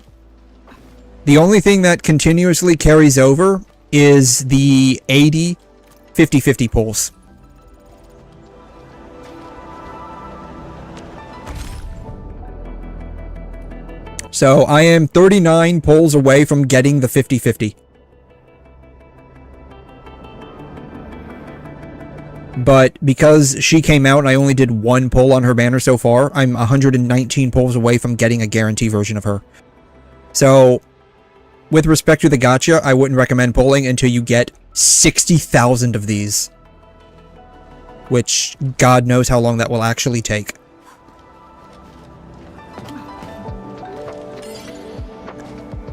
The only thing that continuously carries over is the 80 50-50 pulls. So I am 39 pulls away from getting the 50-50. But because she came out and I only did 1 pull on her banner so far, I'm 119 pulls away from getting a guarantee version of her. So, with respect to the gacha, I wouldn't recommend pulling until you get 60,000 of these. Which, God knows how long that will actually take.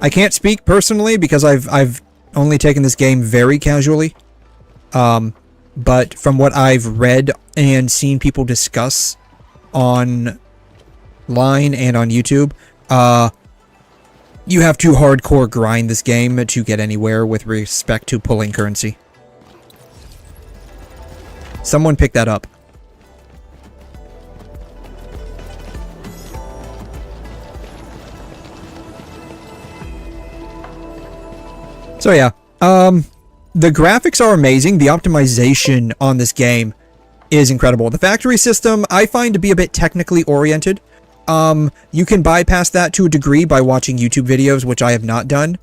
I can't speak personally because I've only taken this game very casually. But from what I've read and seen people discuss online and on YouTube, you have to hardcore grind this game to get anywhere with respect to pulling currency. Someone pick that up. So yeah, the graphics are amazing. The optimization on this game is incredible. The factory system I find to be a bit technically oriented. You can bypass that to a degree by watching YouTube videos, which I have not done.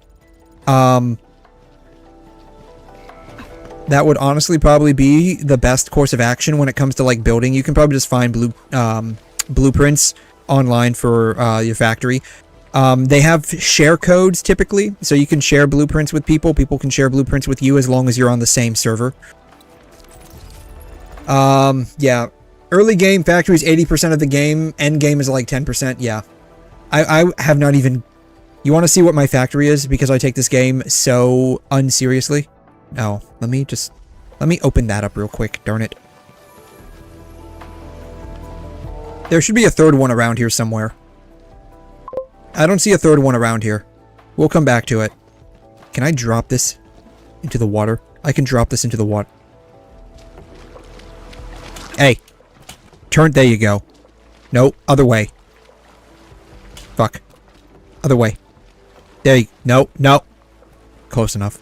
That would honestly probably be the best course of action when it comes to like building. You can probably just find blueprints online for your factory. They have share codes typically, so you can share blueprints with people. People can share blueprints with you as long as you're on the same server. Yeah. Early game factory is 80% of the game. End game is like 10%. Yeah. I have not even... You want to see what my factory is? Because I take this game so unseriously. No, let me open that up real quick, darn it. There should be a third one around here somewhere. I don't see a third one around here. We'll come back to it. Can I drop this into the water? I can drop this into the water. Hey. There you go. No, other way. Fuck. Other way. There you... No. Close enough.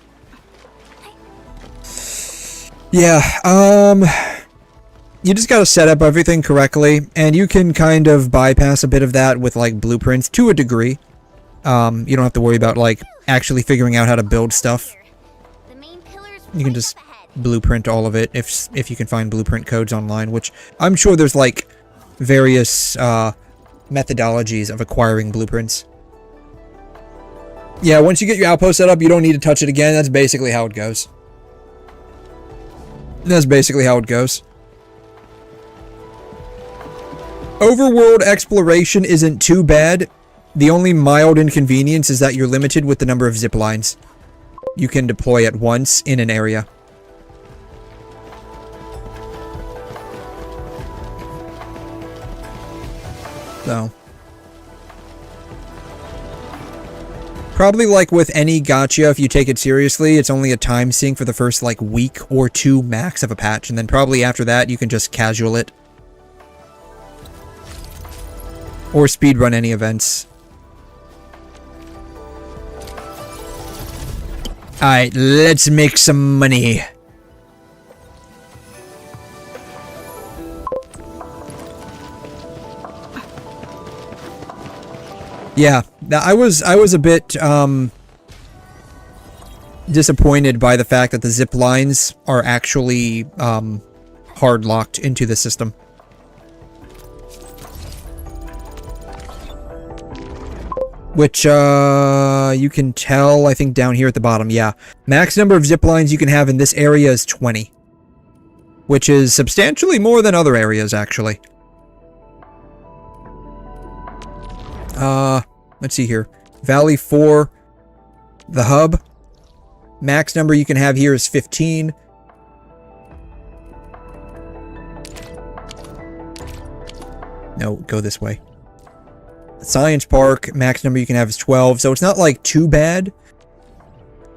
Yeah, you just gotta set up everything correctly, and you can kind of bypass a bit of that with, like, blueprints to a degree. You don't have to worry about, like, actually figuring out how to build stuff. You can just blueprint all of it if you can find blueprint codes online, which I'm sure there's, like, various, methodologies of acquiring blueprints. Yeah, once you get your outpost set up, you don't need to touch it again. That's basically how it goes. That's basically how it goes. Overworld exploration isn't too bad. The only mild inconvenience is that you're limited with the number of zip lines you can deploy at once in an area. So. Probably like with any gacha, if you take it seriously, it's only a time sink for the first like week or two max of a patch, and then probably after that you can just casual it. Or speedrun any events. Alright, let's make some money. Yeah, I was a bit disappointed by the fact that the zip lines are actually hard locked into the system. Which you can tell, I think, down here at the bottom. Yeah, max number of zip lines you can have in this area is 20, which is substantially more than other areas, actually. Let's see here. Valley 4, the hub. Max number you can have here is 15. No, go this way. Science Park, max number you can have is 12, so it's not like too bad.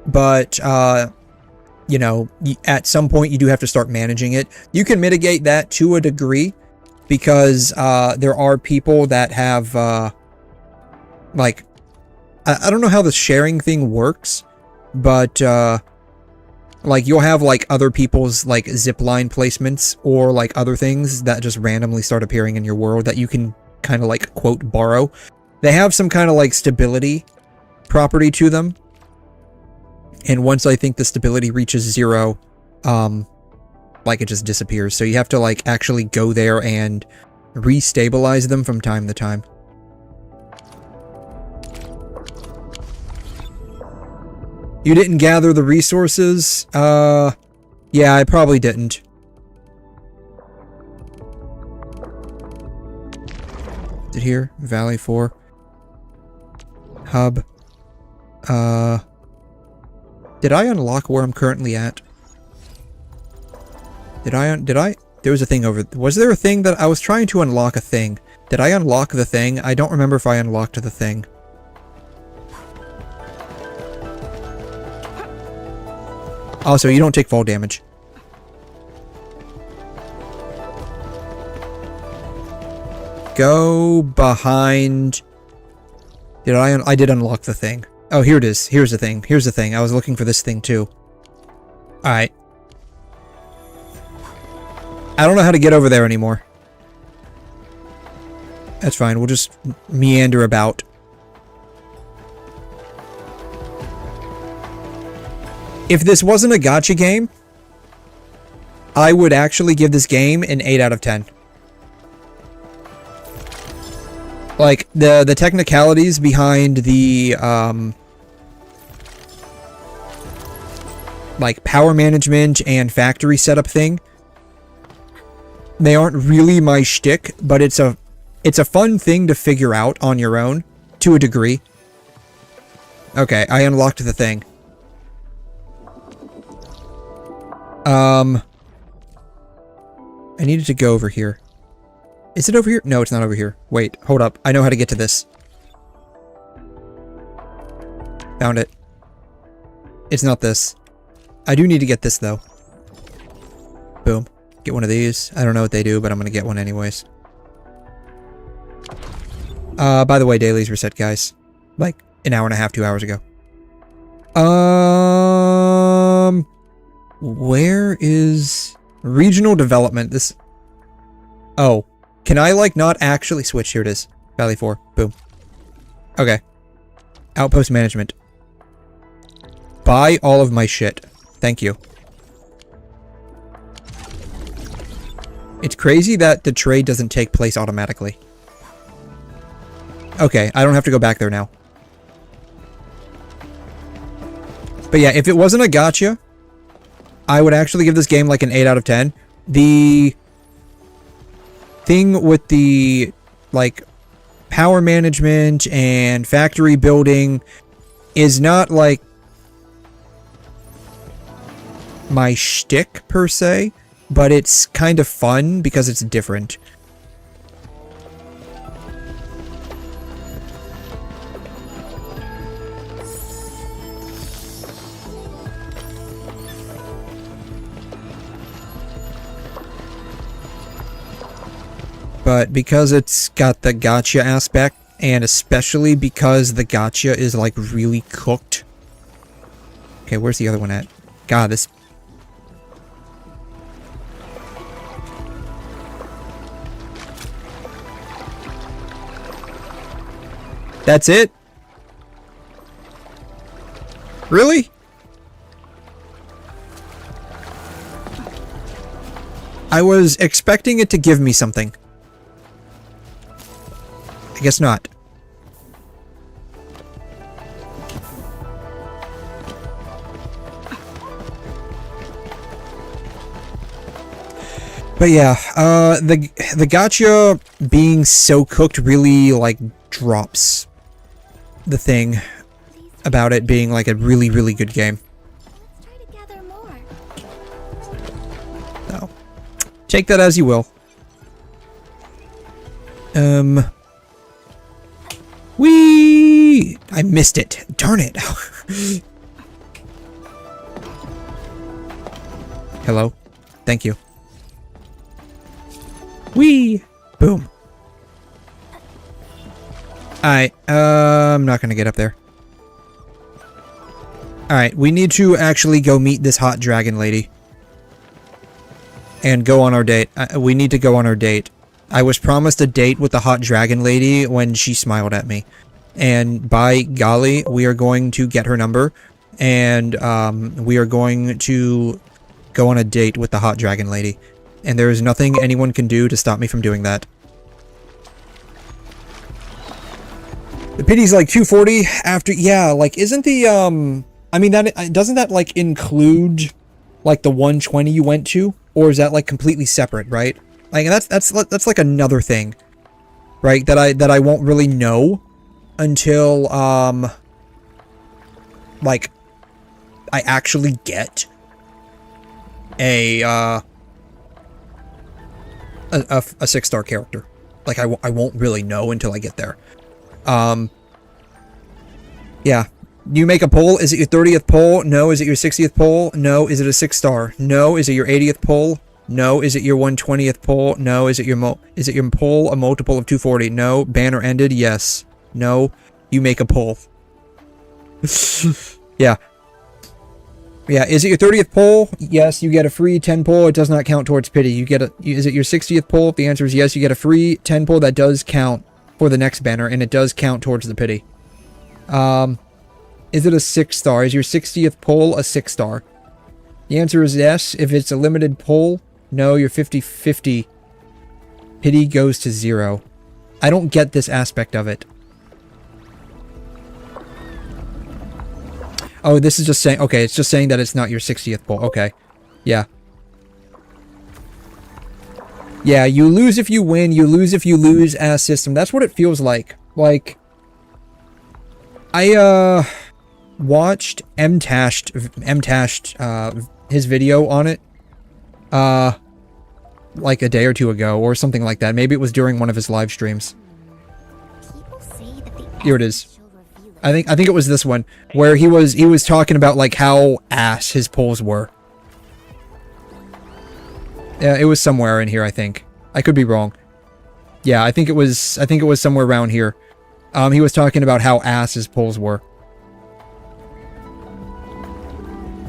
But, you know, at some point you do have to start managing it. You can mitigate that to a degree, because there are people that have, like, I don't know how the sharing thing works, but, like, you'll have, like, other people's, like, zipline placements or, like, other things that just randomly start appearing in your world that you can kind of, like, quote, borrow. They have some kind of, like, stability property to them. And once I think the stability reaches 0, like, it just disappears. So you have to, like, actually go there and restabilize them from time to time. You didn't gather the resources? Yeah, I probably didn't. Is it here? Valley 4. Hub. Did I unlock where I'm currently at? Did I? There was a thing over... Was there a thing that... I was trying to unlock a thing. Did I unlock the thing? I don't remember if I unlocked the thing. Also, you don't take fall damage. Go behind... I did unlock the thing. Oh, here it is. Here's the thing. Here's the thing. I was looking for this thing too. Alright. I don't know how to get over there anymore. That's fine. We'll just meander about. If this wasn't a gacha game, I would actually give this game an 8 out of 10. Like, the technicalities behind the, like, power management and factory setup thing, they aren't really my shtick, but it's a fun thing to figure out on your own, to a degree. Okay, I unlocked the thing. I needed to go over here. Is it over here? No, it's not over here. Wait, hold up. I know how to get to this. Found it. It's not this. I do need to get this, though. Boom. Get one of these. I don't know what they do, but I'm gonna get one anyways. By the way, dailies reset, guys. Like, an hour and a half, 2 hours ago. Where is regional development? This... Oh. Can I, like, not actually switch? Here it is. Valley 4. Boom. Okay. Outpost management. Buy all of my shit. Thank you. It's crazy that the trade doesn't take place automatically. Okay, I don't have to go back there now. But yeah, if it wasn't a gacha, I would actually give this game like an 8 out of 10. The thing with the, like, power management and factory building is not, like, my shtick, per se, but it's kind of fun because it's different. But because it's got the gacha aspect, and especially because the gacha is, like, really cooked. Okay, where's the other one at? God, this... That's it? Really? I was expecting it to give me something. I guess not. But yeah, the gacha being so cooked really, like, drops the thing about it being, like, a really, really good game. So, take that as you will. Whee! I missed it. Darn it. Hello. Thank you. Whee! Boom. Alright, I'm not gonna get up there. Alright, we need to actually go meet this hot dragon lady. And go on our date. We need to go on our date. I was promised a date with the hot dragon lady when she smiled at me. And by golly, we are going to get her number. And we are going to go on a date with the hot dragon lady. And there is nothing anyone can do to stop me from doing that. The pity's like 240 after... Yeah, like, isn't the... I mean, that doesn't that, like, include, like, the 120 you went to? Or is that, like, completely separate, right? Like, that's like another thing, right? That I won't really know until like I actually get a 6-star character. Like I won't really know until I get there. Yeah. You make a poll. Is it your 30th poll? No. Is it your 60th poll? No. Is it a 6-star? No. Is it your 80th poll? No. Is it your 120th poll? No. Is it your poll a multiple of 240? No. Banner ended? Yes. No. You make a poll. Yeah. Yeah, is it your 30th pull? Yes, you get a free 10 pull. It does not count towards pity. You get a. Is it your 60th pull? If the answer is yes, you get a free 10 pull that does count for the next banner, and it does count towards the pity. Is it a 6-star? Is your 60th pull a 6-star? The answer is yes. If it's a limited pull, no, you're 50-50. Pity goes to 0. I don't get this aspect of it. Oh, this is just saying... Okay, it's just saying that it's not your 60th pull. Okay. Yeah. Yeah, you lose if you win. You lose if you lose as system. That's what it feels like. Like... I, watched 𝘵𝘮, his video on it, like a day or two ago, or something like that. Maybe it was during one of his live streams. Here it is. I think it was this one, where he was talking about, like, how ass his pulls were. Yeah, it was somewhere in here, I think. I could be wrong. Yeah, I think it was somewhere around here. He was talking about how ass his pulls were.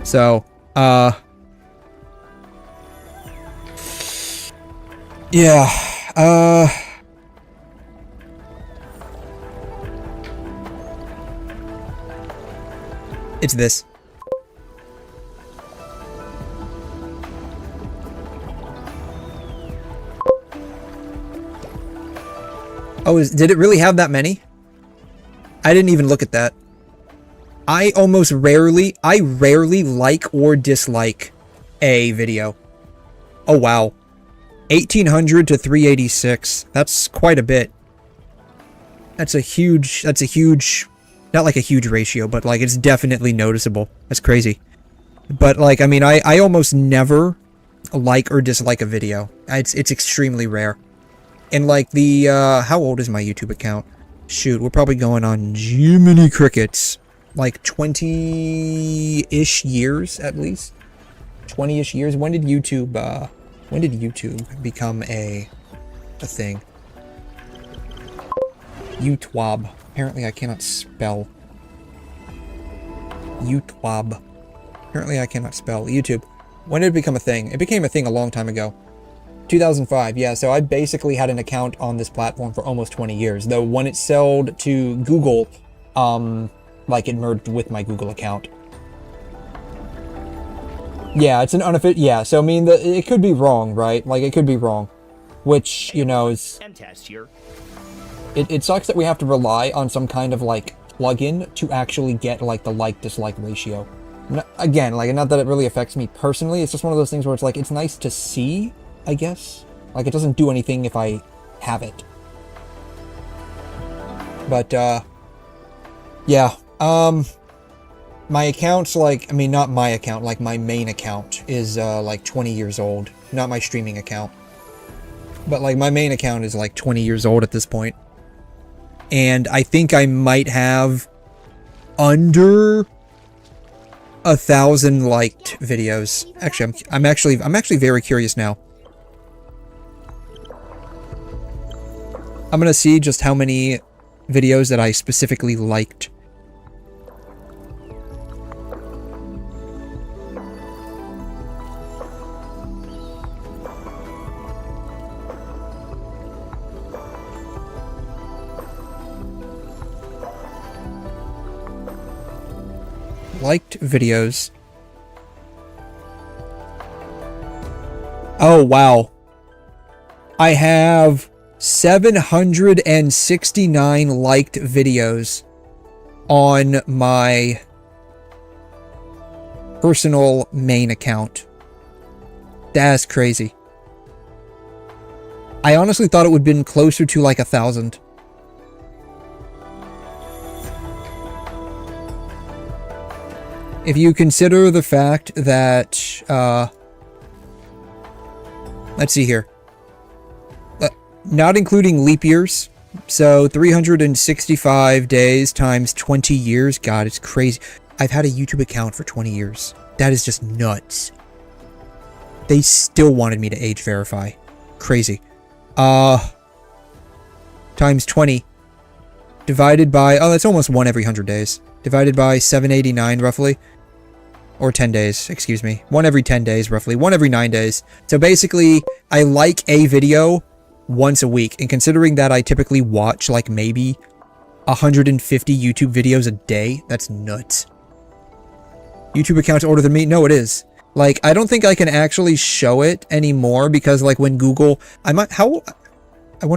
So, yeah, it's this. Oh, did it really have that many? I didn't even look at that. I rarely like or dislike a video. Oh, wow. 1800 to 386. That's quite a bit. That's a huge, not like a huge ratio, but like it's definitely noticeable. That's crazy. But like, I mean, I almost never like or dislike a video. It's extremely rare. And like the, how old is my YouTube account? Shoot, we're probably going on Jiminy Crickets. Like 20-ish years, at least. 20-ish years. When did YouTube become a thing? YouTube. Apparently I cannot spell. YouTube. Apparently I cannot spell. YouTube. When did it become a thing? It became a thing a long time ago. 2005, yeah, so I basically had an account on this platform for almost 20 years. Though when it sold to Google, like it merged with my Google account. Yeah, it's an unofficial, yeah, so I mean, it could be wrong, right? Like, it could be wrong. Which, you know, is... It sucks that we have to rely on some kind of, like, plugin to actually get, like, the like-dislike ratio. Again, like, not that it really affects me personally, it's just one of those things where it's like, it's nice to see, I guess. Like, it doesn't do anything if I have it. But, yeah. My account's like, I mean, not my account, like my main account is, like 20 years old. Not my streaming account. But, like, my main account is, like, 20 years old at this point. And I think I might have under 1,000 liked videos. Actually, I'm actually very curious now. I'm gonna see just how many videos that I specifically liked. Liked videos. Oh, wow. I have 769 liked videos on my personal main account. That's crazy. I honestly thought it would have been closer to like 1,000. If you consider the fact that, let's see here. Not including leap years. So 365 days times 20 years. God, it's crazy. I've had a YouTube account for 20 years. That is just nuts. They still wanted me to age verify. Crazy. Times 20. Divided by, oh, that's almost one every 100 days. Divided by 789 roughly. Or 10 days, excuse me. One every 10 days, roughly. One every 9 days. So basically, I like a video once a week. And considering that I typically watch like maybe 150 YouTube videos a day, that's nuts. YouTube account's older than me? No, it is. Like, I don't think I can actually show it anymore because like when Google... I wonder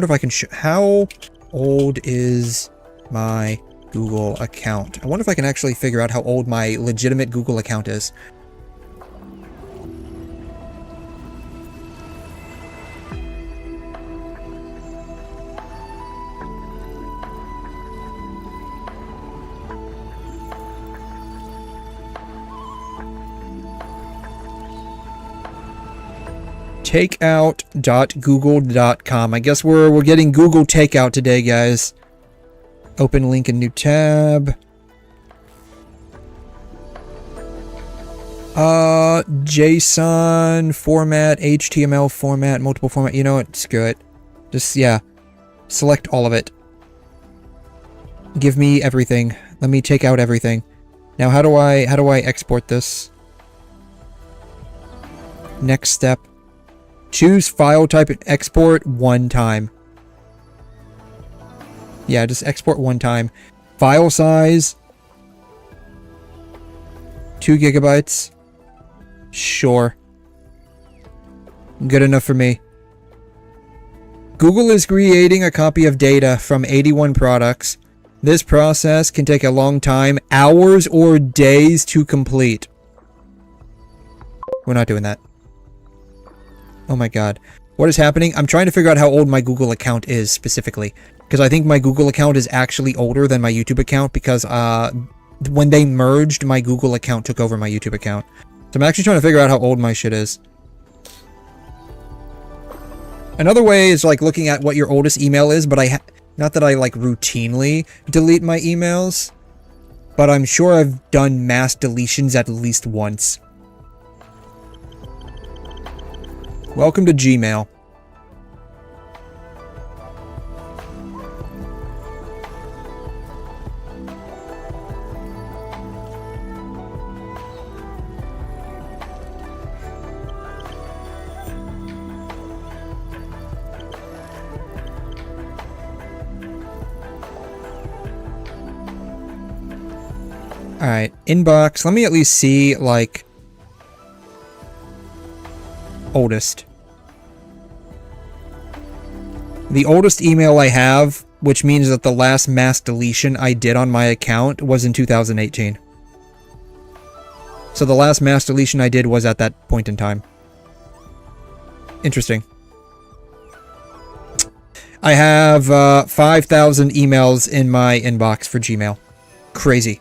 if I can show... How old is my Google account? I wonder if I can actually figure out how old my legitimate Google account is. Takeout.google.com. I guess we're getting Google Takeout today, guys. Open link in new tab. JSON format, HTML format, multiple format. You know what? Screw it. Just, yeah. Select all of it. Give me everything. Let me take out everything. Now, how do I export this? Next step. Choose file type and export one time. Yeah, just export one time. File size 2 GB. Sure. Good enough for me. Google is creating a copy of data from 81 products. This process can take a long time, hours or days to complete. We're not doing that. Oh my god. What is happening? I'm trying to figure out how old my Google account is specifically. Because I think my Google account is actually older than my YouTube account because when they merged, my Google account took over my YouTube account. So I'm actually trying to figure out how old my shit is. Another way is like looking at what your oldest email is, but not that I like routinely delete my emails, but I'm sure I've done mass deletions at least once. Welcome to Gmail. Alright, inbox. Let me at least see, like, oldest. The oldest email I have, which means that the last mass deletion I did on my account was in 2018. So the last mass deletion I did was at that point in time. Interesting. I have 5,000 emails in my inbox for Gmail. Crazy.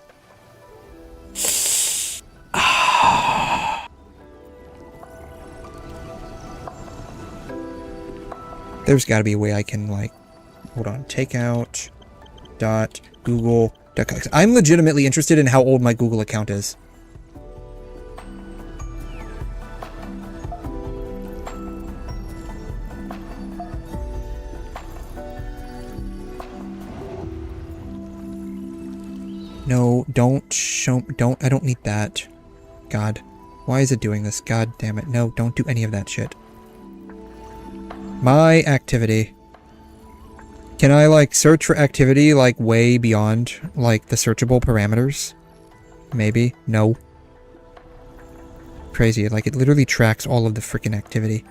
There's got to be a way I can, like, hold on, takeout.google.com. I'm legitimately interested in how old my Google account is. No, don't show, I don't need that. God, why is it doing this? God damn it. No, don't do any of that shit. My activity. Can I, like, search for activity, like, way beyond, like, the searchable parameters? Maybe. No. Crazy. Like, it literally tracks all of the freaking activity.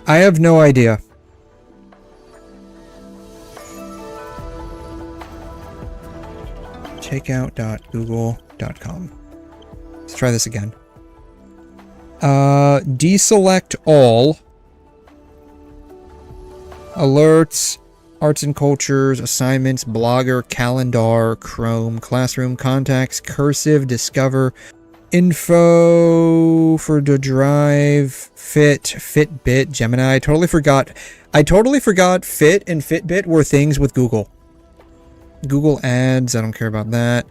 I have no idea. Takeout.google.com. Let's try this again. Deselect all. Alerts, arts and cultures, assignments, blogger, calendar, Chrome, classroom, contacts, cursive, discover, info for the drive, Fitbit, Gemini. I totally forgot Fit and Fitbit were things with Google. Google Ads, I don't care about that.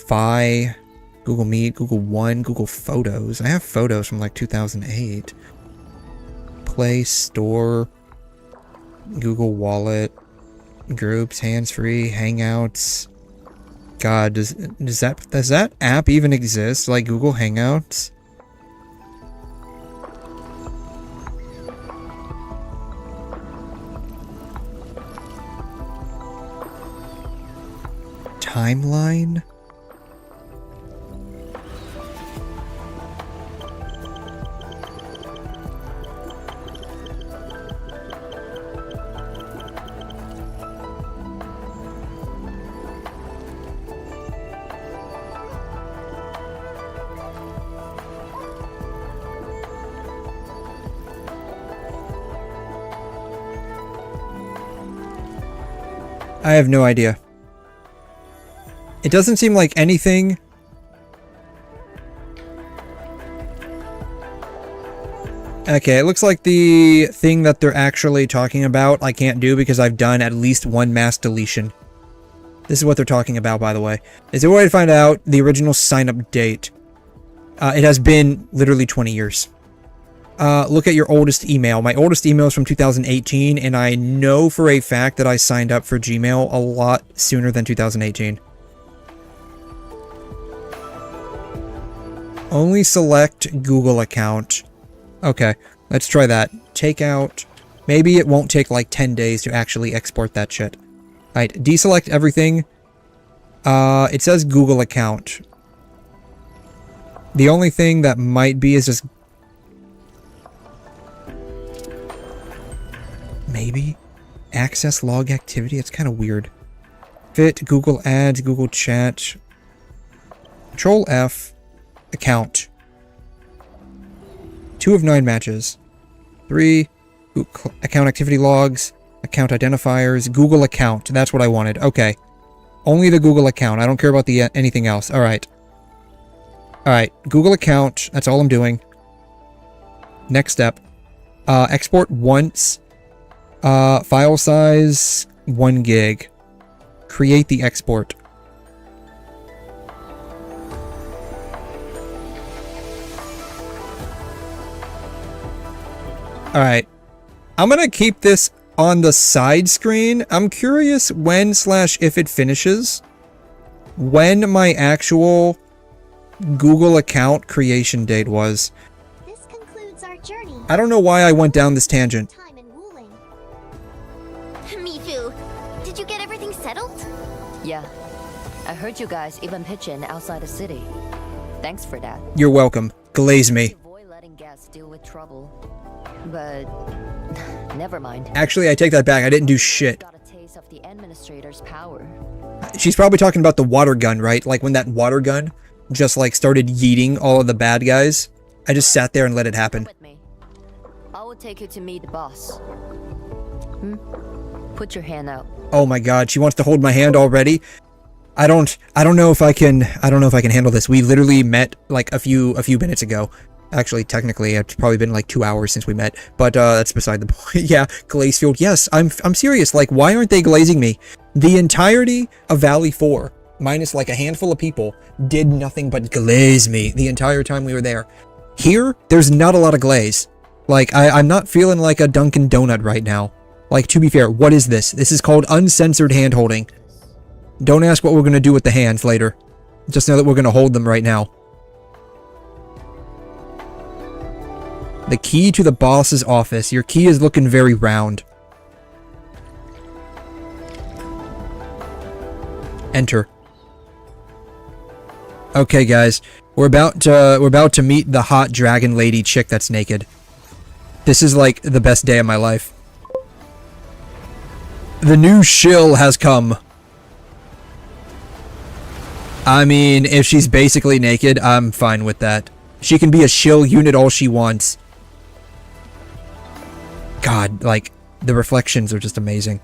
Fi, Google Meet, Google One, Google Photos. I have photos from like 2008. Play Store, Google Wallet, Groups, Hands-Free, Hangouts, god, does that app even exist? Like Google Hangouts? Timeline? I have no idea. It doesn't seem like anything. Okay, it looks like the thing that they're actually talking about I can't do because I've done at least one mass deletion. This is what they're talking about, by the way. Is there a way to find out the original sign-up date? It has been literally 20 years. Look at your oldest email. My oldest email is from 2018, and I know for a fact that I signed up for Gmail a lot sooner than 2018. Only select Google account. Okay, let's try that. Take out... Maybe it won't take like 10 days to actually export that shit. Alright, deselect everything. It says Google account. The only thing that might be is just... Maybe? Access log activity? It's kind of weird. Fit, Google Ads, Google Chat. Control F. Account. 2 of 9 matches. 3. Account activity logs. Account identifiers. Google account. That's what I wanted. Okay. Only the Google account. I don't care about the anything else. Alright. Alright. Google account. That's all I'm doing. Next step. Export once. File size 1 gig. Create the export. Alright. I'm gonna keep this on the side screen. I'm curious when/if it finishes. When my actual Google account creation date was. This concludes our journey. I don't know why I went down this tangent. Mifu, did you get everything settled? Yeah. I heard you guys even pitching outside the city. Thanks for that. You're welcome. 𝘂𝘮 Avoid letting guests deal with trouble. But never mind. Actually, I take that back. I didn't do shit. Got a taste of the administrator's power. She's probably talking about the water gun, right? Like when that water gun just like started yeeting all of the bad guys. I just sat there and let it happen. I will take you to meet the boss. Put your hand out. Oh my god, she wants to hold my hand already. I don't know if I can handle this. We literally met like a few minutes ago. Actually, technically, it's probably been like 2 hours since we met, but that's beside the point. Yeah, Glacefield. Yes, I'm serious. Like, why aren't they glazing me? The entirety of Valley 4, minus like a handful of people, did nothing but glaze me the entire time we were there. Here, there's not a lot of glaze. Like, I'm not feeling like a Dunkin' Donut right now. Like, to be fair, what is this? This is called uncensored hand-holding. Don't ask what we're gonna do with the hands later. Just know that we're gonna hold them right now. The key to the boss's office. Your key is looking very round. Enter. Okay, guys. We're about to meet the hot dragon lady chick that's naked. This is like the best day of my life. The new shill has come. I mean, if she's basically naked, I'm fine with that. She can be a shill unit all she wants. God, like, the reflections are just amazing.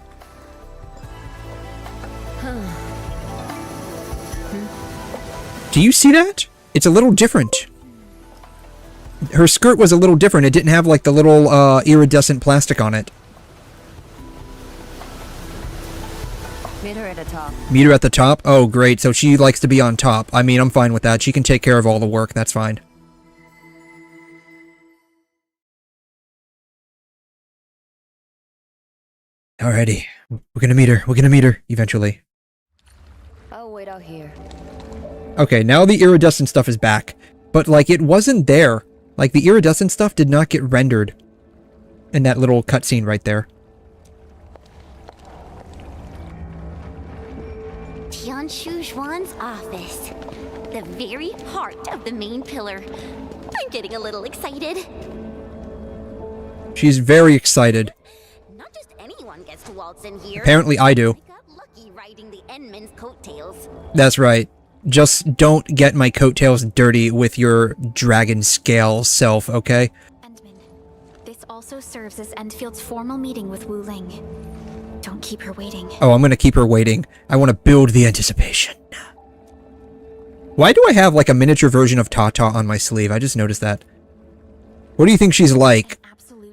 Do you see that? It's a little different. Her skirt was a little different. It didn't have, like, the little, iridescent plastic on it. Meet her at the top. Meet her at the top? Oh, great. So she likes to be on top. I mean, I'm fine with that. She can take care of all the work. That's fine. Alrighty. We're gonna meet her. We're gonna meet her, eventually. Oh, wait out here. Okay, now the iridescent stuff is back. But, like, it wasn't there. Like, the iridescent stuff did not get rendered in that little cutscene right there. Tianshu Zhuan's office. The very heart of the main pillar. I'm getting a little excited. She's very excited. Not just anyone gets to waltz in here. Apparently I do. I got lucky riding the Endman's coattails. That's right. Just don't get my coattails dirty with your dragon scale self, okay? This also serves as Endfield's formal meeting with Wu Ling. Don't keep her waiting. Oh, I'm gonna keep her waiting. I want to build the anticipation. Why do I have like a miniature version of Tata on my sleeve? I just noticed that. What do you think she's like?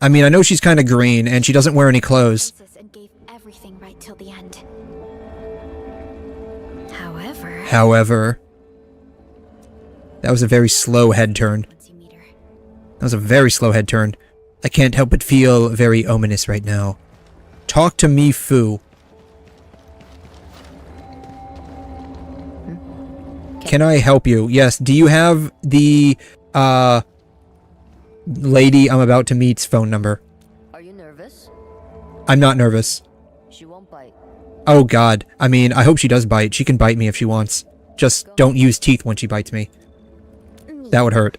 I mean, I know she's kind of green and she doesn't wear any clothes. And gave everything right till the end. However, that was a very slow head turn. That was a very slow head turn. I can't help but feel very ominous right now. Talk to me, Fu. Can I help you? Yes. Do you have the, lady I'm about to meet's phone number? Are you nervous? I'm not nervous. She won't bite. Oh god. I mean, I hope she does bite. She can bite me if she wants. Just don't use teeth when she bites me. That would hurt.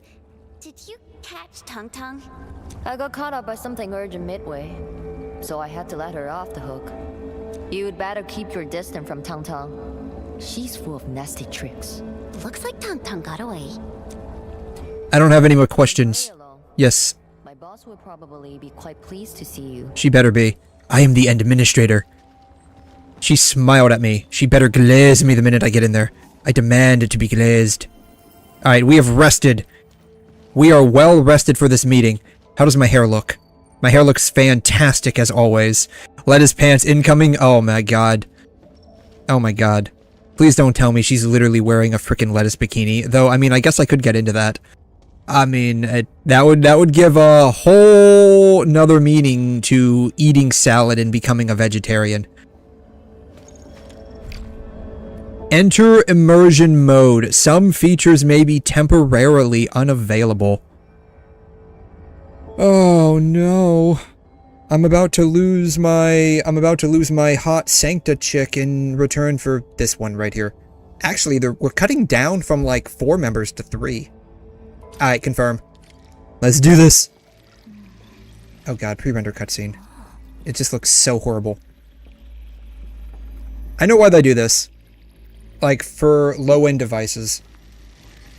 Did you catch Tung Tung? I got caught up by something urgent midway, so I had to let her off the hook. You'd better keep your distance from Tung Tung. She's full of nasty tricks. Looks like Tung Tung got away. I don't have any more questions. Yes. My boss will probably be quite pleased to see you. She better be. I am the end administrator. She smiled at me. She better glaze me the minute I get in there. I demand it to be glazed. Alright, we have rested. We are well rested for this meeting. How does my hair look? My hair looks fantastic as always. Lettuce pants incoming. Oh my god. Oh my god. Please don't tell me she's literally wearing a frickin' lettuce bikini. Though, I mean, I guess I could get into that. I mean, that would give a whole nother meaning to eating salad and becoming a vegetarian. Enter immersion mode. Some features may be temporarily unavailable. Oh no. I'm about to lose my hot Sancta chick in return for this one right here. Actually, we're cutting down from like 4 members to 3. Alright, confirm. Let's do this. Oh god, pre-render cutscene. It just looks so horrible. I know why they do this. Like, for low-end devices.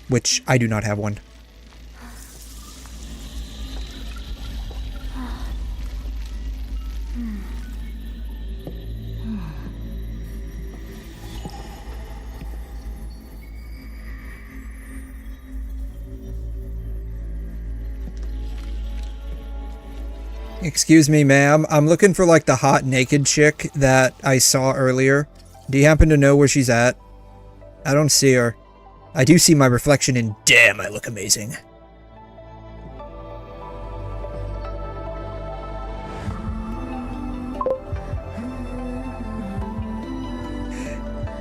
Which, I do not have one. Excuse me, ma'am. I'm looking for, like, the hot naked chick that I saw earlier. Do you happen to know where she's at? I don't see her. I do see my reflection and damn, I look amazing.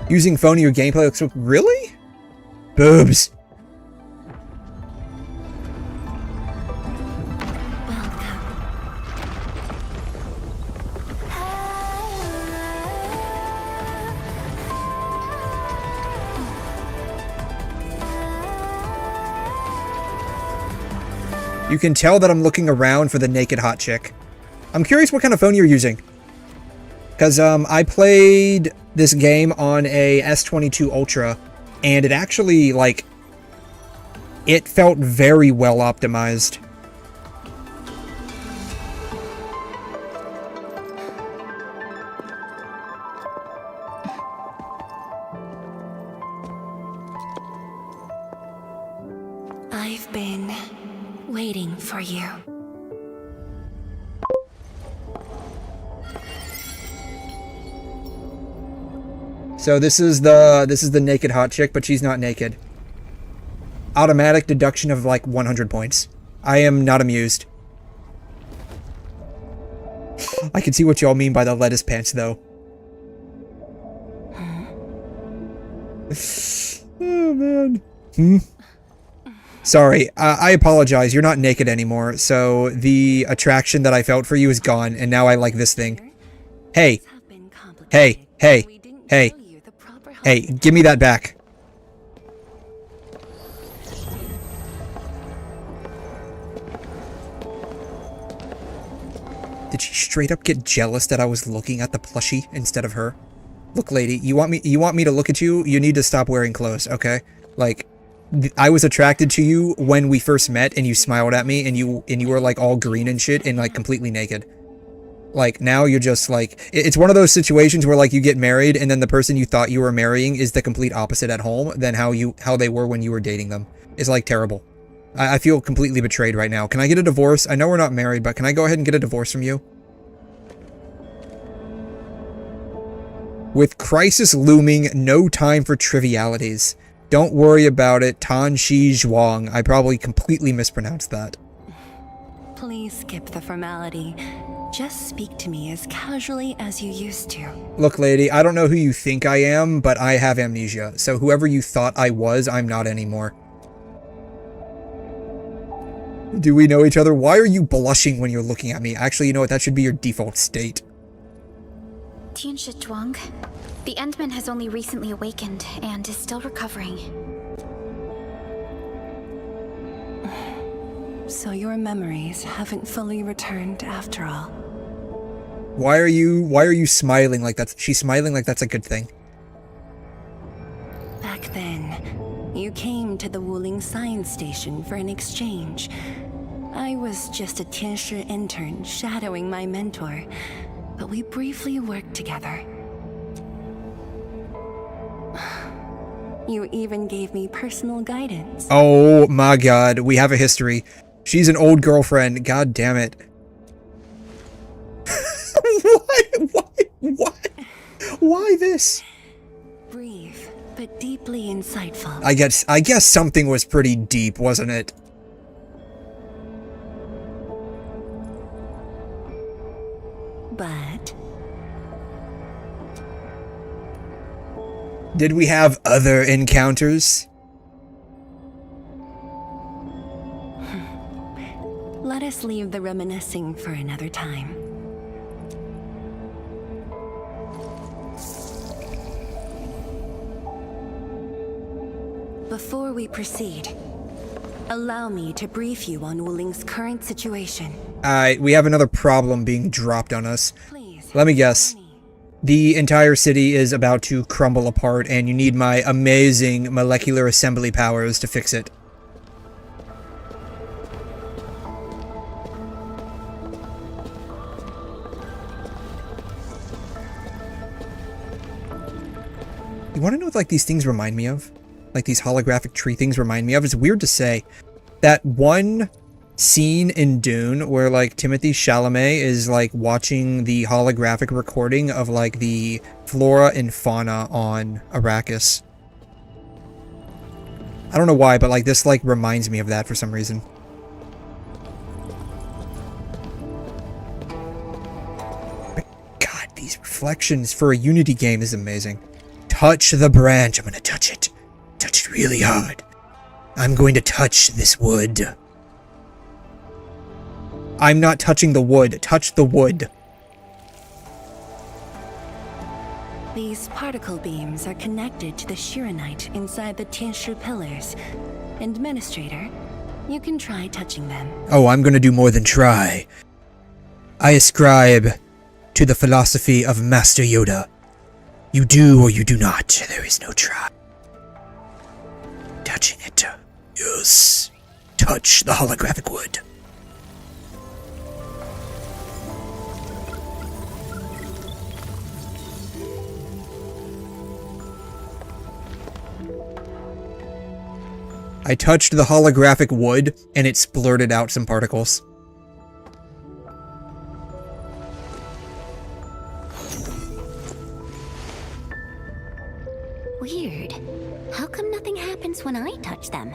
Using phone in your gameplay looks so... Really? Boobs. You can tell that I'm looking around for the naked hot chick. I'm curious what kind of phone you're using. Because, I played this game on a S22 Ultra, and it actually, like, it felt very well optimized. I've been waiting for you. So this is the naked hot chick, but she's not naked. Automatic deduction of like 100 points. I am not amused. I can see what y'all mean by the lettuce pants though. Oh, man. Sorry, I apologize. You're not naked anymore, so the attraction that I felt for you is gone, and now I like this thing. Hey. Hey. Hey. Hey. Hey, give me that back. Did she straight up get jealous that I was looking at the plushie instead of her? Look, lady, you want me to look at you? You need to stop wearing clothes, okay? Like, I was attracted to you when we first met and you smiled at me and you were like all green and shit and like completely naked. Like, now you're just like, it's one of those situations where like you get married and then the person you thought you were marrying is the complete opposite at home than how they were when you were dating them. It's like terrible. I feel completely betrayed right now. Can I get a divorce? I know we're not married, but can I go ahead and get a divorce from you? With crisis looming, no time for trivialities. Don't worry about it, 𝘺𝘰𝘲. I probably completely mispronounced that. Please skip the formality. Just speak to me as casually as you used to. Look, lady, I don't know who you think I am, but I have amnesia. So whoever you thought I was, I'm not anymore. Do we know each other? Why are you blushing when you're looking at me? Actually, you know what? That should be your default state. Tianshi Zhuang, the Endman has only recently awakened and is still recovering. So your memories haven't fully returned after all. Why are you smiling like that's... She's smiling like that's a good thing. Back then, you came to the Wuling science station for an exchange. I was just a Tianshi intern shadowing my mentor, but we briefly worked together. You even gave me personal guidance. Oh my god, we have a history. She's an old girlfriend. God damn it. Why this? Brief, but deeply insightful. I guess something was pretty deep, wasn't it? But did we have other encounters? Let us leave the reminiscing for another time. Before we proceed, allow me to brief you on Wuling's current situation. We have another problem being dropped on us. Let me guess. The entire city is about to crumble apart and you need my amazing molecular assembly powers to fix it. You want to know what like these things remind me of? Like these holographic tree things remind me of? It's weird to say. That one scene in Dune where like Timothée Chalamet is like watching the holographic recording of like the flora and fauna on Arrakis. I don't know why, but like this like reminds me of that for some reason. But God, these reflections for a Unity game is amazing. Touch the branch. I'm gonna touch it. Touch it really hard. I'm going to touch this wood. I'm not touching the wood. Touch the wood. These particle beams are connected to the 𝘧𝘬𝘦 inside the Tianshi pillars. Administrator, you can try touching them. Oh, I'm gonna do more than try. I ascribe to the philosophy of Master Yoda. You do or you do not. There is no try. Touching it. Yes. Touch the holographic wood. I touched the holographic wood, and it splurted out some particles. Weird. How come nothing happens when I touch them?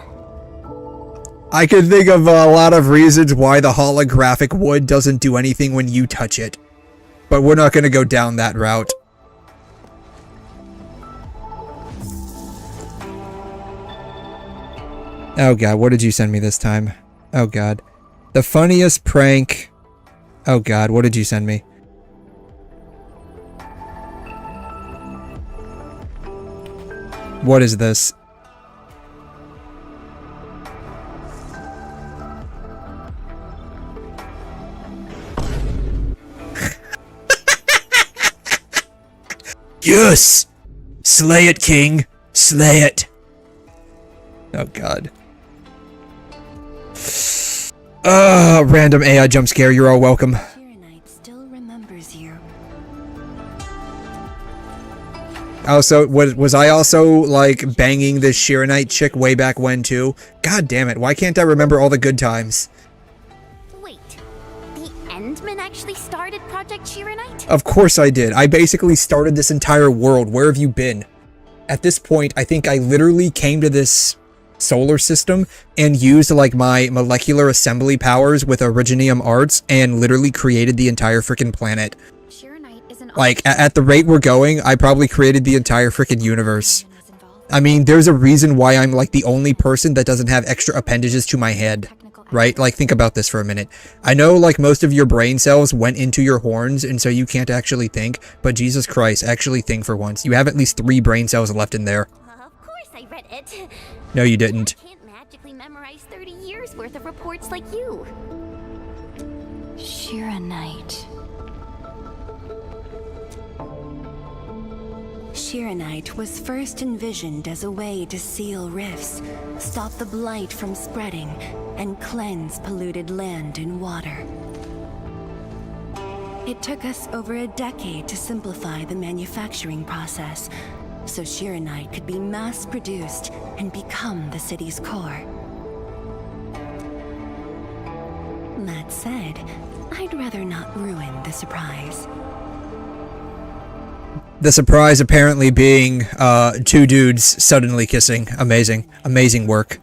I can think of a lot of reasons why the holographic wood doesn't do anything when you touch it. But we're not going to go down that route. Oh god, what did you send me this time? Oh god. The funniest prank. Oh god, what did you send me? What is this? Yes! Slay it, king! Slay it! Oh god. Random AI jump scare, you're all welcome. Still remembers you. Also, was I also, like, banging this 𝘕𝘂𝘕 chick way back when, too? God damn it, why can't I remember all the good times? Wait, the Endmen actually started Project 𝘕𝘂𝘕? Of course I did. I basically started this entire world. Where have you been? At this point, I think I literally came to this solar system and used like my molecular assembly powers with Originium arts and literally created the entire freaking planet. Like, at the rate we're going, I probably created the entire freaking universe. I mean, there's a reason why I'm like the only person that doesn't have extra appendages to my head. Right? Like, think about this for a minute. I know, like, most of your brain cells went into your horns, and so you can't actually think, but Jesus Christ, actually think for once. You have at least 3 brain cells left in there. Of course I read it. No, you didn't. I can't magically memorize 30 years worth of reports like you. 𝘕𝘂𝘕. 𝘕𝘂𝘕 was first envisioned as a way to seal rifts, stop the blight from spreading, and cleanse polluted land and water. It took us over a decade to simplify the manufacturing process, so 𝘕𝘂𝘕 could be mass-produced and become the city's core. That said, I'd rather not ruin the surprise. The surprise apparently being 2 dudes suddenly kissing. Amazing. Amazing work.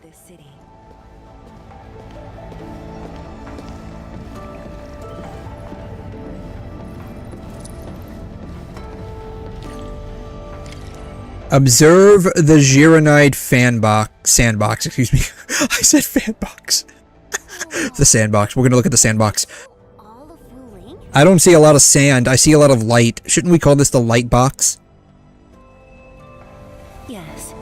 Observe the 𝘕𝘂𝘕𝘕 sandbox, excuse me. I said fanbox. The sandbox. We're gonna look at the sandbox. I don't see a lot of sand, I see a lot of light. Shouldn't we call this the light box? Yes.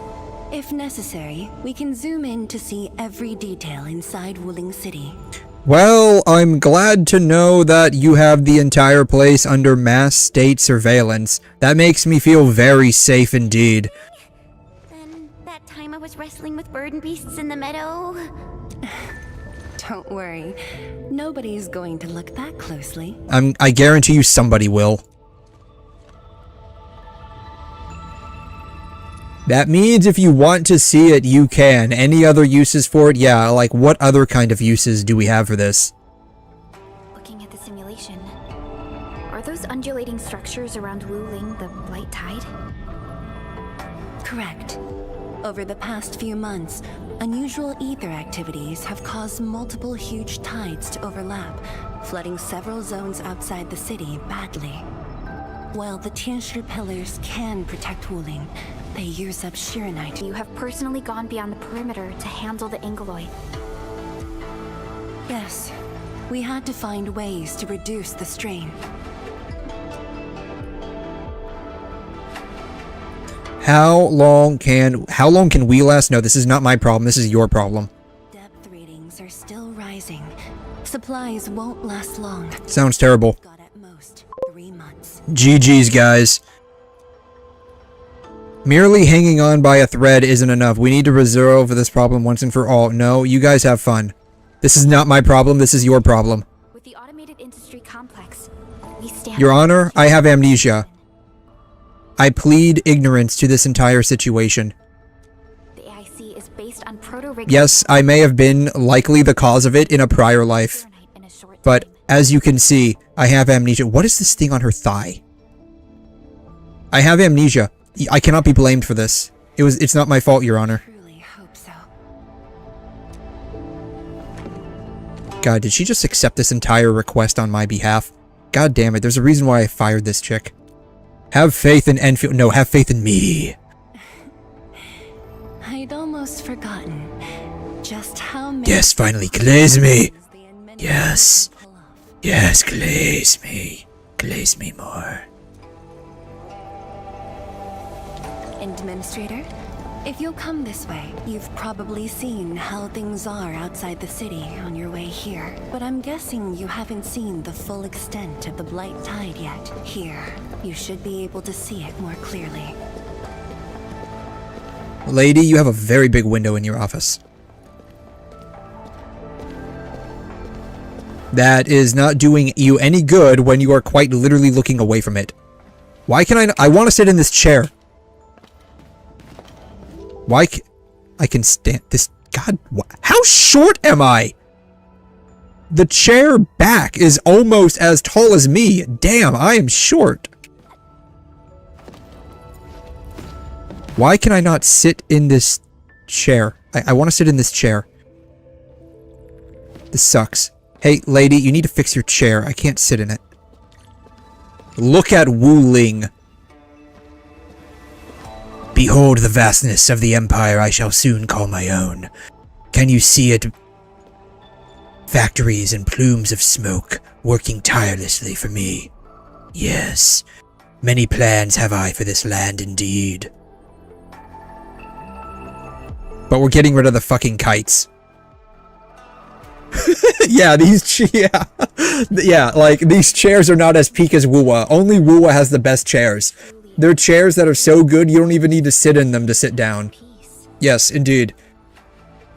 If necessary, we can zoom in to see every detail inside Wuling City. Well, I'm glad to know that you have the entire place under mass state surveillance. That makes me feel very safe indeed. Then that time I was wrestling with bird and beasts in the meadow. Don't worry. Nobody's going to look that closely. I guarantee you somebody will. That means if you want to see it, you can. Any other uses for it? Yeah, like what other kind of uses do we have for this? Looking at the simulation, are those undulating structures around Wuling the light tide? Correct. Over the past few months, unusual ether activities have caused multiple huge tides to overlap, flooding several zones outside the city badly. While the Tianshi pillars can protect Wuling, they use up 𝘕𝘂𝘕. You have personally gone beyond the perimeter to handle the 𝘤𝘮. Yes, we had to find ways to reduce the strain. How long can we last? No, this is not my problem. This is your problem. Depth readings are still rising. Supplies won't last long. Sounds terrible. Got at most 3 months. GG's, guys. Merely hanging on by a thread isn't enough. We need to resolve this problem once and for all. No, you guys have fun. This is not my problem. This is your problem. With the automated industry complex, we stand. Your Honor, I have amnesia. I plead ignorance to this entire situation. The AIC is based on proto-regular. Yes, I may have been likely the cause of it in a prior life. But as you can see, I have amnesia. What is this thing on her thigh? I have amnesia. I cannot be blamed for this. It's not my fault, Your Honor. Truly hope so. God, did she just accept this entire request on my behalf? God damn it, there's a reason why I fired this chick. Have faith in endfield. No, have faith in me. I'd almost forgotten. just how many... Yes, finally, glaze me! Yes. Yes, glaze me. Glaze me more. Administrator, if you'll come this way, you've probably seen how things are outside the city on your way here. But I'm guessing you haven't seen the full extent of the Blight Tide yet. Here, you should be able to see it more clearly. Lady, you have a very big window in your office. That is not doing you any good when you are quite literally looking away from it. Why can I want to sit in this chair. Why I can stand this? God, how short am I? The chair back is almost as tall as me. Damn, I am short. Why can I not sit in this chair? I want to sit in this chair. This sucks. Hey, lady, you need to fix your chair. I can't sit in it. Look at Wuling. Behold the vastness of the empire I shall soon call my own. Can you see it? Factories and plumes of smoke working tirelessly for me. Yes, many plans have I for this land indeed. But we're getting rid of the fucking kites. Yeah, like these chairs are not as peak as WuWa. Only WuWa has the best chairs. They're chairs that are so good you don't even need to sit in them to sit down. Yes, indeed.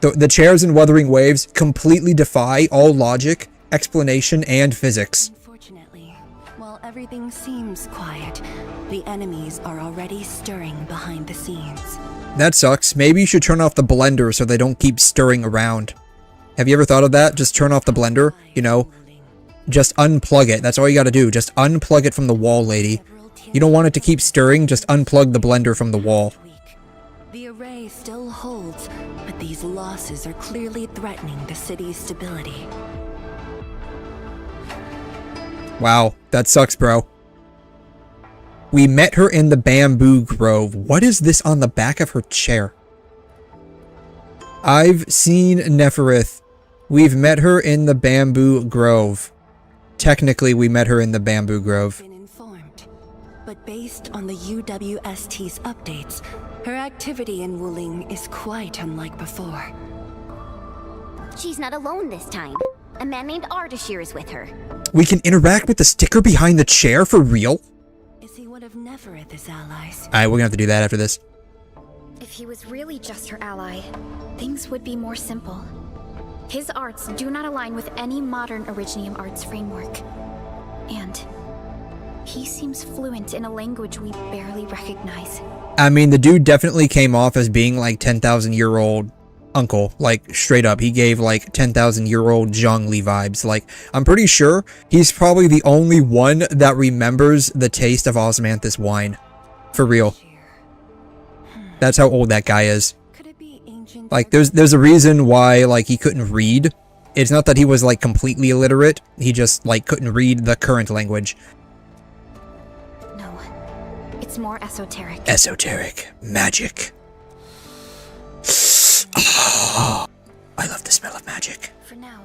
The chairs in Wuthering Waves completely defy all logic, explanation, and physics. Unfortunately, while everything seems quiet, the enemies are already stirring behind the scenes. That sucks. Maybe you should turn off the blender so they don't keep stirring around. Have you ever thought of that? Just turn off the blender, you know? Just unplug it. That's all you gotta do. Just unplug it from the wall, lady. You don't want it to keep stirring, just unplug the blender from the wall. The array still holds, but these losses are clearly threatening the city's stability. Wow, that sucks, bro. We met her in the bamboo grove. What is this on the back of her chair? I've seen Neferith. We've met her in the bamboo grove. Technically, we met her in the bamboo grove. But based on the UWST's updates, her activity in Wuling is quite unlike before. She's not alone this time. A man named Ardashir is with her. We can interact with the sticker behind the chair for real? Is he one of Neferith's allies? Alright, we're gonna have to do that after this. If he was really just her ally, things would be more simple. His arts do not align with any modern Originium arts framework. And he seems fluent in a language we barely recognize. I mean, the dude definitely came off as being like 10,000-year-old uncle. Like, straight up. He gave like 10,000-year-old Zhongli vibes. Like, I'm pretty sure he's probably the only one that remembers the taste of osmanthus wine. For real. That's how old that guy is. Like, there's a reason why, like, he couldn't read. It's not that he was, like, completely illiterate. He just, like, couldn't read the current language. No. It's more esoteric. Esoteric. Magic. Oh, I love the smell of magic. For now,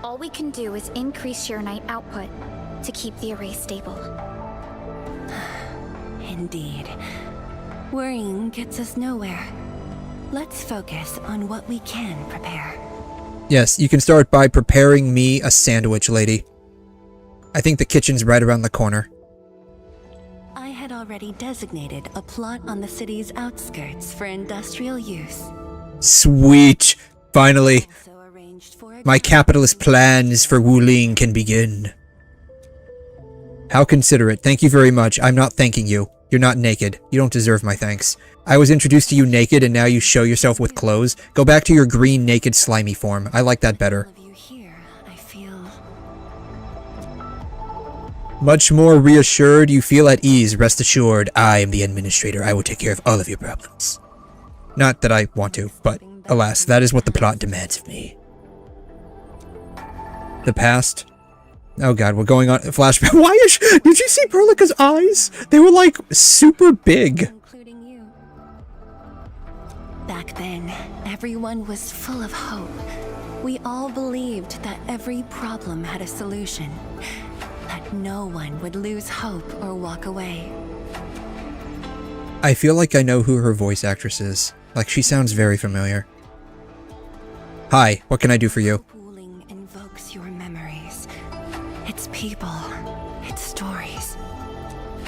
all we can do is increase Sheernite output to keep the array stable. Indeed. Worrying gets us nowhere. Let's focus on what we can prepare. Yes, you can start by preparing me a sandwich, lady. I think the kitchen's right around the corner. I had already designated a plot on the city's outskirts for industrial use. Sweet! Finally, my capitalist plans for Wuling can begin. How considerate. Thank you very much. I'm not thanking you. You're not naked. You don't deserve my thanks. I was introduced to you naked and now you show yourself with clothes. Go back to your green, naked, slimy form. I like that better. Much more reassured, you feel at ease. Rest assured, I am the administrator. I will take care of all of your problems. Not that I want to, but alas, that is what the plot demands of me. The past. Oh god, we're going on a flashback. Why is did you see Perlica's eyes? They were like super big. Back then, everyone was full of hope. We all believed that every problem had a solution, that no one would lose hope or walk away. I feel like I know who her voice actress is. Like, she sounds very familiar. Hi, what can I do for you? Wuling invokes your memories. Its people, its stories,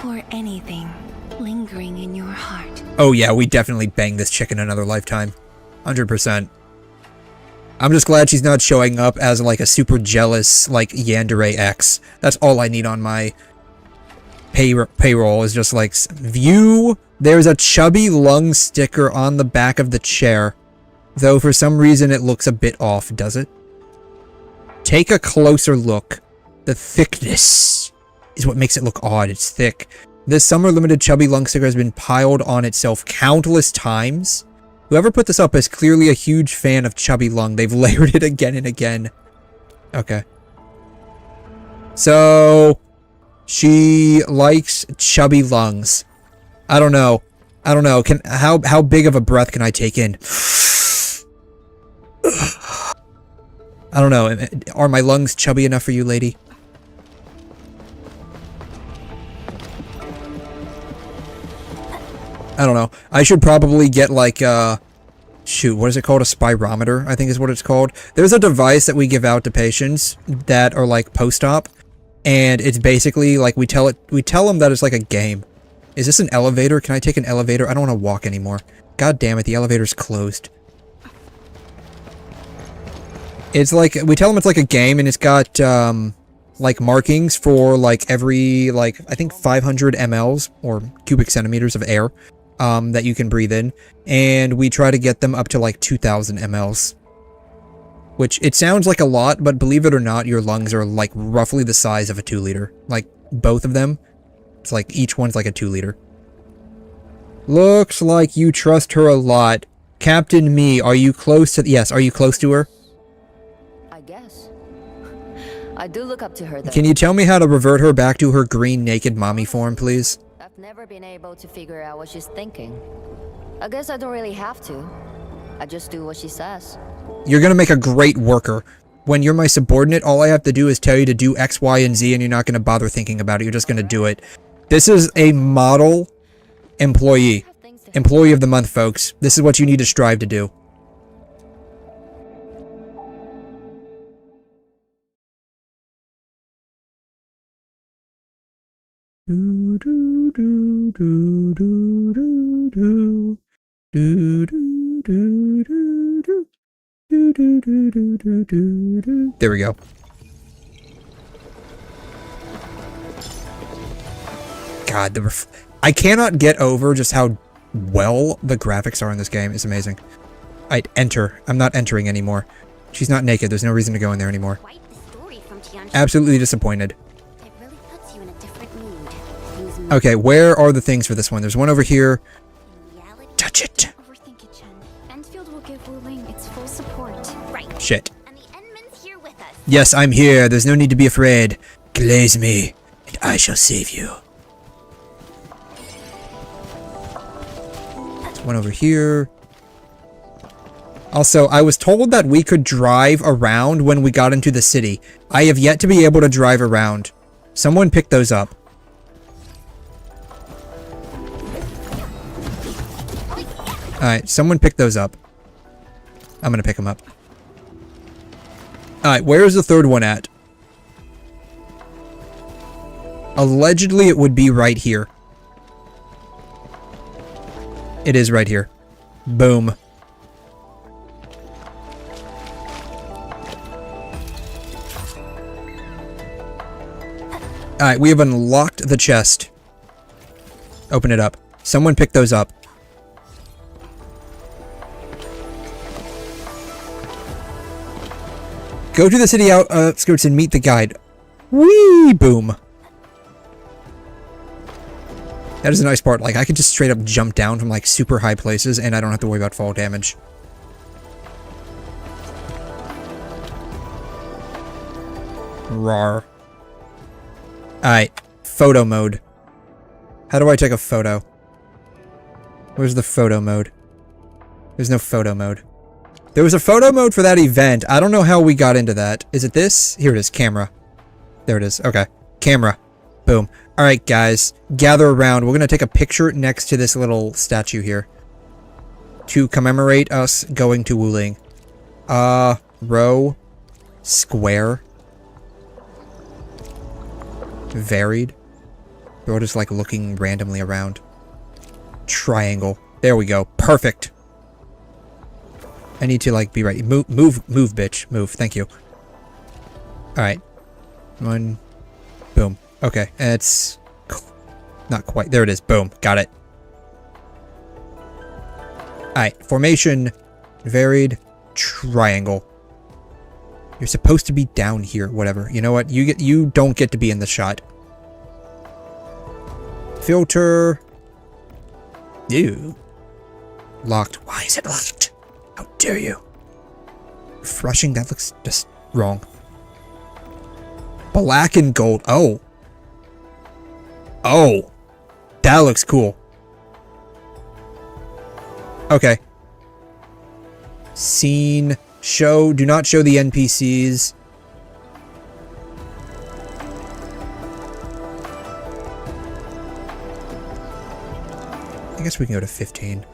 or anything lingering in your heart. Oh yeah, we definitely banged this chick in another lifetime. 100%. I'm just glad she's not showing up as like a super jealous, like, yandere ex. That's all I need on my payroll, is just like, view, there's a chubby lung sticker on the back of the chair. Though for some reason it looks a bit off, does it? Take a closer look. The thickness is what makes it look odd. It's thick. This summer limited chubby lung sticker has been piled on itself countless times. Whoever put this up is clearly a huge fan of chubby lung. They've layered it again and again. Okay. So, she likes chubby lungs. I don't know. I don't know. How big of a breath can I take in? I don't know. Are my lungs chubby enough for you, lady? I don't know. I should probably get like shoot, what is it called? A spirometer, I think is what it's called. There's a device that we give out to patients that are like post-op, and it's basically like we tell them that it's like a game. Is this an elevator? Can I take an elevator? I don't want to walk anymore. God damn it, the elevator's closed. It's like, we tell them it's like a game, and it's got like markings for like every, like, I think 500 mLs or cubic centimeters of air that you can breathe in, and we try to get them up to like 2,000 mLs, which it sounds like a lot, but believe it or not, your lungs are like roughly the size of a 2-liter. Like both of them, it's like each one's like a 2-liter. Looks like you trust her a lot. Captain Me, are you close to, yes, are you close to her? I guess. I do look up to her though. Can you tell me how to revert her back to her green naked mommy form, please? I've never been able to figure out what she's thinking. I guess I don't really have to. I just do what she says. You're gonna make a great worker. When you're my subordinate, all I have to do is tell you to do X, Y, and Z, and you're not gonna bother thinking about it. You're just gonna do it. This is a model employee. Employee of the month, folks. This is what you need to strive to do. There we go. God, I cannot get over just how well the graphics are in this game. It's amazing. I'd enter. I'm not entering anymore. She's not naked. There's no reason to go in there anymore. Absolutely disappointed. Okay, where are the things for this one? There's one over here. Touch it. Overthink it, Chen. Endfield will give Wuling its full support. Right. Shit. And the Endman's here with us. Yes, I'm here. There's no need to be afraid. Glaze me, and I shall save you. There's one over here. Also, I was told that we could drive around when we got into the city. I have yet to be able to drive around. Someone pick those up. Alright, someone pick those up. I'm gonna pick them up. Alright, where is the third one at? Allegedly, it would be right here. It is right here. Boom. Alright, we have unlocked the chest. Open it up. Someone pick those up. Go to the city outskirts and meet the guide. Whee! Boom. That is a nice part. Like, I could just straight up jump down from, like, super high places, and I don't have to worry about fall damage. Rawr. Alright. Photo mode. How do I take a photo? Where's the photo mode? There's no photo mode. There was a photo mode for that event. I don't know how we got into that. Is it this? Here it is. Camera. There it is. Okay. Camera. Boom. Alright, guys. Gather around. We're going to take a picture next to this little statue here. To commemorate us going to Wuling. Row. Square. Varied. We're just like looking randomly around. Triangle. There we go. Perfect. I need to like be right. Move, bitch. Move. Thank you. Alright. One. Boom. Okay. And it's not quite. There it is. Boom. Got it. Alright. Formation. Varied. Triangle. You're supposed to be down here. Whatever. You know what? You don't get to be in the shot. Filter. Ew. Locked. Why is it locked? How dare you? Refreshing? That looks just wrong. Black and gold. Oh. Oh. That looks cool. Okay. Scene. Show. Do not show the NPCs. I guess we can go to 15.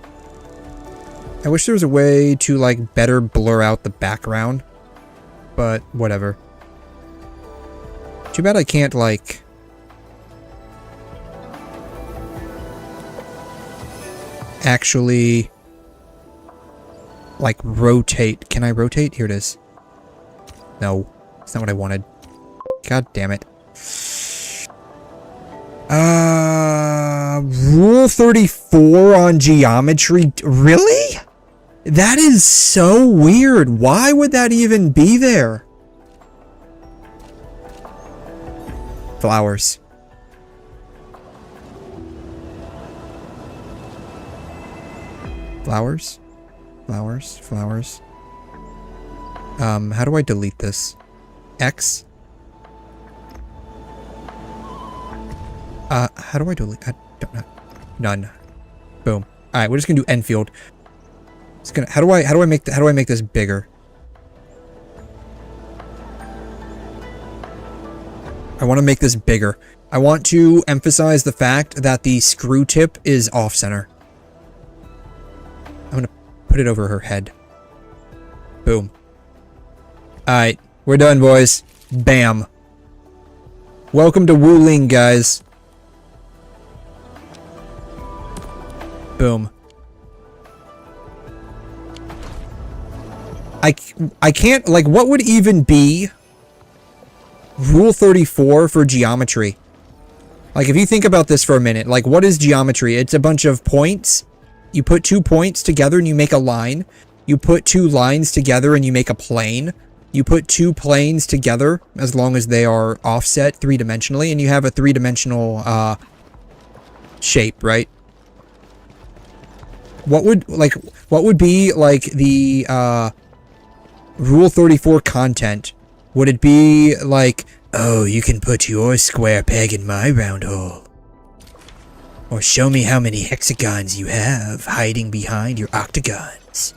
I wish there was a way to, like, better blur out the background. But, whatever. Too bad I can't, like... actually... like, rotate. Can I rotate? Here it is. No. It's not what I wanted. God damn it. Rule 34 on geometry. Really? That is so weird. Why would that even be there? Flowers. Flowers? Flowers? Flowers? How do I delete this? X? How do I delete? I don't know. None. Boom. Alright, we're just gonna do endfield. It's gonna, how do I make this bigger? I want to make this bigger. I want to emphasize the fact that the screw tip is off center. I'm gonna put it over her head. Boom. Alright, we're done, boys. Bam. Welcome to Wuling, guys. Boom. I can't, like, what would even be Rule 34 for geometry? Like, if you think about this for a minute, like, what is geometry? It's a bunch of points. You put 2 points together and you make a line. You put 2 lines together and you make a plane. You put 2 planes together, as long as they are offset 3-dimensionally, and you have a 3-dimensional, shape, right? What would be, like, the, Rule 34 content? Would it be like, oh, you can put your square peg in my round hole? Or show me how many hexagons you have hiding behind your octagons?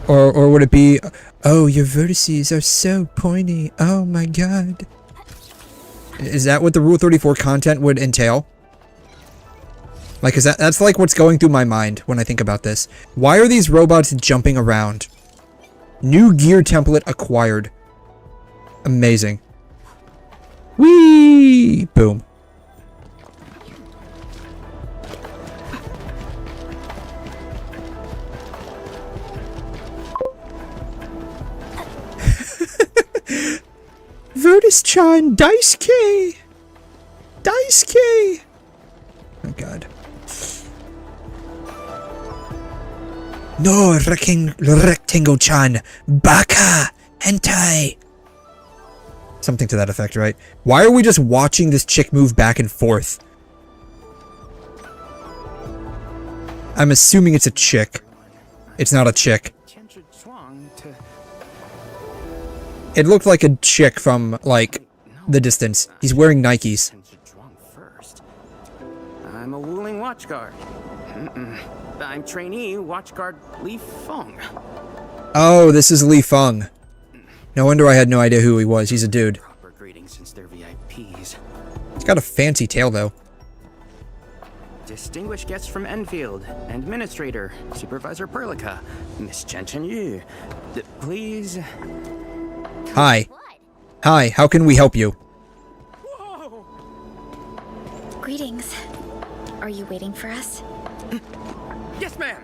Or would it be, oh, your vertices are so pointy, oh my god. Is that what the Rule 34 content would entail? Like, is that's like what's going through my mind when I think about this. Why are these robots jumping around? New gear template acquired. Amazing. Whee! Boom. Vertis-chan, 𝘬𝘬𝘬𝘬𝘬𝘬𝘬𝘬𝘬𝘬𝘬. 𝘬𝘬𝘬𝘬𝘬𝘬. Oh god. No, rectangle-chan, baka, hentai. Something to that effect, right? Why are we just watching this chick move back and forth? I'm assuming it's a chick. It's not a chick. It looked like a chick from, like, the distance. He's wearing Nikes. I'm a Wuling Watchguard. I'm trainee Watchguard Li Feng. Oh, this is Li Feng. No wonder I had no idea who he was. He's a dude. Proper greetings since they're VIPs. He's got a fancy tail, though. Distinguished guests from Enfield, Administrator, Supervisor 𝘸𝘠, Miss Chen. Please. Hi. Hi, how can we help you? Greetings. Are you waiting for us? Yes, ma'am.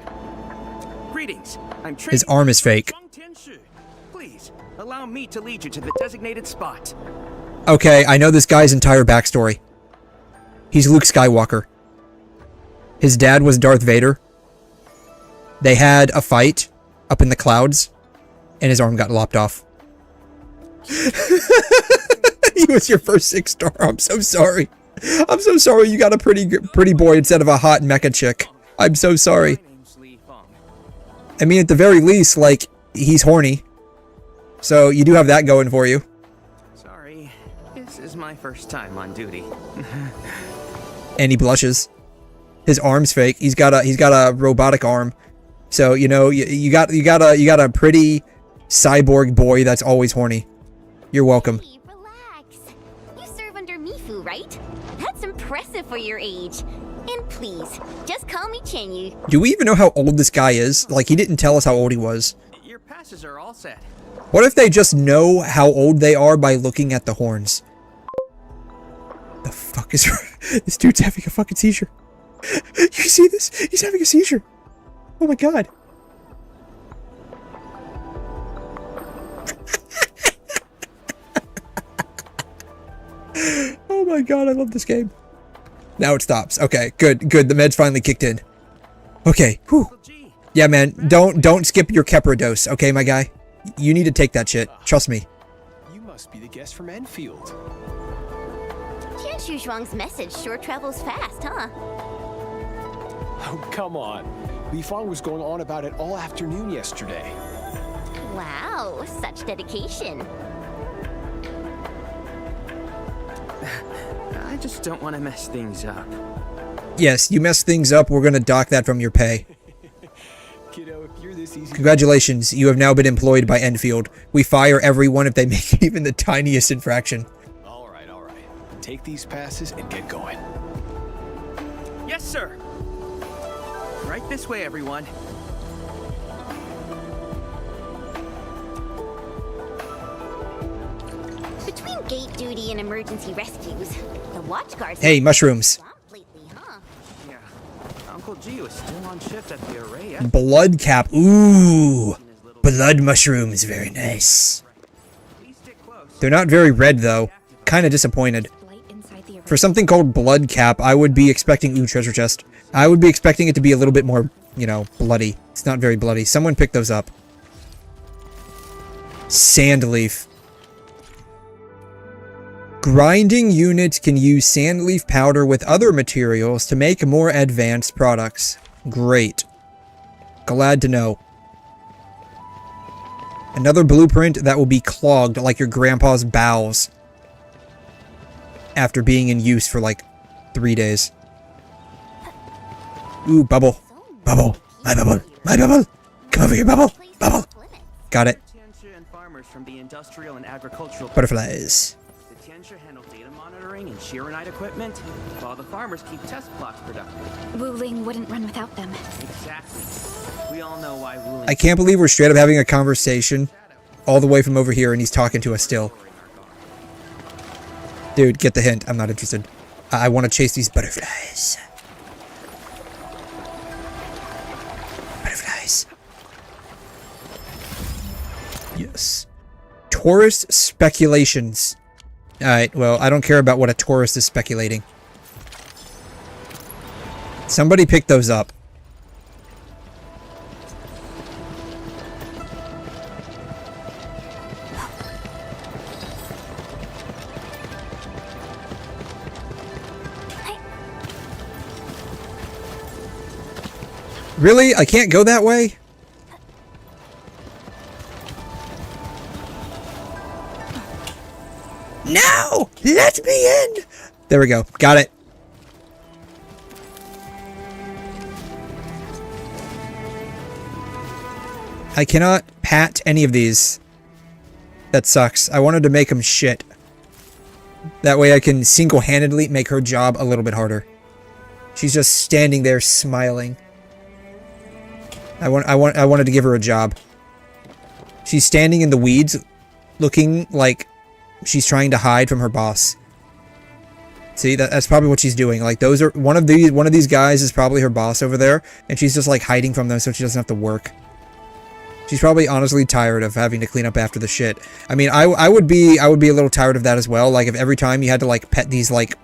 Greetings. I'm His arm is fake. Please, allow me to lead you to the designated spot. Okay, I know this guy's entire backstory. He's Luke Skywalker. His dad was Darth Vader. They had a fight up in the clouds, and his arm got lopped off. He was your first 6-star. I'm so sorry. I'm so sorry you got a pretty boy instead of a hot mecha chick. I'm so sorry. I mean, at the very least, like, he's horny. So you do have that going for you. Sorry, this is my first time on duty. And he blushes. His arm's fake. He's got a robotic arm. So, you know, you got a pretty cyborg boy that's always horny. You're welcome. Hey, relax. You serve under Mifu, right? That's impressive for your age. And please, just call me Chen-Yu. Do we even know how old this guy is? Like, he didn't tell us how old he was. Your passes are all set. What if they just know how old they are by looking at the horns? The fuck is this dude's having a fucking seizure. You see this? He's having a seizure. Oh my god. Oh my god, I love this game. Now it stops. Okay, good. The meds finally kicked in. Okay, whew. Yeah, man, don't skip your 𝘬𝘮 dose, okay, my guy? You need to take that shit. Trust me. You must be the guest from Enfield. Tian Shujuang's message sure travels fast, huh? Oh, come on. Li Feng was going on about it all afternoon yesterday. Wow, such dedication. I just don't want to mess things up. Yes, you mess things up, we're gonna dock that from your pay. Kiddo, if you're this easy... Congratulations, you have now been employed by Enfield. We fire everyone if they make even the tiniest infraction. All right. Take these passes and get going. Yes, sir. Right this way, everyone. Between gate duty and emergency rescues, the watchguards... Hey, mushrooms. Yeah. Uncle G was still on shift at the array. Blood cap. Ooh. Blood mushrooms. Very nice. They're not very red, though. Kind of disappointed. For something called blood cap, I would be expecting... Ooh, treasure chest. I would be expecting it to be a little bit more, you know, bloody. It's not very bloody. Someone pick those up. Sand leaf. Grinding units can use sand leaf powder with other materials to make more advanced products. Great. Glad to know. Another blueprint that will be clogged like your grandpa's bowels after being in use for like 3 days. Ooh, bubble. Bubble. My bubble. My bubble. Come over here, bubble. Bubble. Got it. Butterflies. The Tianxia handle data monitoring and Xi'an equipment, while the farmers keep test plots productive. Wuling wouldn't run without them. Exactly. We all know why Wuling... I can't believe we're straight up having a conversation all the way from over here and he's talking to us still. Dude, get the hint. I'm not interested. I want to chase these butterflies. Butterflies. Yes. Tourist speculations. Alright, well, I don't care about what a tourist is speculating. Somebody pick those up. Really? I can't go that way? No! Let me in! There we go. Got it. I cannot pat any of these. That sucks. I wanted to make them shit. That way I can single-handedly make her job a little bit harder. She's just standing there smiling. I wanted to give her a job. She's standing in the weeds, looking like she's trying to hide from her boss. See, that's probably what she's doing. Like, those are one of these guys is probably her boss over there, and she's just like hiding from them so she doesn't have to work. She's probably honestly tired of having to clean up after the shit. I mean, I would be a little tired of that as well. Like, if every time you had to like pet these like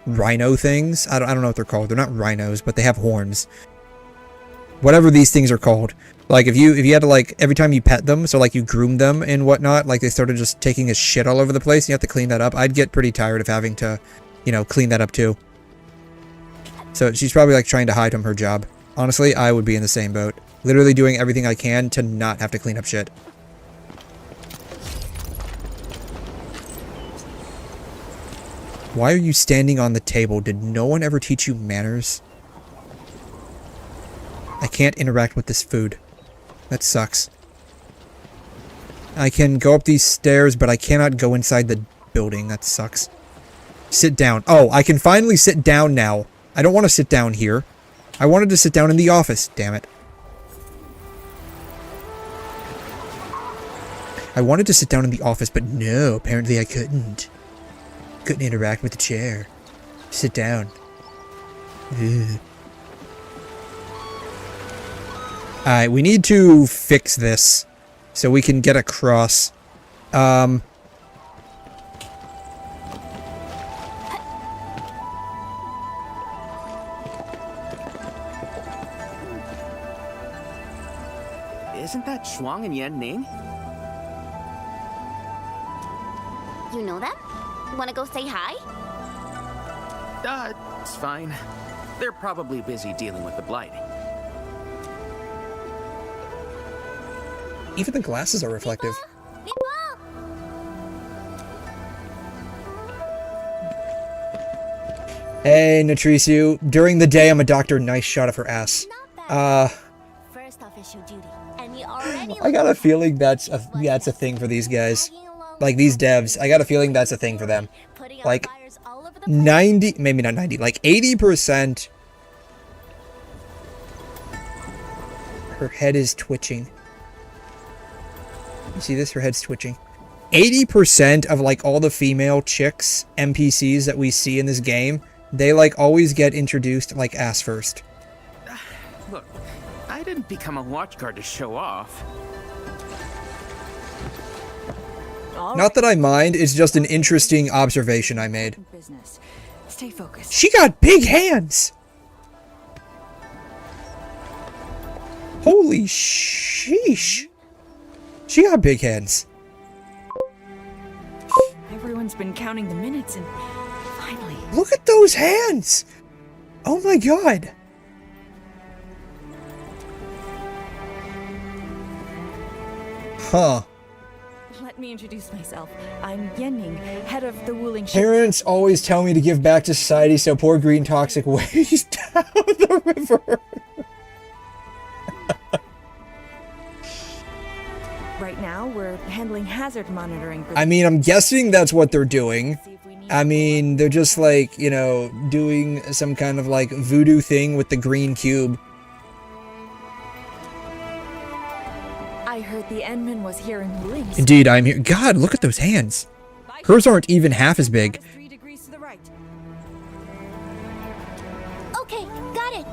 rhino things. I don't know what they're called. They're not rhinos, but they have horns. Whatever these things are called. Like, if you had to, like, every time you pet them, so, like, you groom them and whatnot, like, they started just taking a shit all over the place, and you have to clean that up, I'd get pretty tired of having to, you know, clean that up, too. So, she's probably, like, trying to hide from her job. Honestly, I would be in the same boat. Literally doing everything I can to not have to clean up shit. Why are you standing on the table? Did no one ever teach you manners? I can't interact with this food. That sucks. I can go up these stairs, but I cannot go inside the building. That sucks. Sit down. Oh, I can finally sit down now. I don't want to sit down here. I wanted to sit down in the office. Damn it. I wanted to sit down in the office, but no, apparently I couldn't. Couldn't interact with the chair. Sit down. Ugh. Alright, we need to fix this so we can get across. Isn't that Shuang and Yan Ning? You know them? Wanna go say hi? It's fine. They're probably busy dealing with the blight. Even the glasses are reflective. Hey, Natrisu. During the day, I'm a doctor. Nice shot of her ass. First official duty, and we already I got a feeling that's a thing for these guys. Like, these devs. I got a feeling that's a thing for them. Like, 90, maybe not 90, like 80%. Her head is twitching. You see this? Her head's twitching. 80% of, like, all the female chicks, NPCs that we see in this game, they, like, always get introduced, like, ass first. Look, I didn't become a watchguard to show off. Not that I mind, it's just an interesting observation I made. Stay focused. She got big hands! Holy sheesh! She got big hands. Everyone's been counting the minutes and finally... Look at those hands! Oh my god! Huh. Let me introduce myself. I'm Yan Ning, head of the Wuling. Parents always tell me to give back to society, so pour green toxic waste down the river. Right now, we're handling hazard monitoring. I mean, I'm guessing that's what they're doing. I mean, they're just like, you know, doing some kind of like voodoo thing with the green cube. I heard the Endman was here in Wuling. Indeed, I'm here. God, look at those hands. Hers aren't even half as big. 3 degrees to the right. Okay, got it.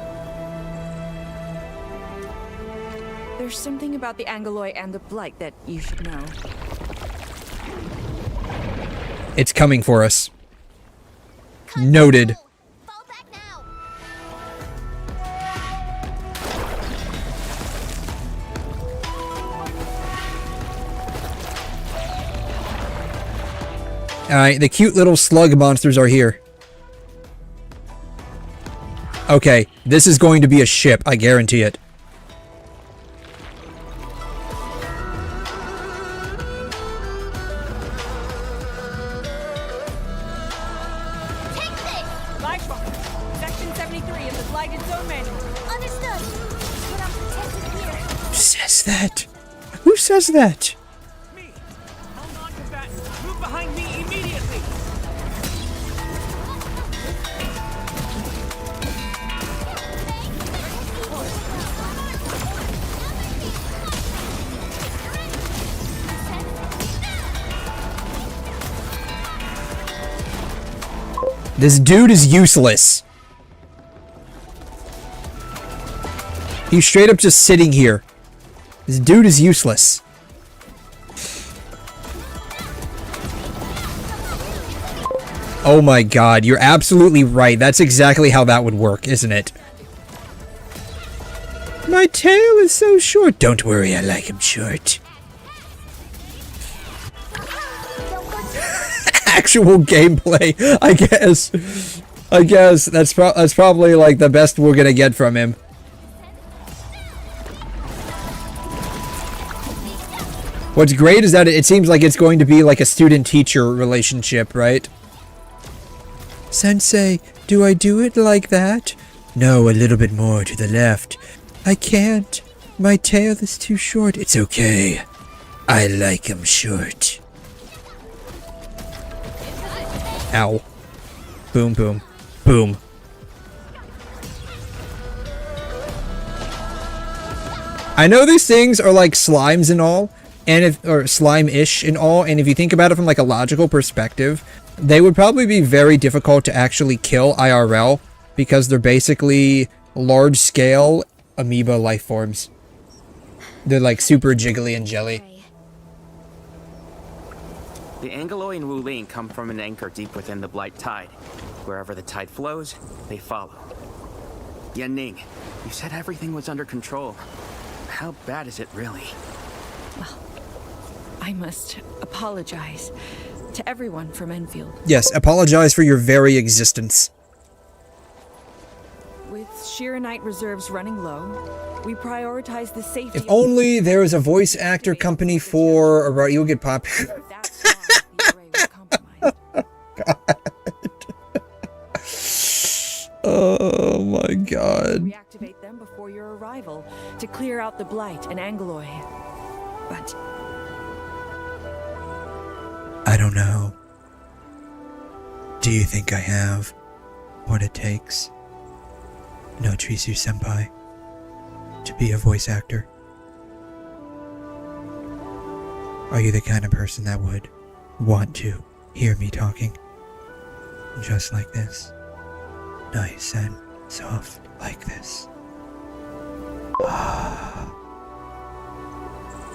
There's something about the 𝘬𝘬𝘦 and the blight that you should know. It's coming for us. Noted. Alright, the cute little slug monsters are here. Okay, this is going to be a ship, I guarantee it. Section 73 of the Blighted Zone Manual. Understood. But I'm protected here. Who says that? says that? Move behind me immediately! This dude is useless. He's straight up just sitting here. This dude is useless. Oh my god, you're absolutely right. That's exactly how that would work, isn't it? My tail is so short. Don't worry, I like him short. Actual gameplay, I guess. That's probably like the best we're gonna get from him. What's great is that it seems like it's going to be like a student-teacher relationship, right? Sensei, do I do it like that? No, a little bit more to the left. I can't. My tail is too short. It's okay. I like him short. Ow. Boom, boom, boom. I know these things are like slimes and all, or slime-ish and all, and if you think about it from like a logical perspective, they would probably be very difficult to actually kill IRL because they're basically large-scale amoeba life forms. They're like super jiggly and jelly. The 𝘬𝘬𝘦𝘥 and WuLing come from an anchor deep within the Blight Tide. Wherever the tide flows, they follow. Yanning, you said everything was under control. How bad is it really? Well, I must apologize to everyone from Endfield. Yes, apologize for your very existence. With 𝘕𝘂 reserves running low, we prioritize the safety. If only there was a voice actor company for, you'll get popular. God. Oh my god. Reactivate them before your arrival to clear out the Blight and 𝘬𝘬𝘦. But I don't know. Do you think I have what it takes? No, 𝘧𝘬𝘕-senpai, to be a voice actor? Are you the kind of person that would want to hear me talking just like this? Nice and soft like this.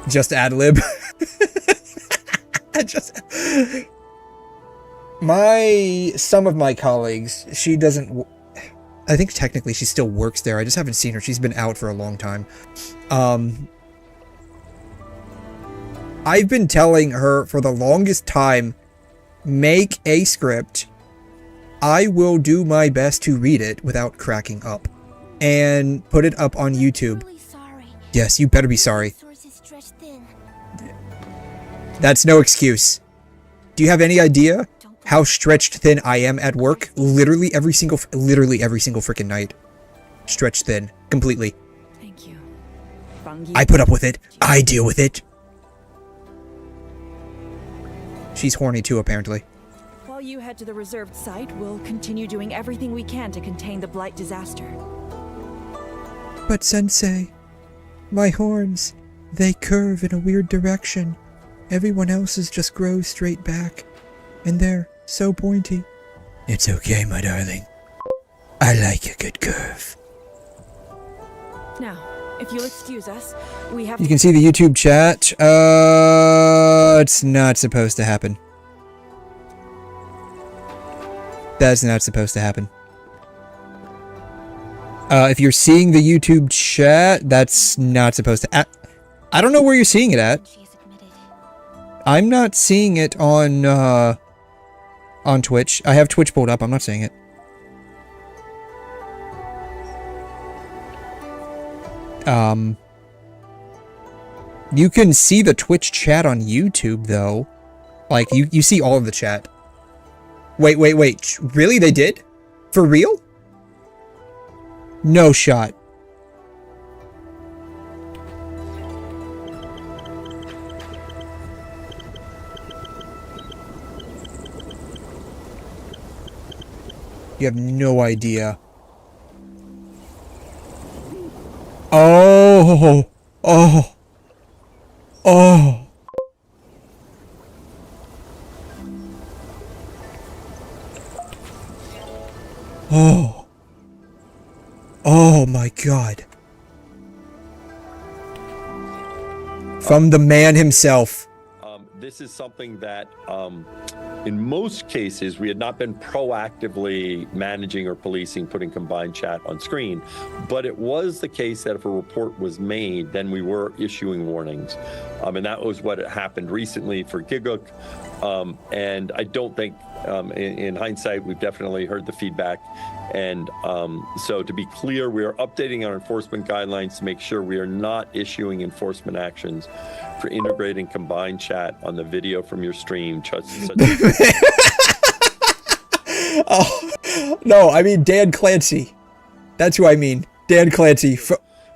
Just ad-lib. Some of my colleagues, she doesn't, I think technically she still works there. I just haven't seen her. She's been out for a long time. I've been telling her for the longest time, make a script. I will do my best to read it without cracking up and put it up on YouTube. Yes, you better be sorry. That's no excuse. Do you have any idea how stretched thin I am at work? Literally every single freaking night. Stretched thin. Completely. Thank you. I put up with it. I deal with it. She's horny too, apparently. While you head to the reserved site, we'll continue doing everything we can to contain the Blight disaster. But Sensei, my horns, they curve in a weird direction. Everyone else's just grow straight back, and they're so pointy. It's okay, my darling. I like a good curve. Now, if you'll excuse us, we have. You can see the YouTube chat. It's not supposed to happen. That's not supposed to happen. If you're seeing the YouTube chat, that's not supposed to. I don't know where you're seeing it at. I'm not seeing it on Twitch. I have Twitch pulled up. I'm not seeing it. You can see the Twitch chat on YouTube though. Like you see all of the chat. Wait. Really? They did? For real? No shot. You have no idea. Oh. Oh. Oh. Oh. Oh my God. From the man himself. This is something that, in most cases, we had not been proactively managing or policing putting combined chat on screen, but it was the case that if a report was made, then we were issuing warnings. And that was what happened recently for 𝘐𝘮. And I don't think, in hindsight, we've definitely heard the feedback. And so to be clear, we are updating our enforcement guidelines to make sure we are not issuing enforcement actions for integrating combined chat on the video from your stream. Oh, no, I mean Dan Clancy. That's who I mean. Dan Clancy.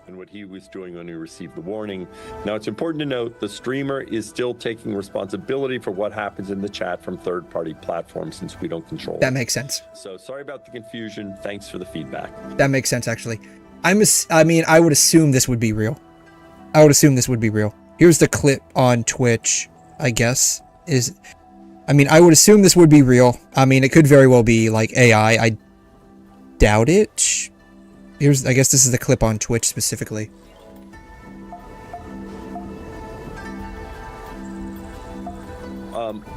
And what he was doing when he received the warning. Now, it's important to note the streamer is still taking responsibility for what happens in the chat from third-party platforms since we don't control That it. makes sense. So sorry about the confusion. Thanks for the feedback. That makes sense, actually. I mean, I would assume this would be real. I would assume this would be real. Here's the clip on Twitch, I guess. I mean, I would assume this would be real. I mean, it could very well be, like, AI. I doubt it. I guess this is the clip on Twitch specifically.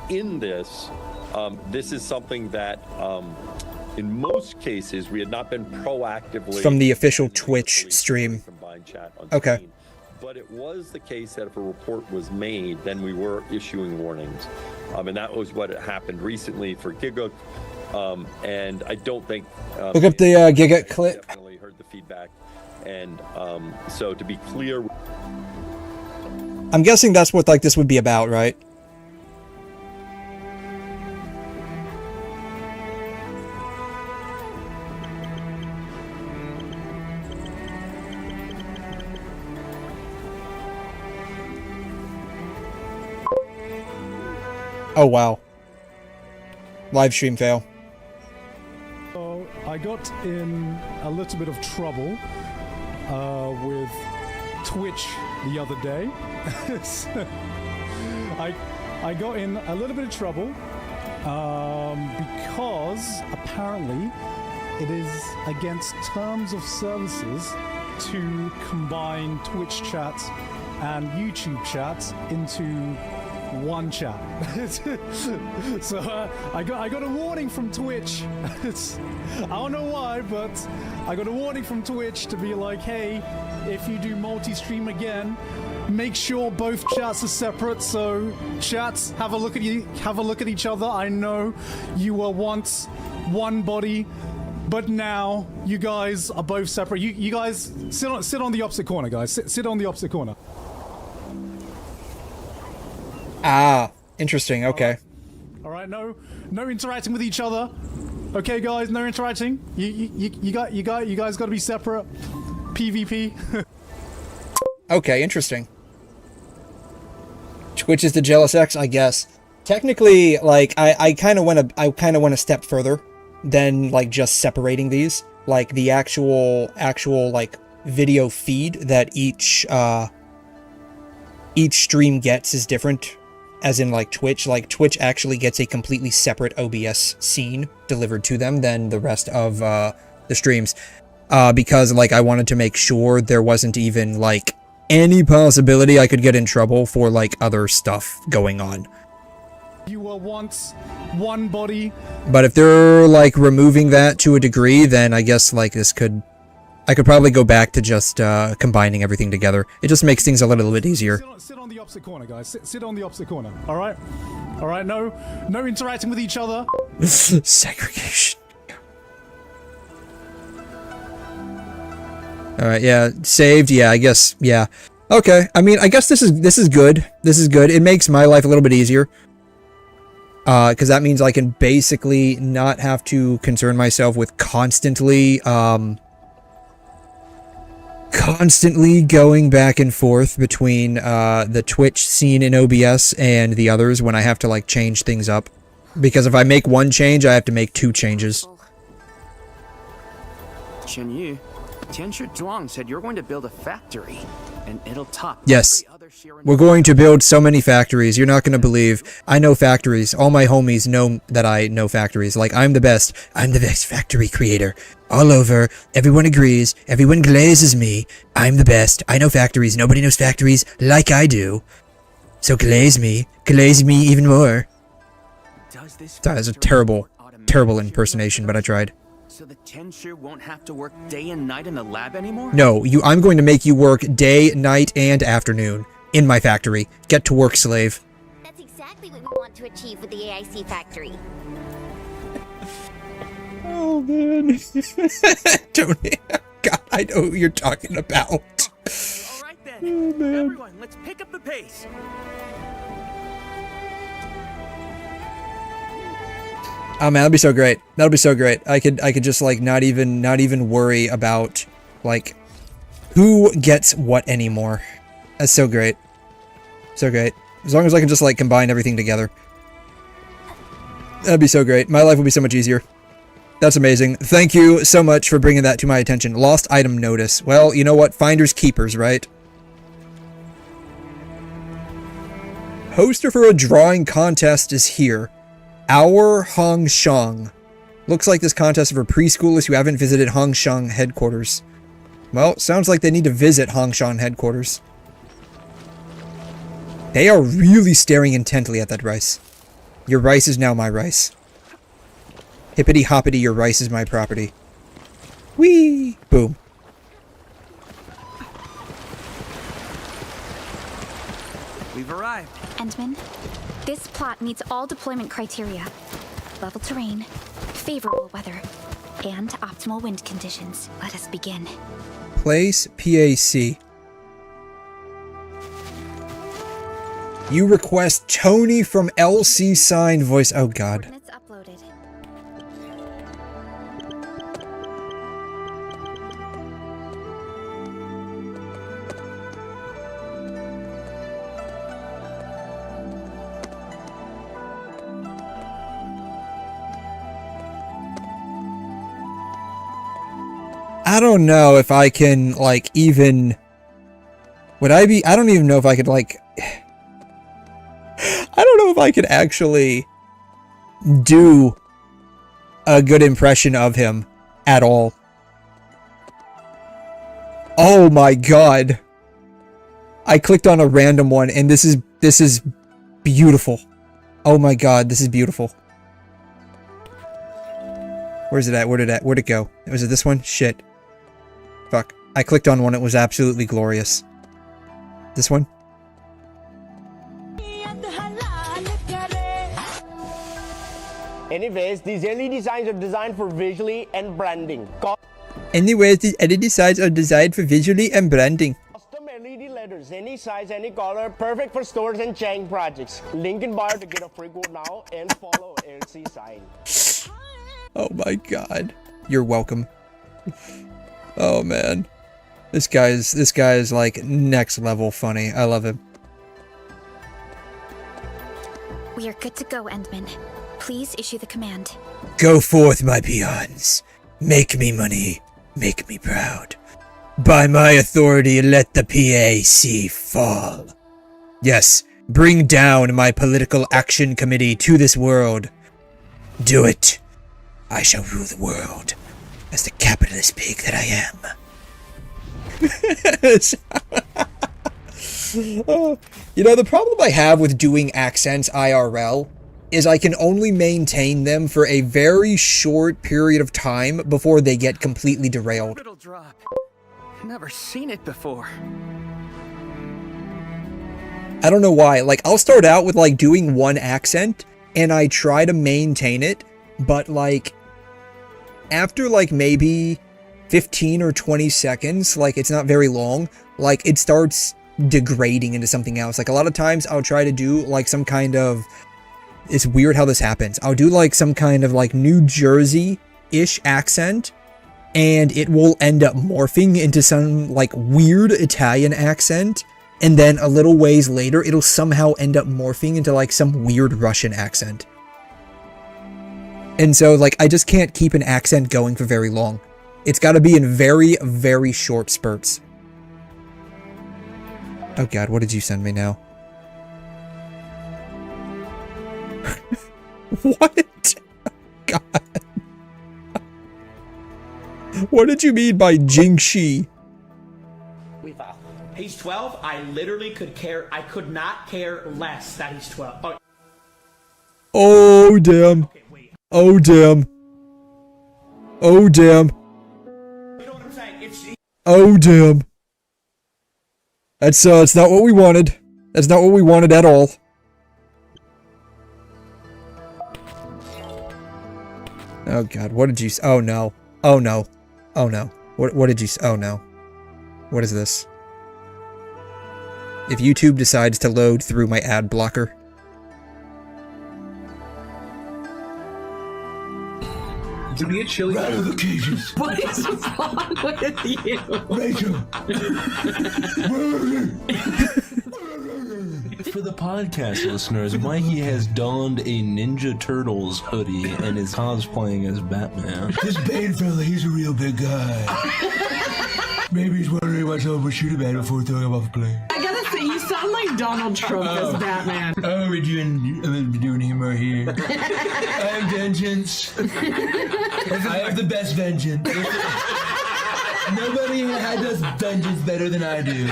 In this, this is something that, in most cases, we had not been proactively... From the official Twitch stream. Okay. But it was the case that if a report was made, then we were issuing warnings. And that was what happened recently for 𝘐𝘮. And I don't think... Look up the 𝘐𝘮 clip. Definitely heard the feedback. And so to be clear... I'm guessing that's what, like, this would be about, right? Oh, wow. Live stream fail. So I got in a little bit of trouble with Twitch the other day. I got in a little bit of trouble because apparently it is against terms of services to combine Twitch chat and YouTube chat into one chat. So I got a warning from Twitch. I don't know why, but I got a warning from Twitch to be like, hey, if you do multi-stream again, make sure both chats are separate. So chats, have a look at each other. I know you were once one body, but now you guys are both separate. You guys sit on the opposite corner, guys. Sit on the opposite corner. Ah, interesting. Okay. All right, no interacting with each other. Okay, guys, no interacting. You guys got to be separate. PvP. Okay, interesting. Twitch is the jealous ex, I guess. Technically, like, I kind of want a step further than like just separating these. Like the actual like video feed that each stream gets is different. As in, like, Twitch actually gets a completely separate OBS scene delivered to them than the rest of the streams. Because, like, I wanted to make sure there wasn't even, like, any possibility I could get in trouble for, like, other stuff going on. You were once one body. But if they're, like, removing that to a degree, then I guess, like, I could probably go back to just combining everything together. It just makes things a little bit easier. Sit on the opposite corner, guys. Sit on the opposite corner. All right. No interacting with each other. Segregation. All right. Yeah. Saved. Yeah. I guess. Yeah. Okay. I mean, I guess this is good. This is good. It makes my life a little bit easier. Because that means I can basically not have to concern myself with constantly going back and forth between the Twitch scene in OBS and the others when I have to, like, change things up. Because if I make one change, I have to make two changes. Chen Tianshi Zhuang said you're going to build a factory, and it'll top Yes. every other Shiren. We're going to build so many factories. You're not going to believe. I know factories. All my homies know that I know factories. Like, I'm the best. I'm the best factory creator. All over. Everyone agrees. Everyone glazes me. I'm the best. I know factories. Nobody knows factories like I do. So glaze me. Glaze me even more. That is a terrible, terrible impersonation, but I tried. So the Tianshi won't have to work day and night in the lab anymore? No, I'm going to make you work day, night, and afternoon in my factory. Get to work, slave. That's exactly what we want to achieve with the AIC factory. Oh, man. Tony, God, I know who you're talking about. All right then. Oh, man. Everyone, let's pick up the pace. Oh man, that'd be so great. That'll be so great. I could just like not even worry about like who gets what anymore. That's so great. So great. As long as I can just like combine everything together. That'd be so great. My life would be so much easier. That's amazing. Thank you so much for bringing that to my attention. Lost item notice. Well, you know what? Finders keepers, right? Poster for a drawing contest is here. Our Hongshang. Looks like this contest is for preschoolers who haven't visited Hongshang headquarters. Well, sounds like they need to visit Hongshang headquarters. They are really staring intently at that rice. Your rice is now my rice. Hippity hoppity, your rice is my property. Whee! Boom. We've arrived. Endman, this plot meets all deployment criteria. Level terrain, favorable weather, and optimal wind conditions. Let us begin. Place PAC. You request Tony from LC signed voice. Oh god. Coordinates uploaded. I don't know if I can, like, even... Would I be... I don't even know if I could, like... I don't know if I could actually do a good impression of him at all. Oh my god. I clicked on a random one and this is beautiful. Oh my god, this is beautiful. Where's it at? Where'd it go? Was it this one? Shit. Fuck. I clicked on one, it was absolutely glorious. This one? Anyways, these LED designs are designed for visually and branding. Anyways, these LED signs are designed for visually and branding. Custom LED letters, any size, any color, perfect for stores and chain projects. Link in bio to get a free quote now and follow LC sign. Oh my god. You're welcome. Oh man. This guy is like next level funny. I love him. We are good to go, Endman. Please issue the command. Go forth, my peons. Make me money. Make me proud. By my authority, let the PAC fall. Yes, bring down my political action committee to this world. Do it. I shall rule the world as the capitalist pig that I am. You know, the problem I have with doing accents IRL is I can only maintain them for a very short period of time before they get completely derailed. Little drop. Never seen it before. I don't know why. Like, I'll start out with like doing one accent and I try to maintain it, but like after like maybe 15 or 20 seconds, like it's not very long, like it starts degrading into something else. Like a lot of times I'll try to do like some kind of, it's weird how this happens. I'll do like some kind of like New Jersey-ish accent and it will end up morphing into some like weird Italian accent. And then a little ways later, it'll somehow end up morphing into like some weird Russian accent. And so like, I just can't keep an accent going for very long. It's got to be in very, very short spurts. Oh god, what did you send me now? What? God. What did you mean by Jingxi? He's 12. I literally could not care less that he's 12. Oh, oh damn. Okay, wait. Oh damn. Oh damn. You know what I'm saying? Oh damn. That's it's not what we wanted. That's not what we wanted at all. Oh god, what did you oh no. Oh no. Oh no. What did you oh no. What is this? If YouTube decides to load through my ad blocker. Give me a chili. Right out of the cages. What is wrong with you? Rachel. For the podcast listeners, Mikey has donned a Ninja Turtles hoodie and is cosplaying as Batman. This Bane fella, he's a real big guy. Maybe he's wondering what's up with Shooter Man before throwing him off a plane. I gotta say, you sound like Donald Trump as Batman. Oh, we're doing humor here. I have vengeance. I have the best vengeance. Nobody does vengeance better than I do.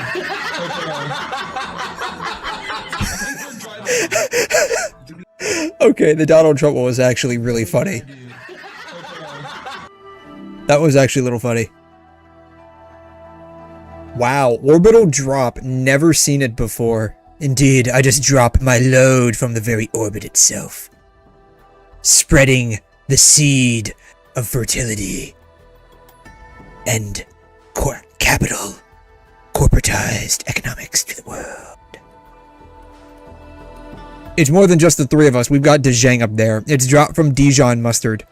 Okay, the Donald Trump one was actually really funny. That was actually a little funny. Wow, orbital drop, never seen it before. Indeed, I just drop my load from the very orbit itself. Spreading the seed of fertility and capital, corporatized economics to the world. It's more than just the three of us. We've got Dejang up there. It's dropped from Dijon Mustard.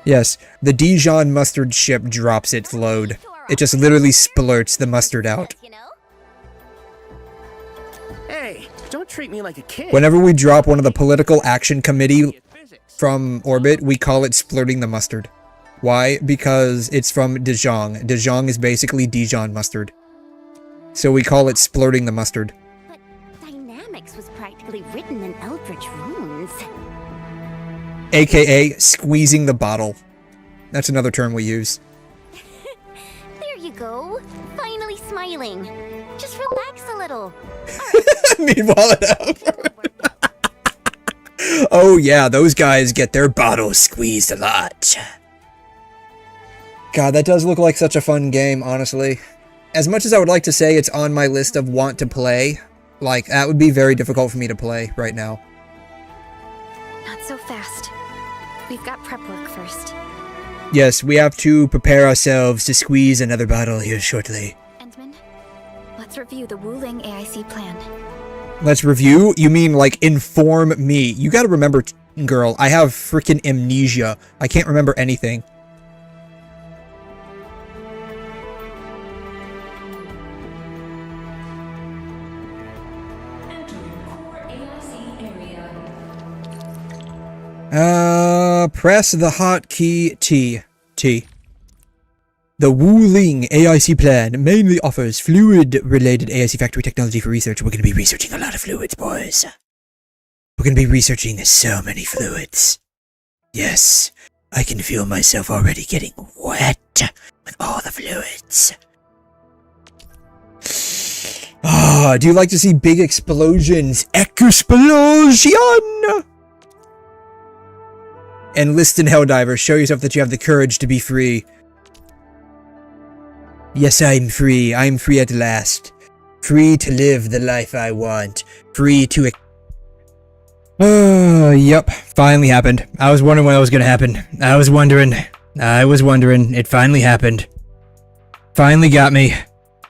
Yes, the Dijon Mustard ship drops its load. It just literally splurts the mustard out. Hey, don't treat me like a kid. Whenever we drop one of the political action committee from orbit, we call it splurting the mustard. Why? Because it's from Dijon. Dijon is basically Dijon mustard. So we call it splurting the mustard. But dynamics was practically written in Eldritch runes. AKA squeezing the bottle. That's another term we use. There you go. Finally smiling. Just relax a little. Meanwhile, oh yeah, those guys get their bottles squeezed a lot. God, that does look like such a fun game, honestly. As much as I would like to say it's on my list of want to play, like, that would be very difficult for me to play right now. Not so fast. We've got prep work first. Yes, we have to prepare ourselves to squeeze another bottle here shortly. Endman, let's review the Wuling AIC plan. Let's review? You mean, like, inform me? You gotta remember, girl, I have freaking amnesia. I can't remember anything. Press the hotkey T. The Wuling AIC plan mainly offers fluid-related AIC factory technology for research. We're going to be researching a lot of fluids, boys. We're going to be researching so many fluids. Yes, I can feel myself already getting wet with all the fluids. Ah, do you like to see big explosions? Explosion! Enlist in Helldiver. Show yourself that you have the courage to be free. Yes, I'm free. I'm free at last. Free to live the life I want. Free to... Yep. Finally happened. I was wondering when it was gonna happen. I was wondering. It finally happened. Finally got me.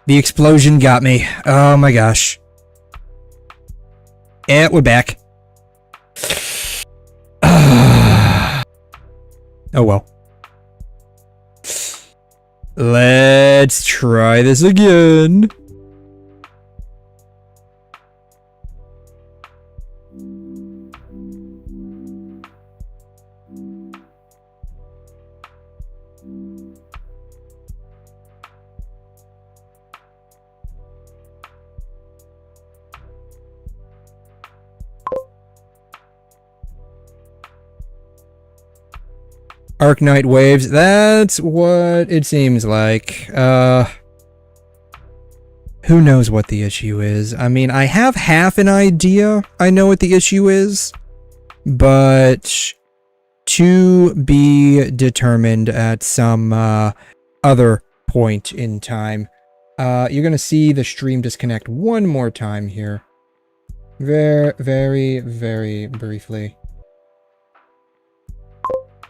The explosion got me. Oh my gosh. Yeah, we're back. Oh well. Let's try this again. Arknight waves. That's what it seems like. Who knows what the issue is? I mean, I have half an idea. I know what the issue is, but to be determined at some other point in time. You're gonna see the stream disconnect one more time here. Very, very briefly.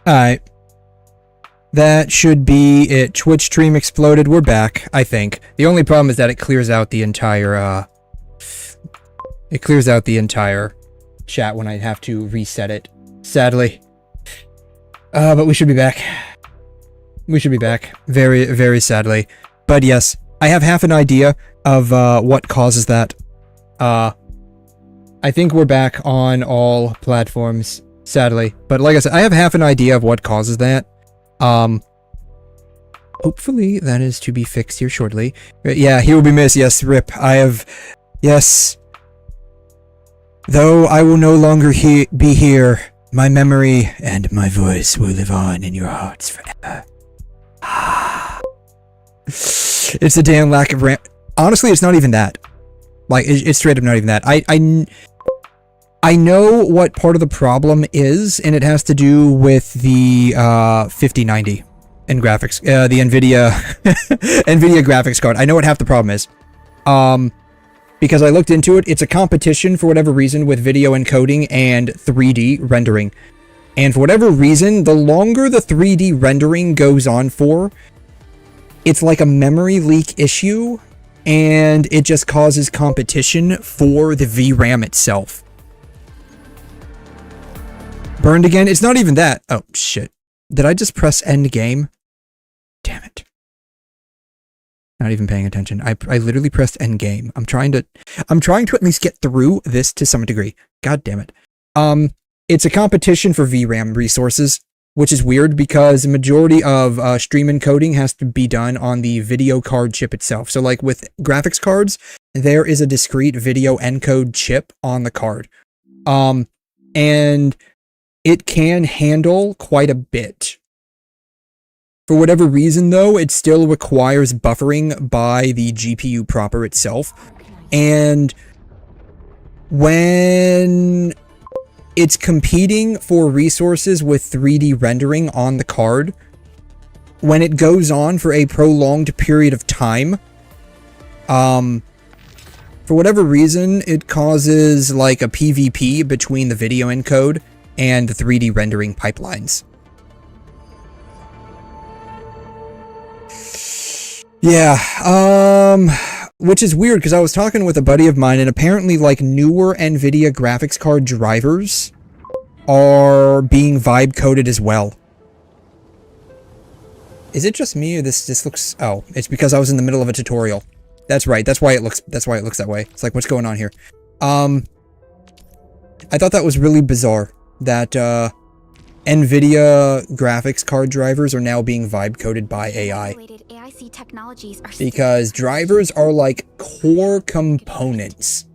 Alright. That should be it. Twitch stream exploded. We're back, I think. The only problem is that it clears out the entire, chat when I have to reset it. Sadly. But we should be back. We should be back. Very, very sadly. But yes, I have half an idea of, what causes that. I think we're back on all platforms, sadly. But like I said, I have half an idea of what causes that. Hopefully that is to be fixed here shortly. Yeah, he will be missed. Yes, rip. Yes. Though I will no longer be here, my memory and my voice will live on in your hearts forever. It's a damn lack of honestly, it's not even that. Like, it's straight up not even that. I know what part of the problem is, and it has to do with the 5090 in graphics, the NVIDIA NVIDIA graphics card. I know what half the problem is. Because I looked into it, it's a competition for whatever reason with video encoding and 3D rendering. And for whatever reason, the longer the 3D rendering goes on for, it's like a memory leak issue, and it just causes competition for the VRAM itself. Burned again? It's not even that. Oh, shit. Did I just press end game? Damn it. Not even paying attention. I literally pressed end game. I'm trying to at least get through this to some degree. God damn it. It's a competition for VRAM resources, which is weird because the majority of stream encoding has to be done on the video card chip itself. So like with graphics cards, there is a discrete video encode chip on the card. And it can handle quite a bit. For whatever reason, though, it still requires buffering by the GPU proper itself. And when it's competing for resources with 3D rendering on the card, when it goes on for a prolonged period of time, for whatever reason, it causes like a PvP between the video encode and the 3D rendering pipelines. Yeah, which is weird because I was talking with a buddy of mine, and apparently like newer NVIDIA graphics card drivers are being vibe coded as well. Is it just me or this looks, oh, it's because I was in the middle of a tutorial. That's right, that's why it looks that way. It's like, what's going on here? I thought that was really bizarre that NVIDIA graphics card drivers are now being vibe coded by AI. Because drivers are like core components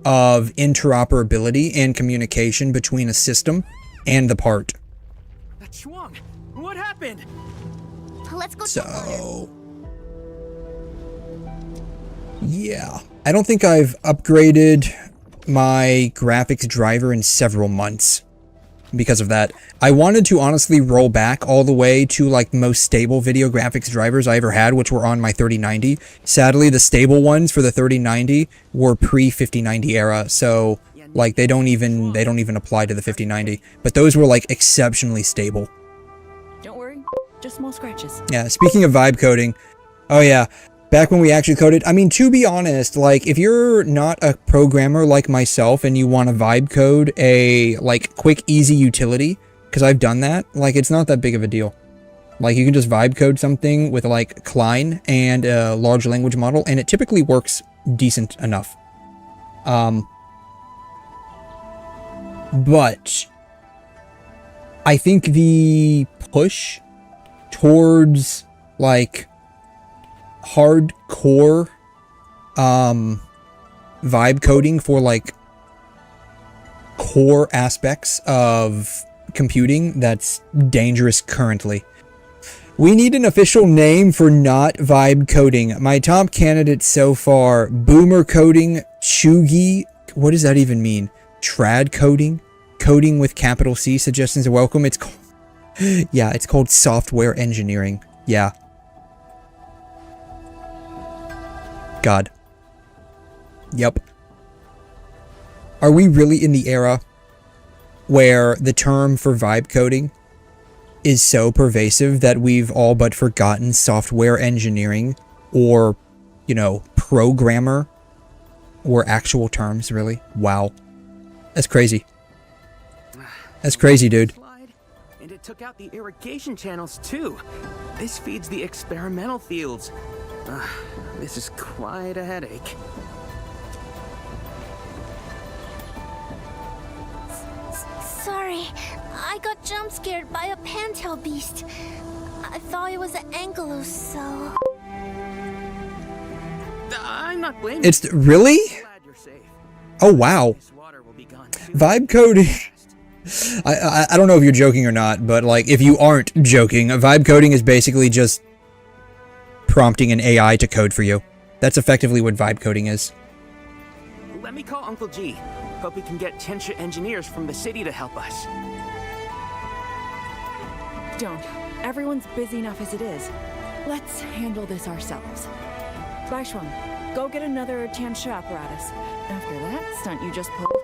of interoperability and communication between a system and the part. What happened? Let's go. So, yeah, I don't think I've upgraded my graphics driver in several months because of that. I wanted to honestly roll back all the way to like the most stable video graphics drivers I ever had, which were on my 3090. Sadly, the stable ones for the 3090 were pre-5090 era, so like they don't even apply to the 5090. But those were like exceptionally stable. Don't worry, just small scratches. Yeah, speaking of vibe coding, oh yeah, back when we actually coded, I mean, to be honest, like, if you're not a programmer like myself and you want to vibe code a, like, quick, easy utility, because I've done that, like, it's not that big of a deal. Like, you can just vibe code something with, like, 𝘬𝘮 and a large language model, and it typically works decent enough. But I think the push towards, like, hardcore vibe coding for like core aspects of computing that's dangerous currently. We need an official name for not vibe coding. My top candidates so far: boomer coding, chuggy. What does that even mean? Trad coding, coding with capital C. Suggestions are welcome. It's called, yeah, it's called software engineering. Yeah. God. Yep. Are we really in the era where the term for vibe coding is so pervasive that we've all but forgotten software engineering, or, you know, programmer, or actual terms, really? Wow. That's crazy. That's crazy, dude. And it took out the irrigation channels, too. This feeds the experimental fields. This is quite a headache. Sorry, I got jump scared by a pantail beast. I thought it was an ankylos, so... I'm not blaming. It's really? Oh wow. Vibe coding. I don't know if you're joking or not, but like if you aren't joking, vibe coding is basically just prompting an AI to code for you. That's effectively what vibe coding is. Let me call Uncle G. Hope we can get 𝘺𝘖 engineers from the city to help us. Don't. Everyone's busy enough as it is. Let's handle this ourselves. 𝘭𝘁, go get another 𝘺𝘖 apparatus. After that stunt you just pulled,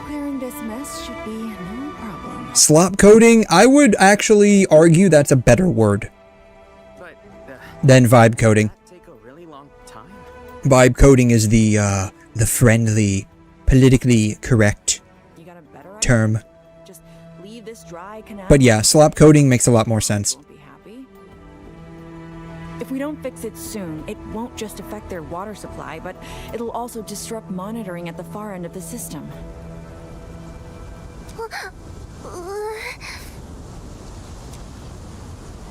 clearing this mess should be no problem. Slop coding? I would actually argue that's a better word than vibe coding. Vibe coding is the friendly, politically correct term. But yeah, slop coding makes a lot more sense. If we don't fix it soon, it won't just affect their water supply, but it'll also disrupt monitoring at the far end of the system.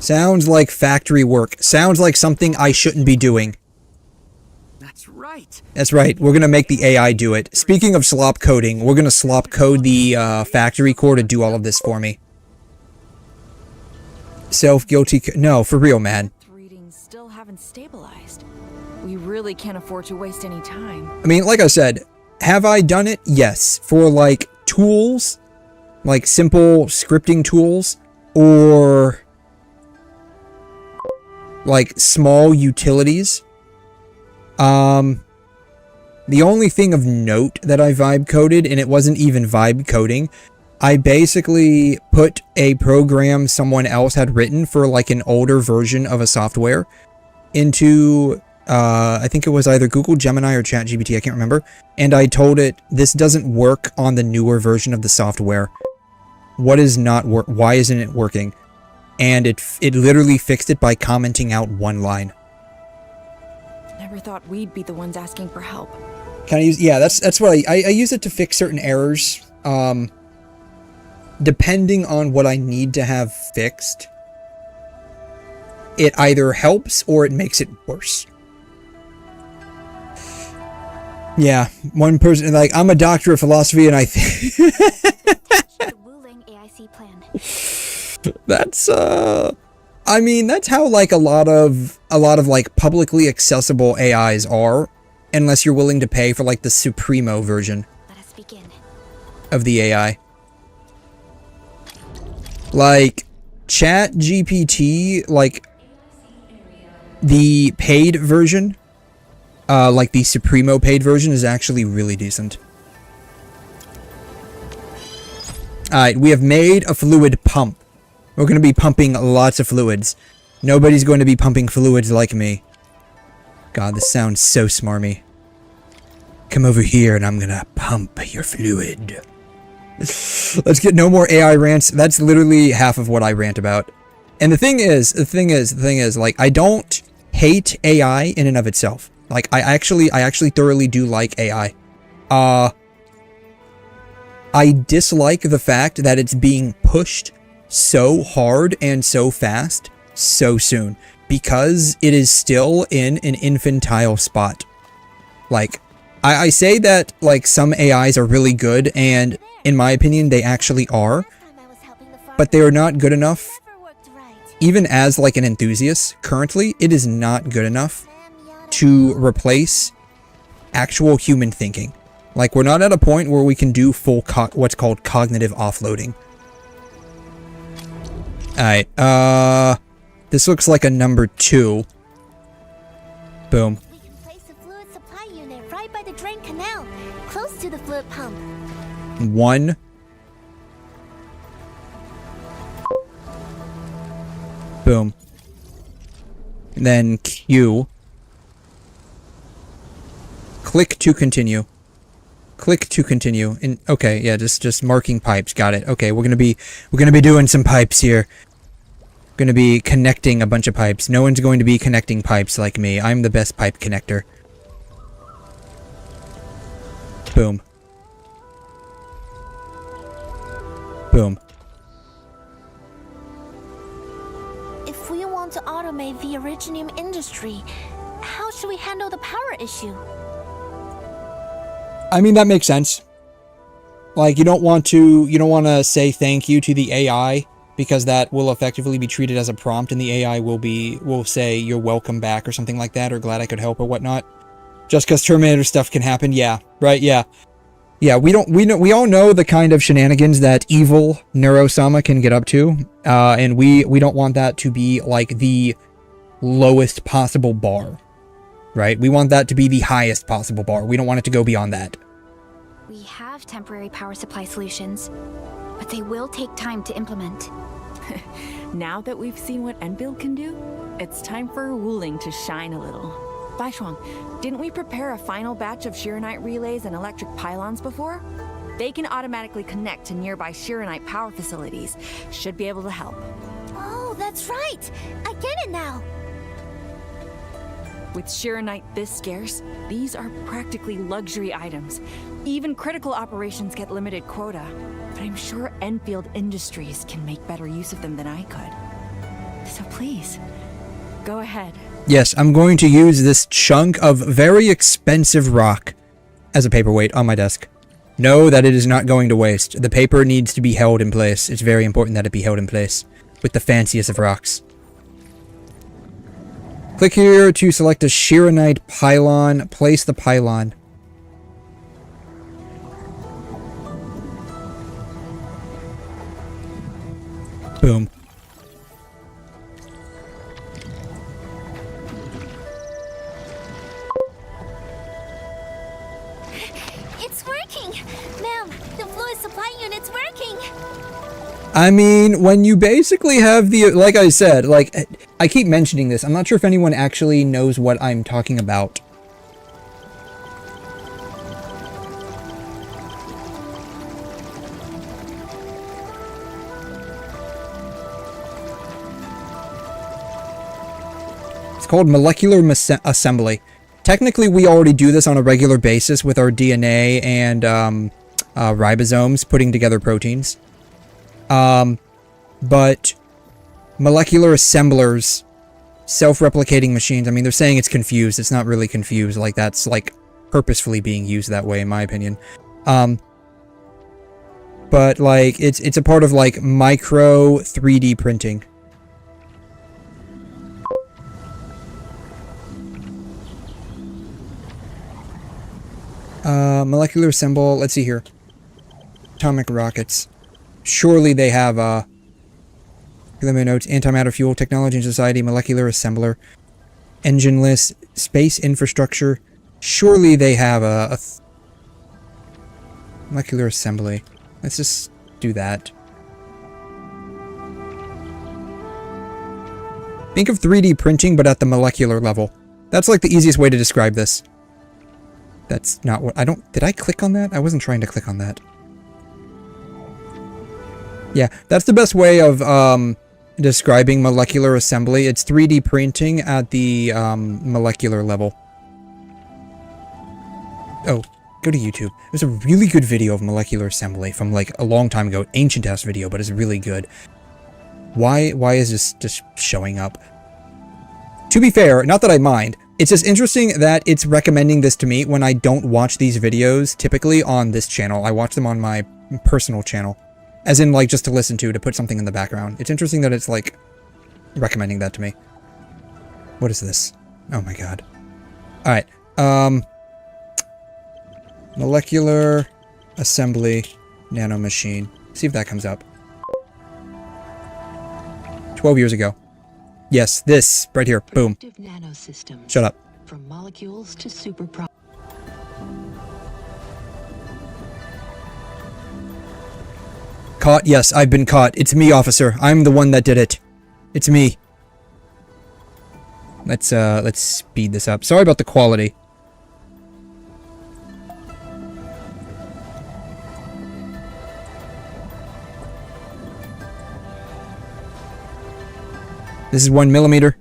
Sounds like factory work. Sounds like something I shouldn't be doing. That's right. That's right. We're gonna make the AI do it. Speaking of slop coding, we're gonna slop code the factory core to do all of this for me. Self-guilty. No, for real, man. Readings still haven't stabilized. We really can't afford to waste any time. I mean, like I said, have I done it? Yes. For like tools, like simple scripting tools, or like small utilities. The only thing of note that I vibe coded, and it wasn't even vibe coding, I basically put a program someone else had written for like an older version of a software into, I think it was either Google Gemini or ChatGPT, I can't remember. And I told it, this doesn't work on the newer version of the software. What is not work? Why isn't it working? And it literally fixed it by commenting out one line. Never thought we'd be the ones asking for help. Can I use? Yeah, that's what I use it to fix certain errors. Depending on what I need to have fixed, it either helps or it makes it worse. Yeah, one person, like, I'm a doctor of philosophy, and I think that's I mean, that's how like a lot of like publicly accessible AIs are, unless you're willing to pay for like the Supremo version of the AI. Like ChatGPT, like the paid version, like the Supremo paid version, is actually really decent. Alright, we have made a fluid pump. We're going to be pumping lots of fluids. Nobody's going to be pumping fluids like me. God, this sounds so smarmy. Come over here and I'm going to pump your fluid. Let's get no more AI rants. That's literally half of what I rant about. And the thing is, like, I don't hate AI in and of itself. Like, I actually thoroughly do like AI. I dislike the fact that it's being pushed so hard and so fast so soon, because it is still in an infantile spot. Like, I say that, like, some AIs are really good, and in my opinion they actually are, but they are not good enough. Even as like an enthusiast, currently, it is not good enough to replace actual human thinking. Like, we're not at a point where we can do full what's called cognitive offloading. Alright, this looks like a number 2. Boom. We can place a fluid supply unit right by the drain canal, close to the fluid pump. 1. Boom. And then Q. Click to continue. Click to continue. And okay, yeah, just marking pipes. Got it. Okay, we're gonna be doing some pipes here. Gonna be connecting a bunch of pipes. No one's going to be connecting pipes like me. I'm the best pipe connector. Boom. Boom. If we want to automate the originium industry, how should we handle the power issue? I mean, that makes sense. Like, you don't want to say thank you to the AI, because that will effectively be treated as a prompt, and the AI will say you're welcome back or something like that, or glad I could help or whatnot. Just because Terminator stuff can happen, yeah, right, yeah. Yeah, we all know the kind of shenanigans that evil Neuro-sama can get up to, and we don't want that to be like the lowest possible bar, right? We want that to be the highest possible bar. We don't want it to go beyond that. We have temporary power supply solutions, but they will take time to implement. Now that we've seen what endfield can do, it's time for Wuling to shine a little. 𝘭𝘭, didn't we prepare a final batch of 𝘧𝘬𝘦 relays and electric pylons before? They can automatically connect to nearby 𝘧𝘬𝘦 power facilities. Should be able to help. Oh, that's right! I get it now! With 𝘧𝘬𝘦 this scarce, these are practically luxury items. Even critical operations get limited quota. But I'm sure Enfield Industries can make better use of them than I could. So please, go ahead. Yes, I'm going to use this chunk of very expensive rock as a paperweight on my desk. Know that it is not going to waste. The paper needs to be held in place. It's very important that it be held in place with the fanciest of rocks. Click here to select a 𝘧𝘬𝘦 pylon. Place the pylon. Boom. It's working! Ma'am, the fluid supply unit's working! I mean, when you basically have the, like I said, like, I keep mentioning this. I'm not sure if anyone actually knows what I'm talking about. It's called molecular assembly. Technically, we already do this on a regular basis with our DNA and ribosomes putting together proteins. But molecular assemblers, self-replicating machines, I mean, they're saying it's confused. It's not really confused. Like, that's, like, purposefully being used that way, in my opinion. But, like, it's a part of, like, micro 3D printing. Molecular assemble, let's see here. Atomic rockets. Surely they have, notes, antimatter fuel, technology and society, molecular assembler, engineless, space infrastructure. Surely they have a molecular assembly. Let's just do that. Think of 3D printing, but at the molecular level. That's like the easiest way to describe this. That's not what, did I click on that? I wasn't trying to click on that. Yeah, that's the best way of describing molecular assembly. It's 3D printing at the molecular level. Oh, go to YouTube. There's a really good video of molecular assembly from like a long time ago. Ancient ass video, but it's really good. Why is this just showing up? To be fair, not that I mind. It's just interesting that it's recommending this to me when I don't watch these videos typically on this channel. I watch them on my personal channel. As in, like, just to listen to put something in the background. It's interesting that it's, like, recommending that to me. What is this? Oh my god. Alright, molecular assembly nanomachine. See if that comes up. 12 years ago. Yes, this, right here. Boom. Shut up. From molecules to super pro. Caught? Yes, I've been caught. It's me, officer. I'm the one that did it. It's me. Let's speed this up. Sorry about the quality. This is 1 millimeter.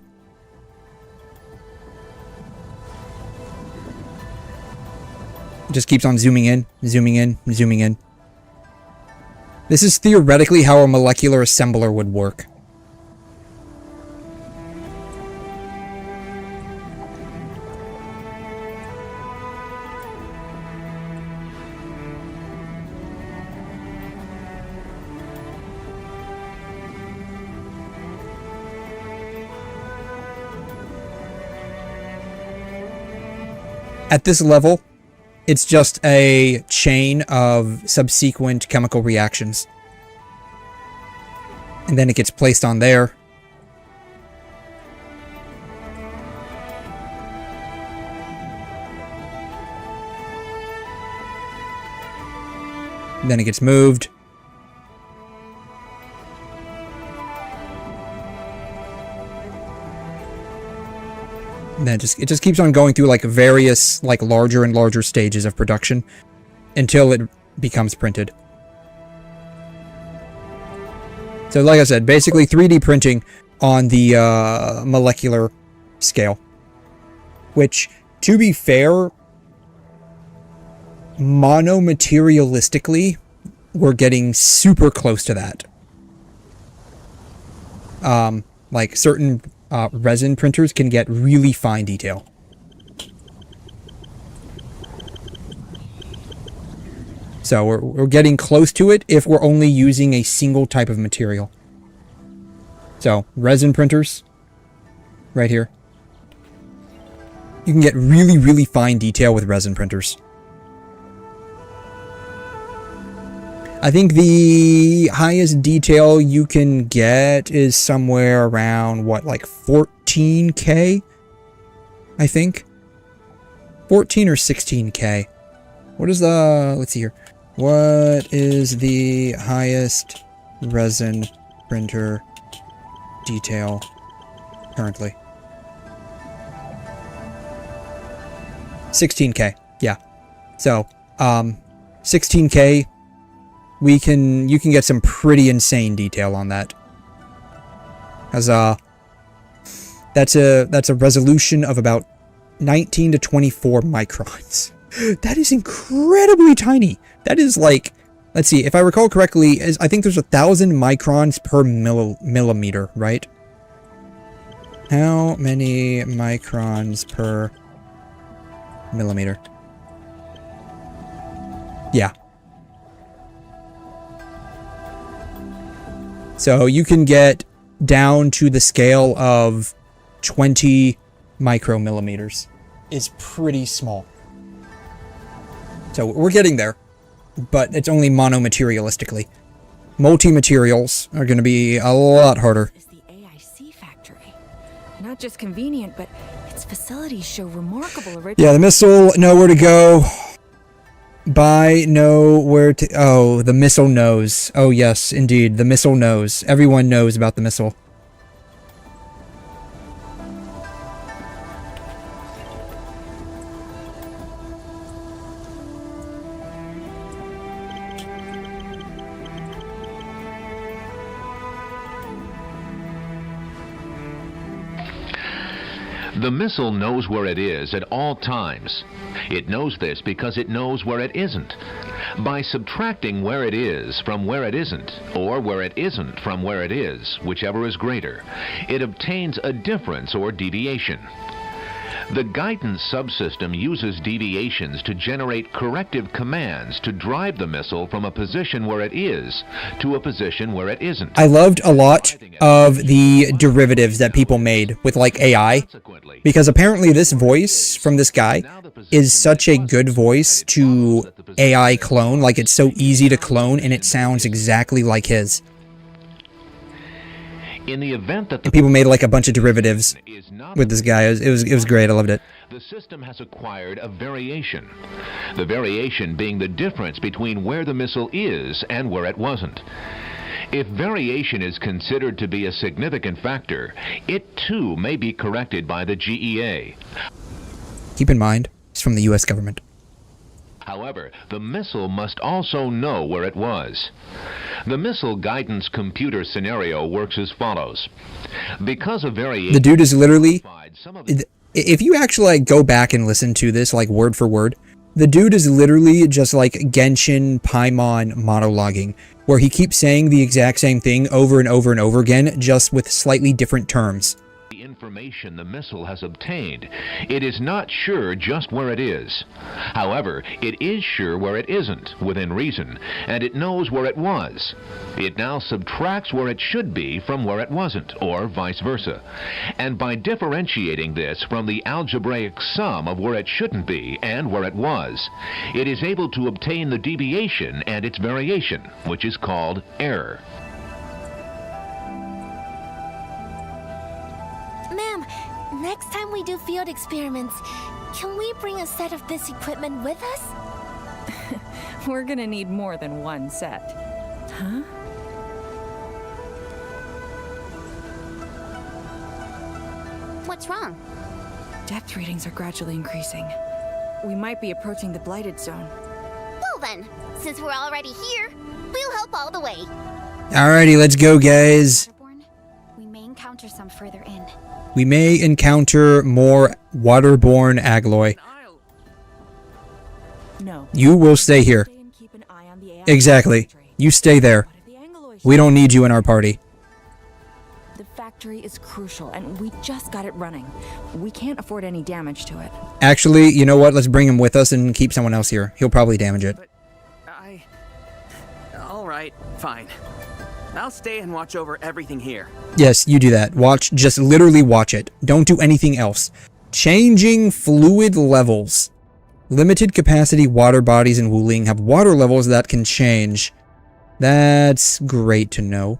It just keeps on zooming in, zooming in, zooming in. This is theoretically how a molecular assembler would work. At this level, it's just a chain of subsequent chemical reactions. And then it gets placed on there. And then it gets moved. And then it just keeps on going through like various like larger and larger stages of production until it becomes printed. So like I said, basically 3D printing on the molecular scale. Which, to be fair, monomaterialistically, we're getting super close to that. Like certain resin printers can get really fine detail. So we're getting close to it if we're only using a single type of material. So resin printers, right here. You can get really, really fine detail with resin printers. I think the highest detail you can get is somewhere around, what, like 14K? I think? 14 or 16K. What is the... let's see here. What is the highest resin printer detail currently? 16K, yeah. So, 16K... you can get some pretty insane detail on that. As that's a resolution of about 19 to 24 microns. That is incredibly tiny. That is like, let's see, if I recall correctly, I think there's 1,000 microns per millimeter, right? How many microns per millimeter? Yeah. So you can get down to the scale of 20 micromillimeters. It's pretty small. So we're getting there, but it's only monomaterialistically. Multi-materials are going to be a lot harder. Not just convenient, but its facilities show remarkable original. Yeah, the missile, nowhere to go. Buy, know where to... oh, the missile knows. Oh, yes, indeed. The missile knows. Everyone knows about the missile. The missile knows where it is at all times. It knows this because it knows where it isn't. By subtracting where it is from where it isn't, or where it isn't from where it is, whichever is greater, it obtains a difference or deviation. The guidance subsystem uses deviations to generate corrective commands to drive the missile from a position where it is to a position where it isn't. I loved a lot of the derivatives that people made with like AI, because apparently this voice from this guy is such a good voice to AI clone. Like, it's so easy to clone and it sounds exactly like his. In the event that and people made like a bunch of derivatives with this guy. It was great. I loved it. The system has acquired a variation. The variation being the difference between where the missile is and where it wasn't. If variation is considered to be a significant factor, it too may be corrected by the GEA. Keep in mind, it's from the US government. However, the missile must also know where it was. The missile guidance computer scenario works as follows. Because of variation... The dude is literally... If you actually like go back and listen to this like word for word, the dude is literally just like Genshin Paimon monologuing, where he keeps saying the exact same thing over and over and over again, just with slightly different terms. The information the missile has obtained, it is not sure just where it is. However, it is sure where it isn't, within reason, and it knows where it was. It now subtracts where it should be from where it wasn't, or vice versa. And by differentiating this from the algebraic sum of where it shouldn't be and where it was, it is able to obtain the deviation and its variation, which is called error. Ma'am, next time we do field experiments, can we bring a set of this equipment with us? We're gonna need more than one set. Huh? What's wrong? Depth readings are gradually increasing. We might be approaching the blighted zone. Well then, since we're already here, we'll help all the way. Alrighty, let's go, guys. We may encounter some further in. We may encounter more waterborne Agloy. No. You will stay here. Exactly. You stay there. We don't need you in our party. The factory is crucial, and we just got it running. We can't afford any damage to it. Actually, you know what? Let's bring him with us and keep someone else here. He'll probably damage it. All right, fine. I'll stay and watch over everything here. Yes, you do that. Watch, just literally watch it. Don't do anything else. Changing fluid levels. Limited capacity water bodies in Wuling have water levels that can change. That's great to know.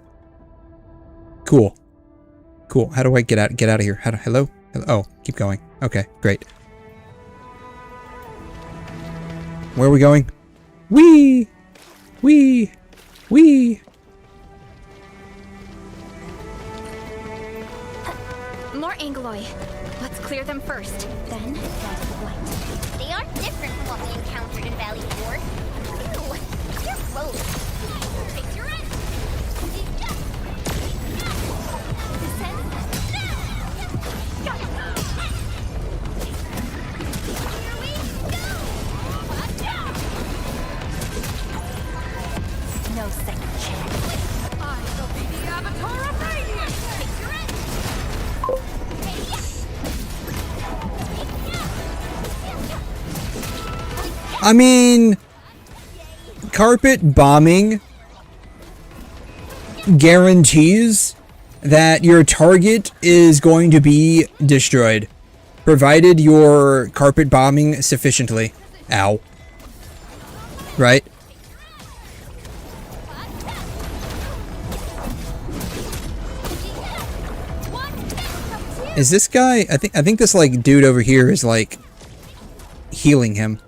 Cool. Cool. How do I get out of here? Hello? Oh, keep going. Okay, great. Where are we going? Wee! Wee! Wee! More Angloy. Let's clear them first. Then, down to the blight. They are different from what we encountered in Valley 4. Ew, they're gross. Fix your end. No second chance. I shall be the avatar of radiance! Fix your end. I mean, carpet bombing guarantees that your target is going to be destroyed, provided you're carpet bombing sufficiently. Ow. Right? Is this guy? I think this like dude over here is like healing him.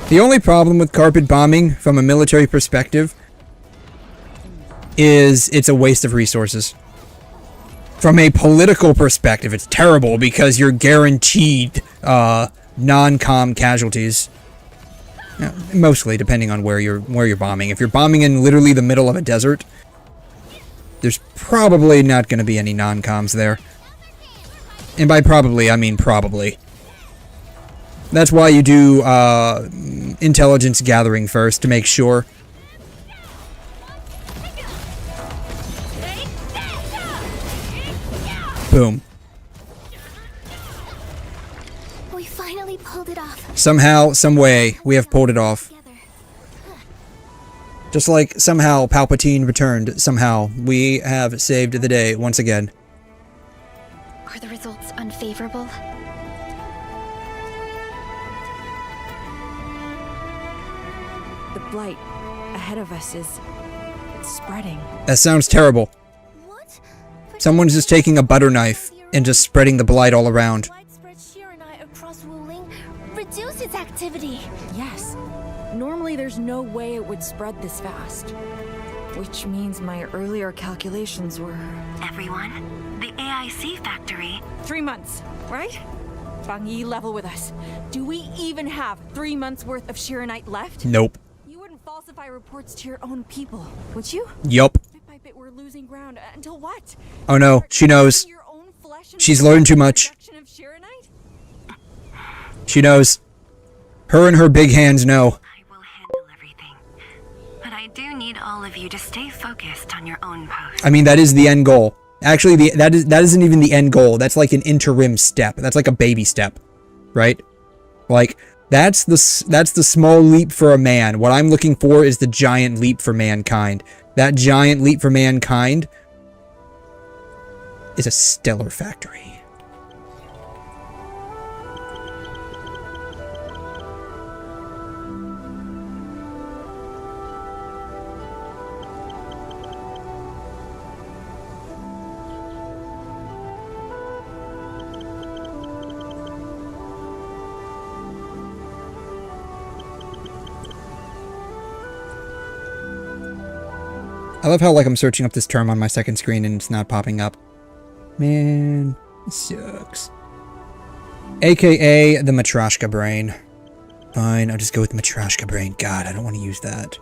The only problem with carpet bombing from a military perspective is it's a waste of resources. From a political perspective, it's terrible because you're guaranteed non-comm casualties. Mostly, depending on where you're bombing. If you're bombing in literally the middle of a desert, there's probably not going to be any non-comms there. And by probably, I mean probably. That's why you do intelligence gathering first, to make sure. Boom. We finally pulled it off. Somehow, some way, we have pulled it off. Just like somehow Palpatine returned, somehow we have saved the day once again. Are the results unfavorable? The blight ahead of us is spreading. That sounds terrible. Someone's just taking a butter knife and just spreading the blight all around. Widespread 𝘧𝘬𝘦 across Wuling reduce its activity. Yes. Normally there's no way it would spread this fast. Which means my earlier calculations were... Everyone, the AIC factory. 3 months, right? Bang Yi, level with us. Do we even have 3 months worth of 𝘧𝘬𝘦 left? Nope. You wouldn't falsify reports to your own people, would you? Yup. Bit by bit we're losing ground until what? Oh no, she knows. She's learned too much. She knows. Her and her big hands know. But I do need all of you to stay focused on your own post. I mean, that is the end goal. Actually, that isn't even the end goal. That's like an interim step. That's like a baby step, right? Like that's the small leap for a man. What I'm looking for is the giant leap for mankind. That giant leap for mankind is a stellar factory. I love how, like, I'm searching up this term on my second screen and it's not popping up. Man, it sucks. AKA the Matryoshka brain. Fine, I'll just go with the Matryoshka brain. God, I don't want to use that.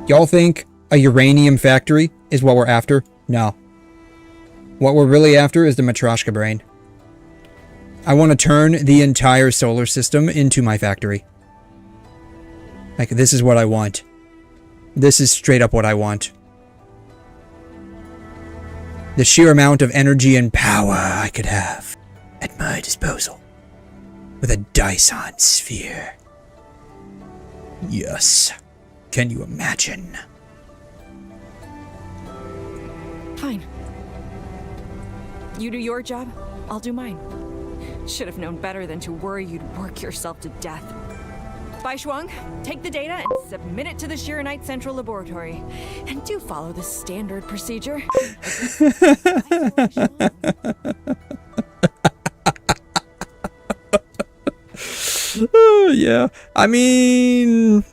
Y'all think a uranium factory is what we're after? No. What we're really after is the Matryoshka brain. I want to turn the entire solar system into my factory. Like, this is what I want. This is straight up what I want. The sheer amount of energy and power I could have at my disposal with a Dyson sphere. Yes. Can you imagine? Fine. You do your job, I'll do mine. Should have known better than to worry you'd work yourself to death. Baishuang, take the data and submit it to the 𝘧𝘬𝘦 Central Laboratory. And do follow the standard procedure. Yeah. I mean...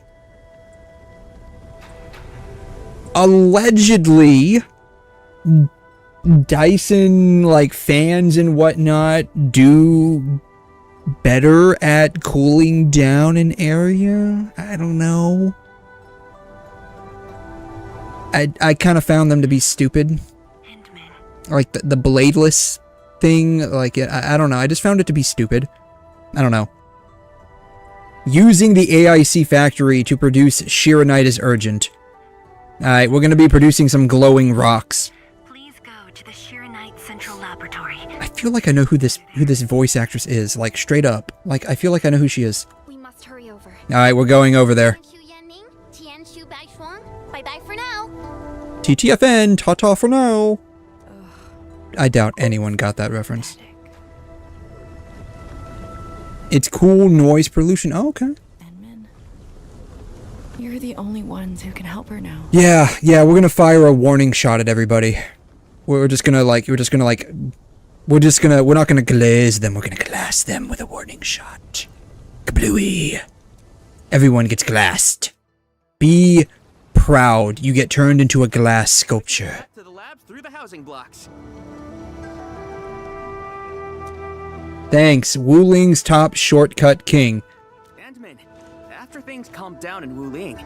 allegedly... Dyson, like, fans and whatnot do... better at cooling down an area? I don't know. I kind of found them to be stupid. Like the bladeless thing, like I don't know. I just found it to be stupid. I don't know. Using the AIC factory to produce 𝘧𝘬𝘦 is urgent. Alright, we're gonna be producing some glowing rocks. I feel like I know who this voice actress is, like straight up. Like I feel like I know who she is. We must hurry over. All right, we're going over there. Bye bye for now. TTFN, ta-ta for now. I doubt anyone got that reference. It's cool noise pollution. Oh, okay. You're the only ones who can help her now. Yeah, we're gonna fire a warning shot at everybody. We're not gonna glaze them, we're gonna glass them with a warning shot. Kablooey. Everyone gets glassed. Be proud, you get turned into a glass sculpture. To the labs through the housing blocks. Thanks, Wuling's top shortcut king. Bandman, after things calm down in Wuling,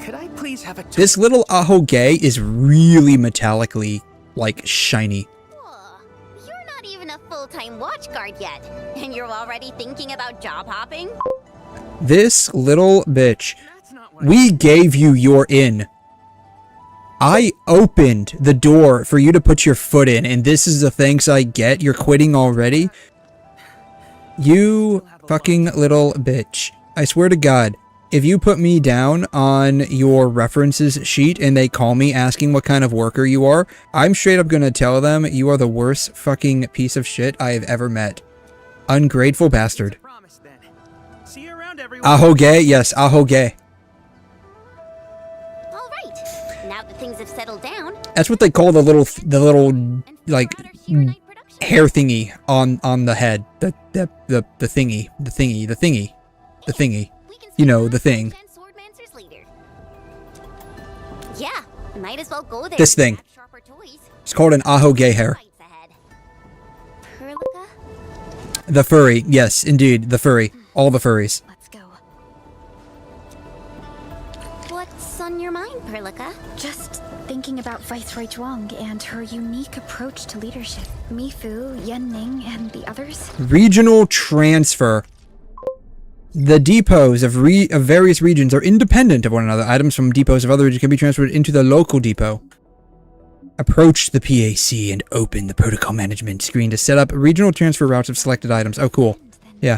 could I please have a... This little 𝘠𝘠𝘬 is really metallically, like, shiny. You're not even a full-time watch guard yet, and you're already thinking about job hopping? This little bitch. We gave you your in. I opened the door for you to put your foot in, and this is the thanks I get? You're quitting already? You fucking little bitch. I swear to God, if you put me down on your references sheet and they call me asking what kind of worker you are, I'm straight up gonna tell them you are the worst fucking piece of shit I have ever met. Ungrateful bastard. 𝘬𝘩𝘦𝘵𝑩𝑦. Yes, 𝘬𝘩𝑦. All right. Now that things have settled down. That's what they call the little like hair thingy on the head. The thingy. You know, the thing. Yeah, might as well go there. This thing. It's called an 𝘬𝘩𝘦 hair. The furry. Yes, indeed, the furry. All the furries. What's on your mind, 𝘵𝑙𝑖𝑘a? Just thinking about Viceroy Zhuang and her unique approach to leadership. Mifu, Yanning, and the others. Regional transfer. The depots of various regions are independent of one another. Items from depots of other regions can be transferred into the local depot. Approach the PAC and open the protocol management screen to set up regional transfer routes of selected items. Oh, cool. Yeah.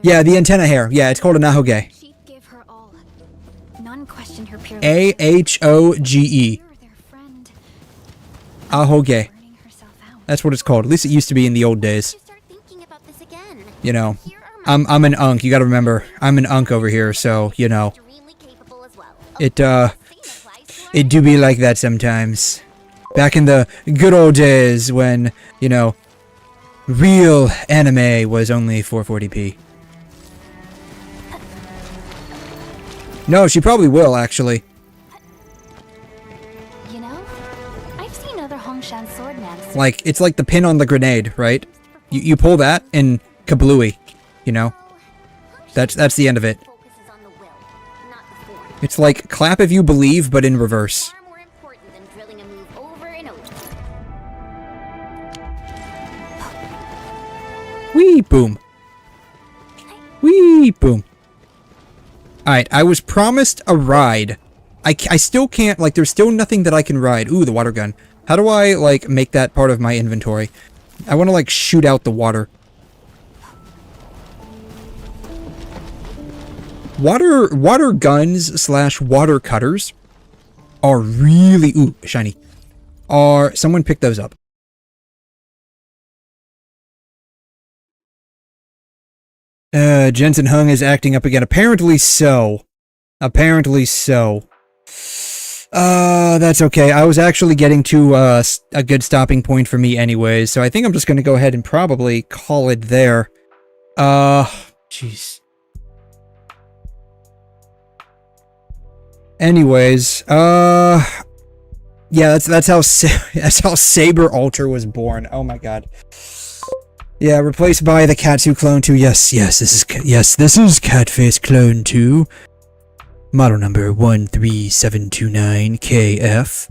Yeah, the antenna hair. Yeah, it's called an 𝘬𝘩𝘦. 𝘬𝘩𝘦𝘵𝘩. 𝘬𝘩𝘦. That's what it's called. At least it used to be in the old days. You know, I'm an unk. You gotta remember, I'm an unk over here, so, you know. It do be like that sometimes. Back in the good old days when, you know, real anime was only 440p. No, she probably will, actually. You know, I've seen other Hongshan swordmen. Like, it's like the pin on the grenade, right? You pull that and kablooey, you know? That's the end of it. It's like clap if you believe, but in reverse. Wee boom. Wee boom. Alright, I was promised a ride. I still can't, like, there's still nothing that I can ride. Ooh, the water gun. How do I, like, make that part of my inventory? I want to, like, shoot out the water. Water guns / water cutters are really, ooh, shiny. Someone pick those up. Jensen Hung is acting up again. Apparently so. Apparently so. That's okay. I was actually getting to a good stopping point for me anyways, so I think I'm just gonna go ahead and probably call it there. Jeez. Anyways, yeah, that's how Saber Alter was born. Oh my god. Yeah, replaced by the Katsu Clone 2. Yes, this is Catface Clone 2. Model number 13729KF.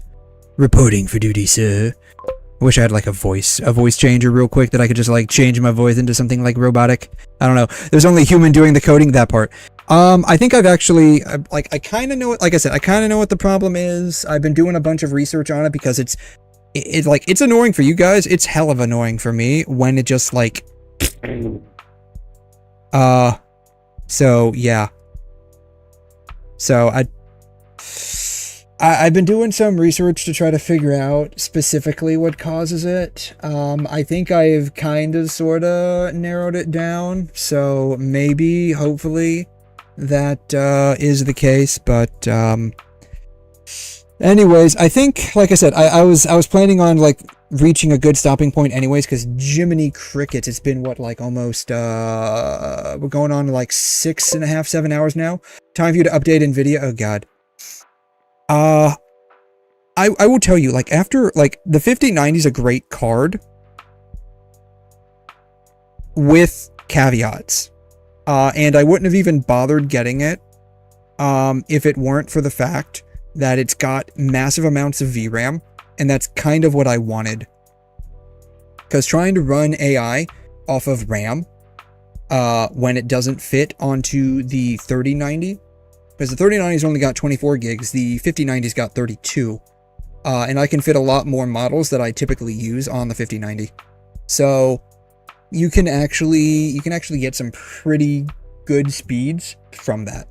Reporting for duty, sir. I wish I had like a voice changer real quick that I could just like change my voice into something like robotic. I don't know. There's only a human doing the coding, that part. I think I've actually, like, I kind of know it. Like I said, I kind of know what the problem is. I've been doing a bunch of research on it because it's annoying for you guys. It's hell of annoying for me when it just like, so yeah. So I've been doing some research to try to figure out specifically what causes it. I think I've kind of sort of narrowed it down. So maybe, hopefully, that is the case. But anyways, I think, like I said, I was planning on like reaching a good stopping point anyways, because Jiminy Crickets, it's been what, like almost we're going on like 6.5, 7 hours now. Time for you to update NVIDIA. Oh god. I will tell you, like, after, like, the 5090 is a great card with caveats. And I wouldn't have even bothered getting it if it weren't for the fact that it's got massive amounts of VRAM, and that's kind of what I wanted. Because trying to run AI off of RAM when it doesn't fit onto the 3090, because the 3090's only got 24 gigs, the 5090's got 32. and I can fit a lot more models that I typically use on the 5090. So you can actually get some pretty good speeds from that.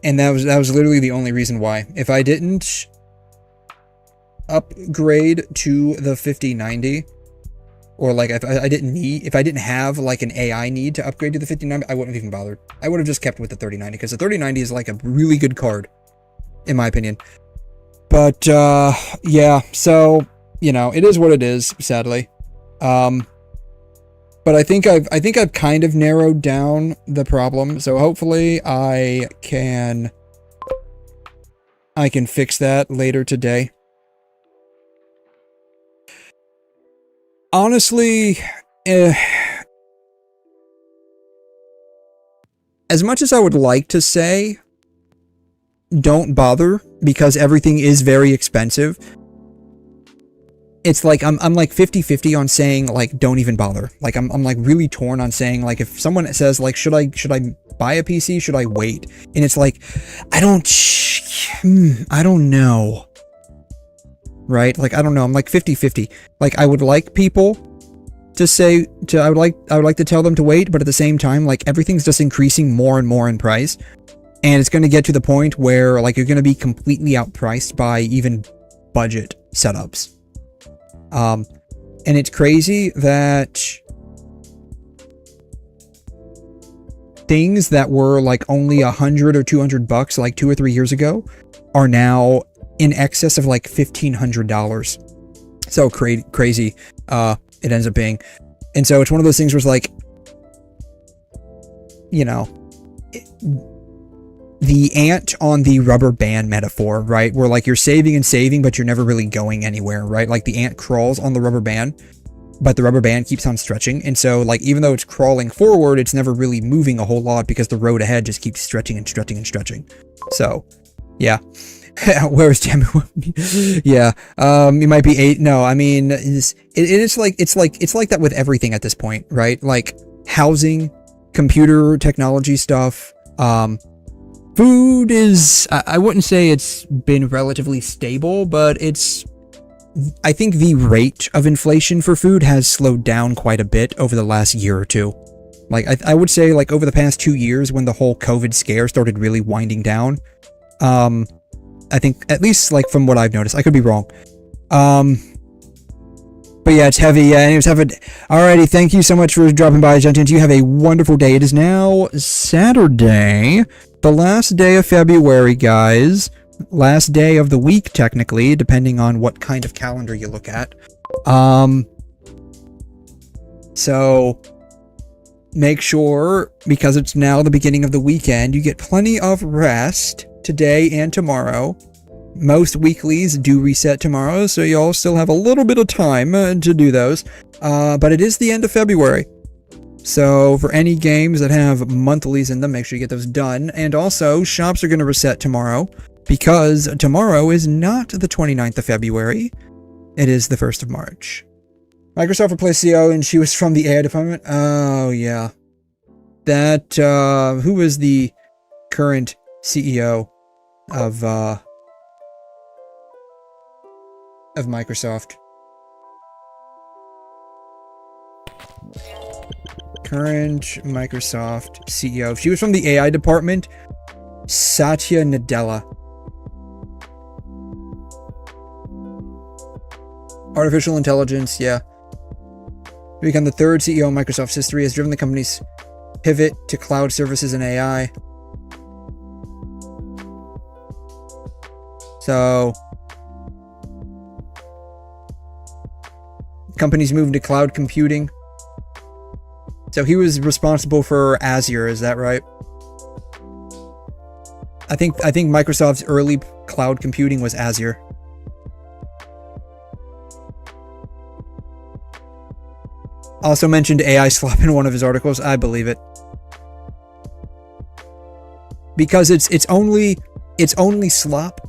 And that was literally the only reason why. If I didn't upgrade to the 5090, or like if I didn't have like an AI need to upgrade to the 5090, I wouldn't have even bothered. I would have just kept with the 3090, because the 3090 is like a really good card, in my opinion. But yeah, so you know, it is what it is, sadly. But I think I've kind of narrowed down the problem, so hopefully I can fix that later today. Honestly, as much as I would like to say, don't bother, because everything is very expensive, it's like, I'm like 50-50 on saying, like, don't even bother. Like, I'm like really torn on saying, like, if someone says, like, should I buy a PC? Should I wait? And it's like, I don't know. Right? Like, I don't know. I'm like 50-50. Like, I would like people to say, I would like to tell them to wait, but at the same time, like, everything's just increasing more and more in price. And it's going to get to the point where, like, you're going to be completely outpriced by even budget setups. And it's crazy that things that were like only $100 or $200 like 2 or 3 years ago are now in excess of like $1,500. So crazy it ends up being. And so it's one of those things where it's like, you know, the ant on the rubber band metaphor, right? Where like you're saving and saving, but you're never really going anywhere, right? Like the ant crawls on the rubber band, but the rubber band keeps on stretching. And so like, even though it's crawling forward, it's never really moving a whole lot because the road ahead just keeps stretching and stretching and stretching. So yeah. Where's Jam? Yeah. It might be 8. No, I mean, it's like that with everything at this point, right? Like housing, computer technology stuff, food is, I wouldn't say it's been relatively stable, but I think the rate of inflation for food has slowed down quite a bit over the last year or two. Like, I would say, like, over the past 2 years, when the whole COVID scare started really winding down, I think, at least, like, from what I've noticed, I could be wrong. But yeah, it's heavy. Yeah, anyways, alrighty, thank you so much for dropping by, gentlemen. You have a wonderful day. It is now Saturday, the last day of February, guys. Last day of the week, technically, depending on what kind of calendar you look at. So make sure, because it's now the beginning of the weekend, you get plenty of rest today and tomorrow. Most weeklies do reset tomorrow, so y'all still have a little bit of time to do those. But it is the end of February. So for any games that have monthlies in them, make sure you get those done. And also, shops are going to reset tomorrow, because tomorrow is not the 29th of February. It is the 1st of March. Microsoft replaced CEO, and she was from the AI department. Oh, yeah. That, who is the current CEO of Microsoft? Current Microsoft CEO. She was from the AI department. Satya Nadella. Artificial intelligence, yeah. To become the 3rd CEO of Microsoft's history, has driven the company's pivot to cloud services and AI. So, companies moving to cloud computing. So he was responsible for Azure, is that right? I think Microsoft's early cloud computing was Azure. Also mentioned AI slop in one of his articles. I believe it. Because it's only slop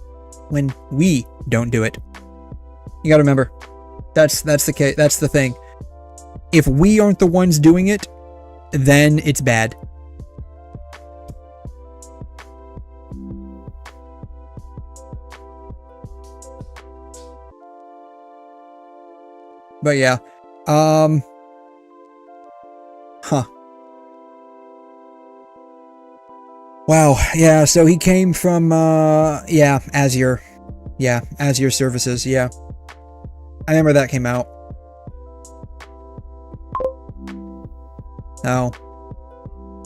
when we don't do it. You gotta remember. That's the case. That's the thing. If we aren't the ones doing it, then it's bad. But yeah. Huh. Wow, yeah, so he came from, yeah, Azure. Yeah, Azure Services, yeah. I remember that came out. Now,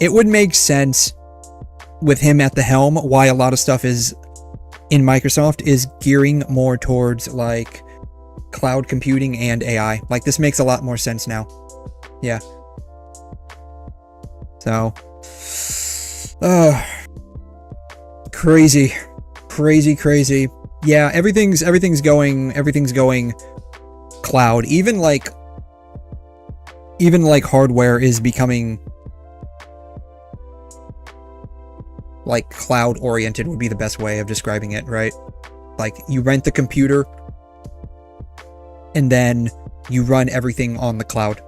it would make sense with him at the helm why a lot of stuff is in Microsoft is gearing more towards, like, cloud computing and AI. Like, this makes a lot more sense now. Yeah. So, crazy. Yeah, everything's going cloud. Even like hardware is becoming like cloud oriented would be the best way of describing it, right? Like you rent the computer and then you run everything on the cloud.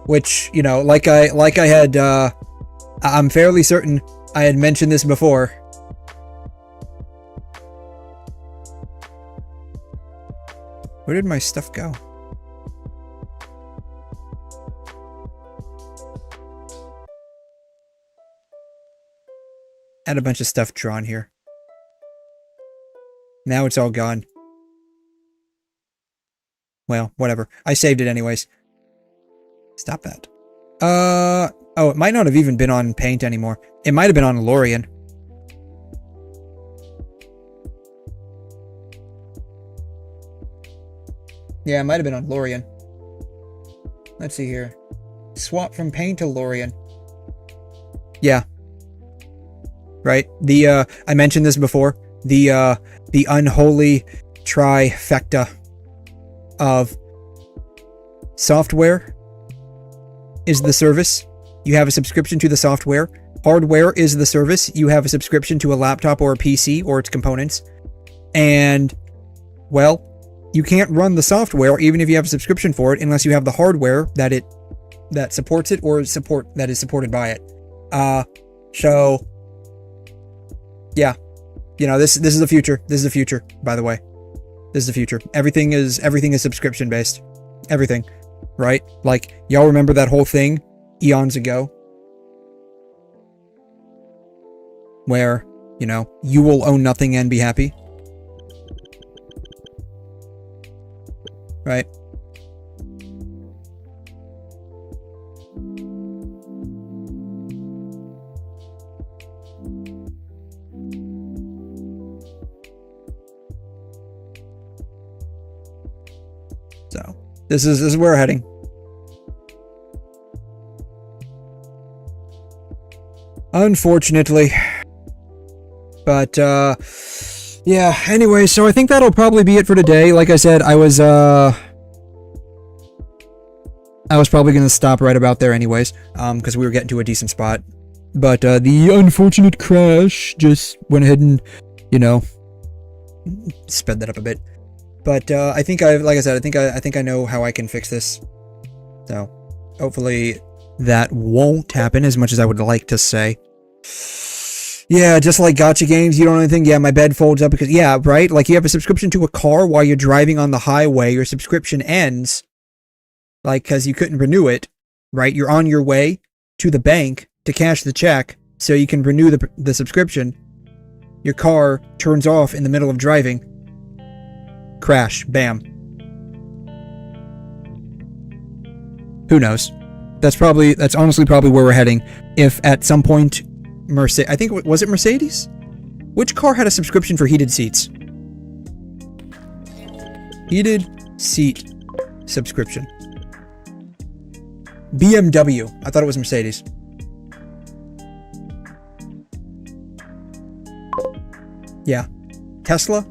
Which, you know, like I had I'm fairly certain I had mentioned this before. Where did my stuff go? I had a bunch of stuff drawn here. Now it's all gone. Well, whatever. I saved it anyways. Stop that. Oh, it might not have even been on Paint anymore. It might have been on 𝘬𝘀𝘀𝑗𝑐. Yeah, it might have been on 𝘬𝘀𝘀𝑗𝑐. Let's see here. Swap from Paint to 𝘬𝘀𝘀𝑗𝑐. Yeah. Right? I mentioned this before. The unholy trifecta of software is the service. You have a subscription to the software. Hardware is the service. You have a subscription to a laptop or a PC or its components. And, well, you can't run the software even if you have a subscription for it unless you have the hardware that supports it or that is supported by it. So yeah, you know, this is the future. This is the future, by the way. This is the future. Everything is subscription based. Everything, right? Like y'all remember that whole thing eons ago where, you know, you will own nothing and be happy. Right? So, this is where we're heading. Unfortunately. But, yeah, anyway, so I think that'll probably be it for today. Like I said, I was probably going to stop right about there anyways, because we were getting to a decent spot. But, the unfortunate crash just went ahead and, you know, sped that up a bit. But, I think like I said, I think I know how I can fix this. So, hopefully that won't happen as much as I would like to say. Yeah, just like gacha games, you don't know anything. Yeah, my bed folds up because, yeah, right? Like you have a subscription to a car while you're driving on the highway, your subscription ends, like, because you couldn't renew it, right? You're on your way to the bank to cash the check so you can renew the subscription. Your car turns off in the middle of driving. Crash. Bam. Who knows? That's honestly probably where we're heading. If at some point I think, was it Mercedes? Which car had a subscription for heated seats? Heated seat subscription. BMW. I thought it was Mercedes. Yeah. Tesla?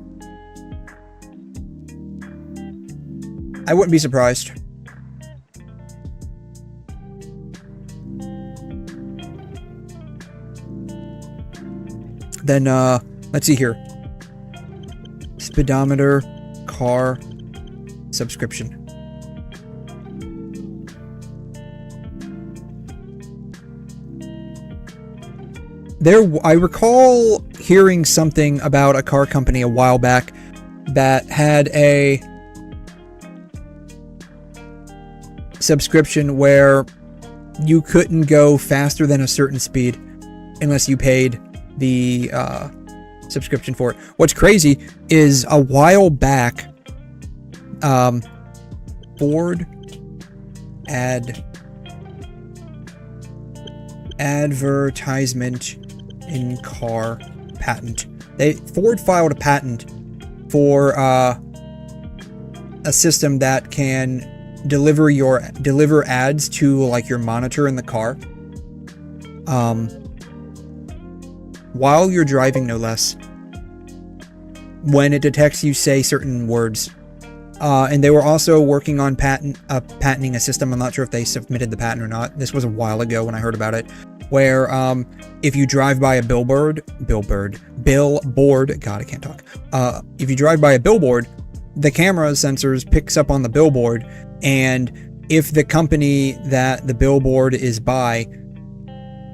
I wouldn't be surprised. Then, let's see here. Speedometer, car, subscription. I recall hearing something about a car company a while back that had subscription where you couldn't go faster than a certain speed unless you paid the subscription for it. What's crazy is a while back, Ford advertisement in car patent. Ford filed a patent for a system that can deliver ads to like your monitor in the car, while you're driving, no less, when it detects you say certain words. And they were also working on patenting a system. I'm not sure if they submitted the patent or not. This was a while ago when I heard about it, where if you drive by a billboard, God, I can't talk. If you drive by a billboard, the camera sensors picks up on the billboard, and if the company that the billboard is by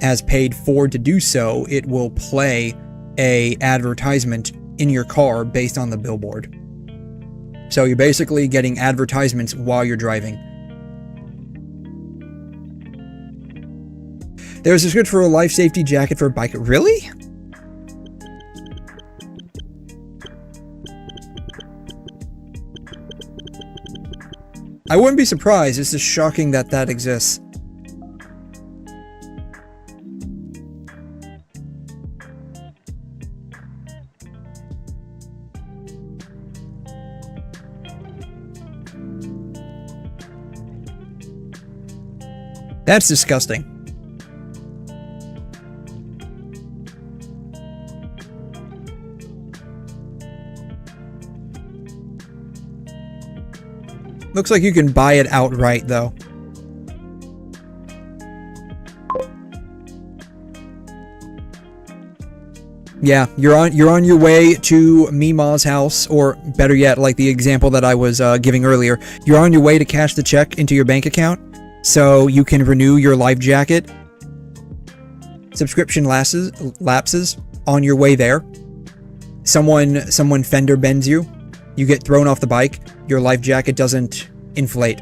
has paid Ford to do so, it will play a advertisement in your car based on the billboard. So you're basically getting advertisements while you're driving. There's a script for a life safety jacket for a bike. Really? I wouldn't be surprised. It's just shocking that that exists. That's disgusting. Looks like you can buy it outright, though. Yeah, you're on your way to Meemaw's house, or better yet, like the example that I was giving earlier, you're on your way to cash the check into your bank account, so you can renew your life jacket. Subscription lapses on your way there. Someone fender bends you. You get thrown off the bike. Your life jacket doesn't inflate.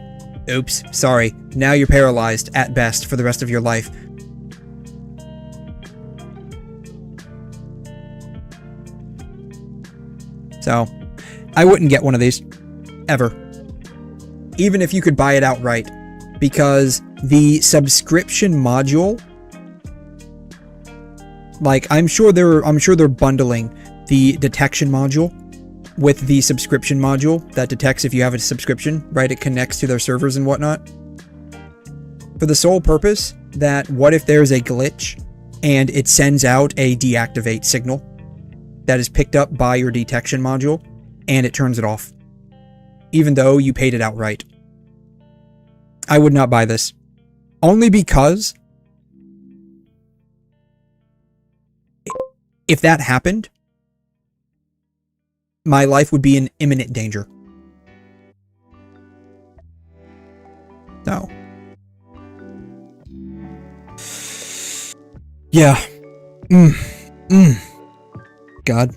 Oops, sorry. Now you're paralyzed at best for the rest of your life. So, I wouldn't get one of these. Ever. Even if you could buy it outright. Because the subscription module, like, I'm sure they're bundling the detection module with the subscription module that detects if you have a subscription, right? It connects to their servers and whatnot. For the sole purpose that what if there's a glitch and it sends out a deactivate signal that is picked up by your detection module and it turns it off, even though you paid it outright. I would not buy this. Only because if that happened, my life would be in imminent danger. No. Yeah. God.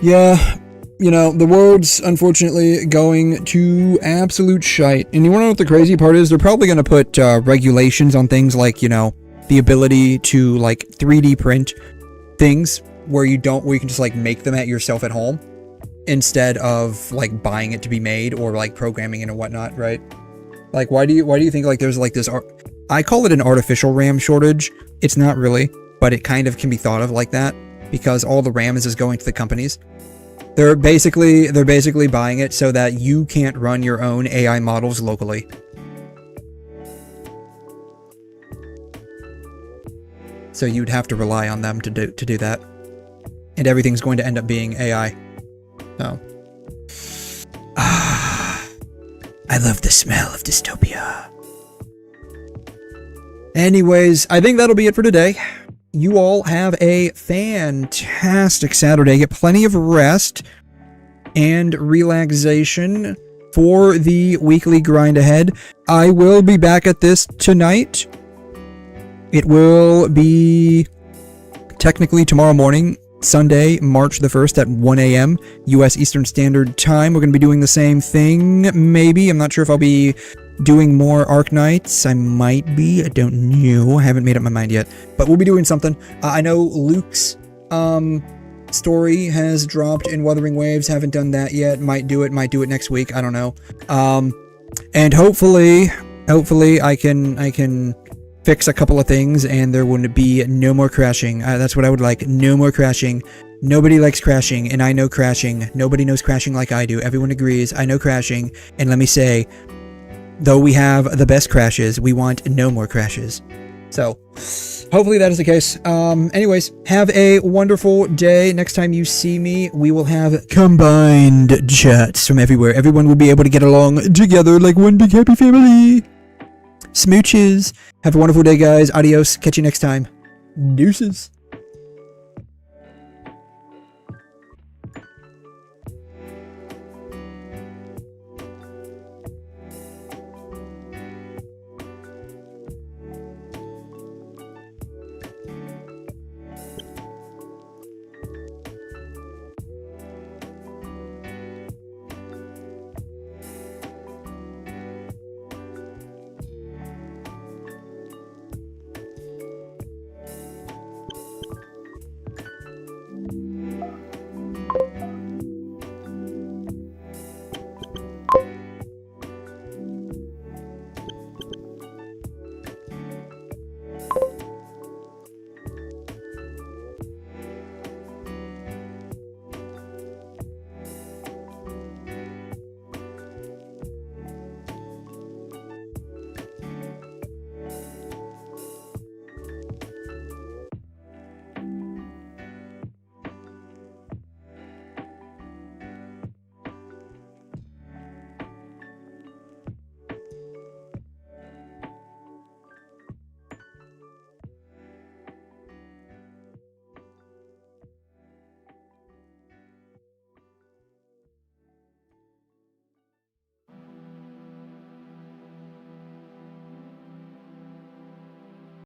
Yeah. You know, the world's unfortunately going to absolute shite. And you wanna know what the crazy part is? They're probably gonna put regulations on things like, you know, the ability to like 3D print things where you can just like make them yourself at home instead of like buying it to be made or like programming it and whatnot, right? Like, why do you think like there's like this I call it an artificial RAM shortage. It's not really, but it kind of can be thought of like that because all the RAM is just going to the companies. They're basically buying it so that you can't run your own AI models locally. So you'd have to rely on them to do that. And everything's going to end up being AI. So. I love the smell of dystopia. Anyways, I think that'll be it for today. You all have a fantastic Saturday. Get plenty of rest and relaxation for the weekly grind ahead. I will be back at this tonight. It will be technically tomorrow morning Sunday, March the 1st at 1 a.m. U.S. Eastern Standard Time. We're going to be doing the same thing, maybe. I'm not sure if I'll be doing more Arknights. I might be. I don't know. I haven't made up my mind yet. But we'll be doing something. I know Luke's story has dropped in Wuthering Waves. Haven't done that yet. Might do it next week. I don't know. And hopefully I can fix a couple of things and there wouldn't be no more crashing. That's what I would like. No more crashing. Nobody likes crashing, and I know crashing. Nobody knows crashing like I do. Everyone agrees. I know crashing, and let me say, though we have the best crashes, we want no more crashes. So, hopefully that is the case. Anyways, have a wonderful day. Next time you see me, we will have combined chats from everywhere. Everyone will be able to get along together like one big happy family. Smooches. Have a wonderful day, guys. Adios. Catch you next time. Deuces.